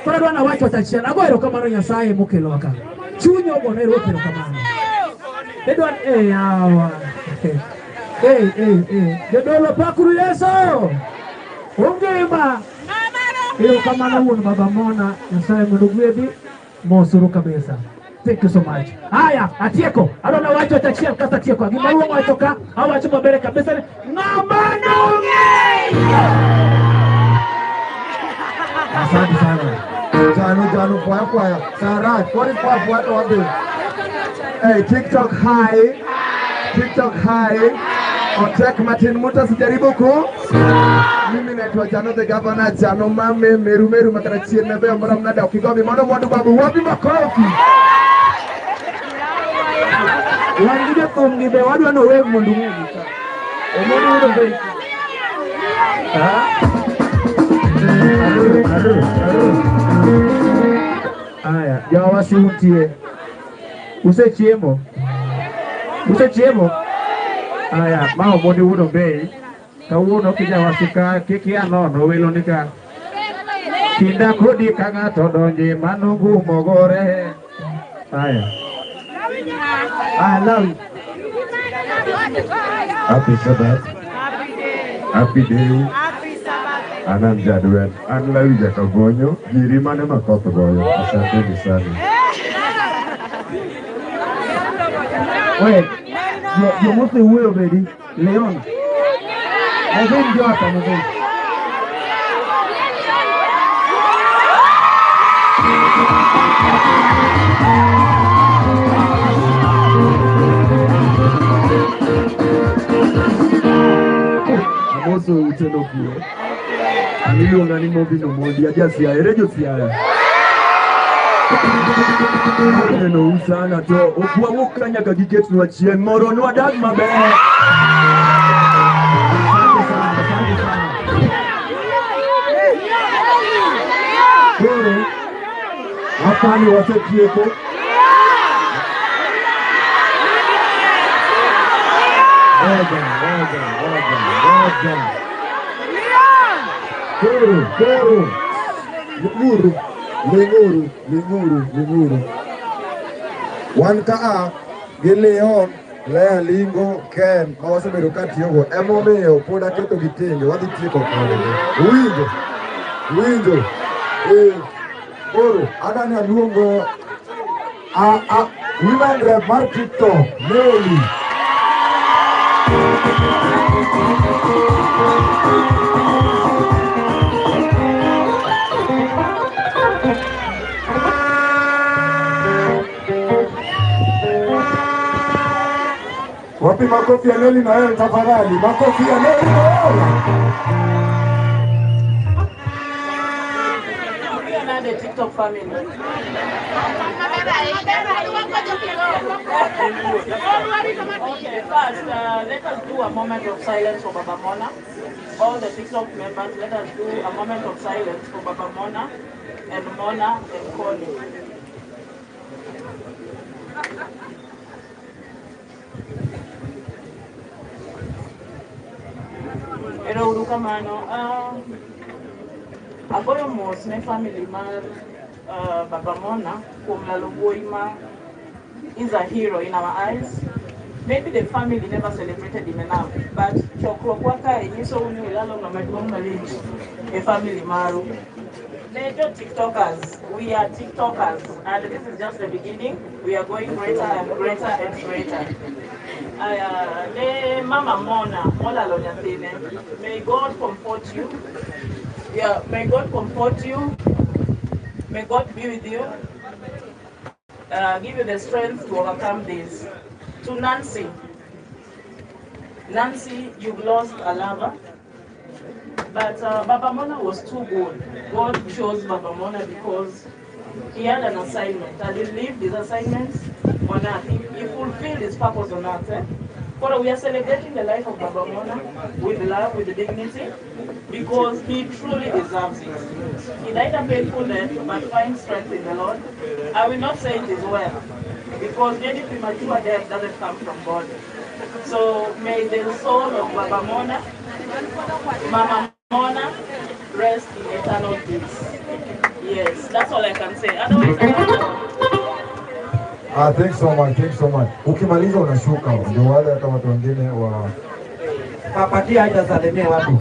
Kora dwana wacho tachiel. Agoero kamano Nyasaye mokelo ka. Chunyo bonero okelo kamano. Edwan yawa. Jodolo pakuru Yesu. Ongema. Iyo kamano wuon baba mona Nyasaye mondo gwedhi mosuru kabisa. Thank you so much. Haya, atieko. Adona wacho tachiel kata atieko. Gima luong wacho ka, awacho maber kabisa. Ng'amano ng'eyo. Asante sana. Jano kwa Sarah, kwa wabe. Hey, TikTok hi. Otek Martin Muta sijaribu ku. Mimi naitwa Jano the Governor, Jano mame meru matarachie nebe omora mnada ukigobi mono mwandu babu wapi makofi. Wangide kumgi be wadwa no we mundu ng'eyo ka. Omondo udo be. Aya, jawa siuntie. Usechiemo. Aya, ma omondo udo be. Kawuono kija wasika kiki anono welo nika. Kinda kodi kang'ato donje manungu mogore. Aya. I love you. Happy Sabbath. Happy day. Happy Sabbath. Anan jadwal, an lawi jakagonyo, giri mane makoth goyo, asante sana. Wait, yo mose huyo bedi, Leon. Mozeni jo hapa, mozeni. Amoso utendo kuo. Aniluonga ni Mobi no Modi, aja Siaya, rejo Siaya. Neno usana to, okwa wuka nyaka giket nwa chien, moro nwa dag maber. Koro, apani wasetieko. Oga. Koro. Linguru. Wan ka gi Leon, Lea Lingo, Ken, ma wasebedo ka tiyogo, emomiyo pod aketo gi tenge, wadhi tieko kodgi. Winjo. Koro, adani aluongo women rep mar TikTok, Mary. Wapi makofi ya Nelly na wewe tafadhali? Makofi ya Nelly na wewe. The TikTok family. Okay, first, let us do a moment of silence for Baba Mona. All the TikTok members, let us do a moment of silence for Baba Mona and Connie. Ero urukamano. Agoyo mos ne family mar Baba Mona kuom lalo wuoyi ma is a hero in our eyes. Maybe the family never celebrated him enough, but chokruok waka inyiso uni lalo ng'ama maduong' malich e family maru. Nejo TikTokers, we are TikTokers, and this is just the beginning. We are going greater and greater and greater. Mama Mona, molalo nyathine, may God comfort you. Yeah, may God comfort you. May God be with you. Give you the strength to overcome this. To Nancy, you've lost a lover, but Baba Mona was too good. God chose Baba Mona because he had an assignment, and he lived his assignments on earth. He fulfilled his purpose on earth. But we are celebrating the life of Baba Mona with love, with dignity, because he truly deserves it. He died a painful death, but finds strength in the Lord. I will not say it is well, because any premature death doesn't come from God. So may the soul of Baba Mona, Mama Mona, rest in eternal peace. Yes, that's all I can say. Otherwise, Thanks so much. Ukimaliza unashuka, ndio wale hata watu wengine wa Papatia hajasalimia watu.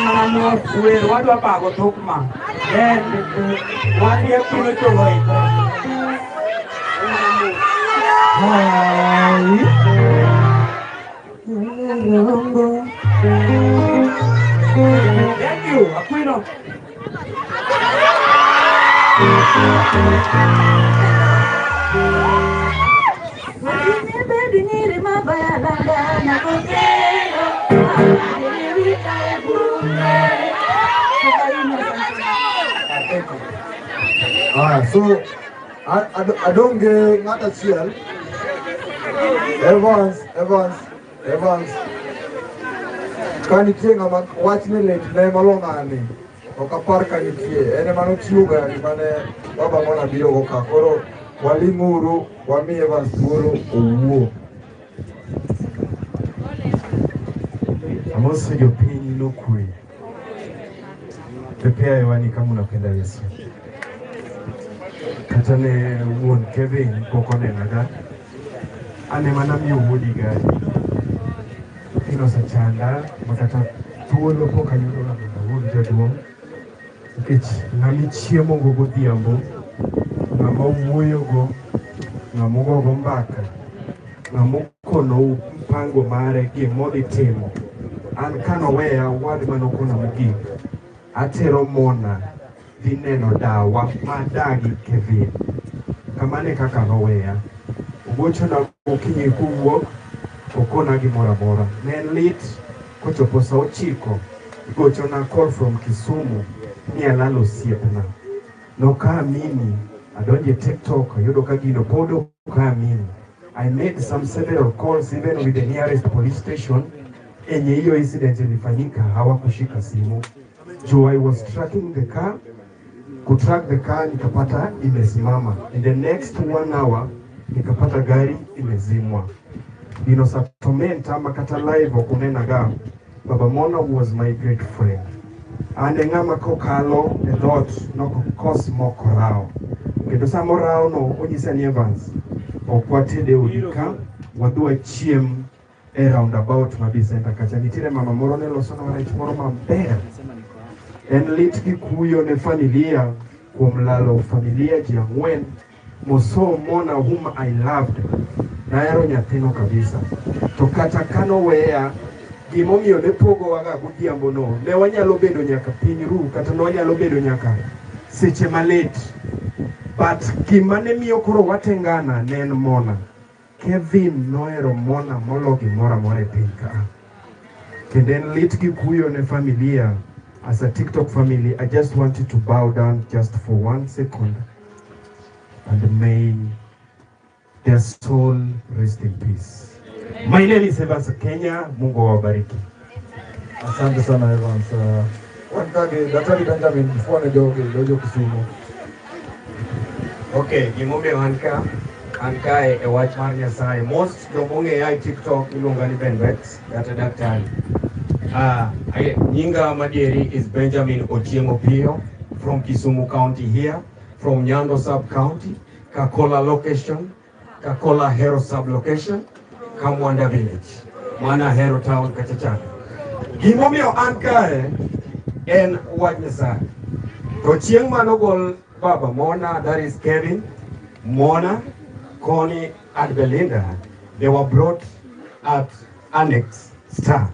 Mama wewe watu hapa akotokuma. Wani ya kilo cholo iko. Hai. Thank you, Aquino. So I don't get not a chill. Evans. Can you think about watch me late name along ani? Okapar kan itie. Ene mano chiuga ni mane Baba Mona biro okakoro walimuru wami Evans muru uwo. Amos yo pini no kui. Pepea hewani kama unapenda Yesu. Katane uon Kevin kokone naga. ane mana miyo wuodi gari. Inosachanda makata thuolo pok ayudo mondo awuog jaduong'. Nikech ng'ama chiemo go godhiambo, ng'ama wuoyo go, ng'ama gogo mbaka, ng'ama okonou mpango mare gimodhi timo. An kanoweya wad manokona mogik, atero Mona dhi neno dawa madagi Kevin. Kamane kaka noweya. Ogochona gokinyi kowuok, okona gimoro amora. Ne en lit kochopo sa 9, gochona call from Kisumu ni alalo osiepna. Nokaamini, adonje TikTok, ayudo ka gino pod okaamini. I made some several calls even with the nearest police station. Enye hiyo incident ilifanyika hawakushika simu. So I was tracking the car, kutrack the car nikapata imesimama. In the next 1 hour nikapata gari imezimwa. Inosatomenta makata live okunenaga. Baba Mona was my great friend. And ng'ama kokalo e dhot nokokos moko rao. Kendo samo rao no onyisa ni Evans. Okwatede odika, wadhua chiem e roundabout mabisenta kacha. Nitire mama moro ne loso na rech moro maber. En lit gi kuyo ne familia, kuom lalo familia ji 4. Moso Mona whom I loved. Naero nyathino kabisa. To kata kano weya, gimomiyo ne pogo waga godhiambo no, ne wanyalo bedo nyaka piny ru, kata ne wanyalo bedo nyaka seche malit. But gima ne miyo koro watengana ne en Mona. Kevin nohero Mona molo gimoro amora e piny ka. Kendo en lit gi kuyo ne familia. As a TikTok family, I just wanted to bow down just for 1 second. And may their soul rest in peace. My name is Evans Kenya. Mungu awabariki. Asante sana Evans. Wankage Daktari Benjamin Mfone Dojo Kisumu. Okay, gimome anka e wach mar Nyasaye. Most jomong'e ai TikTok iluonga ni Ben Bex, kata daktari. Nyinga madieri is Benjamin Ochieng Opio from Kisumu County here, from Nyando Sub-County, Kakola location, Kakola Hero Sub-Location, Kamwanda Village, Mana Hero Town Kachachana. Gimomiyo an kae en wach Nyasaye. To chieng' manogol Baba Mona, that is Kevin, Mona, Connie and Belinda, they were brought at Annex Star.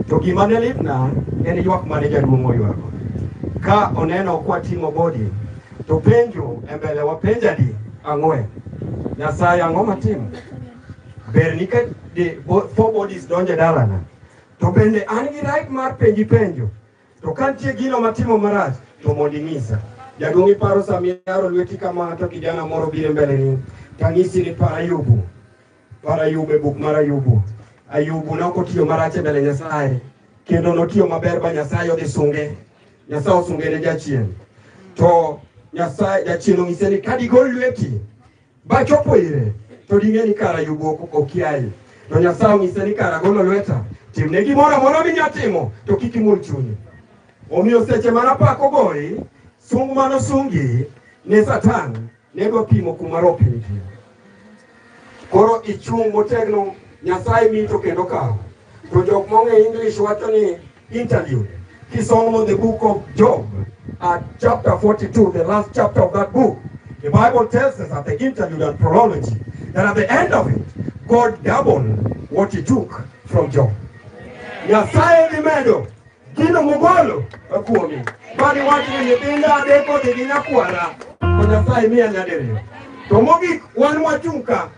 To gimane litna en ywak mane jaduong' oywago. Ka oneno kwatimo body, to penjo e mbele wa penjadi 4. Nyasaye ang'o matimo? Ber ni ka 4 bodies donje dalana. To bende an gi right mar penjo. To kantie gino matimo marach, to mondi ng'isa. Jaduong' iparo samiaro lweti kama to kijana moro biro mbele ni. Tang'isi ni Ayubu e buk mar Ayubu. Ayubu nokotiyo marach e mbele Nyasaye. Kendo notiyo maber ba Nyasaye odhi sunge. Nyasaye osunge ne jachien. To Nyasaye jachien ong'ise ni kadigol lweti ba chopo ire, to ding'e ni kara Ayubu okiaye. To Nyasaye ong'ise ni kara golo lweta, timne gimoro amora minyatimo, to kik imul chunyi. Omiyo seche manapako goyi, sung manosungi ne Satan ne dwa pimo kuma ropi nitie. Koro ichung' motegno, Nyasaye mito kendo kawo. To jok mong'e English wacho ni interlude. Kisomo the book of Job at chapter 42, the last chapter of that book, the Bible tells us at the interlude and prology that at the end of it, God doubled what he took from Job. Nyasaye limedo gino mugolo akuomi. Bani watu ni binda adeko de nyakwara. Ko Nyasaye miya nyadere. To mogik wan wachunka.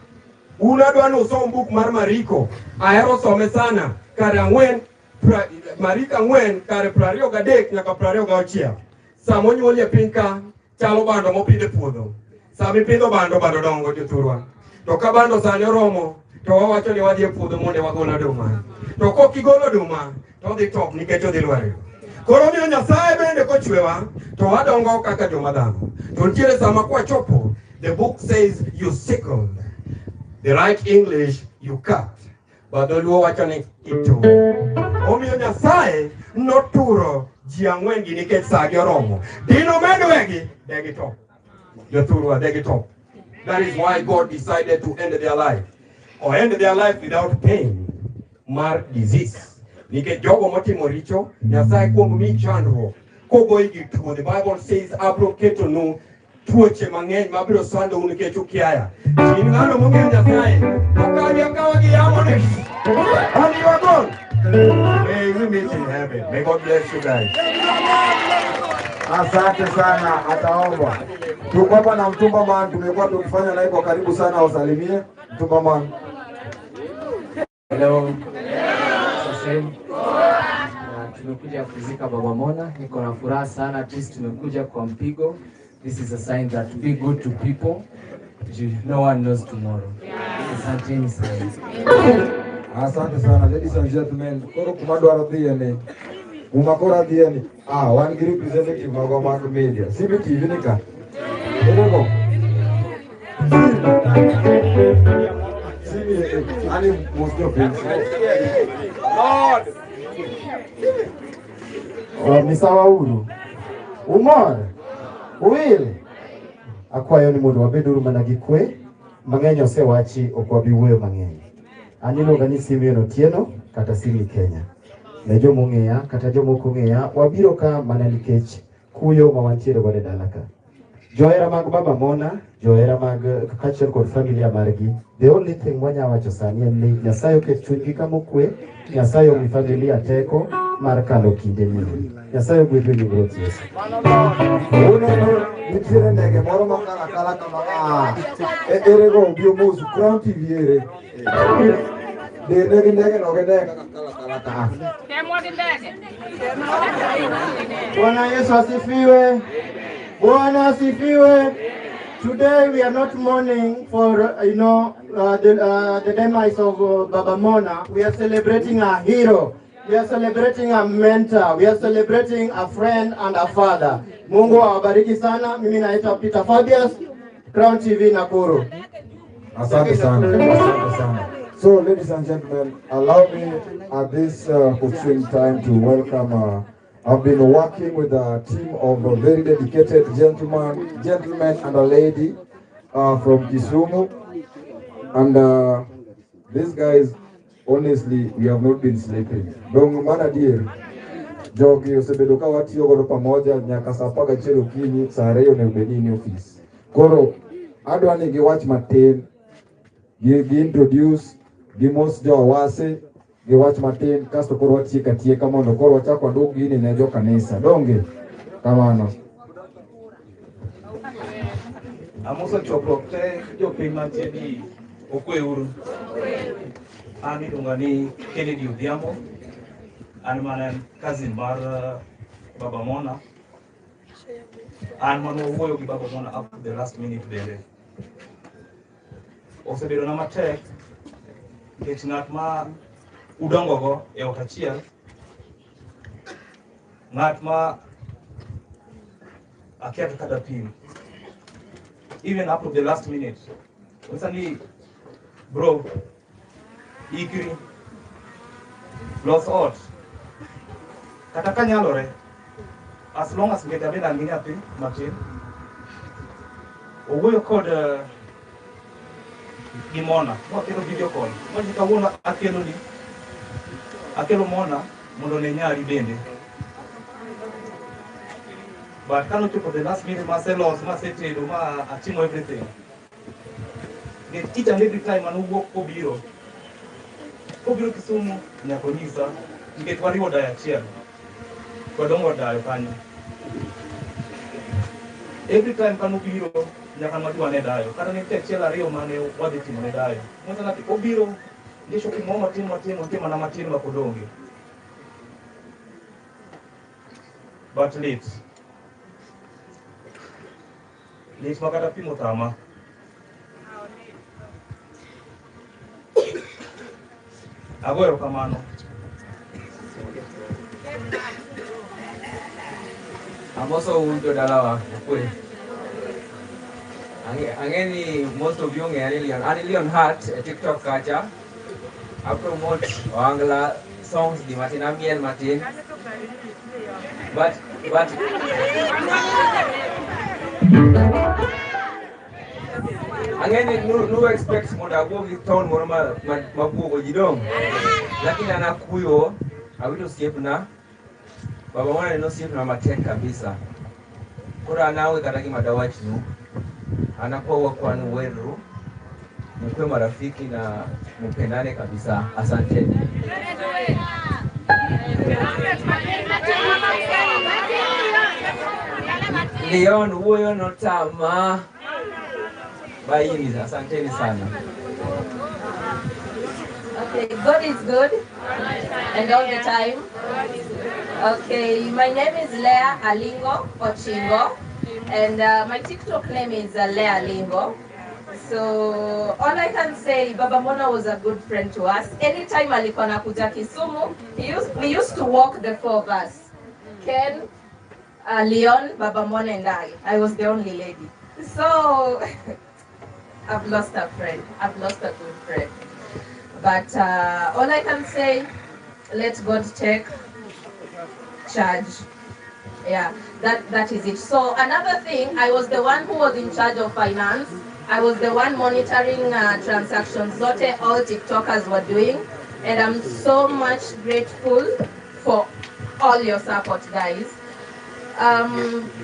Unadwa no som book mar Mariko. Ahero some sana. Kare 4 Marika 4 kare 23 nyaka 26. Samo nyuolie pinka chalo bando mopidhe puodho. Sami pidho bando dongo joturwa. To ka bando sani oromo, to wawacho ni wadhi e puodho monde wagol oduma. To kok igolo oduma, to dhi top nikech odhi lwar. Koro miyo Nyasaye bende kochwewa, to wadongo kaka joma dhano. To nitiere sama kwachopo, the book says you sickled. The right English, you cut. But the Luo wacho ni ito. Omiyo Nyasaye noturo ji 4 gi nikech sagi oromo. Dino medwegi, degi top. Joturwa, degi top. That is why God decided to end their life. or end their life without pain, mar disease. Nikech jogo motimo richo, Nyasaye kuom mi chandruok. Kogoyi gi tuo, the Bible says, abro keto nu tuoche mang'eny mabiro sando un nikech ukiaya. In ng'ano mong'eyo Nyasaye, okawi akawa gi yamone. And you are gone. May we meet in heaven. May God bless you guys. Asante sana, ataomba. Tuko hapa na Mtumba Man, tumekuwa tukifanya naye kwa karibu sana, wasalimie Mtumba Man. Hello. Sasa tumekuja kuzika Baba Mona, niko na furaha sana, at least tumekuja kwa mpigo. This is a sign that be good to people. No one knows tomorrow. Asante sana. Asante sana, ladies and gentlemen. Koro kumadwaro dhiene. Umakora dhiene. One representative mago mag media. Sibi TV nika. Erego. Sibi ani mosjo pins. Lord. Misawa uru. Umor. Uwil. Akwayo ni mondo wabeduru mana gi kwe. Mang'eny osewachi ok wabi wuoyo mang'eny. An iluonga ni Simeon Otieno kata Simi Kenya. Ne joma ong'eya kata joma ok ong'eya, wabiro ka mana nikech kuyo ma wantiere godo e dala ka. Johera mag Baba Mona, johera mag kaachiel kod familia margi, the only thing wanya wacho sani en ni Nyasaye oket chunygi kama okwe, Nyasaye omi familia teko mar kalo kinde ni. Nyasaye ogwedhu e nying Ruoth Yesu. Uneno nitiere ndege moro makala kala kama erego obio mosu Crown TV ere. Ndege no ndege kala kala. Bwana Yesu asifiwe. Bwana asifiwe. Today we are not mourning for the demise of Baba Mona. We are celebrating a hero. We are celebrating a mentor. We are celebrating a friend and a father. Mungu awabariki sana. Mimi naitwa Peter Fabius, Crown TV Nakuru. Asante sana. Asante sana. So, ladies and gentlemen, allow me at this opportune time to welcome. I've been working with a team of very dedicated gentlemen and a lady from Kisumu, and these guys, honestly, we have not been sleeping. Dong mana dear, jogi osebedo ka watiyo godo pamoja nyaka saa 11 okinyi, saa 2 ne ubedi ni office. Koro adwa ni giwach matin, gi introduce gimos jo wase, giwach matin kasto koro watieka mondo koro wachak wadug gini ne jo kanisa. Donge kamano. Amoso chokruok te jopiny mantie ni okwe uru. An iluonga ni Kennedy Odhiambo. An mana cousin mar Baba Mona. An mana owuoyo gi Baba Mona up to the last minute bende. Osebedo na matek nikech ng'at ma udongo go e ot achiel, ng'at ma akia kata pim, even up to the last minute. Usani bro, ikri, los ot, kata kanyalore, as long as ngeta benda ngini api matin, owuoyo kod gimona, wakelo video call, mwajika kawuono akelo Mona mondo ne nyari bende. But kano chopo the last minute maselos, masetedo, ma atimo everything. Each and every time an uwuok kobiro Kisumu nyaka onyisa nikech wariwo dayo achiel, wadongo dayo kanyo. Every time kano obiro nyaka madwa ne dayo, kata nitie achiel ariyo mane wadhi timo ne dayo. Mwasa nati obiro ndisho kimo matin mana matin makodonge. But late makata pimo tama. Agoero kamano. Amoso ujo dalawa kwe. Angeni most of you ng'e Leon Hart a TikTok kacha. I promote Wangla songs di Martin Amiel Martin. But Angeni nu expect moda go gi town moro ma bugo jidong. Lakini anakuyo awito siepna. Baba mwana no siepna matek kabisa. Kura anawe kataki madawach nu. Anakuwa wakwan weru. Mkwe marafiki na mpendane kabisa. Asanteni. Leon huyo notama. Baini, asanteni sana. Okay, God is good and all the time. Okay, my name is Leah Alingo Ochingo and my TikTok name is Leah Alingo. So all I can say, Baba Mona was a good friend to us. Anytime alikuwa anakuja Kisumu, we used to walk, the four of us. Ken, Leon, Baba Mona and I was the only lady. So I've lost a friend. I've lost a good friend. But all I can say, let God take charge. Yeah, that is it. So another thing, I was the one who was in charge of finance. I was the one monitoring transactions that all TikTokers were doing. And I'm so much grateful for all your support, guys.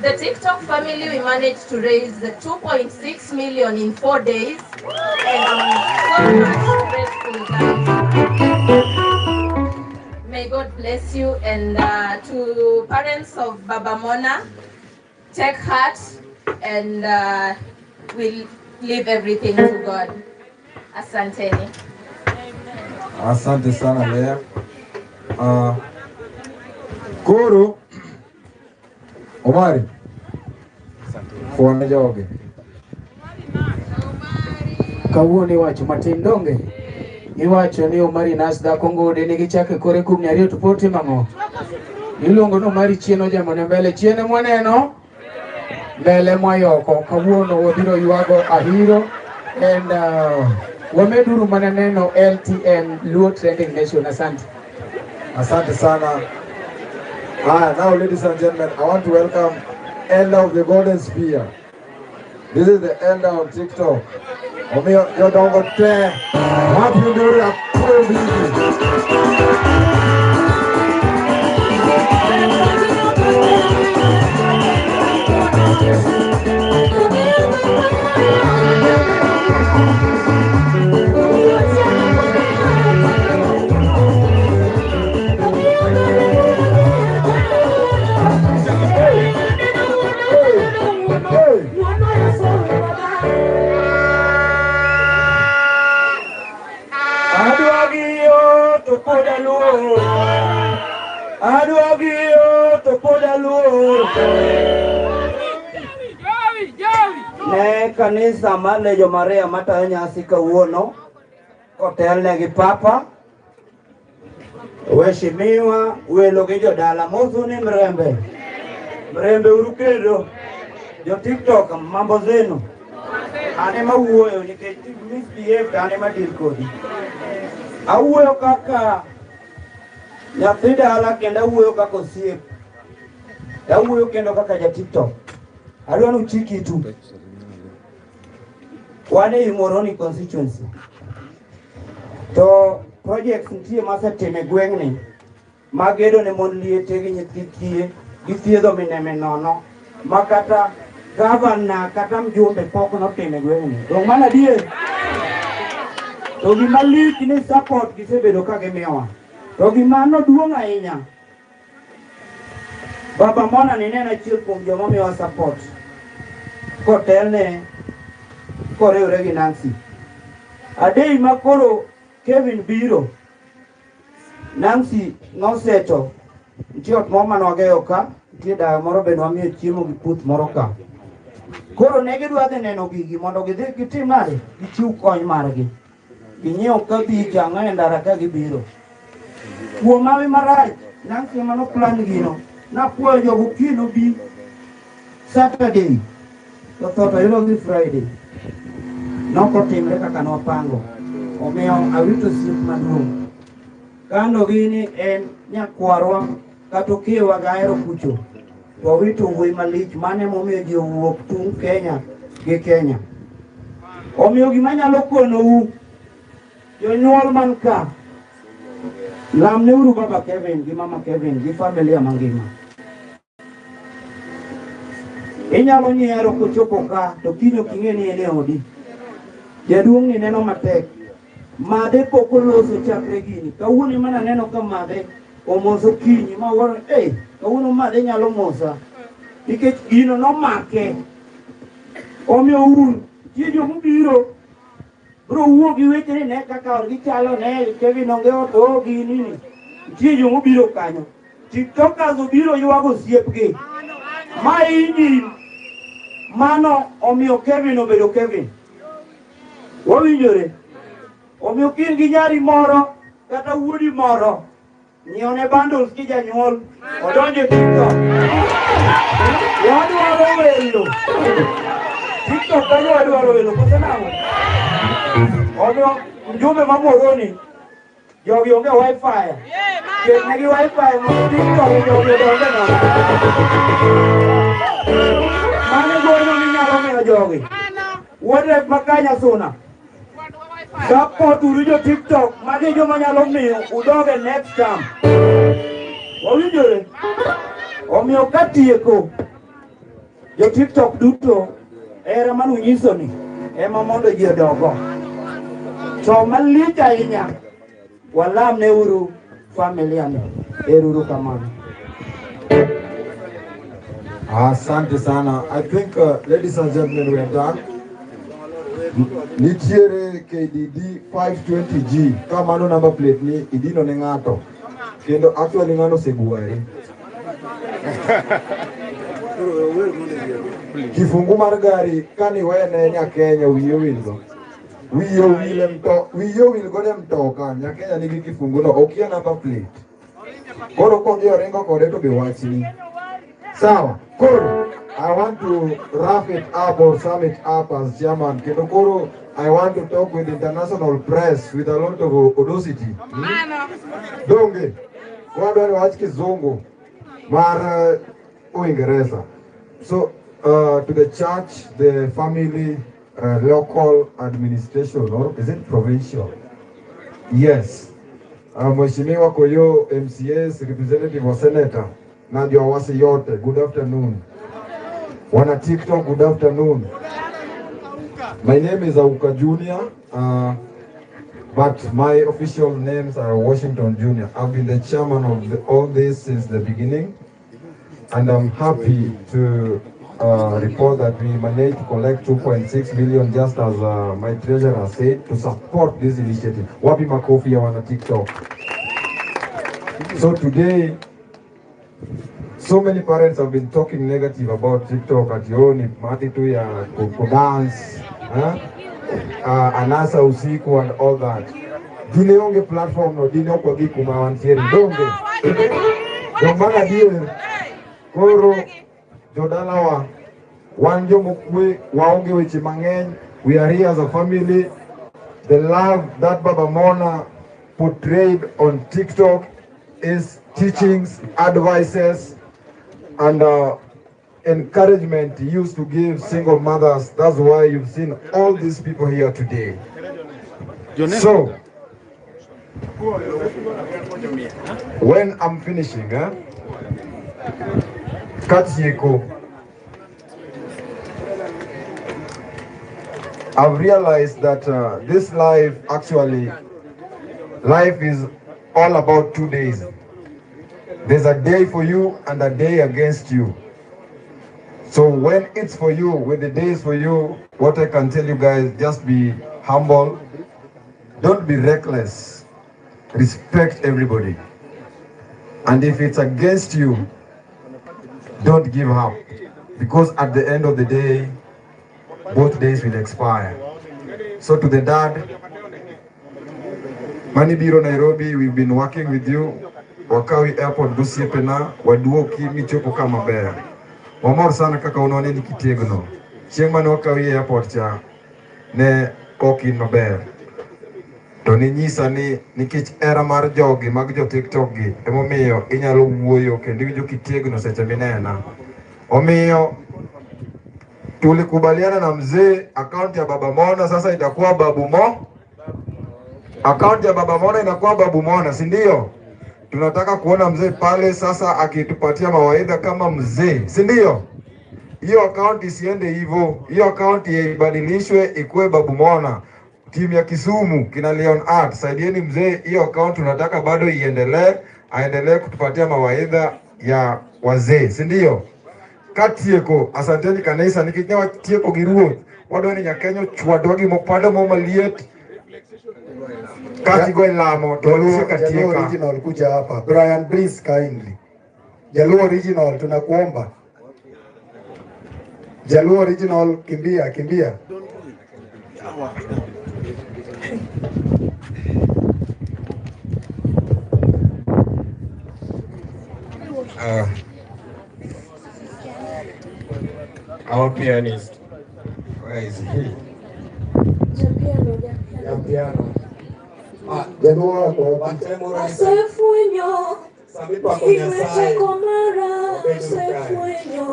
The TikTok family, we managed to raise the 2.6 million in 4 days. And I'm so much grateful, guys. May God bless you. And to parents of Baba Mona, take heart and we'll leave everything to God. Asanteni. Asante sana Lea. Koro Omari fuone joge kawuono iwacho matin donge iwacho ni Omari nas dhako ngode nigi chake kore kum nyariyo to poti mang'o iluongo no Omari chieno jamone mbele chiene mwaneno mbele mwayoko kawuono wabiro ywago ahiro and wameduru mana neno LTN Luo Trending Nation. Asante. Asante sana. Now ladies and gentlemen, I want to welcome Elder of the Golden Spear. This is the Elder of TikTok. Omio yodongo te. Wapi nduru ya Ne kanisa mane jo Maria matayo nyasi kawuono kotelne gi papa weshimiwa welo gi jodala mosu ni mrembe uru kendo jo TikTok mambo zenu ane mawuoyo nikech misbehave ane madil kodi awuoyo kaka nyathi dala kendo awuoyo kaka osiep awuoyo kendo kaka ja TikTok adwa nu chiki tu wane Imoroni constituency to projects nitie masetime gweng'ni magedo ne mon liete gi nyithi kiye gi thiedho mine nono makata gavana kata mjumbe pok notime gweng'ni dong mana dier to gima lich ni support gisebedo ka gimiyowa to gima noduong' ahinya Baba Mona ni nena achiel kuom joma miyowa support kotelne korewre gi Nancy adei makoro Kevin biro Nancy noseto nitie ot moro manwageyo ka nitie dayo moro be nwamiyo chiemo gi puth moro ka koro ne gidwa dhi neno gigi mondo gidhi gitim nade gichiw kony margi ginyiew kabich ang'o e ndara ka gibiro kuom mawi marach Nancy mano plan gino napuoyo jogo kino bi Saturday to to yudo gi Friday nokotimre kaka nwapango omiyo awito siep maduong' kando gini en nyakwarwa kata okiwa gahero kucho to awito wuoyi malich mane momiyo ji owuok tung Kenya gi Kenya Omiyo gima nyalo konou jonyuol man ka, lamne uru baba Kevin gi mama Kevin gi familia mangima. Inyalo nyiero kochopo ka to kiny ok ing'e ni en e odi. Jaduong' ni neno matek. Madhe pok oloso chakre gini. Kawuono mana neno ka madhe omoso kinyi ma waro kawuono madhe nyalo mosa. Nikech gino nomake. Omiyo uru chijo mobiro bro wuo gi weche ni ne kaka gichalo ne Kevin onge oto gini. Chijo mobiro kanyo. TikTokers obiro ywago siepgi. Ma inyi mano omiyo Kevin obedo Kevin. Wawinjore. Omiyo kin gi nyari moro kata wuodi moro nyiewne bundles ki janyuol odonje TikTok. Wadwaro welo. TikTok kanyo wadwaro welo kose nang'o. Omiyo mjumbe mamoroni jogi onge wifi. Ketnegi wifi mondo TikTok jogi odonje nono. Mane gono minyalo miyo jogi. Wuodre makanya suna. Support uru jo TikTok magi joma nyalo miyo udoge next time. Wawinjore. Omiyo katieko jo TikTok duto era manu nyiso ni ema mondo ji odogo. To malich ahinya walamne uru familia ni. Eruru kamano. Asante sana. I think, ladies and gentlemen, we are done. Nitiere KDD 520G. Kamano number plate ni idino ne ng'ato. Kendo actually ng'ano seguari. Kifungu mar gari kani wene nya Kenya wiyo wilgo. Wiyo wilgo ne mtoka. Nya Kenya nigi kifungu no. Okia number plate. Koro kongi orengo kode to be wachni. Sawa. Koro, I want to wrap it up or sum it up as chairman. Kendo koro, I want to talk with international press with a lot of audacity. Donge, wadwani wach kizungu mar Uingereza. So, to the church, the family, local administration, or is it provincial? Yes. Mheshimiwa Koyo, MCAs, representative or senator, na ndio wasi yote, good afternoon. Wana TikTok, good afternoon. My name is Auka Junior, but my official names are Washington Junior. I've been the chairman of all this since the beginning, and I'm happy to report that we managed to collect 2.6 million, just as my treasurer said, to support this initiative. Wapi makofi ya wana TikTok. So today, so many parents have been talking negative about TikTok at yoni matitu ya dance, anasa usiku and all that. Dine onge platform no dine okwa giku mawantieri donge. Jomana diye koro jodalawa wanjo mukwe waonge weche mang'eny. We are here as a family. The love that Baba Mona portrayed on TikTok is teachings, advices, and encouragement he used to give single mothers. That's why you've seen all these people here today. So, when I'm finishing, I've realized that this life is all about 2 days. There's a day for you and a day against you. So when it's for you, when the day is for you, what I can tell you guys, just be humble. Don't be reckless. Respect everybody. And if it's against you, don't give up. Because at the end of the day, both days will expire. So to the dad, Manibiro Nairobi, we've been working with you. Wakawi airport busiepena, waduoki michopo kama bea. Wamor sana kaka unaone ni kitegno. Chieng'ma ne wakawi airport cha ne okin maber. To ninyisa ni nikech era mar jogi mag jo TikTok gi emomiyo inyalo wuoyo kendo iwinjo kitegno seche minena. Omiyo tulikubaliana na mzee akaunti ya Baba Mona sasa itakuwa Babu Mo. Akaunti ya Baba Mona inakuwa Babu Mona, si ndio? Tunataka kuona mzee pale sasa akitupatia mawaidha kama mzee, si ndio? Hiyo akaunti isiende hivyo. Hiyo akaunti ibadilishwe ikuwe Babu Mona. Timu ya Kisumu kina Leon Art, saidieni mzee, hiyo account tunataka bado iendelee, aendelee kutupatia mawaidha ya wazee, si ndio? Katieko, asanteni kanisa, nikinyawa tieko giruo, wado ni nyakenyo chwadwagi mopado mo maliet. Kati goe lamo, Jaluo original kuja hapa. Brian, please kindly. Jaluo original tunakuomba. Jaluo original kimbia, kimbia. Our pianist, where is he? Piano. Jaluo kwa Asefuenyo, nimeteko mara, asefuenyo,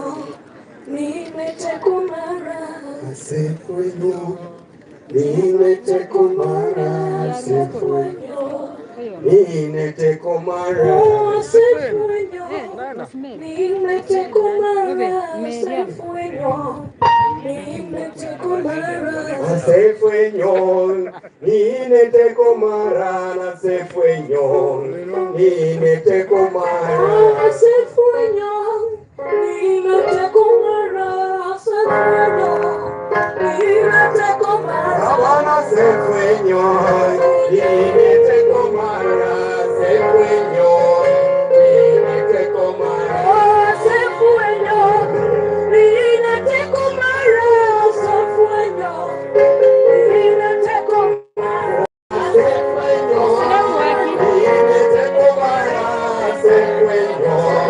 nimeteko mara, asefuenyo, nimeteko mara, asefuenyo, nimeteko mara, asefuenyo, nimeteko mara, asefuenyo, nimeteko mara, asefuenyo, nimeteko mara, asefuenyo, nimeteko mara, asefuenyo, nimeteko mara, asefuenyo, nimeteko mara, asefuenyo, nimeteko mara, asefuenyo, nimeteko mara, asefuenyo, nimeteko mara, asefuenyo, nimeteko mara, asefuenyo, nimeteko mara, asefuenyo.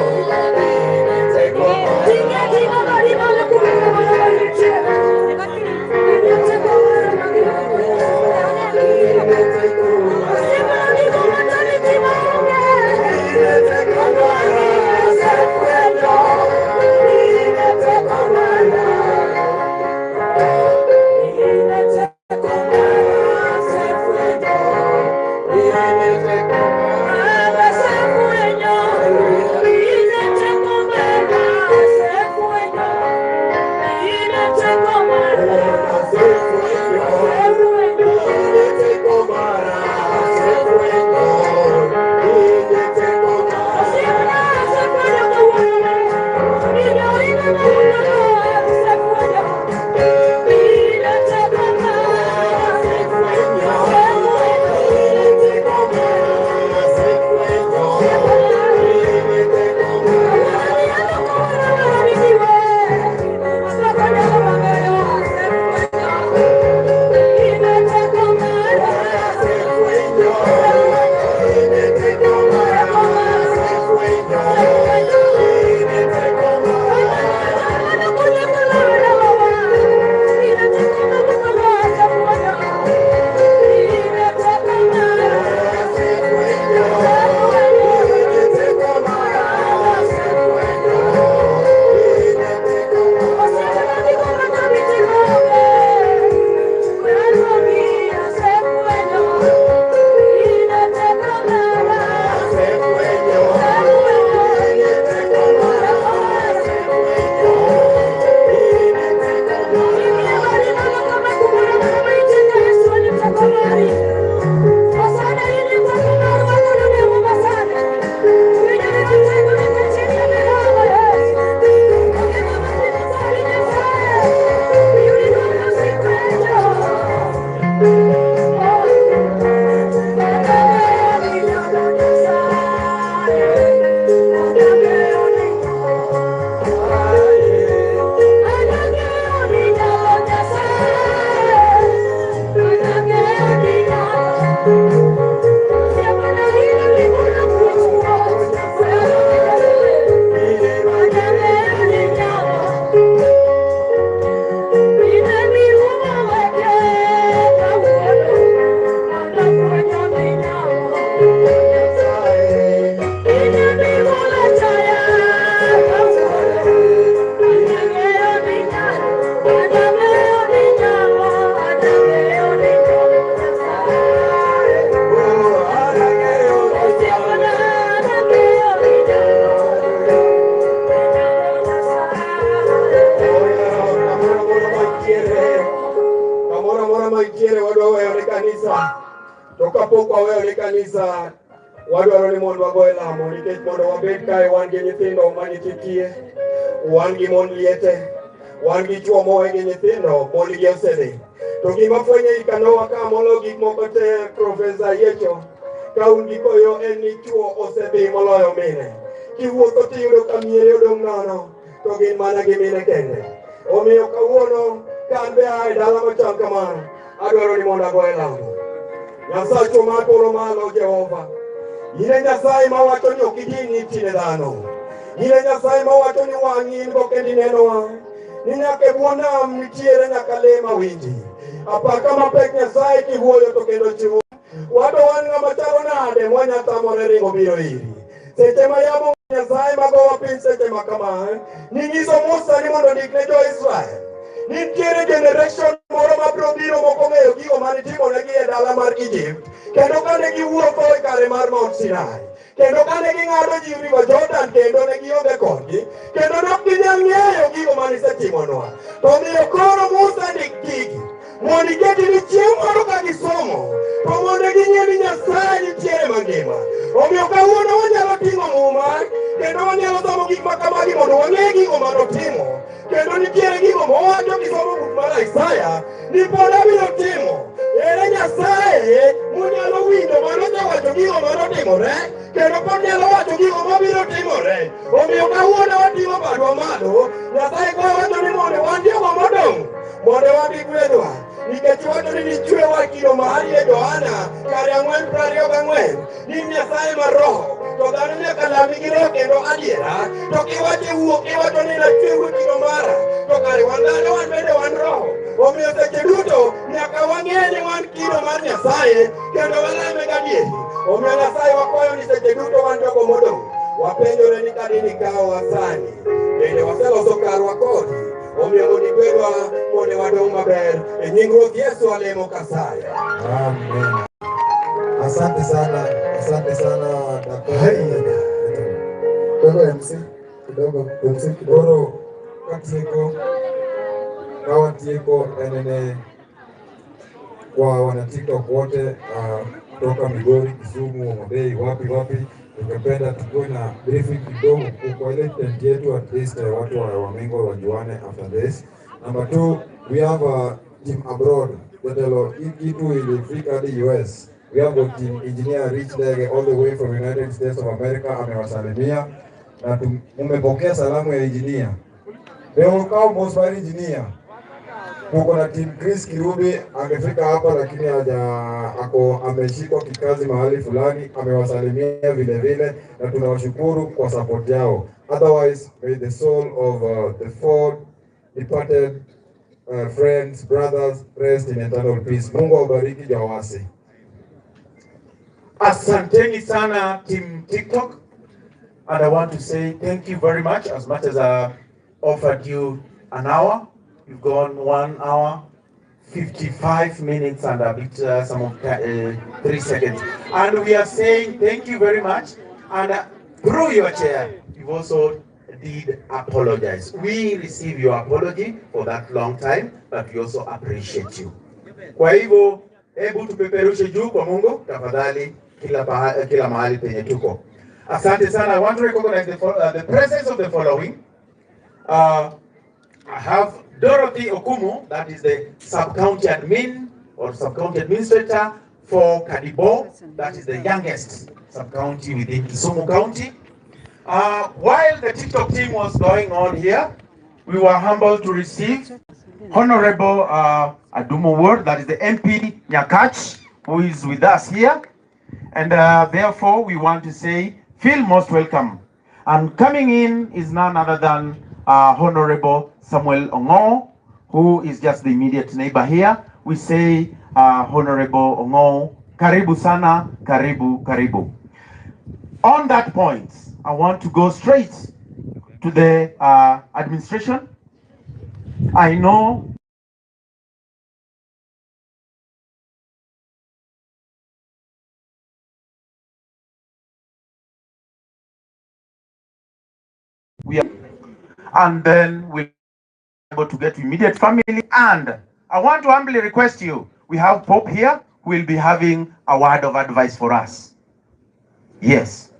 kapok waweyo kanisa wadwaro ni mondo wagoye lamo nikech mondo wabed kae wan gi nyithindo manitie, wan gi mon liete, wan gi chuo mowe gi nyithindo mondgi osedhi. To gima fwenyo ikanowa ka molo gik moko te Profesa Yecho ka un gi koyo en ni chuo osedhi moloyo mine. Kiwuotho tiyudo ka miere odong' nono to gin mana gi mine kende. Omiyo kawuono ka an be ae dala machal kamano adwaro ni mondo agoye lamo. Nyasachwa mar polo malo Jehova, in e Nyasaye mawacho ni ok idin ni tine dhano. In e Nyasaye mawacho ni wang'i in go kendi neno wang'. Ni nyaka e bwo nam nitiere nyaka le mawinji. Apaka mapek Nyasaye kiwuoyo to kendo chiwo. Wado wan ng'ama chalo nade mwanya tamore ringo biro iri. Seche ma yamo Nyasaye magowa piny seche ma kama, ning'iso Musa ni mondo ndik ne jo-Israel. Nitiere generation moro ma biro biro moko ng'eyo gigo mane timonegi e dala mar Egypt. Kendo kane giwuotho e kare mar Mount Sinai. Kendo kane ging'ado ji river Jordan kendo ne gionge kodgi. Kendo ne ok ginyal ng'eyo gigo mane isetimonwa. To omiyo koro Musa ndik gigi mondo iketi ni chieng' moro ka gisomo to mondo ging'e ni Nyasaye nitiere mangima. Omiyo kawuono wanyalo ting'o muma kendo wanyalo somo gik ma kamagi mondo wang'e gigo manotimo. Kendo nitiere gigo mowacho kisomo buk mar Isaya ni pod abiro timo. Ere Nyasaye munyalo winjo manosewacho gigo manotimore kendo pod nyalo wacho gigo mabiro timore. Omiyo kawuono wating'o badwa malo. Nyasaye kwa wacho ni mondo wan jogo modong' mondo wabi gwedwa. Nikech wacho ni nichwewa kido mahali e Johana kare 4:24 ni Nyasaye mar roho to dhano nyaka lami gi roho kendo adiera. To kiwacho wuok iwacho ni nachwewu kido mara to kare wan dhano wan bende wan roho. Omiyo seche duto nyaka wang'e ni wan kido mar Nyasaye kendo walame gadieri. Omiyo Nyasaye wakwayo ni seche duto wan jogo modong' wapenjore ni kadini kawa sani bende waseloso karwa kodi. Omiyo mondo igwedwa mondo wadong' maber e nying Ruoth Yesu alemo Kasaye. Amen. Asante sana daktari. Kidogo MC kidogo kawatieko enene kwa wana TikTok wote kutoka Migori, Kisumu, Mabei, wapi tungependa tukuwe na briefing kidogo kwa ile tent yetu, at least watu wa Mengo wajuane after this. Number 2, we have a team abroad. Jatelo kitu ilifika hadi US. We have a team engineer Rich Dege all the way from United States of America, amewasalimia na tumepokea salamu ya engineer. Leo kama mosfari engineer. Tuko na team Chris Kirubi angefika hapa lakini ameshikwa kikazi mahali fulani, amewasalimia vile na tunawashukuru kwa support yao. Otherwise, may the soul of the 4 departed friends, brothers rest in eternal peace. Mungu awabariki Jawasi. Asanteni sana team TikTok, and I want to say thank you very much. As much as I offered you an hour, you've gone 1 hour 55 minutes and a bit some of 3 seconds, and we are saying thank you very much. And through your chair you've also did apologize. We receive your apology for that long time, but we also appreciate you. Kwa hivyo hebu tupeperushe juu kwa Mungu tafadhali kila mahali penye tuko. Asante sana. I want to recognize the presence of the following. I have Dorothy Okumu, that is the sub-county admin or sub-county administrator for Kadibo, that is the youngest sub-county within Kisumu County. While the TikTok team was going on here, we were humbled to receive Honorable Adumo Ward, that is the MP Nyakach, who is with us here. And therefore, we want to say, feel most welcome. And coming in is none other than Honorable Samuel Ongo, who is just the immediate neighbor here. We say, Honorable Ongo, karibu sana, karibu. On that point, I want to go straight to the administration. I know we are, and then we'll be able to get to immediate family. And I want to humbly request you, we have Pope here will be having a word of advice for us. Yes.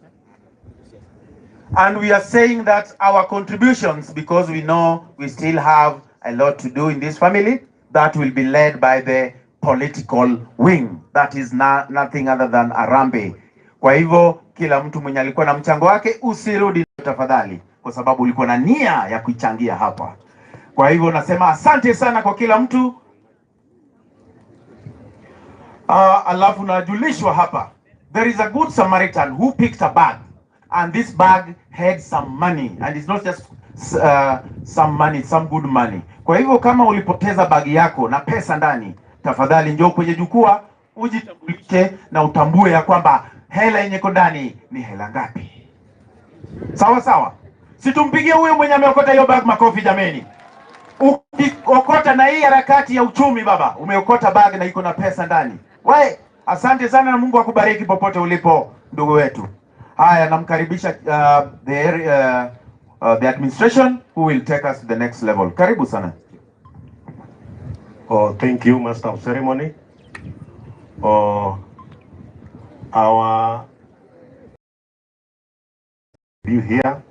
And we are saying that our contributions, because we know we still have a lot to do in this family, that will be led by the political wing. That is nothing other than Harambee. Kwa hivyo kila mtu mwenye alikuwa na mchango wake usirudi tafadhali, kwa sababu ulikuwa na nia ya kuichangia hapa. Kwa hivyo nasema asante sana kwa kila mtu. Alafu najulishwa hapa, there is a good Samaritan who picked a bag, and this bag had some money, and it's not just some money, some good money. Kwa hivyo kama ulipoteza bagi yako na pesa ndani, tafadhali njoo kwenye jukwaa ujitambulishe na utambue ya kwamba hela yenye iko ndani ni hela ngapi. Sawa sawa, situmpigie huyo mwenye ameokota hiyo bag makofi jameni. Ukiokota na hii harakati ya uchumi baba, umeokota bag na iko na pesa ndani. Wewe asante sana na Mungu akubariki popote ulipo ndugu wetu. Haya, namkaribisha the administration who will take us to the next level. Karibu sana. Oh, thank you, Master of Ceremony. Our view here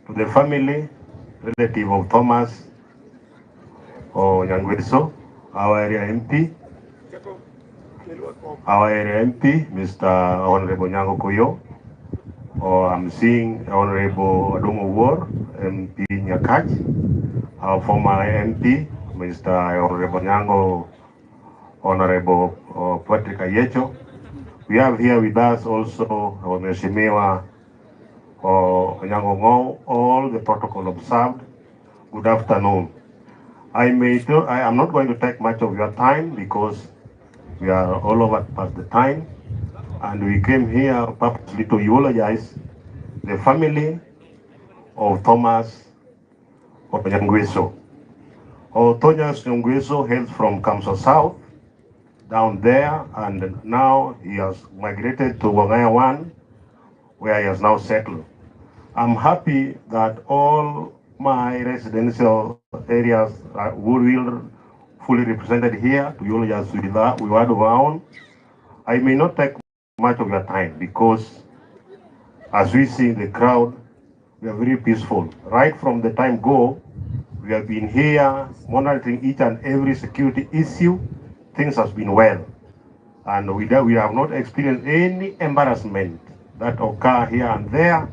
to the family, relative of Thomas Nyangweso, our area MP, Mr. Honorable Nyango Koyo. I'm seeing Honorable Adomo War, MP Nyakach, our former MP, Mr. Honorable Nyango, Honorable Patrick Ayecho. We have here with us also our Mheshimiwa Nyango Ngo, all the protocol observed. Good afternoon. I am not going to take much of your time because we are all over past the time, and we came here purposely to eulogize the family of Thomas Nyangweso. Thomas Nyangweso hails from Kamso South, down there, and now he has migrated to Wangaya 1, where he has now settled. I'm happy that all my residential areas will fully represented here to eulogize with word of our own. I may not take much of your time because as we see the crowd, we are very peaceful. Right from the time go, we have been here monitoring each and every security issue. Things has been well, and we have not experienced any embarrassment that occur here and there.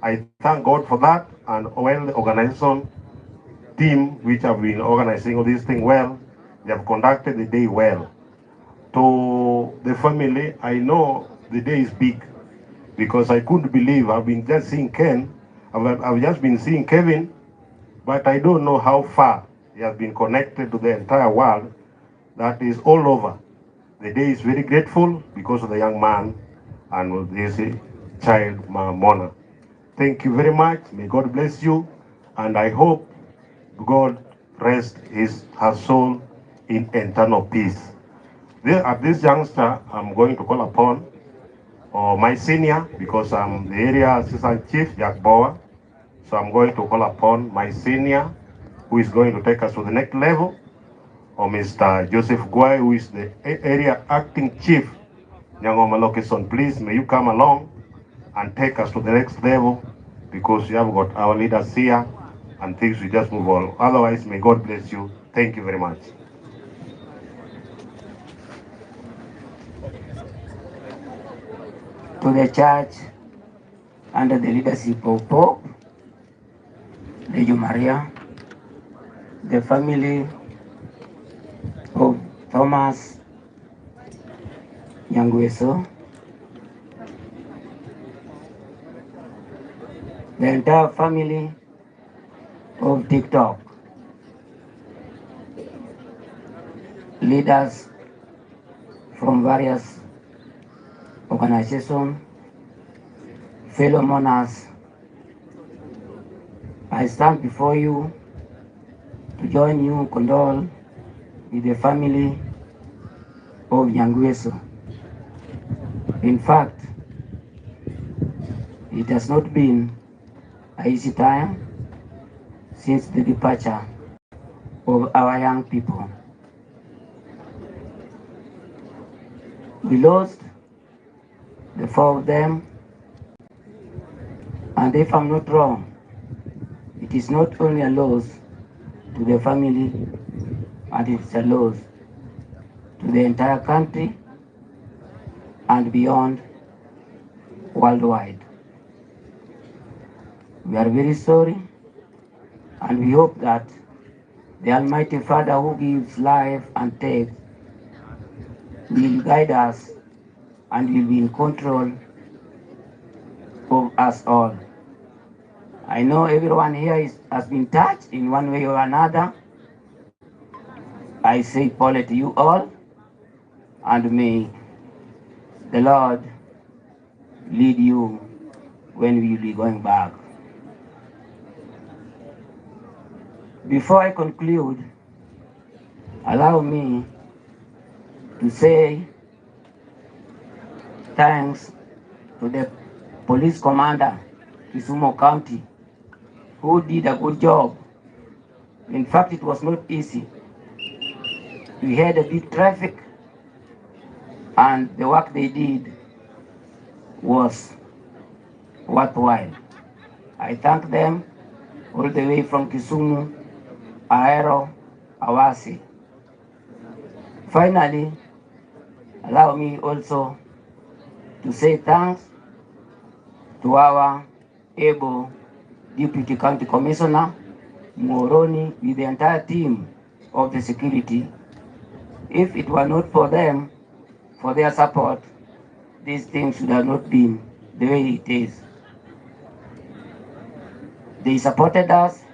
I thank God for that, and all the organization team which have been organizing all these things well, they have conducted the day well. To the family, I know the day is big because I couldn't believe I've been just seeing Ken, I've just been seeing Kevin, but I don't know how far he has been connected to the entire world. That is all over. The day is very grateful because of the young man and this child, Mona. Thank you very much. May God bless you, and I hope God rest her soul in eternal peace. At this juncture, I'm going to call upon my senior, because I'm the area assistant chief, Jack Bower. So I'm going to call upon my senior, who is going to take us to the next level, or Mr. Joseph Gwai, who is the area acting chief, Nyangoma location. Please, may you come along and take us to the next level, because you have got our leaders here, and things will just move on. Otherwise, may God bless you. Thank you very much. To the church, under the leadership of Pope Lady Maria, the family of Thomas Nyangweso, the entire family of TikTok, leaders from various organizations, fellow mourners, I stand before you to join you condole with the family of Nyangweso. In fact, it has not been an easy time since the departure of our young people. We lost the 4 of them, and if I'm not wrong, it is not only a loss to the family, and it's a loss to the entire country and beyond, worldwide. We are very sorry, and we hope that the Almighty Father who gives life and takes will guide us and will be in control of us all. I know everyone here has been touched in one way or another. I say Paul to you all, and may the Lord lead you when we will be going back. Before I conclude, allow me to say thanks to the police commander, Kisumu County, who did a good job. In fact, it was not easy. We had a big traffic, and the work they did was worthwhile. I thank them all the way from Kisumu, Ahero, Awasi. Finally, allow me also to say thanks to our able Deputy County Commissioner, Moroni, with the entire team of the security. If it were not for them, for their support, these things should have not been the way it is. They supported us,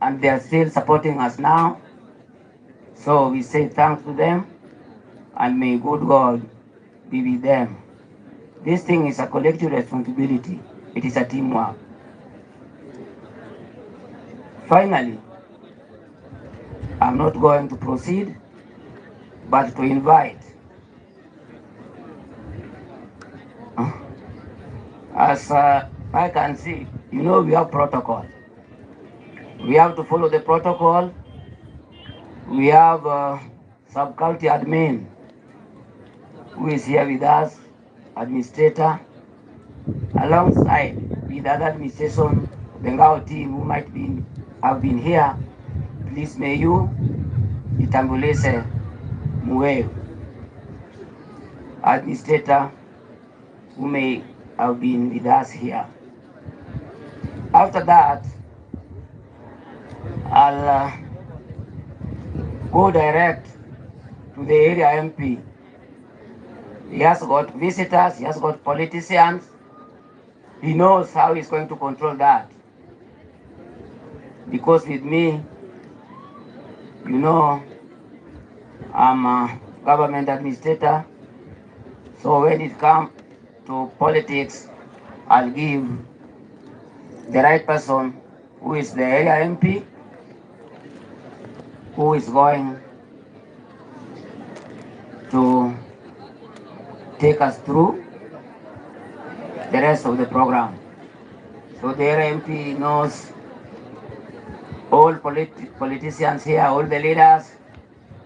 and they are still supporting us now. So we say thanks to them, and may good God be with them. This thing is a collective responsibility. It is a teamwork. Finally, I'm not going to proceed, but to invite, as I can see, you know, we have protocol. We have to follow the protocol. We have sub-county admin who is here with us, administrator, alongside with other administration, the Ngao team who might have been here. Please may you itambulise muwe administrator who may have been with us here. After that, I'll go direct to the area MP. He has got visitors, he has got politicians. He knows how he's going to control that. Because with me, you know, I'm a government administrator. So when it comes to politics, I'll give the right person, who is the area MP, who is going to take us through the rest of the program. So the area MP knows all politicians here, all the leaders,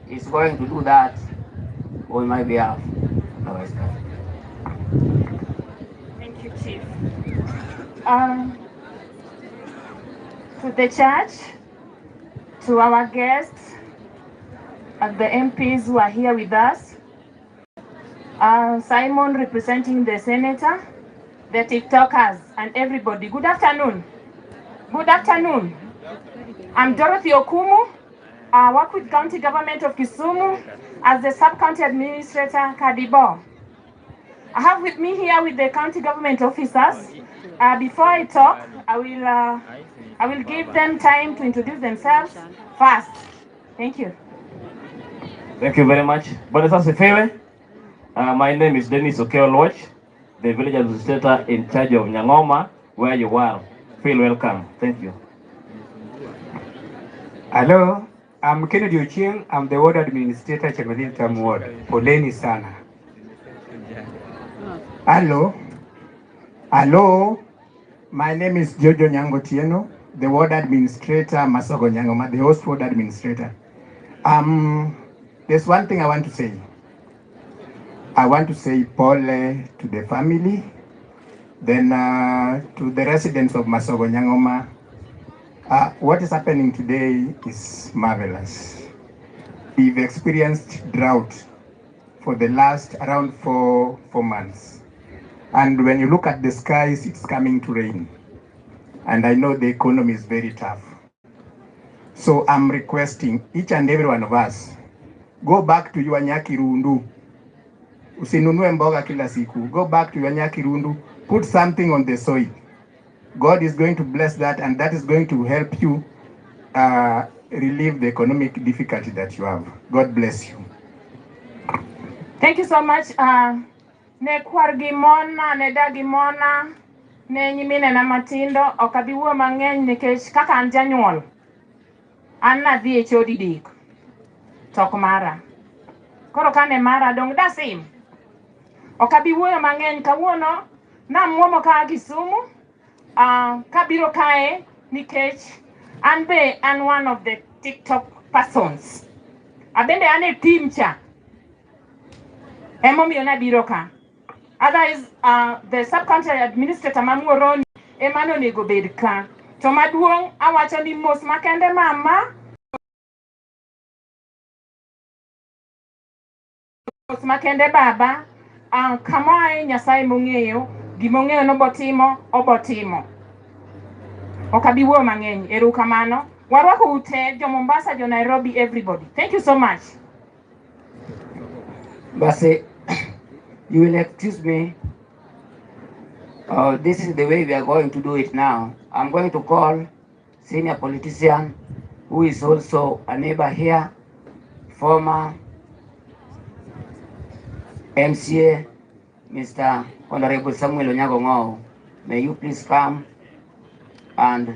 is going to do that on my behalf. Thank you, Chief. To the church, to our guests, and the MPs who are here with us, Simon representing the senator, the TikTokers, and everybody. Good afternoon. Good afternoon. I'm Dorothy Okumu. I work with County Government of Kisumu as the Sub-County Administrator, Kadibo. I have with me here with the County Government officers. Before I talk, I will give them time to introduce themselves first. Thank you. Thank you very much. My name is Dennis Okeolwach, the village administrator in charge of Nyangoma, where you are. Feel welcome. Thank you. Hello, I'm Kennedy Ochieng. I'm the ward administrator, Chemelil Ward. Poleni sana. Hello, my name is Jojo Nyangotieno, the ward administrator, Masogo Nyangoma, the host ward administrator. There's one thing I want to say. I want to say pole to the family, then to the residents of Masogo Nyangoma. What is happening today is marvelous. We've experienced drought for the last around four months. And when you look at the skies, it's coming to rain. And I know the economy is very tough. So I'm requesting each and every one of us, go back to your Nyakirundu. Usinunue mboga kila siku. Go back to your Nyakirundu, put something on the soil. God is going to bless that, and that is going to help you relieve the economic difficulty that you have. God bless you. Thank you so much. Ne kwargi mona, ne dagi mona, ne nyimine na matindo, okabiwo mangeny nikech kaka anjanyuol. Anna dhi e chodi dik. Tok mara. Koro kane mara dong dasim. Okabiwo mangeny kawuono na muomo ka Kisumu. Kabiro kae nikech anbe and one of the TikTok persons. Abende ane team cha. Emomiyo na biro ka. Otherwise, the sub-county administrator Mamuroni, emano nego bed ka. To maduong, awacho ni mos makende mama. Mos makende baba. Kamae Nyasaye mong'eyo, gimong'eyo no obotimo. Okabiwo mang'eny, erukamano. Warwako ute, jo Mombasa, jo Nairobi, everybody. Thank you so much. Basi, you will excuse me. This is the way we are going to do it now. I'm going to call senior politician who is also a neighbor here, former MCA, Mr. Honorable Samuel Onyago. May you please come and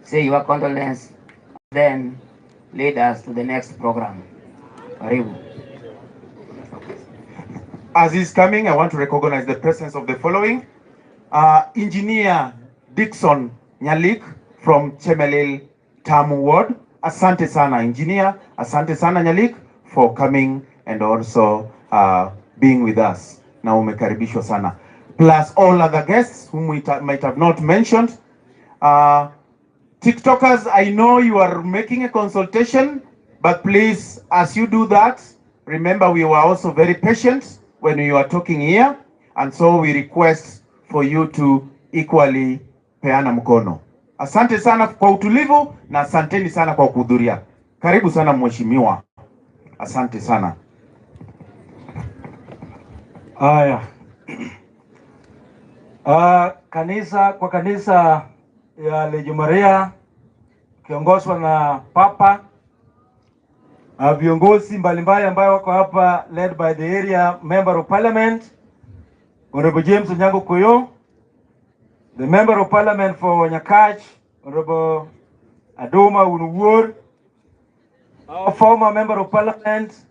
say your condolence, then lead us to the next program. Karibu. As he's coming, I want to recognize the presence of the following. Engineer Dixon Nyalik from Chemelil Tamu Ward. Asante sana, engineer. Asante sana, Nyalik, for coming and also being with us. Na umekaribishwa sana. Plus all other guests whom we might have not mentioned. TikTokers, I know you are making a consultation, but please, as you do that, remember we were also very patient when you are talking here, and so we request for you to equally peana mkono. Asante sana kwa utulivu na asanteni sana kwa kuhudhuria. Karibu sana mheshimiwa. Asante sana. Haya. Kanisa ya Lejo Maria kiongozwa na Papa, viongozi mbalimbali ambao wako hapa, led by the area member of parliament Honorable James Onyango Koyo, the member of parliament for Nyakach Honorable Adoma Unuwur, our former member of parliament,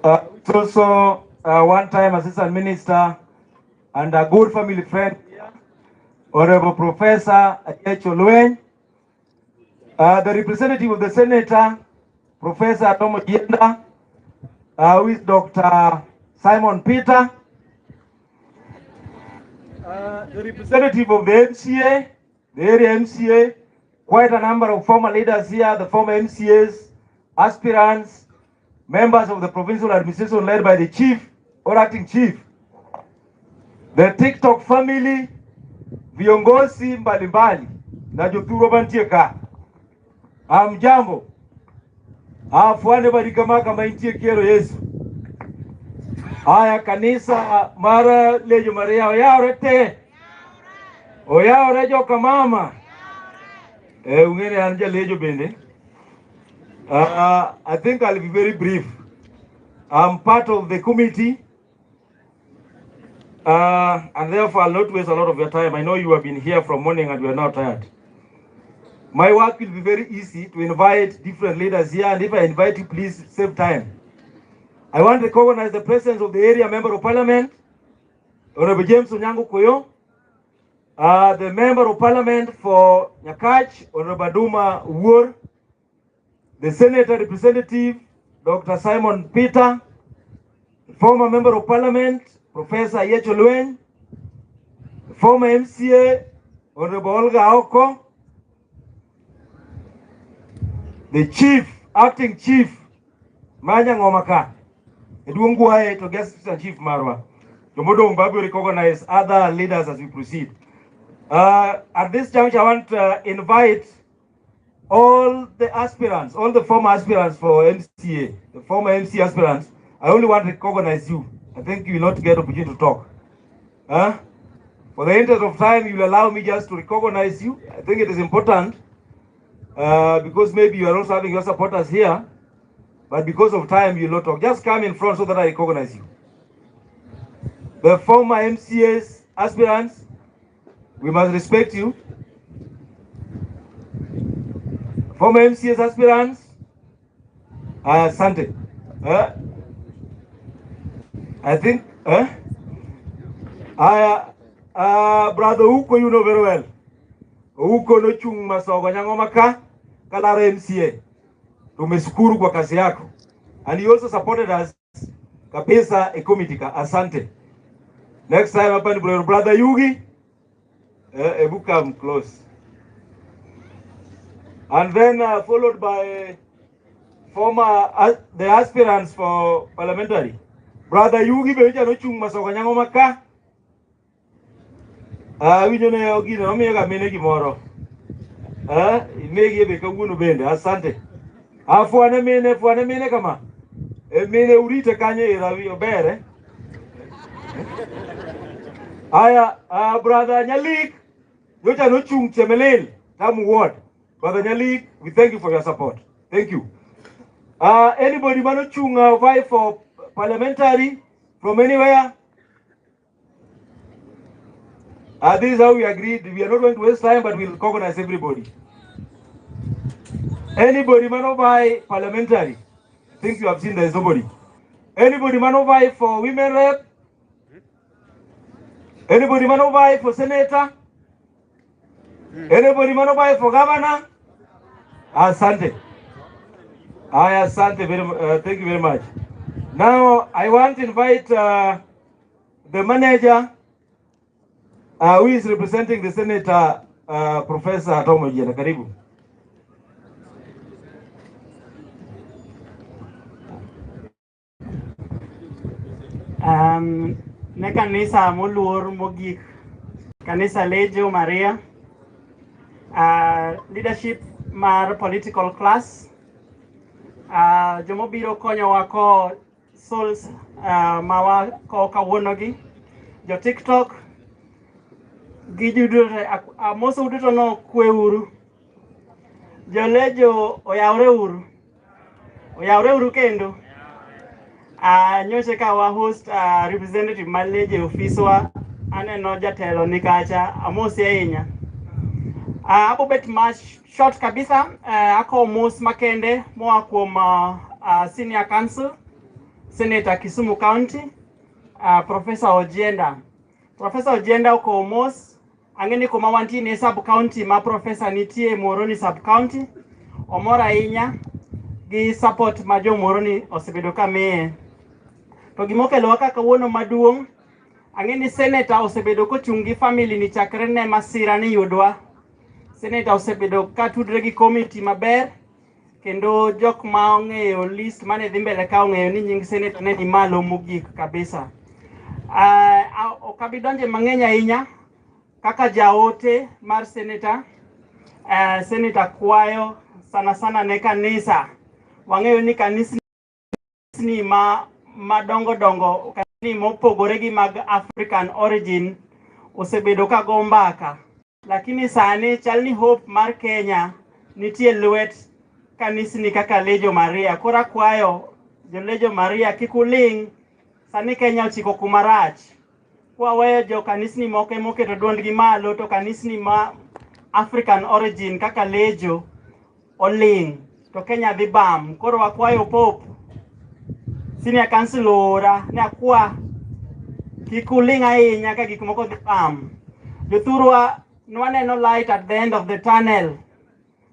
also one-time assistant minister and a good family friend here, Honorable Professor Achecho Luen, the representative of the senator, Professor Tomo Yenda, who is Dr. Simon Peter, the representative of the MCA, the area MCA, quite a number of former leaders here, the former MCAs, aspirants, members of the provincial administration led by the chief or acting chief, the TikTok family, viongozi mbalimbali na jothuro mantie ka. Jambo. Afuane barikama kama intie kiero Yesu. Haya kanisa mara Lejo Maria oyaorete. Oyaorejo kamama. Ungene anja Lejo bende. I think I'll be very brief. I'm part of the committee. And therefore I'll not waste a lot of your time. I know you have been here from morning and you are now tired. My work will be very easy to invite different leaders here, and if I invite you, please save time. I want to recognize the presence of the area member of parliament, Honorable James Onyango Koyo, the member of parliament for Nyakach, Honorable Adoma Unuwur, the senator representative, Dr. Simon Peter, former Member of Parliament, Professor Yecho Luen, former MCA, Honorable Olga Aoko, the Chief, Acting Chief, Manya Ngomaka, Edwunguae to Guest Chief Marwa. Tomodong Babu recognize other leaders as we proceed. At this juncture, I want to invite all the aspirants, all the former aspirants for MCA, the former MC aspirants. I only want to recognize you. I think you will not get opportunity to talk. For the interest of time, you will allow me just to recognize you. I think it is important because maybe you are also having your supporters here, but because of time, you will not talk. Just come in front so that I recognize you. The former MCAs, aspirants, we must respect you. Former MCAs, aspirants, Sante. I think, Brother Uko, you know very well. Uko no chung Masogo Nyang'oma Kalaro MCA. Tumeshukuru kwa kazi yako. And he also supported us kabisa a committee asante. Next time hapa ni Brother Yugi. Ebu come close. And then followed by former the aspirants for parliamentary. Brother Yugi beja no chung Masogo Nyang'oma ka. Winjone ogino omiyoga mine gimoro. Imegi ebe kawuono bende asante. Fuane mine kama. Mine urite kanye irawi obere. Aya, Brother Nyalik, yocha no chung Chemelil, Tamu Ward. Brother Nyalik, we thank you for your support. Thank you. Anybody mano chung vie for parliamentary from anywhere? This is how we agreed. We are not going to waste time, but we'll recognize everybody. Anybody mano vie parliamentary? I think you have seen there is nobody. Anybody mano vie for women rep? Anybody mano vie for senator? Anybody mano vie for governor? Asante. Asante, thank you very much. Now, I want to invite the manager who is representing the senator, Professor Tomo Jena. Karibu. Ne kanisa moluor mogik, kanisa Lejo Maria, leadership mar political class, jomobiro konyo wako souls mawa ko kawuonogi, jo TikTok, gi judure amoso uduto no kwe uru, jo Lejo oyawre uru kendo. Nyoche ka wa host representative maleje ofiswa aneno jatelo nikacha amosi ahinya. Abo bet mas short kabisa ako mos makende moa kuom senior council Senator Kisumu County Professor Ojienda. Professor Ojienda uko mos angeni kuma wanti ne sub county ma professor nitie Moroni sub county omora ahinya gi support ma jo Moroni osebedo kamiye. To gimokelo waka kawuono maduong' ang'eni senator osebedo kochungi family ni chakre ne masira ni yudwa. Senator osebedo katudre gi committee maber kendo jok ma ong'eyo list mane dhi mbele ka ong'eyo ni nying senator ne ni malo mogik kabisa. Okabidonje mang'eny ahinya kaka jaote mar senator. Senator kwayo sana ne kanisa. Wang'eyo ni kanisa ni madongo kani mopogore gi mag African origin osebedo ka go mbaka, lakini sani chalni hope mar Kenya nitie lwet kanisni kaka Lejo Maria. Kora kwayo jo Lejo Maria kikuling sani Kenya ochiko kumarach. Kwa weyo jo kanisni moketo duondgi malo to kanisni ma African origin kaka Lejo oling to Kenya dhi bam. Koro wakwayo Pope senior council ora ne akwa kikuling ahinya ka gik moko dhi bam. Jothurwa nwaneno light at the end of the tunnel.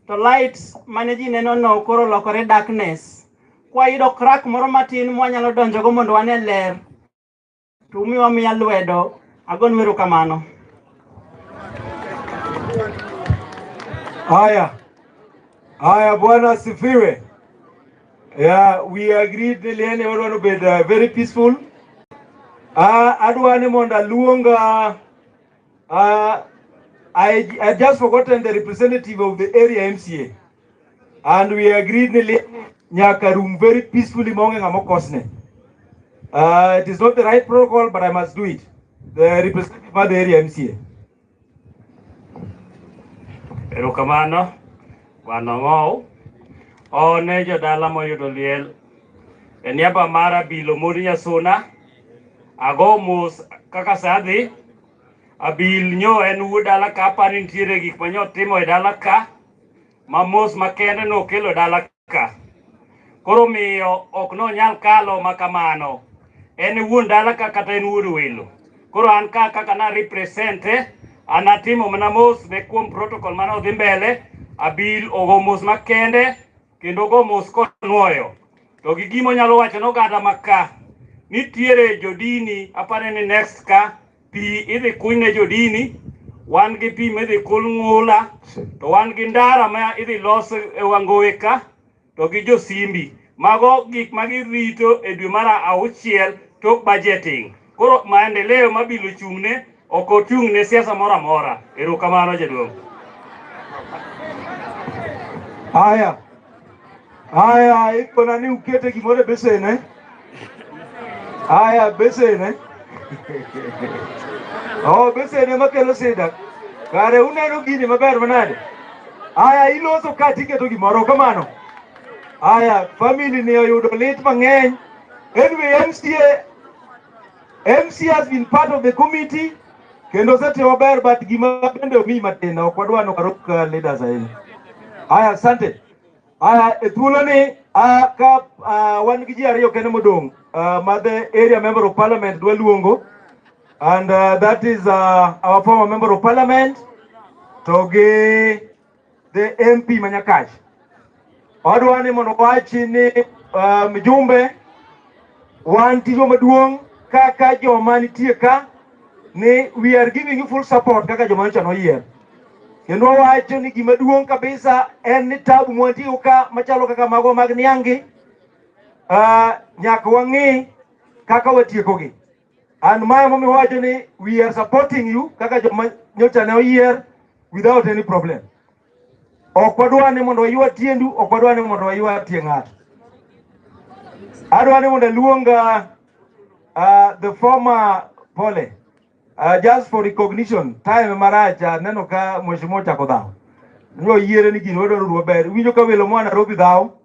To light mane ji neno no koro lokore darkness. kwayudo crack moro matin mwanyalo donjo go mondo wane ler. Tumiwa miya lwedo. Agon wero kamano. Haya bwana sifiwe. Yeah, we agreed niliene wano bed very peaceful. Adwane monda luonga. I just forgotten the representative of the area MCA. And we agreed nyaka room very peacefully monge ngamo kosne. It is not the right protocol, but I must do it. The representative of the area MCA. Erokamano, wanong'ow, one jodala moyudo liel. E niaba mara bilo mori nyasuna, ago mos kaka sadhi, abil nyo en wuod dala ka apani nitiere gik manyo timo e dala ka, ma mos makende no kelo dala ka. Koro miyo ok no nyal kalo makamano. En wuon dala ka kata en wuod welo. Koro an ka kaka na represente, anatimo mana mos ne kuom protocol mana odhi mbele, abil ogo mos makende, kendo go mos konwoyo. To gi gimo nyalo wacho n'oganda maka, nitiere jodini, apare ni next ka, pi idhi kunyne jodini, wan gi pi midhi kul ng'ula, to wan gi ndara ma idhi los e wangowe ka, to gi josimbi. Mago gik magirito e dwe mar 6 tok budgeting. Koro maendeleo mabilo chung'ne, ok ochung'ne siasa moro amora. Erokamano jaduong'. Haya, iko nani ukete gimore besene? Haya, besene. Besene makelo sida. Kare uneno gini maber manade. Haya, iloso kati keto gimoro kamano. Haya, family ni oyudo lit mang'eny. Anyway, MCA has been part of the committee. Kendo sete maber, but gima bende omi matina. Ok wadwa nokarok leaders ahinya. Haya, asante. Thuolo ni ka wan gi ji ariyo kende modong' ma the area member of parliament dwa luongo, and that is our former member of parliament to gi the MP Manyakach. Odwa ni mondo wachi ni mjumbe wan tiyo maduong' kaka joma nitie ka ni we are giving you full support kaka joma nyocha noyier. Kendo wacho ni gima duong' kabisa en ni tabu mwatiyo ka machalo kaka mago mag niangi, nyaka wang'i kaka watiekogi. And my mami wacho ni we are supporting you kaka joma nyocha ne oyier without any problem. Ok wadwa ni mondo wayua tiendu, ok wadwa ni mondo wayua tie ng'ato. Adwa ni mondo luonga the former Pole. Just for recognition, time maracha neno ka mheshimiwa chako dhao. Nyo yiere ni gino wadwaro ruwa ber. Winjo ka welo mwana Nairobi dhao.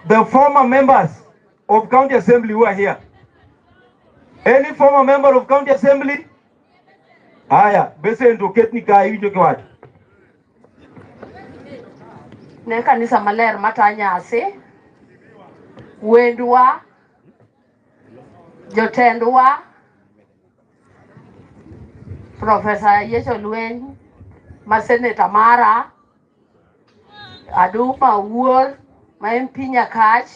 The former members of county assembly who are here. Any former member of county assembly? Haya, bese ndo ketni ka winjo ke wacho. Ne kanisa maler matanyasi. Wendwa, jotendwa, Professor Yecho Lweny, ma Senator mara, Aduma Wuor, ma MP Nyakach,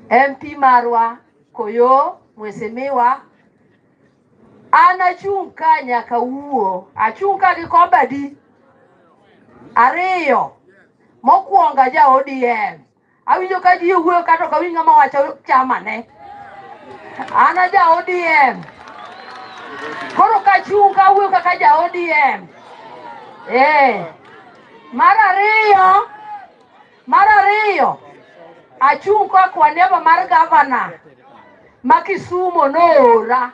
MP marwa, Koyo, Mheshimiwa, ana chunka nyaka wuo, achunka gi kobadi, ariyo, mokuonga ja ODM, awinjo ka ji wuoyo kata ok awinjo ng'ama wacho chama ne. Ana ja ODM. Koro kachunga wuoyo kaka ja ODM. Mar ariyo, achunga kwa niaba mar gavana ma Kisumu noora.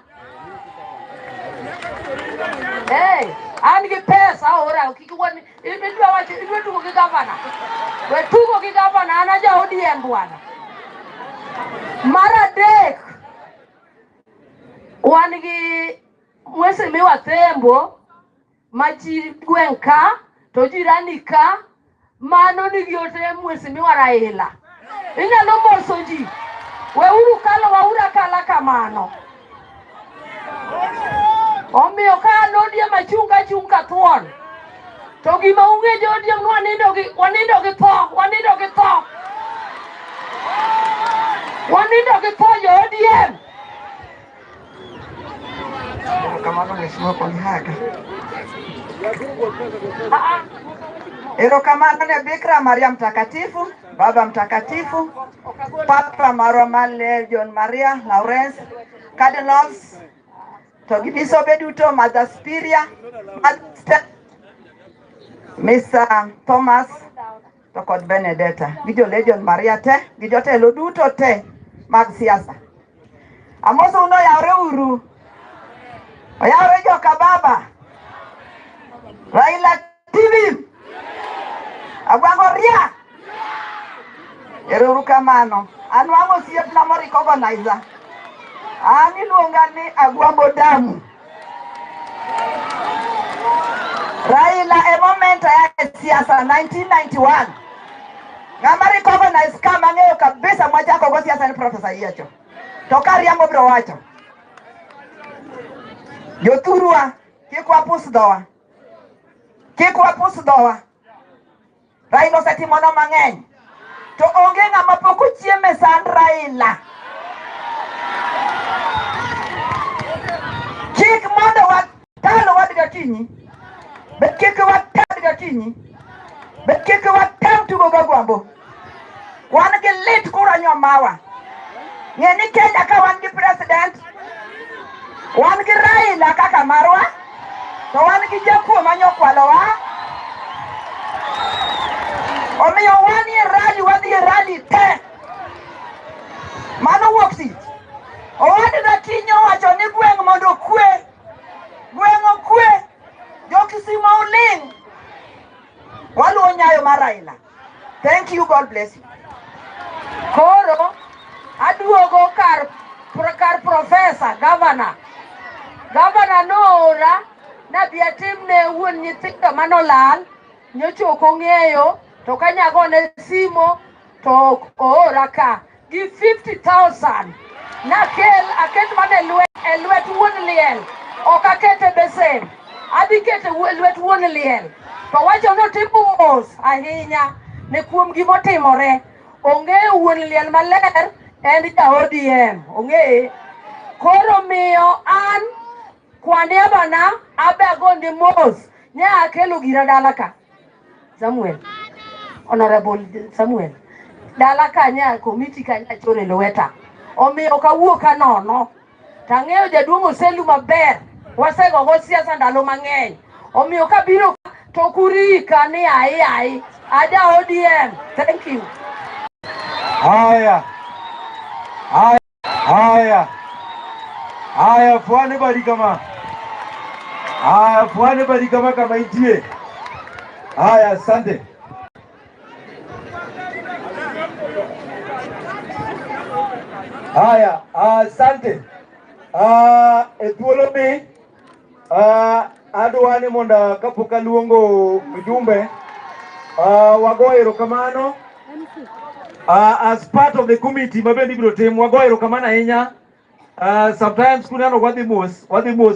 An gi pesa ora kikwani idwa wacho idwa tugo gi gavana. We tugo gi gavana, ana ja ODM bwana. Mar adek, wan gi Mheshimiwa Thembo machi gweng' ka to jirani ka mano nigi ote Mheshimiwa Raila. Inyalo moso ji. Weuru kalo waura kala kamano. Omiyo ka anodie machunga thuon To gima unge jodieng wanindo gi tho. Wanindo gi tho jodieng. Erokamano mheshimiwa kwa mihaka. Erokamano ne Bikira Maria mtakatifu, Baba mtakatifu, Papa marwa mane John Maria Lawrence, Cardinals, to gibisobe duto, Mother Spiria, Mr. Thomas, to kod Benedetta, gi John Maria te, gi jotelo duto te mag siasa. Amoso uno yawre uru. Oyawre joka baba. Raila TV. Agwango ria. Erokamano. Anwango siep na mori organizer. Ani luonga ni Agwambo Damu. Raila e momento ya siasa 1991. Ngama recognize kama ng'eyo kabisa mwachako go siasa ni Professor Yecho. To kariambo bro wacho. Joturwa kikwa pus dowa. Raila osetimono mang'eny. To onge ng'ama pok ochieme sand Raila. Kik mondo watalo wadga kinyi. Bet kik watadga kinyi. Bet kik watam tugo gagwambo. Wan gi lit kuranyo mawa. Ng'eni Kenya ka wan gi president. Wan gi Raila kaka marwa. To wan gi jakuo manyokwalowa. Omiyo wan wadhi rally te. Mano wuok tich. Owadga Kinyo wacho ni gweng' mondo kwe. Gweng' okwe. Jo-Kisumu oling'. Waluwo nyayo mar Raila. Thank you, God bless you. Koro aduogo kar professor governor. Governor noora nabi atimne wuon nyithindo manolal. Nyocha ok ong'eyo to kanyagone simo to oora ka gi 50,000 aket mana e lwet wuon liel, ok akete besen, adhi kete lwet wuon liel. To wacho notimo mos ahinya ne kuom gimotimore. Ong'eyo wuon liel maler en ja ODM, ong'eye. Koro miyo an kwaniabana abegondi mos nya akelo gira dala ka. Samuel, Honorable Samuel, dala ka nya komiti ka nya chore lweta. Omiyo kawuok ka nono. Tang'eyo jaduong' oselu maber. Wasegogo siasa ndalo mang'eny. Omiyo kabiro to kurika ni ai. Aja ODM. Thank you. Haya, fuane bari kama kama itie. Haya, asante. Haya, asante. Ethuolo ni adwani monda kapoka luongo mjumbe wago erokamano. As part of the committee mabendi biro tim wago erokamano ahinya. Sometimes kunano wadhi mos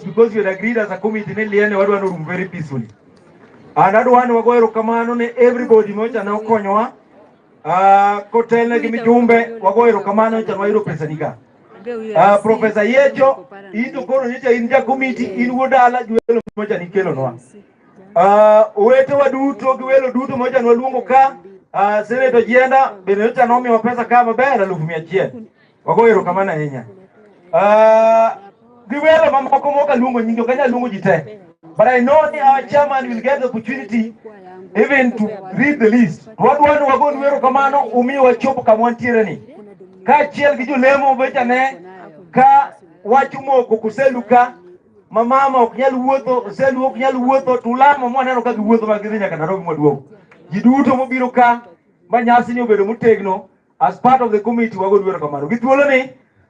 because you had agreed as a committee ni liene wadwano room very peacefully. And adwani wago erokamano ne everybody mocha na okonyowa. Kotelne gi mijumbe wago erokamano cha wayudo pesa nika. Professor Yecho, ito koro nyicha in ja committee in wodala juelo mocha nikelo noa. Uwete waduto giwelo duto mocha nwaluongo ka. Senator Jienda bende nyocha nomiwa pesa kama maber 100,000. Wago erokamano ahinya. Giwelo mamoko moka luongo nyingi kanya luongo jite. But I know our chairman will get the opportunity even to read the list. Wadwani wago erokamano umiyo wachopo kama wantiere ni. Ka chiel gi jolemo becha ne ka wachumo kuseluka mamama ok nyal wuotho oselu ok nyal wuotho tulamo mwaneno ka giwuotho magidhi nyaka Nairobi maduong'. Ji duto mobiro ka manyasi ni obedo motegno as part of the committee wago erokamano. Gi thuolo ni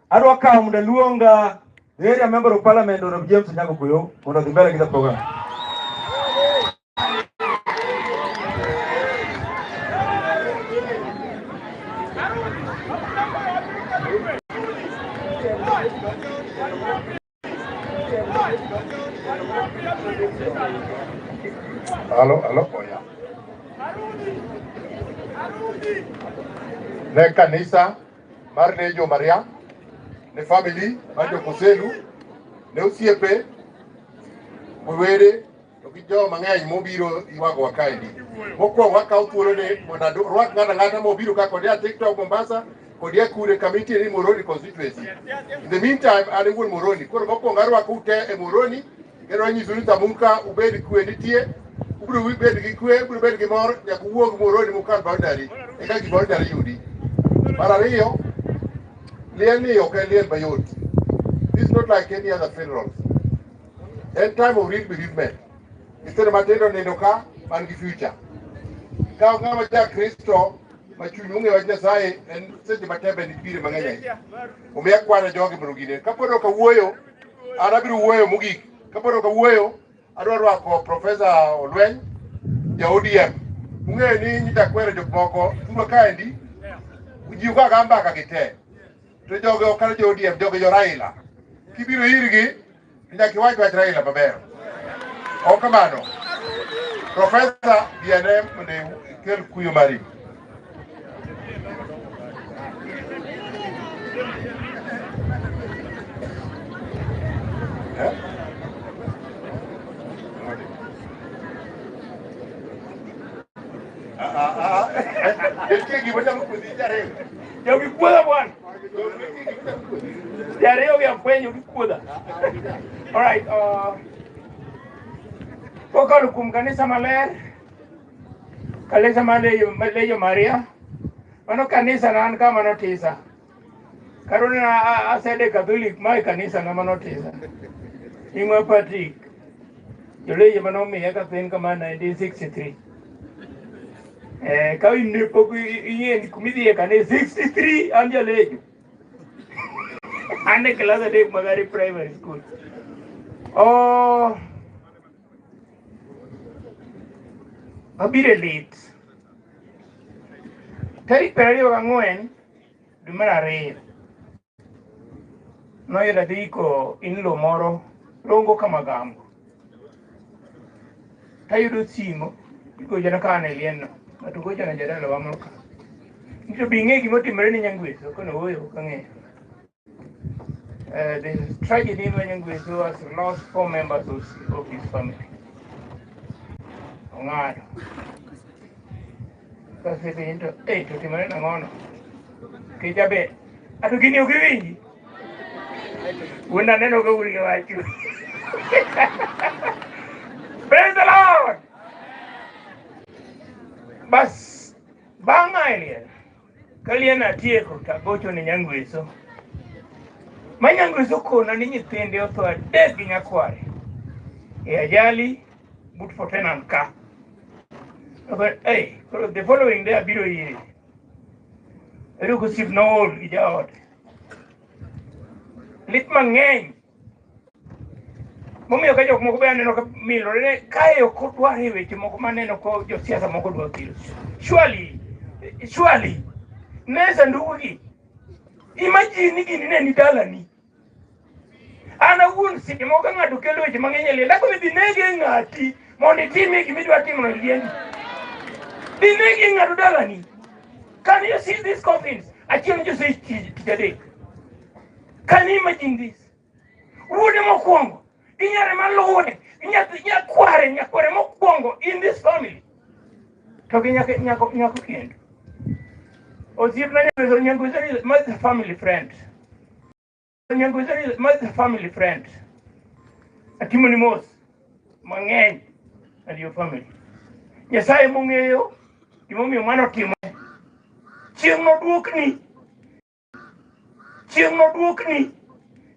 adwa kawo mondo luonga area member of parliament Honorable James Nyago Kuyo mondo dhi mbele gi program. Alo, oya. Ne kanisa mar Nejo Maria, ne family mar Jokoselu, ne osiepe, wewere, to gi jo mang'eny mobiro ywagowa kaendi. Mokwongo wakawo thuolo ni mondo rwak ng'ato ang'ata mobiro ka kod ya TikTok Mombasa kod ya kure kamiti ni Moroni constituency. In the meantime, an e wuon Moroni. Koro mokwongo arwako ute e Moroni, kendo anyiso ni Tamuka ubed kwe nitie, ubiro bed gi kwe, ubiro bed gi mor, nyaka uwuog Moroni mukal boundary, eka gimoro nyalo yudi. Mar ariyo, liel ni ok en liel mayot. This is not like any other funerals. En time of real bereavement. Instead matindo nindo ka man gi future. Ka ng'ama ja Kristo ma chuny ong'e wach Nyasaye en seche matembe ni pire mang'eny. Omiya kwana jogi mondo gine. Kapod ok awuoyo, an abiro wuoyo mogik. Kapod ok awuoyo, adwa rwako Profesa Olweny, ja ODM. Ung'eyo ni nyitakwere jok moko tugo kaendi, ujiw ka gamba gite. To jogi ok an jo ODM, jogi jo Raila. Kibiro irgi, nyaka iwach wach Raila maber. Ok kamano. Profesa BNM mondo ikel kuyo mari. Jogi kuodha bwana. Jariyo gi afwenyo gi kuodha. All right, kokalo kuom kanisa maler, kanisa mar Lejo Maria, mano kanisa na an kama notisa. Karuna asede Catholic mai kanisa na manotisa. Ingwa Patrick, jolejo manomiya ka piny kama 1963. Ka in pok ing'e ni kumidhiye kanisa 63 an jalejo. An e klas adek Magari Primary School. Abire lit. Tarik 24 dwe mar ariyo. Noyudo adiko in-law moro Rongo Kamagambo. Tayudo simo igochona ka an e liendno. Ng'ato gochona jadalawa moro ka. To be ing'e gimotimore ni Nyangweso kono ooyo ok ang'eyo. The tragedy in Nyangweso has lost 4 members of his family. Ong'ado. Kasepenjo, to timore nang'ono. Kijabe, ato gini ok iwinji. Wuon aneno ka uri wacho. Praise the Lord. Bas, bang' aeliel. Kalien atieko tagocho ni Nyangweso. Ma Nyangweso kona ni nyithinde otho 3 gi nyakware. E ajali but Fortenan ka. But hey, the following day abiro ire. Eru kusip nool gi jaot. Lit mang'eny. Momiyo ka jok moko be aneno ka milore kae ok odwar e weche moko maneno ko josiasa moko dwa kelo. Surely, ne sanduku imagine ni gini ne ni dalani. An awuon seche moko ka ng'ato kelo weche mang'eny e liel, dako midhi nege ng'ati mondo itime gimidwa timo e liendi. Dinegi ng'ato dalani. Can you see these coffins? Achiel just say tich. Can you imagine this? Wuode mokwongo, inyare maluwe, nyakware mokwongo in this family. To gi nyako kendo. Osiepna Nyangweso is my family friend. Nyangweso is my family friend. Atimoni mos mang'eny and your family. Nyasaye mong'eyo gimomiyo mano timo. Chieng' noduokni.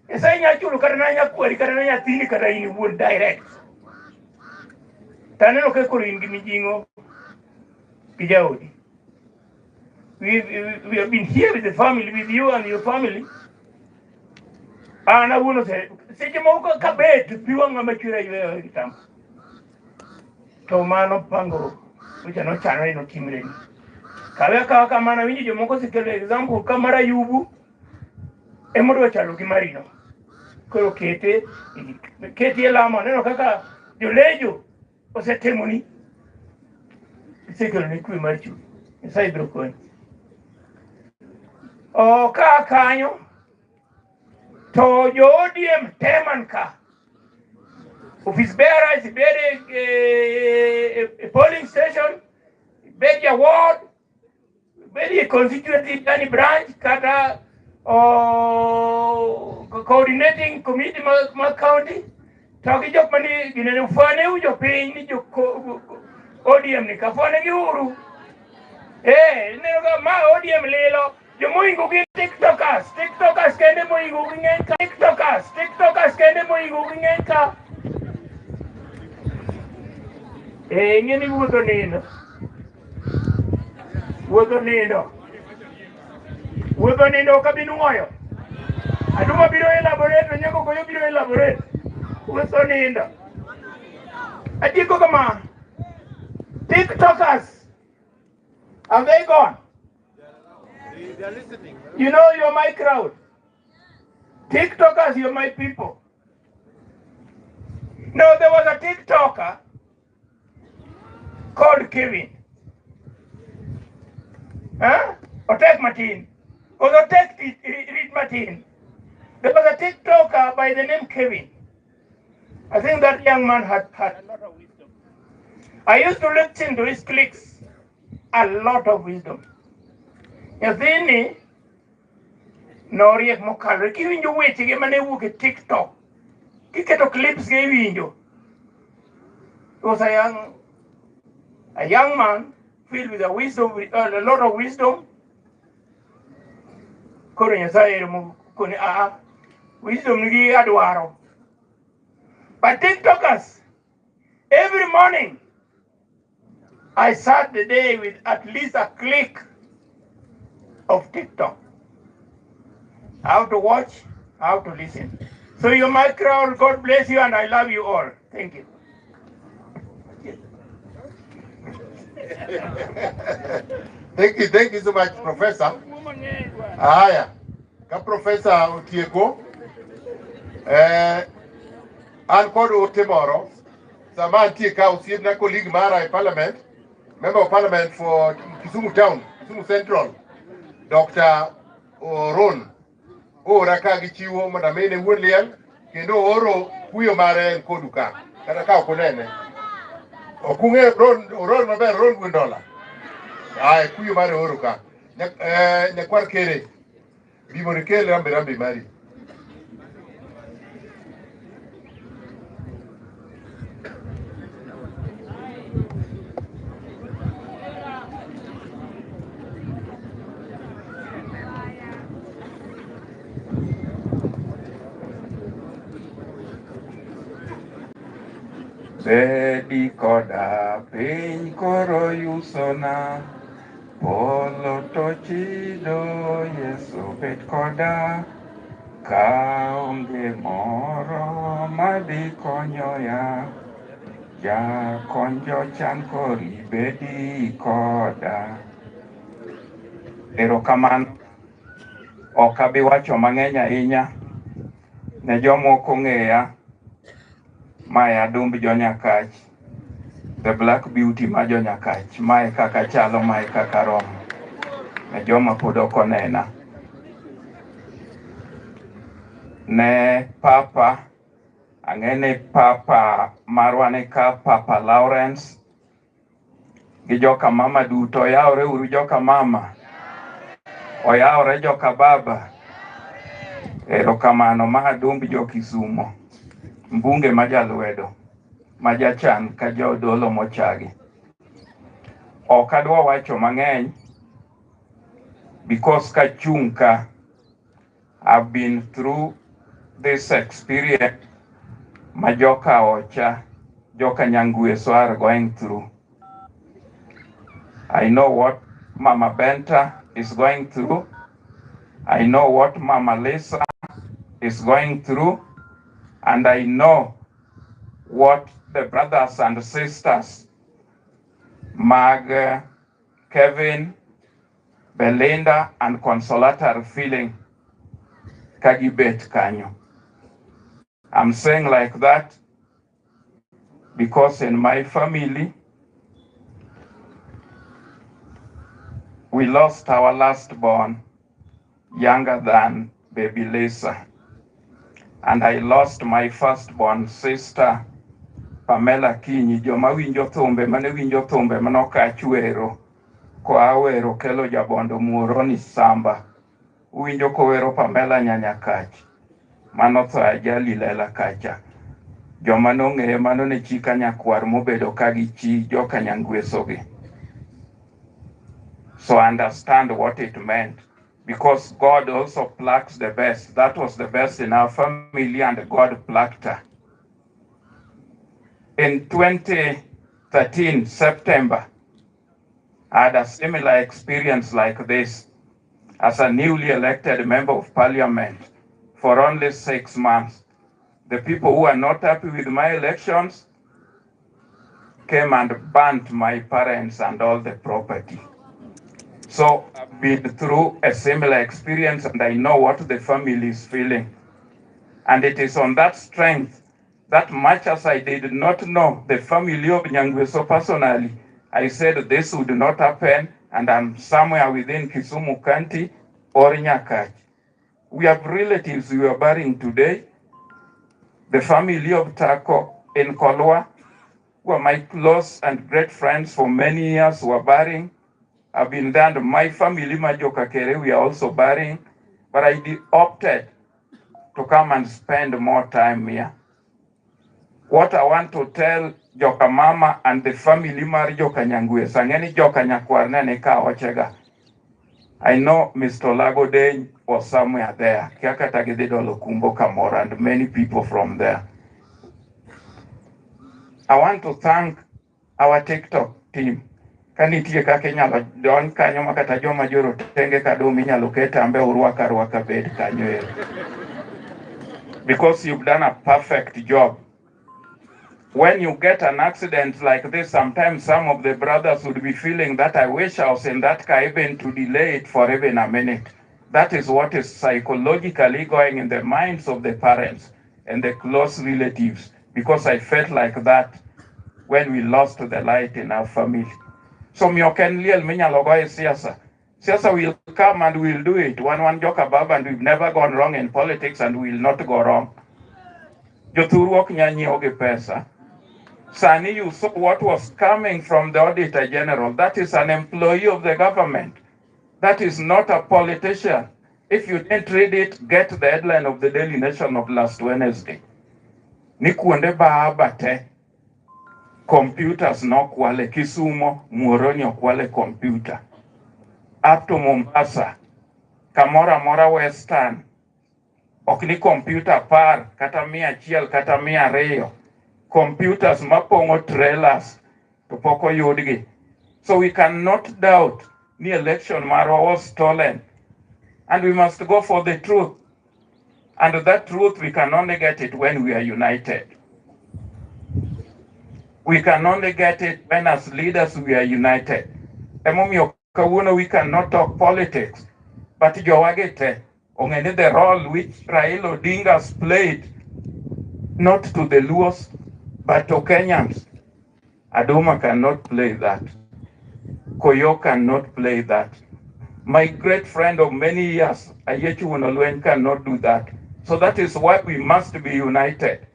Nyasaye nyalo chulo kata na nyakwari kata na nyathini kata in iwuon direct. Taneno ka koro in gi mijing'o gi jaodi. We have been here with the family, with you and your family. An awuono seche moko kabet piwa ng'ama chwera yweyo e kitambo. To mano pango which no chanore no timre ni. Kawe kawa kamana winji jomoko sikelo example kamara Ayubu emodwa chalo gi Marino. Koro kete lamo neno kaka jolejo osetimoni isekelo ni kwe mar chuny. Nyasaye biro konyi. Ka kanyo to jo ODM teman ka office bearers ibed a polling station, ibed a ward, ibed a constituency any branch kata coordinating committee ma county to gi jok mani ginene fwane u jo piny ni jo ODM ni ka fwane gi uru. Ne ga ma ODM lilo jo moingo gi tiktokers kende moingo gi ng'eny ka tiktokers kende moingo gi ng'eny ka. Ng'eni wuotho nindo ka binu ng'oyo aduma biro elaborate nyako koyo biro elaborate wuotho nindo atieko kama. TikTokers, are they gone? They are listening. You know, you're my crowd. TikTokers, you're my people. No, there was a TikToker called Kevin. Otek Martin. Or Otek Reed Martin. There was a TikToker by the name Kevin. I think that young man had a lot of wisdom. I used to listen to his clicks. A lot of wisdom. Yathini noriek mokalo kiwinjo weche ge mane wuok e TikTok. Kiketo clips ge winjo. He was a young man filled with a lot of wisdom. Koro Nyasaye mo kone wisdom nigi adwaro. But TikTokers, every morning I start the day with at least a click of TikTok. How to watch, how to listen. So you're my crowd, God bless you, and I love you all. Thank you. Thank you so much, Professor. Haya, ka Professor otieko, an kod ote moro, sama antie ka osiepna colleague mara e Parliament, Member of Parliament for Kisumu Town, Kisumu Central, Dr. Oron, ora ka gichiwo mondo amene wuon liel, kendo oro kuyo mare en koduka, kata ka okunene. Okung'e Oron maber, Oron $1. Ay, kuyo mare oro ka. Nyakwar kere, bimore kele rambe mari. Bedi koda piny koro yusona, polo to chido Yesu bet koda, kaonge moro madhi konyoya, jakonyo chan kori bedi koda. Erokamano, ok abi wacho mang'eny ahinya ne jomoko ng'eya. Mae adumb jo Nyakach, the black beauty ma jo Nyakach, mae kaka chalo, mae kaka romo, ne joma pod ok onena. Ne papa, ang'ene papa marwane ka, Papa Lawrence, gi joka mama duto, oyawre uru joka mama, oyawre joka baba. Erokamano, ma adumb jo Kisumu, mbunge majalwedo, majachan ka jodolo mochagi. Ok adwa wacho mang'eny, because kachung' ka, I've been through this experience ma joka Ocha, joka Nyangweso are going through. I know what Mama Benta is going through. I know what Mama Lisa is going through. And I know what the brothers and sisters, Mag, Kevin, Belinda, and Consolata are feeling kagibet kanyo. I'm saying like that because in my family, we lost our last born younger than baby Lisa. And I lost my firstborn sister, Pamela Kinyi. Joma winjo thumbe mane winjo thumbe manoka chwero koa wero kelo jabondo Muoroni Samba. Winjo kowero Pamela Nyanyakach manotho ajali lela kacha. Joma nong'eye mano ne chi Kanyakwar mobedo kagi chi joka Nyangwesogi. So understand what it meant, because God also plucks the best. That was the best in our family, and God plucked her. In 2013, September, I had a similar experience like this as a newly elected member of parliament for only 6 months. The people who are not happy with my elections came and burnt my parents and all the property. So I've been through a similar experience, and I know what the family is feeling. And it is on that strength that, much as I did not know the family of Nyangweso personally, I said this would not happen, and I'm somewhere within Kisumu County or Nyakach. We have relatives we are burying today. The family of Tako in Kolwa, who are my close and great friends for many years, who are burying. I've been there, and my family, Majoka Kere, we are also burying. But I opted to come and spend more time here. What I want to tell Joka Mama and the family Mari Joka Nyangwes, and any Joka Nyakwarna Neka Ochega. I know Mr. Lagodane was somewhere there, Kiakatagedolo Kumbo Kamora, and many people from there. I want to thank our TikTok team. Kanitie kake nyalo don kanyo makata joma joro tenge kadomi nyalo keta ambe urwaka bed kanyo. Because you've done a perfect job. When you get an accident like this, sometimes some of the brothers would be feeling that I wish I was in that car even to delay it for even a minute. That is what is psychologically going in the minds of the parents and the close relatives, because I felt like that when we lost the light in our family. So Mioken Liel Minyalogoy Siasa. Siasa will come and we'll do it. One joka baba, and we've never gone wrong in politics and we'll not go wrong. Joturuok nyanyi oge pesa. Sani, you saw what was coming from the Auditor General. That is an employee of the government. That is not a politician. If you didn't read it, get the headline of the Daily Nation of last Wednesday. Nikunde baabate. Computers no kwale Kisumu, Muoroni okwale computer. Up to Mombasa, Kamora Western, okni computer par, kata mia chiel, kata mia reyo. Computers mapongo trailers, to poko yudgi. So we cannot doubt the election maro was stolen. And we must go for the truth. And that truth, we can only get it when we are united. We can only get it when as leaders we are united. Emomio kawuono we cannot talk politics, but jowagete ong'ene the role which Raila Odinga's played, not to the Luos, but to Kenyans. Adoma cannot play that. Koyo cannot play that. My great friend of many years, Ayechu Unolwen, cannot do that. So that is why we must be united.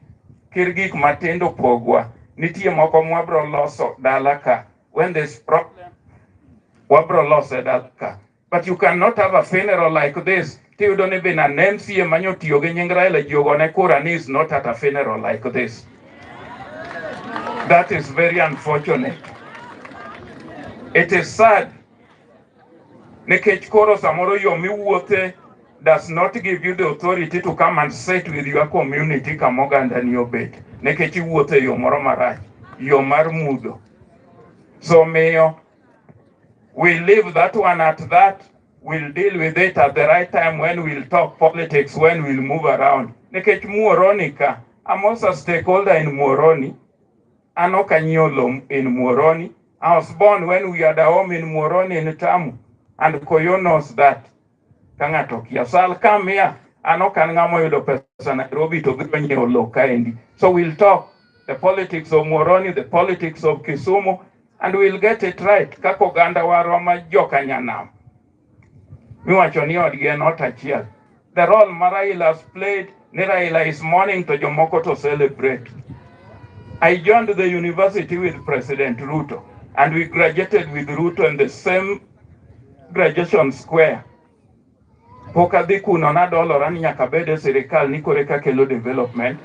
Kirgik Matendo Pogwa. Nitie moko mwabro loso dalaka. When there's problem, wabro loso dalaka. But you cannot have a funeral like this. Teodone bin an MCA manyo tiyoge nyingraela jogone kurani is not at a funeral like this. That is very unfortunate. It is sad. Nekech koro samoro yomi wuothe does not give you the authority to come and sit with your community kamoganda ni obet. Nekechi wuothe yo moro marach, yo mar mudho. So Mayor, we leave that one at that. We'll deal with it at the right time when we'll talk politics, when we'll move around. Nekech Muoroni ka, I'm also a stakeholder in Muoroni. Anoka nyolom in Muoroni. I was born when we had a home in Muoroni in Tamu. And Koyo knows that. Kangatokia. So I'll come here. Anoka ngamo yudo pesa Nairobi to biro nyeo lo kaendi. So we'll talk. the politics of Moroni, the politics of Kisumu, and we'll get it right. Kako ganda waroma joka nyanam. Miwacho ni odgi en ot achiel. The role Raila has played, Raila is mourning to Jomoko to celebrate. I joined the university with President Ruto, and we graduated with Ruto in the same graduation square. Poka dhi kuno nadolora ni nyaka bede sirikal ni kore ka kelo development.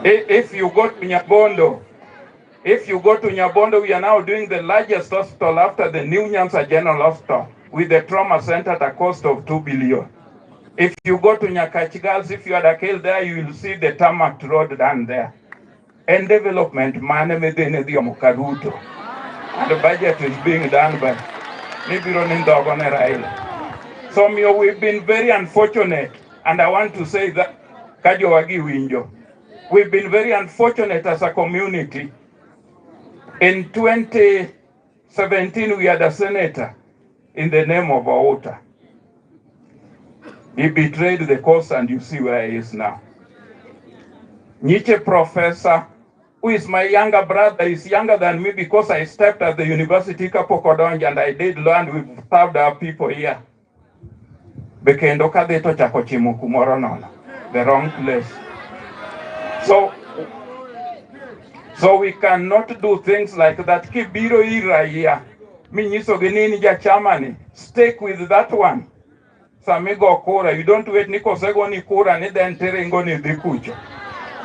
If you go to Nyabondo, we are now doing the largest hospital after the New Nyanza General Hospital with the trauma center at a cost of 2 billion. If you go to Nyakachigals, if you are the kill there, you will see the tarmac road down there. And development, and the budget is being done by Raila. So we've been very unfortunate, and I want to say that Kajowagi Winjo. We've been very unfortunate as a community. In 2017, we had a senator in the name of Aota. He betrayed the cause, and you see where he is now. Nietzsche professor, who is my younger brother, is younger than me because I stepped at the University Kapokodonj and I did learn with served our people here. Bekendo kadeto chako chimo kumoro nono, the wrong place. So we cannot do things like that. Kibiro iraya, minyiso genini ja chamani, stick with that one. Samigo kura, you don't wait niko sego ni kura ni then terengo ni dikucho.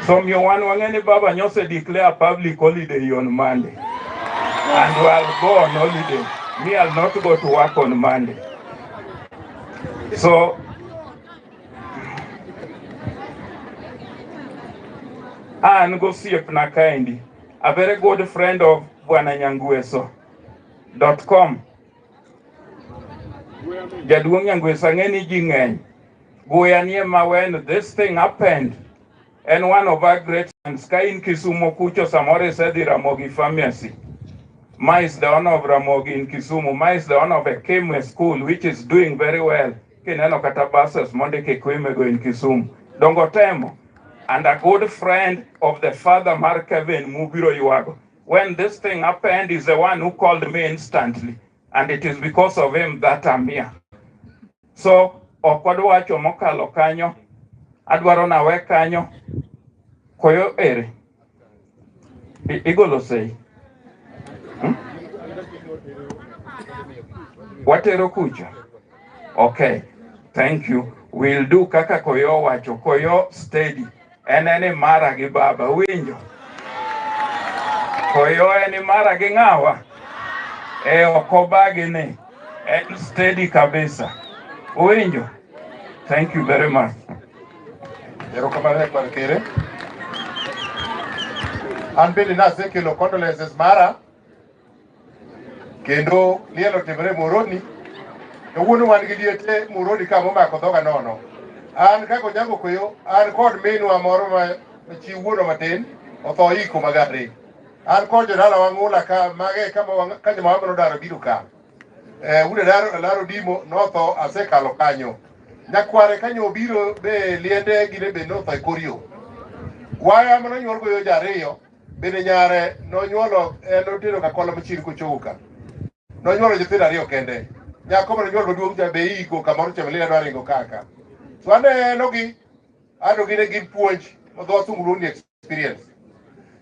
So mi wangeni baba nyose declare public holiday on Monday. And I'll go on holiday. Me, I'll not go to work on Monday. So, and go see Pnakaindi, a very good friend of Bwananyangweso.com. Jaduong Nyangweso ngeni jing'eny. Guyaniema when this thing happened, and one of our great friends, in Kisumu Kucho Samore said the Ramogi pharmacy. Ma is the owner of Ramogi in Kisumu. Ma is the owner of a Kemwe school, which is doing very well. Kineno Katabasas, Monde Kekwemego in Kisumu. Dongotemo. And a good friend of the father, Mark Kevin Mubiro Yuago. When this thing happened, he's the one who called me instantly. And it is because of him that I'm here. So, Okwadwacho Mokalo Kanyo, Adwaro nawe kanyo, koyo ere. Igolo say. Watero kucha. Okay, thank you. We'll do kaka koyo wacho, koyo steady. Enene mara gi baba, winjo. Koyo eni mara gi ng'awa. Okobagi ne. Steady kabisa. Winjo. Thank you very much. An bende nasekelo condolences mara kendo lielo timre Moroni. Kawuono wan gi liete Moroni ka momako dhoga nono. An kako nyango koyo, an kod minwa moro ma chi wuono matin otho iko magari. An kod jodala wang'ula ka mage kama kanyo ma wabro daro biro ka. Ude laro dimo notho asekalo kanyo. Nyakware kanyo biro be liende gine be notho korio. Waya mano nyuol goyo jariyo. Bende nyare nonyuolo notero ka kola machiri kochoka. Nonyuolo nyithindo ariyo kende. Nyako mano nyuolo maduong' ja be iko kamoro chemelina dwa ringo kaka. So aneno gi gin puonj modho sunguruni experience.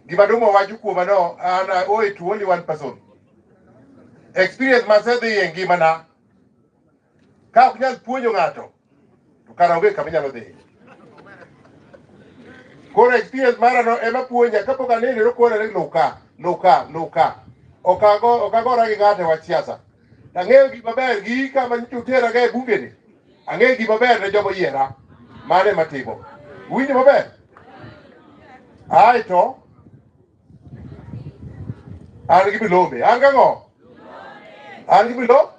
Gima domo wacho kuoma no, an owe to only one person. Experience masedhi e ngimana. Ka ok nyal puonjo ng'ato, to kara onge kama inyalo dhi. Koro experience mara no ema puonja kapok anene no kore luka. Okagora gi ng'ato wach siasa. Ang'eyo gima ber gi kama utera ga e bungeni. Ang'eyo gima ber ne jomo yiera. Mane matimo. Winjo maber. Aito an gi bilombe. An gang'o? An gi bilombe.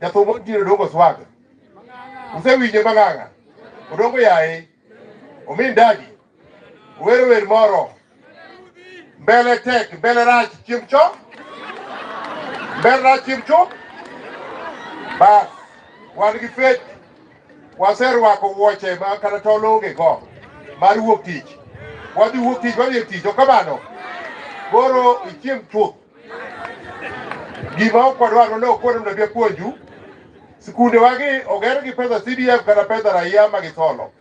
Jathumo tiro dongo swag. Usewinjo mang'ang'a. Odongo yaye. Omin dagi. Wero wer moro. Mbele tek, mbele rach chiemcho. Mbele rach chiemcho. Bas, wan gi fech, waserwako wuoche ma kata tol onge go, mar wuok tich. Wadhi wuok tich, wadhi e tich, ok kamano. Koro ichiem chuth. Gima ok wadwaro ne ok wadwaro bia puonju. Sikunde wagi oger gi pesa CDF kata pesa raia ma gisolo.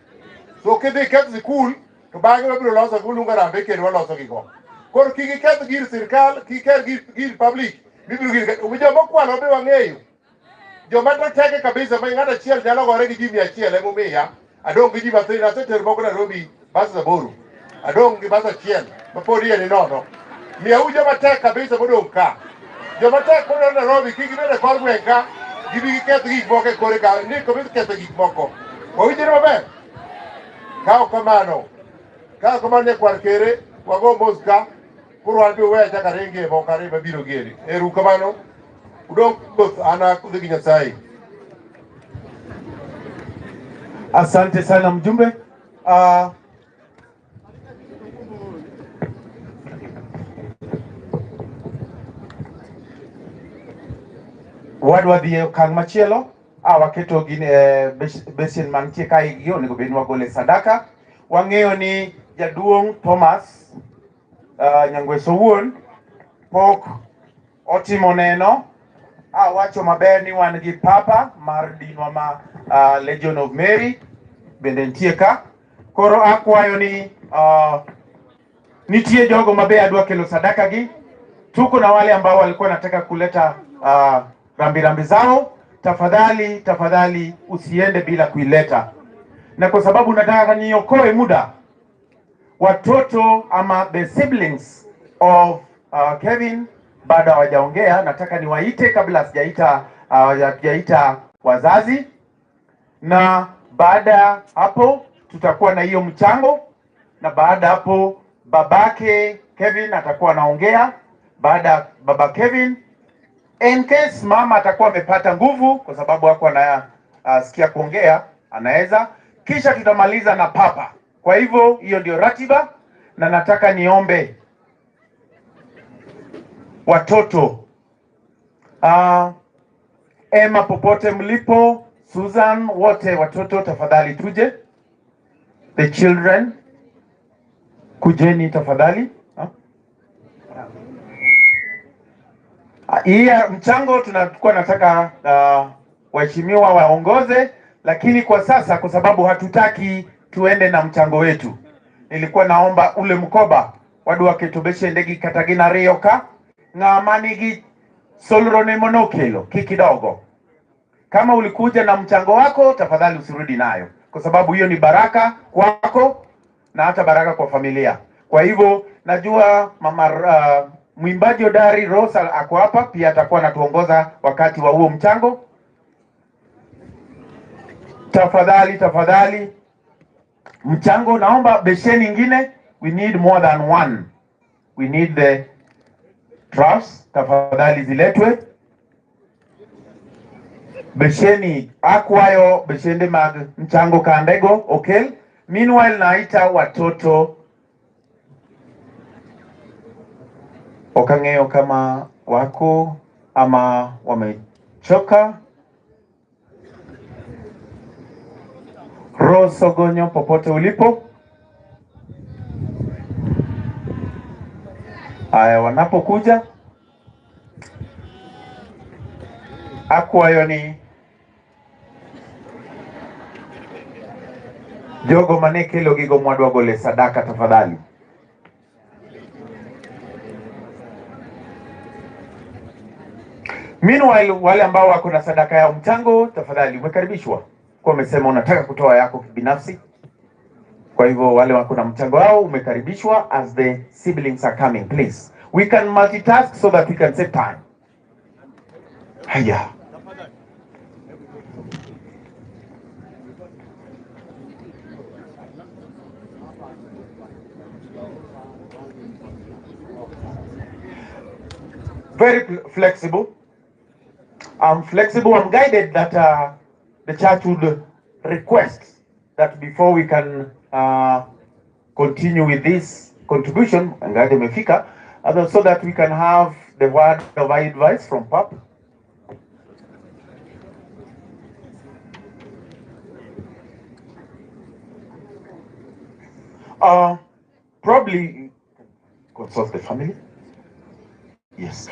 So kidhi keth sikul, to bang'e wabiro loso gi ulunga rambe kendo waloso gigo. Koro kik iketh gir sirkal, kik iketh gir public, bibiro gir joma okwalo be wang'eyo. Joma to teke kabisa ma ng'ato achiel nyalo gore gi ji 100 emomiya, adong' gi ji mathin, asetero moko Nairobi bas 8. Adong' gi bas achiel, ma pod iye ni nono. Miyau joma tek kabisa modong' ka. Joma tek modong Nairobi, kik gibed e kor gweng' ka, gibi giketh gik moko e kore ka, ni komi ketho gik moko. Wawinjore maber? Ka ok kamano nyakwar kere, wago mos ka, koro wan be weya chaka ringe moko ariyo mabiro geri. Eru kamano, udong' koth an akudhi gi Nyasaye. Asante sana mjumbe. Wadwa dhi e okang' machielo, waketo gin besen mantie kae gi onego bed ni wagole sadaka. Wang'eyo ni jaduong' Thomas Nyangweso wuon pok otimo neno. Wacho maber ni wan gi papa mar dinwa ma Legion of Mary bende nitie ka. Koro akwayo ni nitie jogo mabe adwa kelo sadaka gi. Tuko na wale ambao walikuwa nataka kuleta rambirambi zao. Tafadhali usiende bila kuileta. Na kwa sababu nataka niokoe muda, watoto ama the siblings of Kevin bado hawajaongea. Nataka niwaite kabla sijaita wazazi, na baada hapo tutakuwa na hiyo mchango, na baada hapo babake Kevin atakuwa anaongea. Baada baba Kevin, in case mama atakuwa amepata nguvu kwa sababu hako sikia kuongea, anaweza. Kisha tutamaliza na papa. Kwa hivyo hiyo ndio ratiba, na nataka niombe watoto Emma popote mlipo, Susan, wote watoto tafadhali tuje. The children, kujeni tafadhali. Hii mchango tunakuwa nataka waheshimiwa waongoze, lakini kwa sasa kwa sababu hatutaki tuende na mchango wetu, nilikuwa naomba ule mkoba wadwa ketobeshe ndegi katagina reyoka ng'amanigi solrone monokelo kikidogo. Kama ulikuja na mchango wako, tafadhali usirudi nayo, kwa sababu hiyo ni baraka kwako na hata baraka kwa familia. Kwa hivyo najua mama mwimbaji hodari Rosa ako hapa pia, atakuwa anatuongoza wakati wa huo mchango. Tafadhali mchango, naomba besheni nyingine. We need more than one. We need the troughs, tafadhali ziletwe. Besheni akwayo beshende mag mchango kandego. Okay. Meanwhile naita watoto, okang'eyo kama wako ama wamechoka. Rose Ogonyo popote ulipo. Haya, wanapokuja akwayo ni jogo manekelo gigo mwadwa gole sadaka tafadhali. Meanwhile wale ambao wako na sadaka ya mchango, tafadhali umekaribishwa. Kwa umesema unataka kutoa yako kibinafsi, kwa hivyo wale wako na mchango wao umekaribishwa. As the siblings are coming, please, we can multitask so that we can save time. Haya, very flexible. I'm flexible. I'm guided that the church would request that before we can continue with this contribution, so that we can have the word of advice from Papa. Probably consult the family. Yes.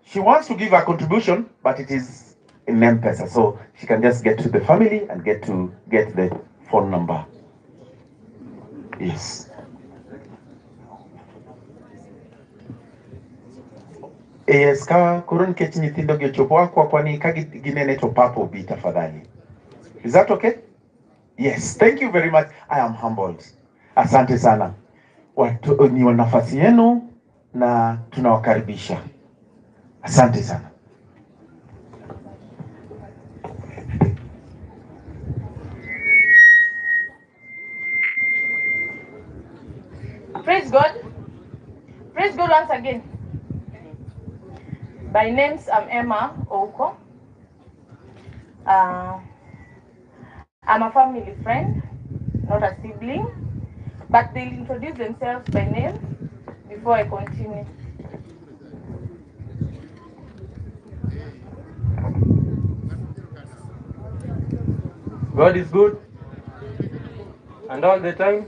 She wants to give a contribution, but it is in M-Pesa, so she can just get to the family and get the phone number. Yes. Yes, kurun kech nyithindo gi ochopo kwa kwani ka ginene to papo bi tafadhali. Is that okay? Yes, thank you very much. I am humbled. Asante sana. Watu ni nafasi yenu na tunawakaribisha. Asante sana. Praise God. Praise God once again. By names, I'm Emma Ouko. I'm a family friend, not a sibling, but they'll introduce themselves by name before I continue. God is good, and all the time.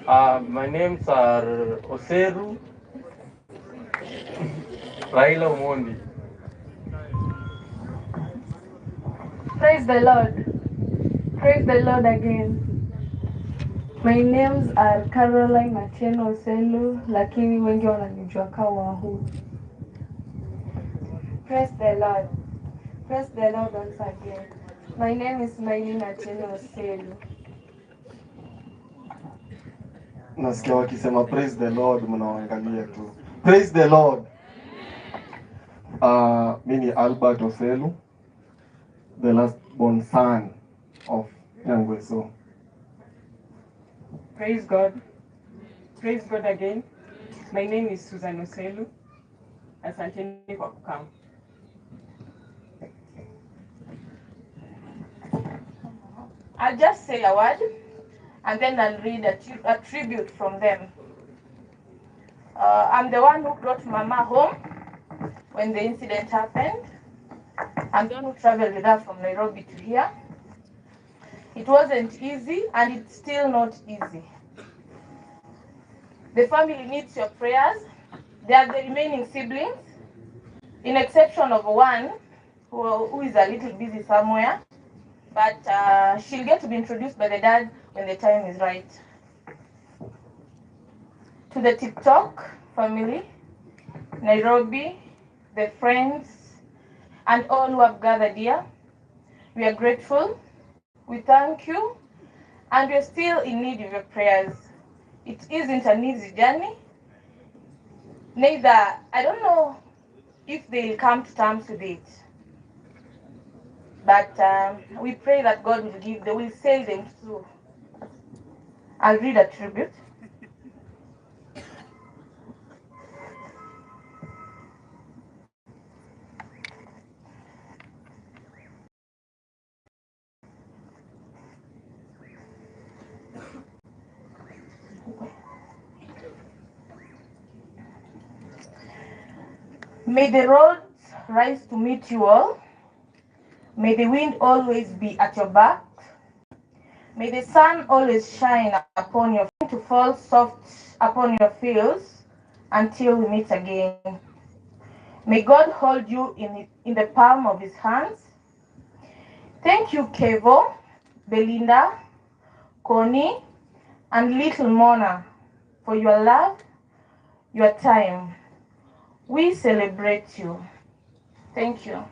My names are Oseru, Raila Omondi. Praise the Lord. Praise the Lord again. My names are Caroline Atieno Oselu, lakini wengi wananijua kama Wahu. Praise the Lord. Praise the Lord once again. My name is Maylin Atieno Oselu. Nasikia wakisema praise the Lord, mnaangalia tu. Praise the Lord. Mimi ni Albert Oselu, the last born son of Nyangweso. Praise God. Praise God again. My name is Susan Oselu. Asanteni kwa kukaa. I'll just say a word and then I'll read a tribute from them. I'm the one who brought Mama home when the incident happened. I'm the one who traveled with her from Nairobi to here. It wasn't easy and it's still not easy. The family needs your prayers. They are the remaining siblings, in exception of one who is a little busy somewhere, but she'll get to be introduced by the dad when the time is right. To the TikTok family, Nairobi, the friends, and all who have gathered here, we are grateful, we thank you, and we're still in need of your prayers. It isn't an easy journey. Neither, I don't know if they'll come to terms with it. But we pray that God will sail them through. I'll read a tribute. May the roads rise to meet you all. May the wind always be at your back. May the sun always shine upon your feet to fall soft upon your fields until we meet again. May God hold you in the palm of his hands. Thank you, Kevo, Belinda, Connie, and little Mona for your love, your time. We celebrate you. Thank you.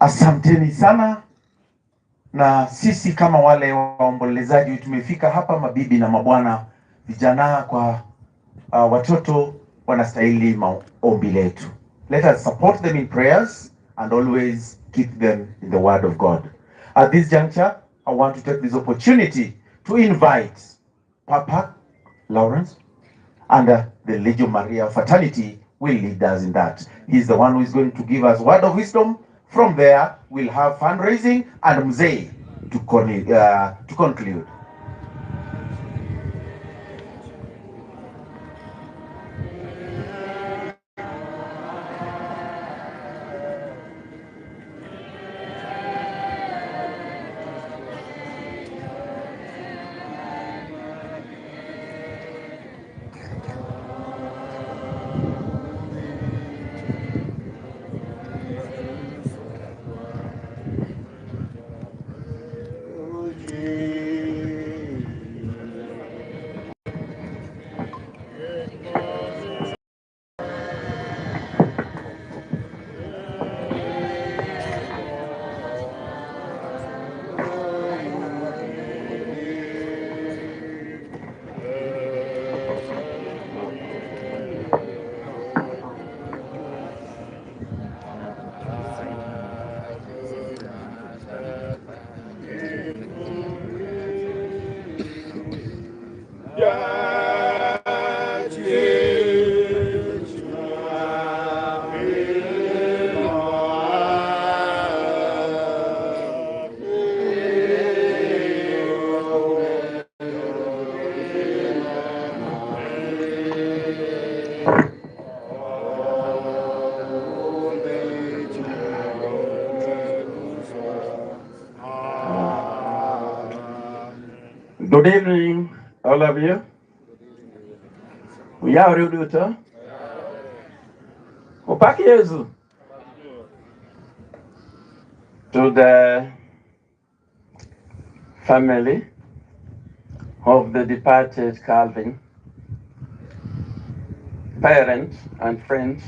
Asanteni sana, na sisi kama wale waombolezaji tumefika hapa, mabibi na mabwana, vijana kwa watoto wanastahili maombi letu. Let us support them in prayers and always keep them in the word of God. At this juncture, I want to take this opportunity to invite Papa Lawrence and the Legio Maria fraternity will lead us in that. He's the one who is going to give us word of wisdom. From there, we'll have fundraising and mzee to conclude. Good evening, all of you. We are Ruduta. Opakiyezu. To the family of the departed Calvin, parents and friends.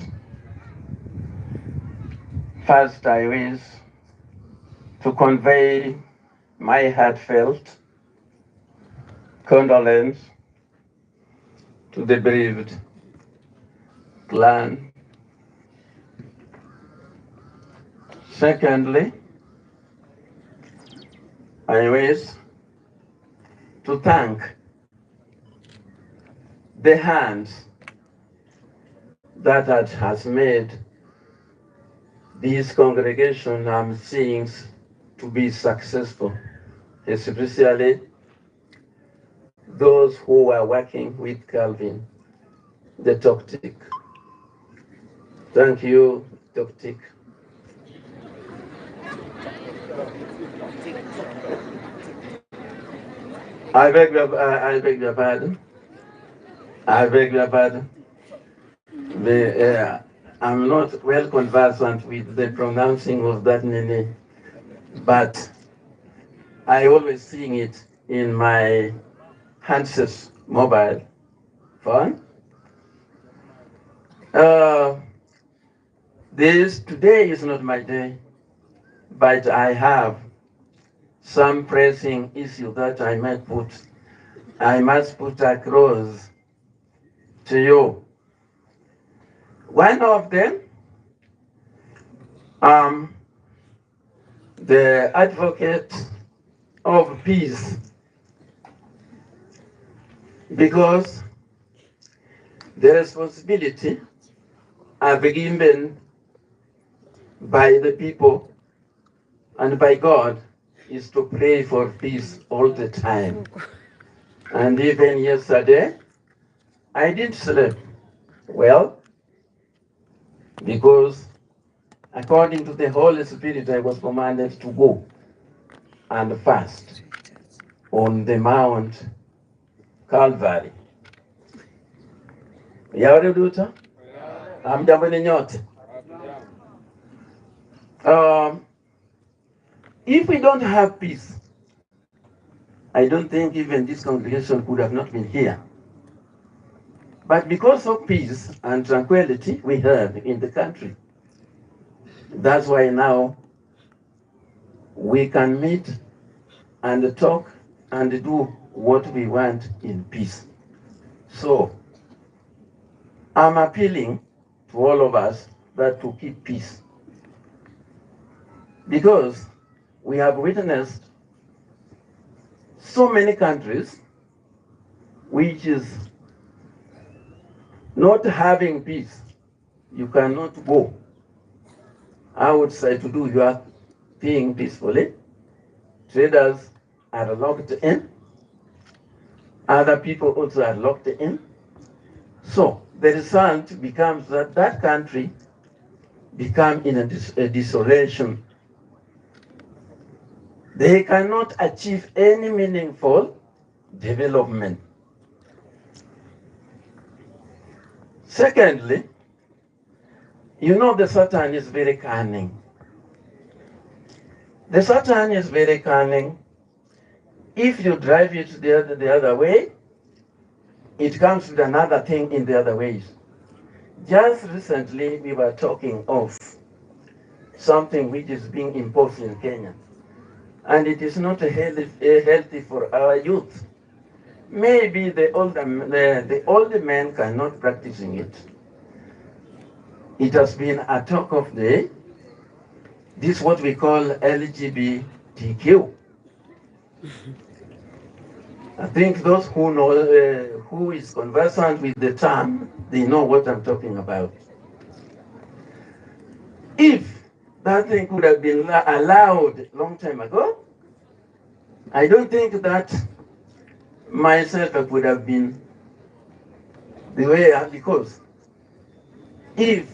First, I wish to convey my heartfelt condolence to the bereaved clan. Secondly, I wish to thank the hands that has made this congregation I'm seeing to be successful, especially those who are working with Calvin, the Toctic. Thank you, Toctic. I beg your pardon. I beg your pardon. I'm not well conversant with the pronouncing of that name, but I always sing it in my handset mobile phone. Today is not my day, but I have some pressing issue that I must put across to you. One of them, the advocate of peace, because the responsibility are given by the people and by God is to pray for peace all the time. And even yesterday, I didn't sleep well because according to the Holy Spirit, I was commanded to go and fast on the Mount Calvary. Yauri Duta? Hamjambo nyote. If we don't have peace, I don't think even this congregation could have not been here. But because of peace and tranquility we have in the country, that's why now we can meet and talk and do what we want in peace. So I'm appealing to all of us that to keep peace, because we have witnessed so many countries which is not having peace. You cannot go outside to do your thing peacefully. Traders are locked in. Other people also are locked in. So the result becomes that that country becomes in a desolation. They cannot achieve any meaningful development. Secondly, you know the Satan is very cunning. The Satan is very cunning. If you drive it the other way, it comes with another thing in the other ways. Just recently, we were talking of something which is being imposed in Kenya, and it is not healthy for our youth. Maybe the older men cannot practicing it. It has been a talk of the, this what we call LGBTQ. I think those who know, who is conversant with the term, they know what I'm talking about. If that thing could have been allowed a long time ago, I don't think that myself would have been the way I am, because if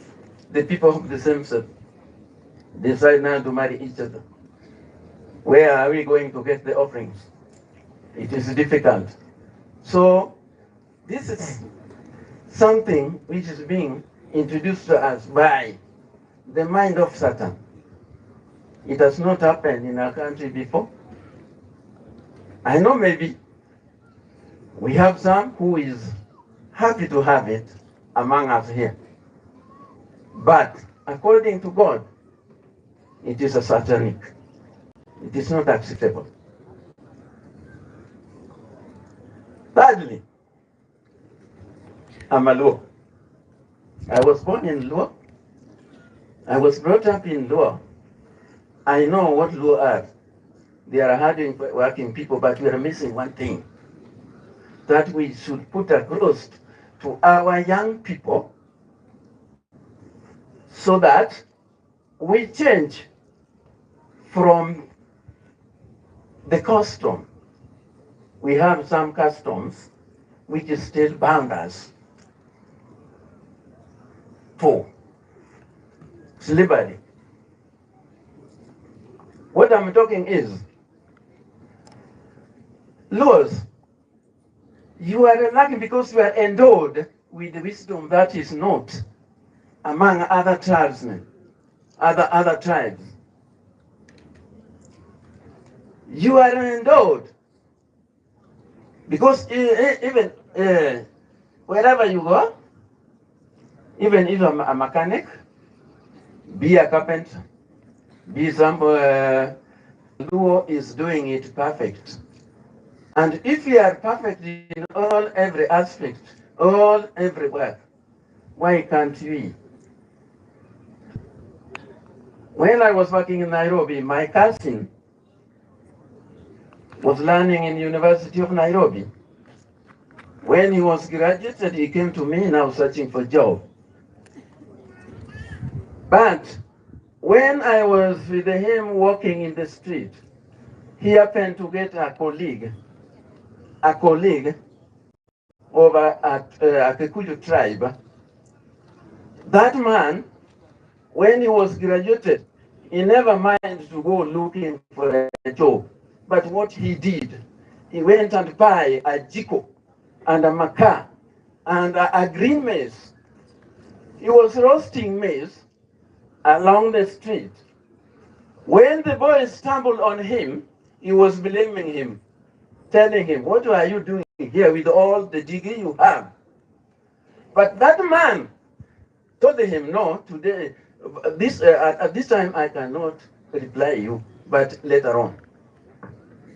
the people of the same sex decide now to marry each other, where are we going to get the offerings? It is difficult. So this is something which is being introduced to us by the mind of Satan. It has not happened in our country before. I know maybe we have some who is happy to have it among us here. But according to God, it is a satanic. It is not acceptable. Thirdly, I'm a Luo. I was born in Luo. I was brought up in Luo. I know what Luo are. They are hard working people, but we are missing one thing that we should put across to our young people so that we change from the custom. We have some customs which still bound us for slavery. What I'm talking is, laws, you are lucky because you are endowed with wisdom that is not among other tribesmen, other tribes. You are endowed because even wherever you go, even if I'm a mechanic, be a carpenter, be some Luo is doing it perfect. And if you are perfect in every aspect, every work, why can't we? When I was working in Nairobi, my cousin was learning in University of Nairobi. When he was graduated, he came to me now searching for a job. But when I was with him walking in the street, he happened to get a colleague over at Kikuyu tribe. That man, when he was graduated, he never minded to go looking for a job. But what he did, he went and buy a jiko and a makaa and a green maize. He was roasting maize along the street. When the boys stumbled on him, he was blaming him, telling him, "What are you doing here with all the digging you have?" But that man told him, "No, today, at this time I cannot reply you, but later on."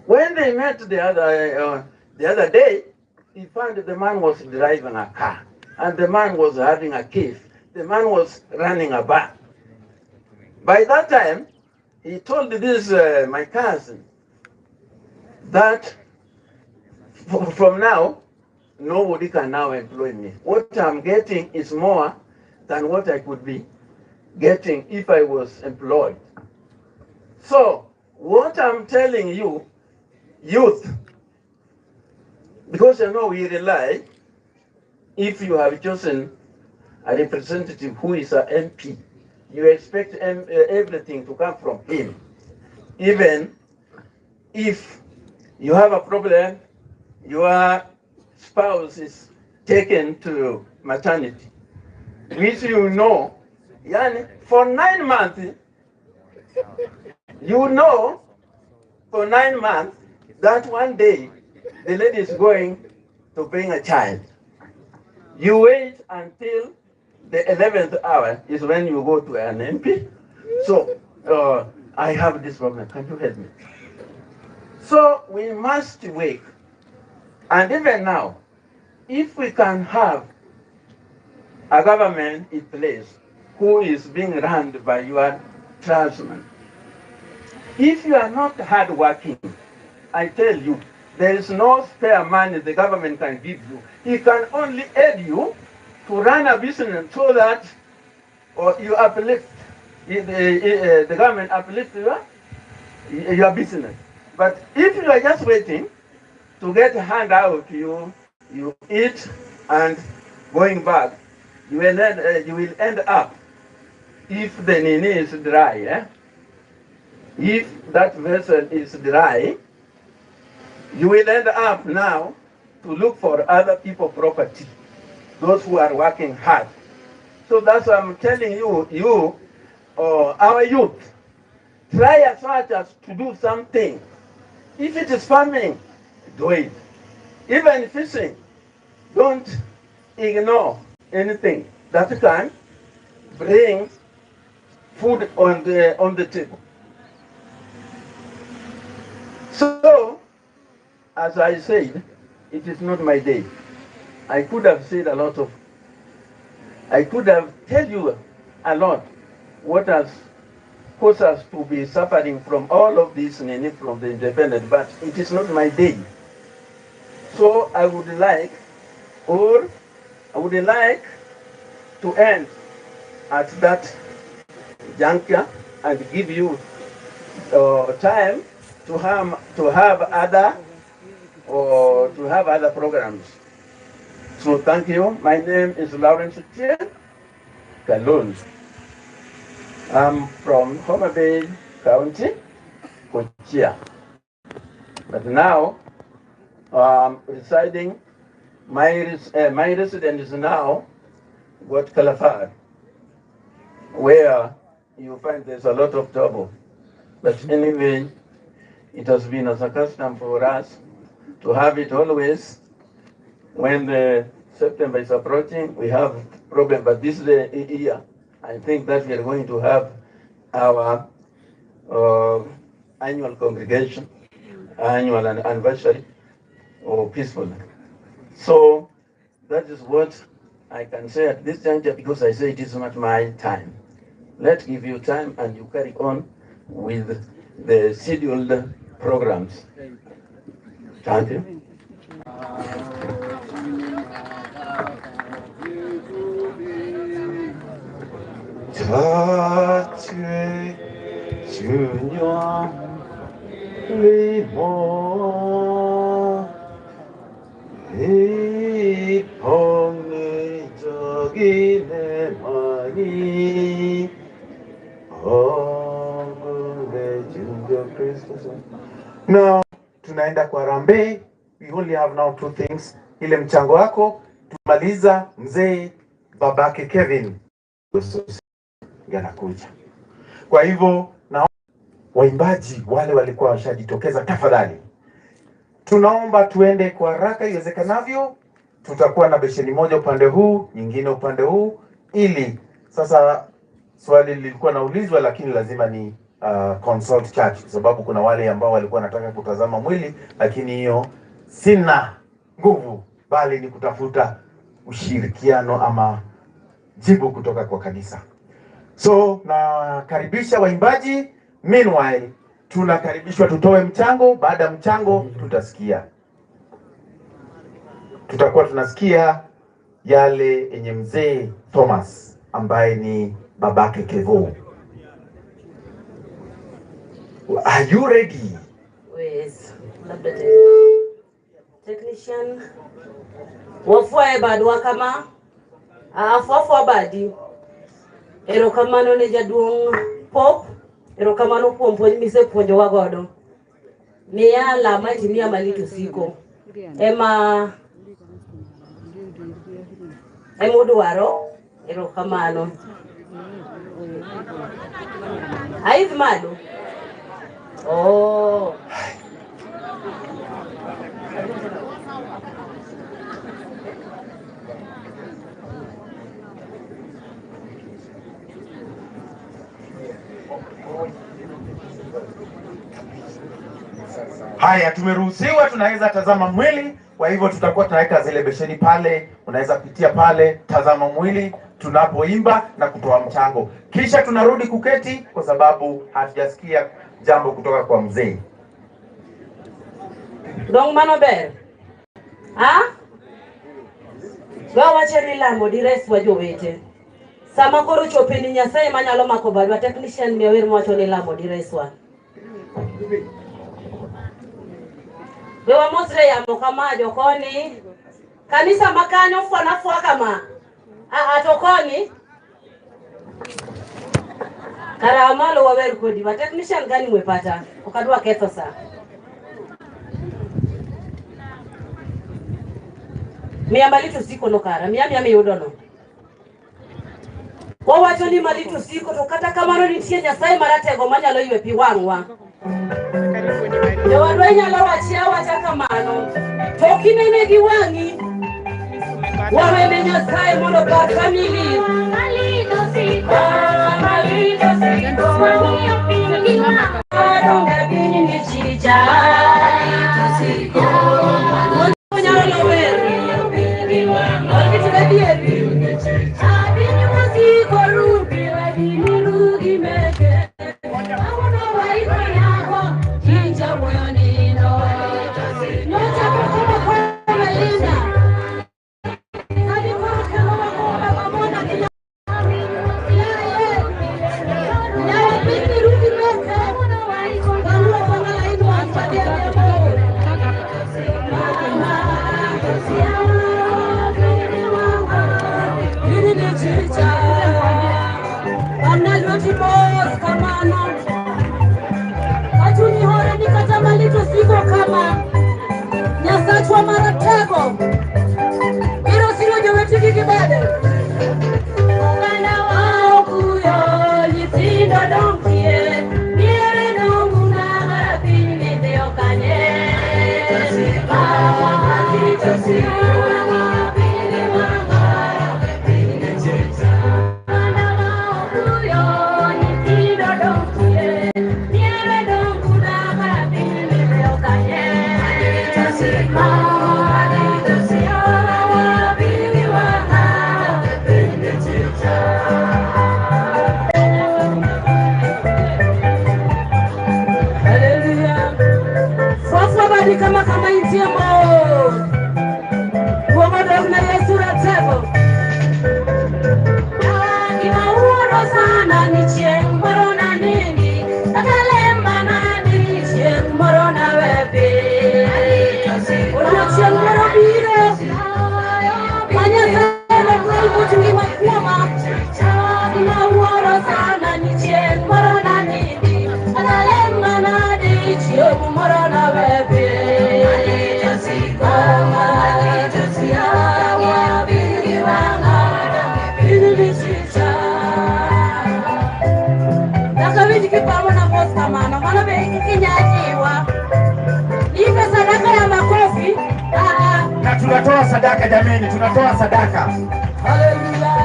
When they met the other day, he found that the man was driving a car, and the man was having a cave. The man was running a bar. By that time, he told this my cousin that from now, nobody can now employ me. What I'm getting is more than what I could be getting if I was employed. So, what I'm telling you, youth, because you know we rely, if you have chosen a representative who is an MP, you expect everything to come from him. Even if you have a problem, your spouse is taken to maternity, which you know, for 9 months, you know for 9 months that one day the lady is going to bring a child. You wait until the 11th hour is when you go to an MP. So I have this problem, can you help me? So we must wait. And even now, if we can have a government in place who is being run by your tribesmen, if you are not hardworking, I tell you, there is no spare money the government can give you. He can only aid you to run a business so that you uplift, the government uplift your business. But if you are just waiting to get a handout, you eat and going back, you will end up, if the nini is dry, if that vessel is dry, You will end up now to look for other people's property, those who are working hard. So that's why I'm telling you, our youth, try as much as to do something. If it is farming, do it. Even fishing, don't ignore anything that can bring food on the table. So, as I said, it is not my day. I could have said I could have tell you a lot what has caused us to be suffering from all of this from the independent, but it is not my day. So I would like to end at that juncture and give you time to have other programs. So thank you. My name is Lawrence Tien Kalun. I'm from Homa Bay County, Kochia. But now I'm residing. My residence is now Wat Kalafar, where you find there's a lot of trouble. But anyway, it has been as a custom for us to have it always. When the September is approaching, we have problem. But this year, I think that we are going to have our annual congregation, annual anniversary, or peaceful. So that is what I can say at this juncture, because I say it is not my time. Let's give you time and you carry on with the scheduled programs. Thank you. 자체 주여 리모 이 법리적인 내 많이 억울해 주여 그리스도서. Now tunaenda kwa rambe. We only have now two things. Ile mchango wako tumaliza, mzee babake Kevin yanakuja. Kwa hivyo na waimbaji wale walikuwa washajitokeza, tafadhali tunaomba tuende kwa haraka iwezekanavyo. Tutakuwa na besheni moja upande huu, nyingine upande huu, ili sasa swali lilikuwa naulizwa, lakini lazima ni consult church, kwa sababu kuna wale ambao walikuwa wanataka kutazama mwili, lakini hiyo sina nguvu, bali ni kutafuta ushirikiano ama jibu kutoka kwa kanisa. So nakaribisha waimbaji. Meanwhile tunakaribishwa tutoe mchango. Baada ya mchango tutakuwa tunasikia yale yenye mzee Thomas ambaye ni babake Kevo. Are you ready? Yes. Technician wafua bado wakama afofo badi ero kamano ne jaduong pop ero kamano kuom puonj mise puonjo wagodo miya lama timia malito siko ema udwaro ero kamano aiv malo oh Haya, tumeruhusiwa, tunaweza tazama mwili. Kwa hivyo tutakuwa tunaweka zile besheni pale, unaweza pitia pale, tazama mwili tunapoimba na kutoa mchango. Kisha tunarudi kuketi kwa sababu hatujasikia jambo kutoka kwa mzee. Dong mano ber. Ha? Gawa cheri lamo dires wa jowete. Sama koro chopeni Nyasaye manyalo mako badwa technician miawer mwacho ni lamo dires wa. Bewa mosre ya mokama jokoni kanisa makanyo fwa kama atokoni karamalo wawer kodi wa technician gani mwepata ukadua ketho sa Miya malito siko no kara, miya yudo no. Wawacho ni malito siko to kata kamano nitie Nyasaye maratego manyalo ywe pi wang'wa. Jowadwa nyalo wacha kamano. To kinene gi wang'i. Wawene Nyasaye mondo par family. Malito siko. Wang'iyo piny gi wang'a. Adonga piny ni chicha. Malito siko. Nyalo lower. Malito gadieri. Abinyo masiko rubi wadini rugi meke. Awono waiko yako. Jinja moyo nino. Nyocha kukuma kwa Melinda. Hadi kwa kama wakoma mamona kila. Nyawa pini rugi meke. Awono waiko. Wanua wangala ino wampadia lemo. Mama. Kamano Achuni hore ni kata malito siko kama Nyasachwa maratego Iro siro joweti kibade Uganda wao kuyo Nyithindo donkie Niere nungu na harapini Nideo kanye Malito siko kama intiamo Womadogna Yesu ratego Inauro sana ni chieng morona nini Akalemba na ni chieng morona wepe Una chieng moro biro Manya sana kwel kuchungi makuama Inauro sana ni chieng morona nini Akalemba na ni chieng morona wepe Na tunatoa sadaka jameni, tunatoa sadaka. Hallelujah.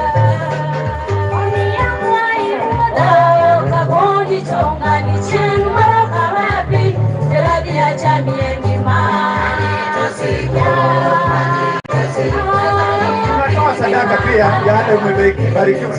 Tunatoa sadaka pia ya hata umebarikiwa.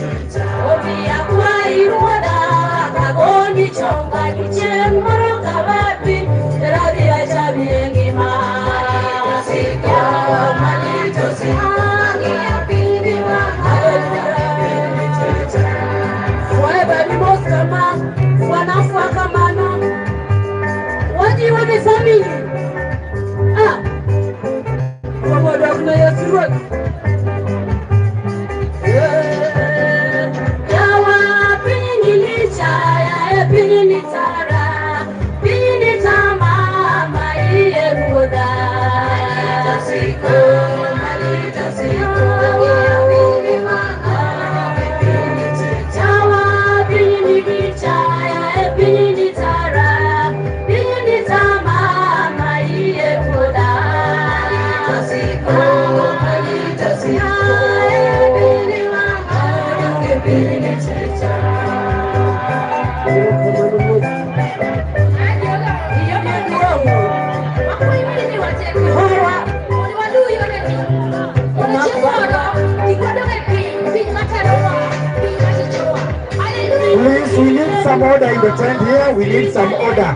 Please, we need some order in the tent here. We need some order.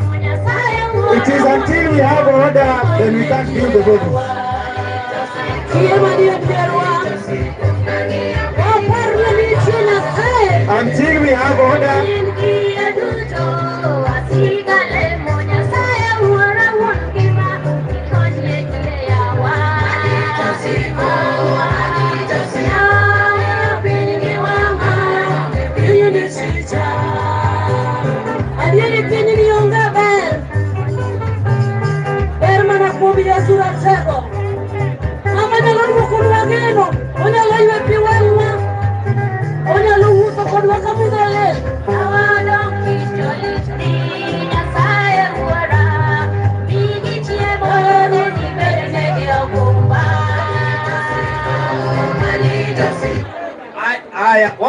It is until we have order, then we can't build the building. Until we have order. Mama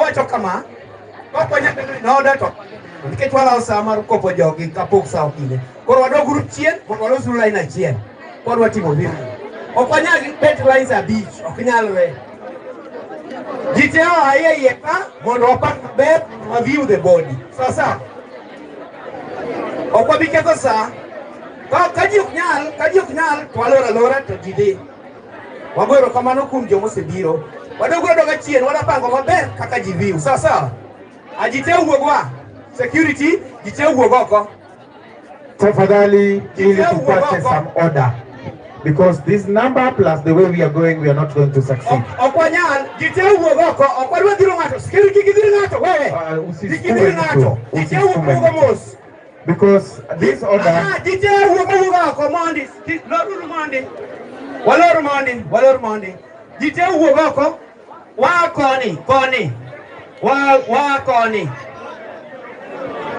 wacho kama okonya no order to nikech wala sa mar kopo jogi kapok sa okine koro wadoguru chien koro walosu line achien koro watimo vipi okonya bet lines abich oknyalwe jiteo aye ka mondo opak ber ma view the body sasa okobiketho sa kaji ok nyal to alora to jide wagwero kamano kuom jomosebiro wadogo chien wadapango maber kaka ji view sasa ajite uogwa security jite uogoko tafadhali ili tupate some order because this number plus the way we are going we are not going to succeed. Okwanyal jite uogoko okwadwa dhiro ngato security gidhiro ngato wewe gidhiro ngato jite uogoko mos because this order jite uogoko mondi walor mondi jite uogoko wa koni wa koni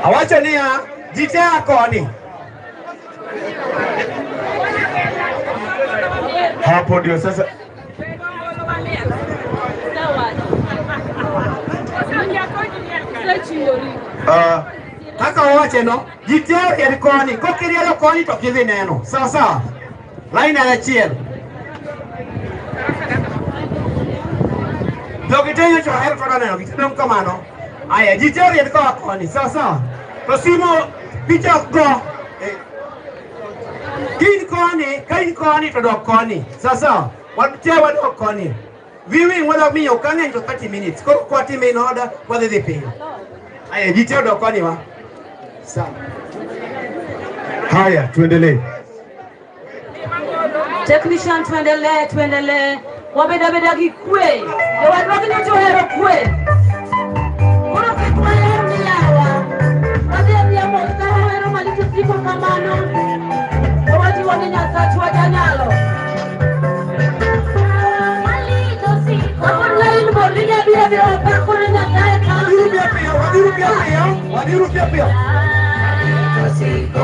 awacho niya jite akoni hapo ndio sasa kaka wawache no jite eri koni kokirielo koni to kidhi neno sawa line achiel Dogitenyo cho hero toda neno kitendo kamano. Aya jiteri ed ko koni sawa. To simo picha go. Kain koni to dok koni. Sawa. Watewa dok koni. Viewing wala miyo kangen to 30 minutes. Ko kwati me in order whether they pay. Aya jiteri dok koni wa. Sawa. Haya tuendelee. Technician tuendelee. Wabeda kikwe. Wadwagi ni johero kwe. Kuna kikwe ya milawa. Wade ya mokara wero malito siko kamano. Wadi wani nyasachu wajanyalo. Malito siko. Wapurla ilmo linya biya wapakure nyatae kama. Wadiru pia. Malito siko.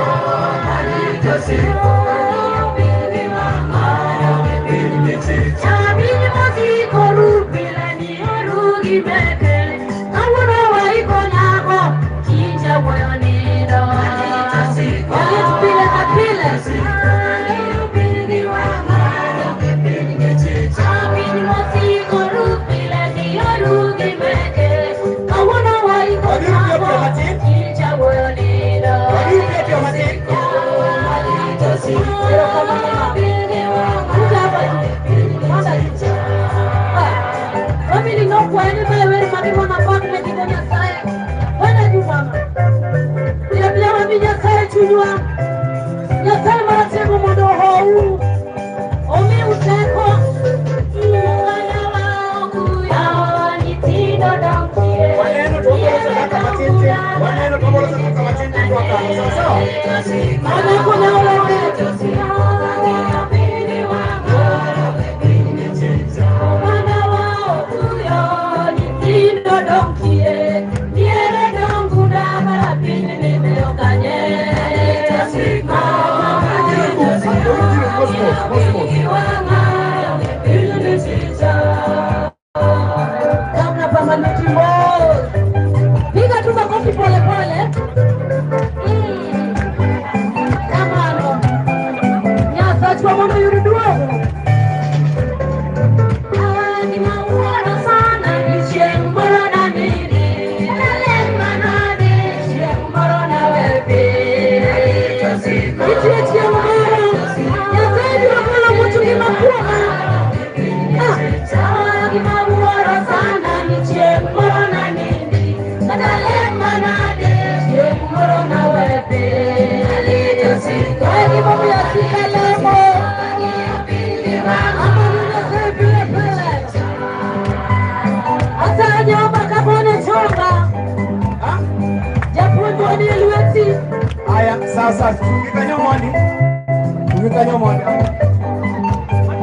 Sasa tukikanyo mondi.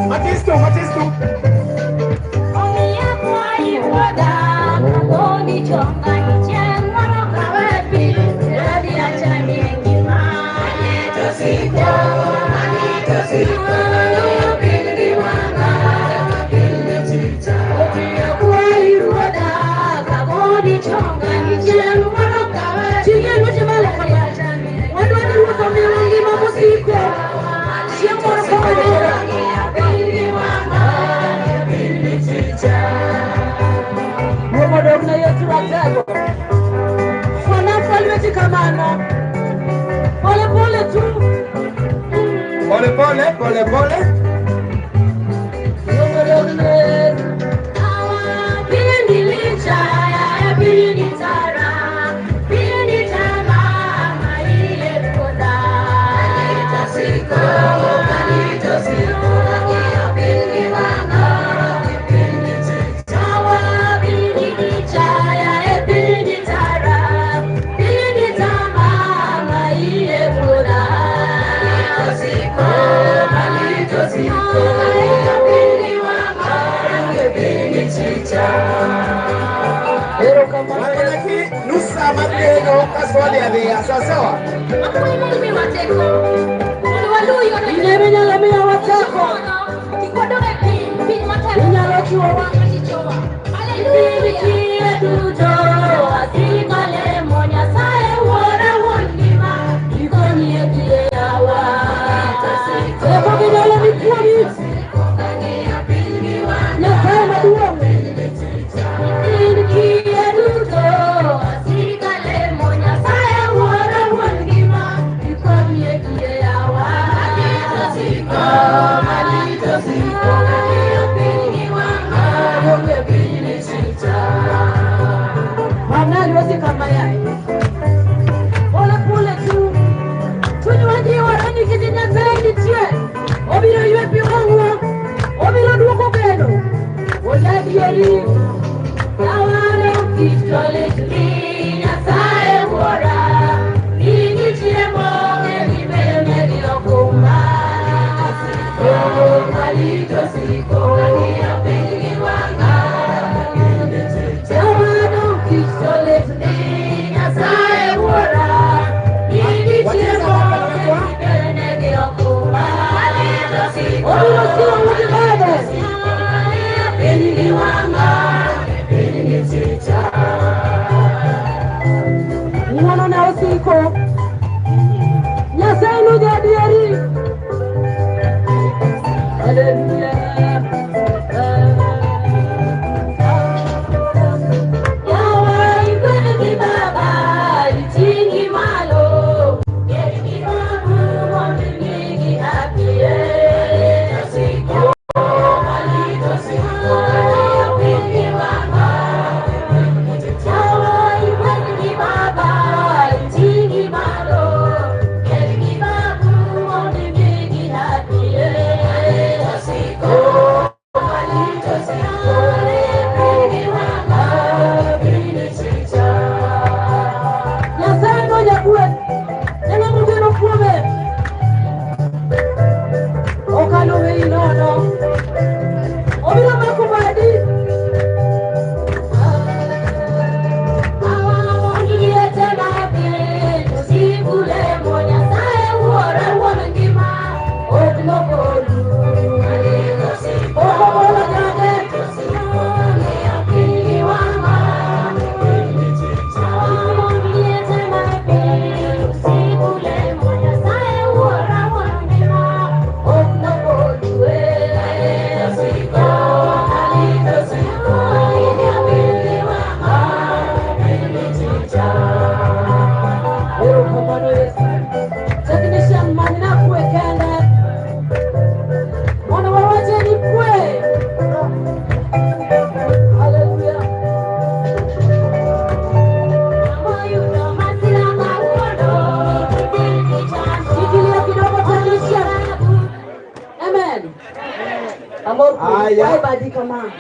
Matisto. Kagoni Kamano. Pole pole tu. Pole pole, pole pole. Bini lichaya, bini tara, bini tama, maiye koda. Kalito siko, bini wanga, bini tawa, bini lichaya, bini tara, bini tama, maiye koda. Kalito siko, bini wanga, bini chicha. Wanaki nusa mateno kaswali ya sawa.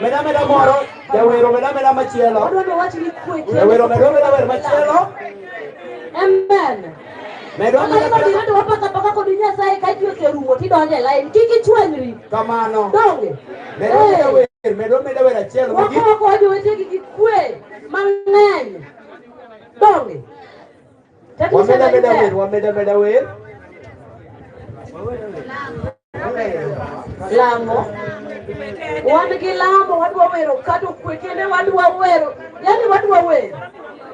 Meda moro, jawero meda machielo. Jawero meda machielo. Amen. Kamano. Donge. Meda wer achiel. Wako jowetegi gi kwe mang'eny. Donge. Wameda wer. Lamo. Wan gi lamo wadwa wero kata kwe kende wadwa wero. Yani wadwa wero.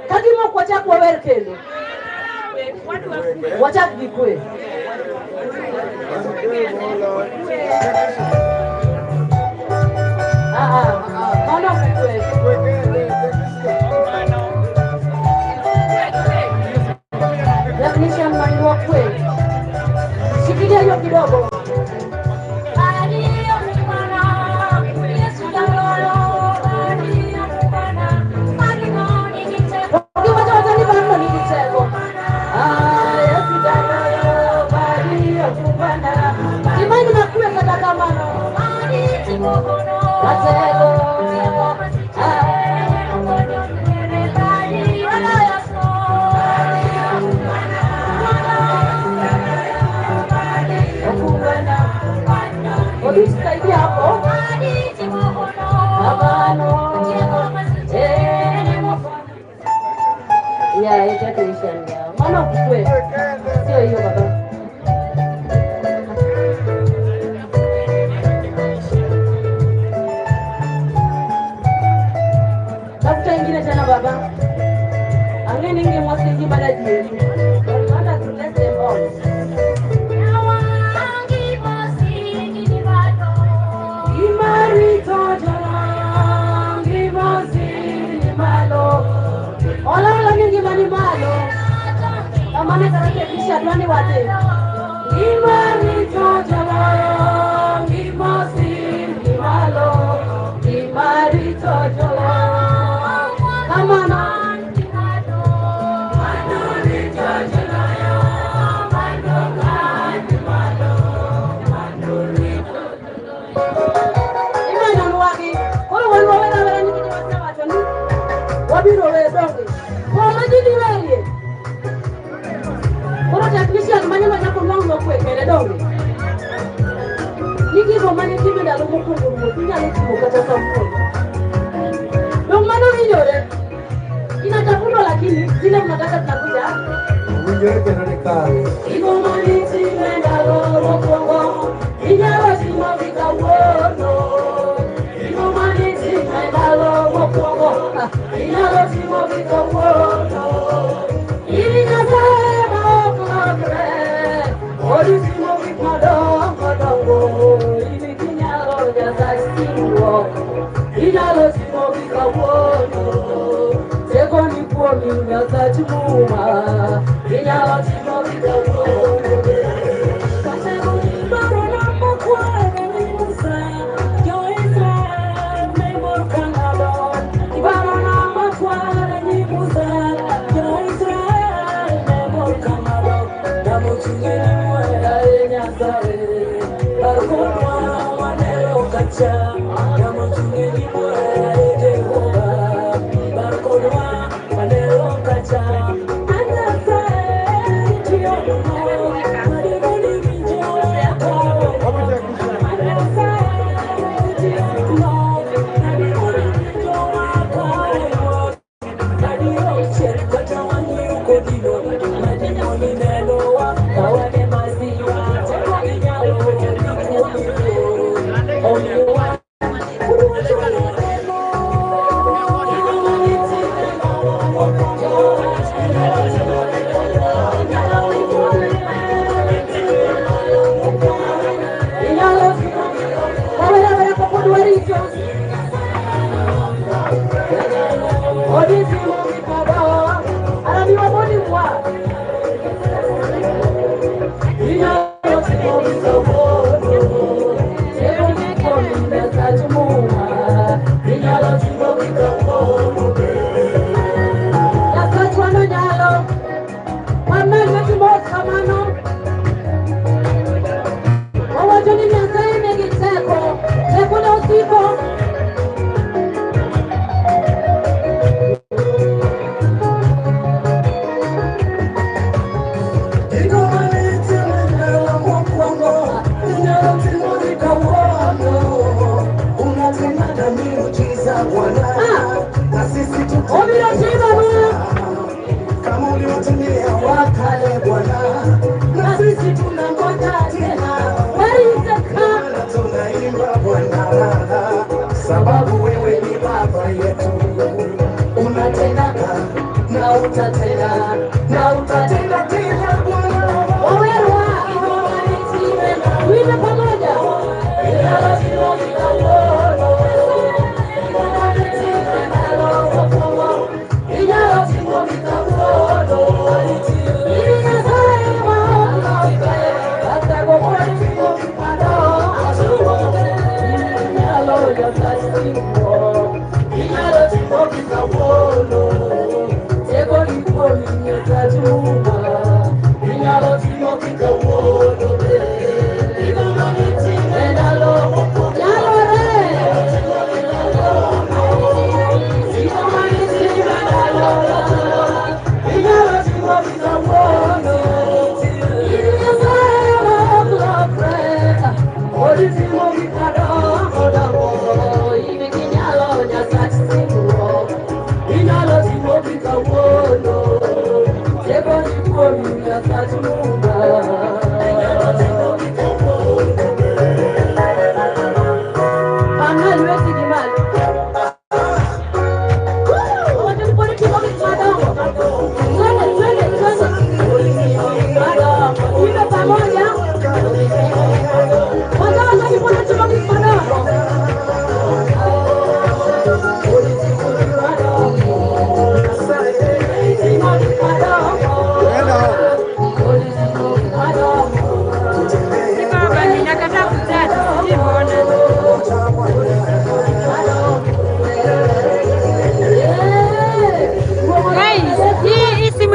Kagimo wachak wawer kendo. Wachak gi kwe. Mano gi kwe. wakwe. Shikilia hiyo kidogo. Imani nakuwe kata mano. Odusaidia hapo. Ya, itaisha ndio. Maana ukikwe. Sio hiyo baba. Tafuta ingine tena baba. Angeni inge mwasiji baada jioni. Bana tulete mbona. Imari tojala, ngimasi malo. Ola nyingi mani malo. Amane tarekebisha twani wate. Imari tojala, ngimasi malo. Imari tojala. Amana wabiro wedonge koma jini wewe kora taknisha maneno yako mwangu kwekele donge niki romani timu ndalo mukungu mudinya lokukata sampo ndio maana vijore inatafuno lakini zile mnataka tunakuja vijore kanaonekana iko mali timu ndalo mukungu inyawa sima vikawono iko mali timu ndalo mukungu inalo sima vikawono ili nasema kokre odi sima vikadongo ili kinyalo ya sasiwo inalo sima vikawono Segoni por mim eu tá de muma e ela te move sababu wewe ni baba yetu, unatenda na utatenda na utatenda tena Bwana. Wawerwa wime pamoja inalo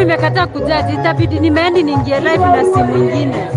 Imekataa kujaji, itabidi nimeenda niingie live na simu nyingine.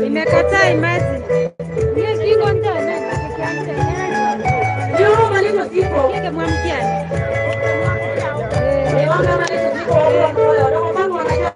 Imekataa imagine. Yeye kiko ndani. Yo malimo sipo. Yeye mwamkiani. Wanga malimo sipo kwa moyo. Ndio mambo wanajua.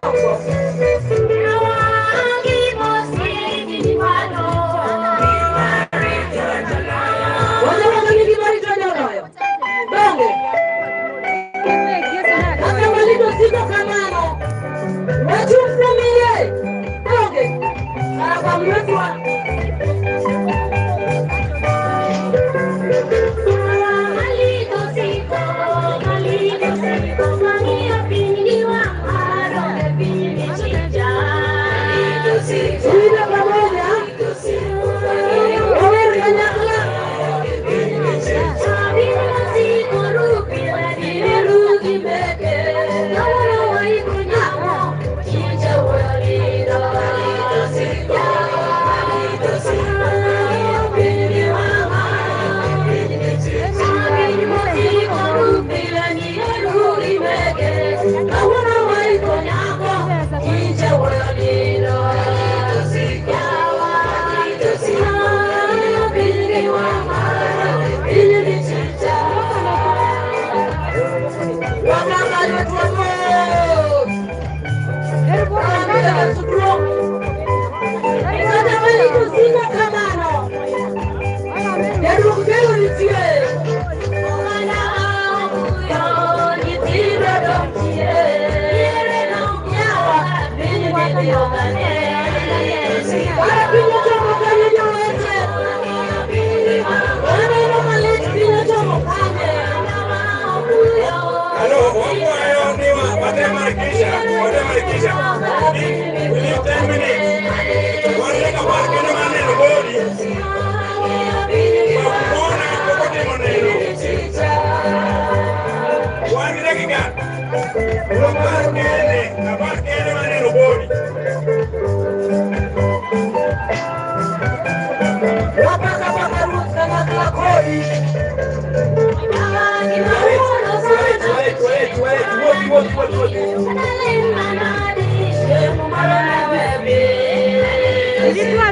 Ilikuwa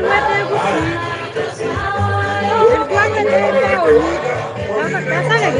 Pesa que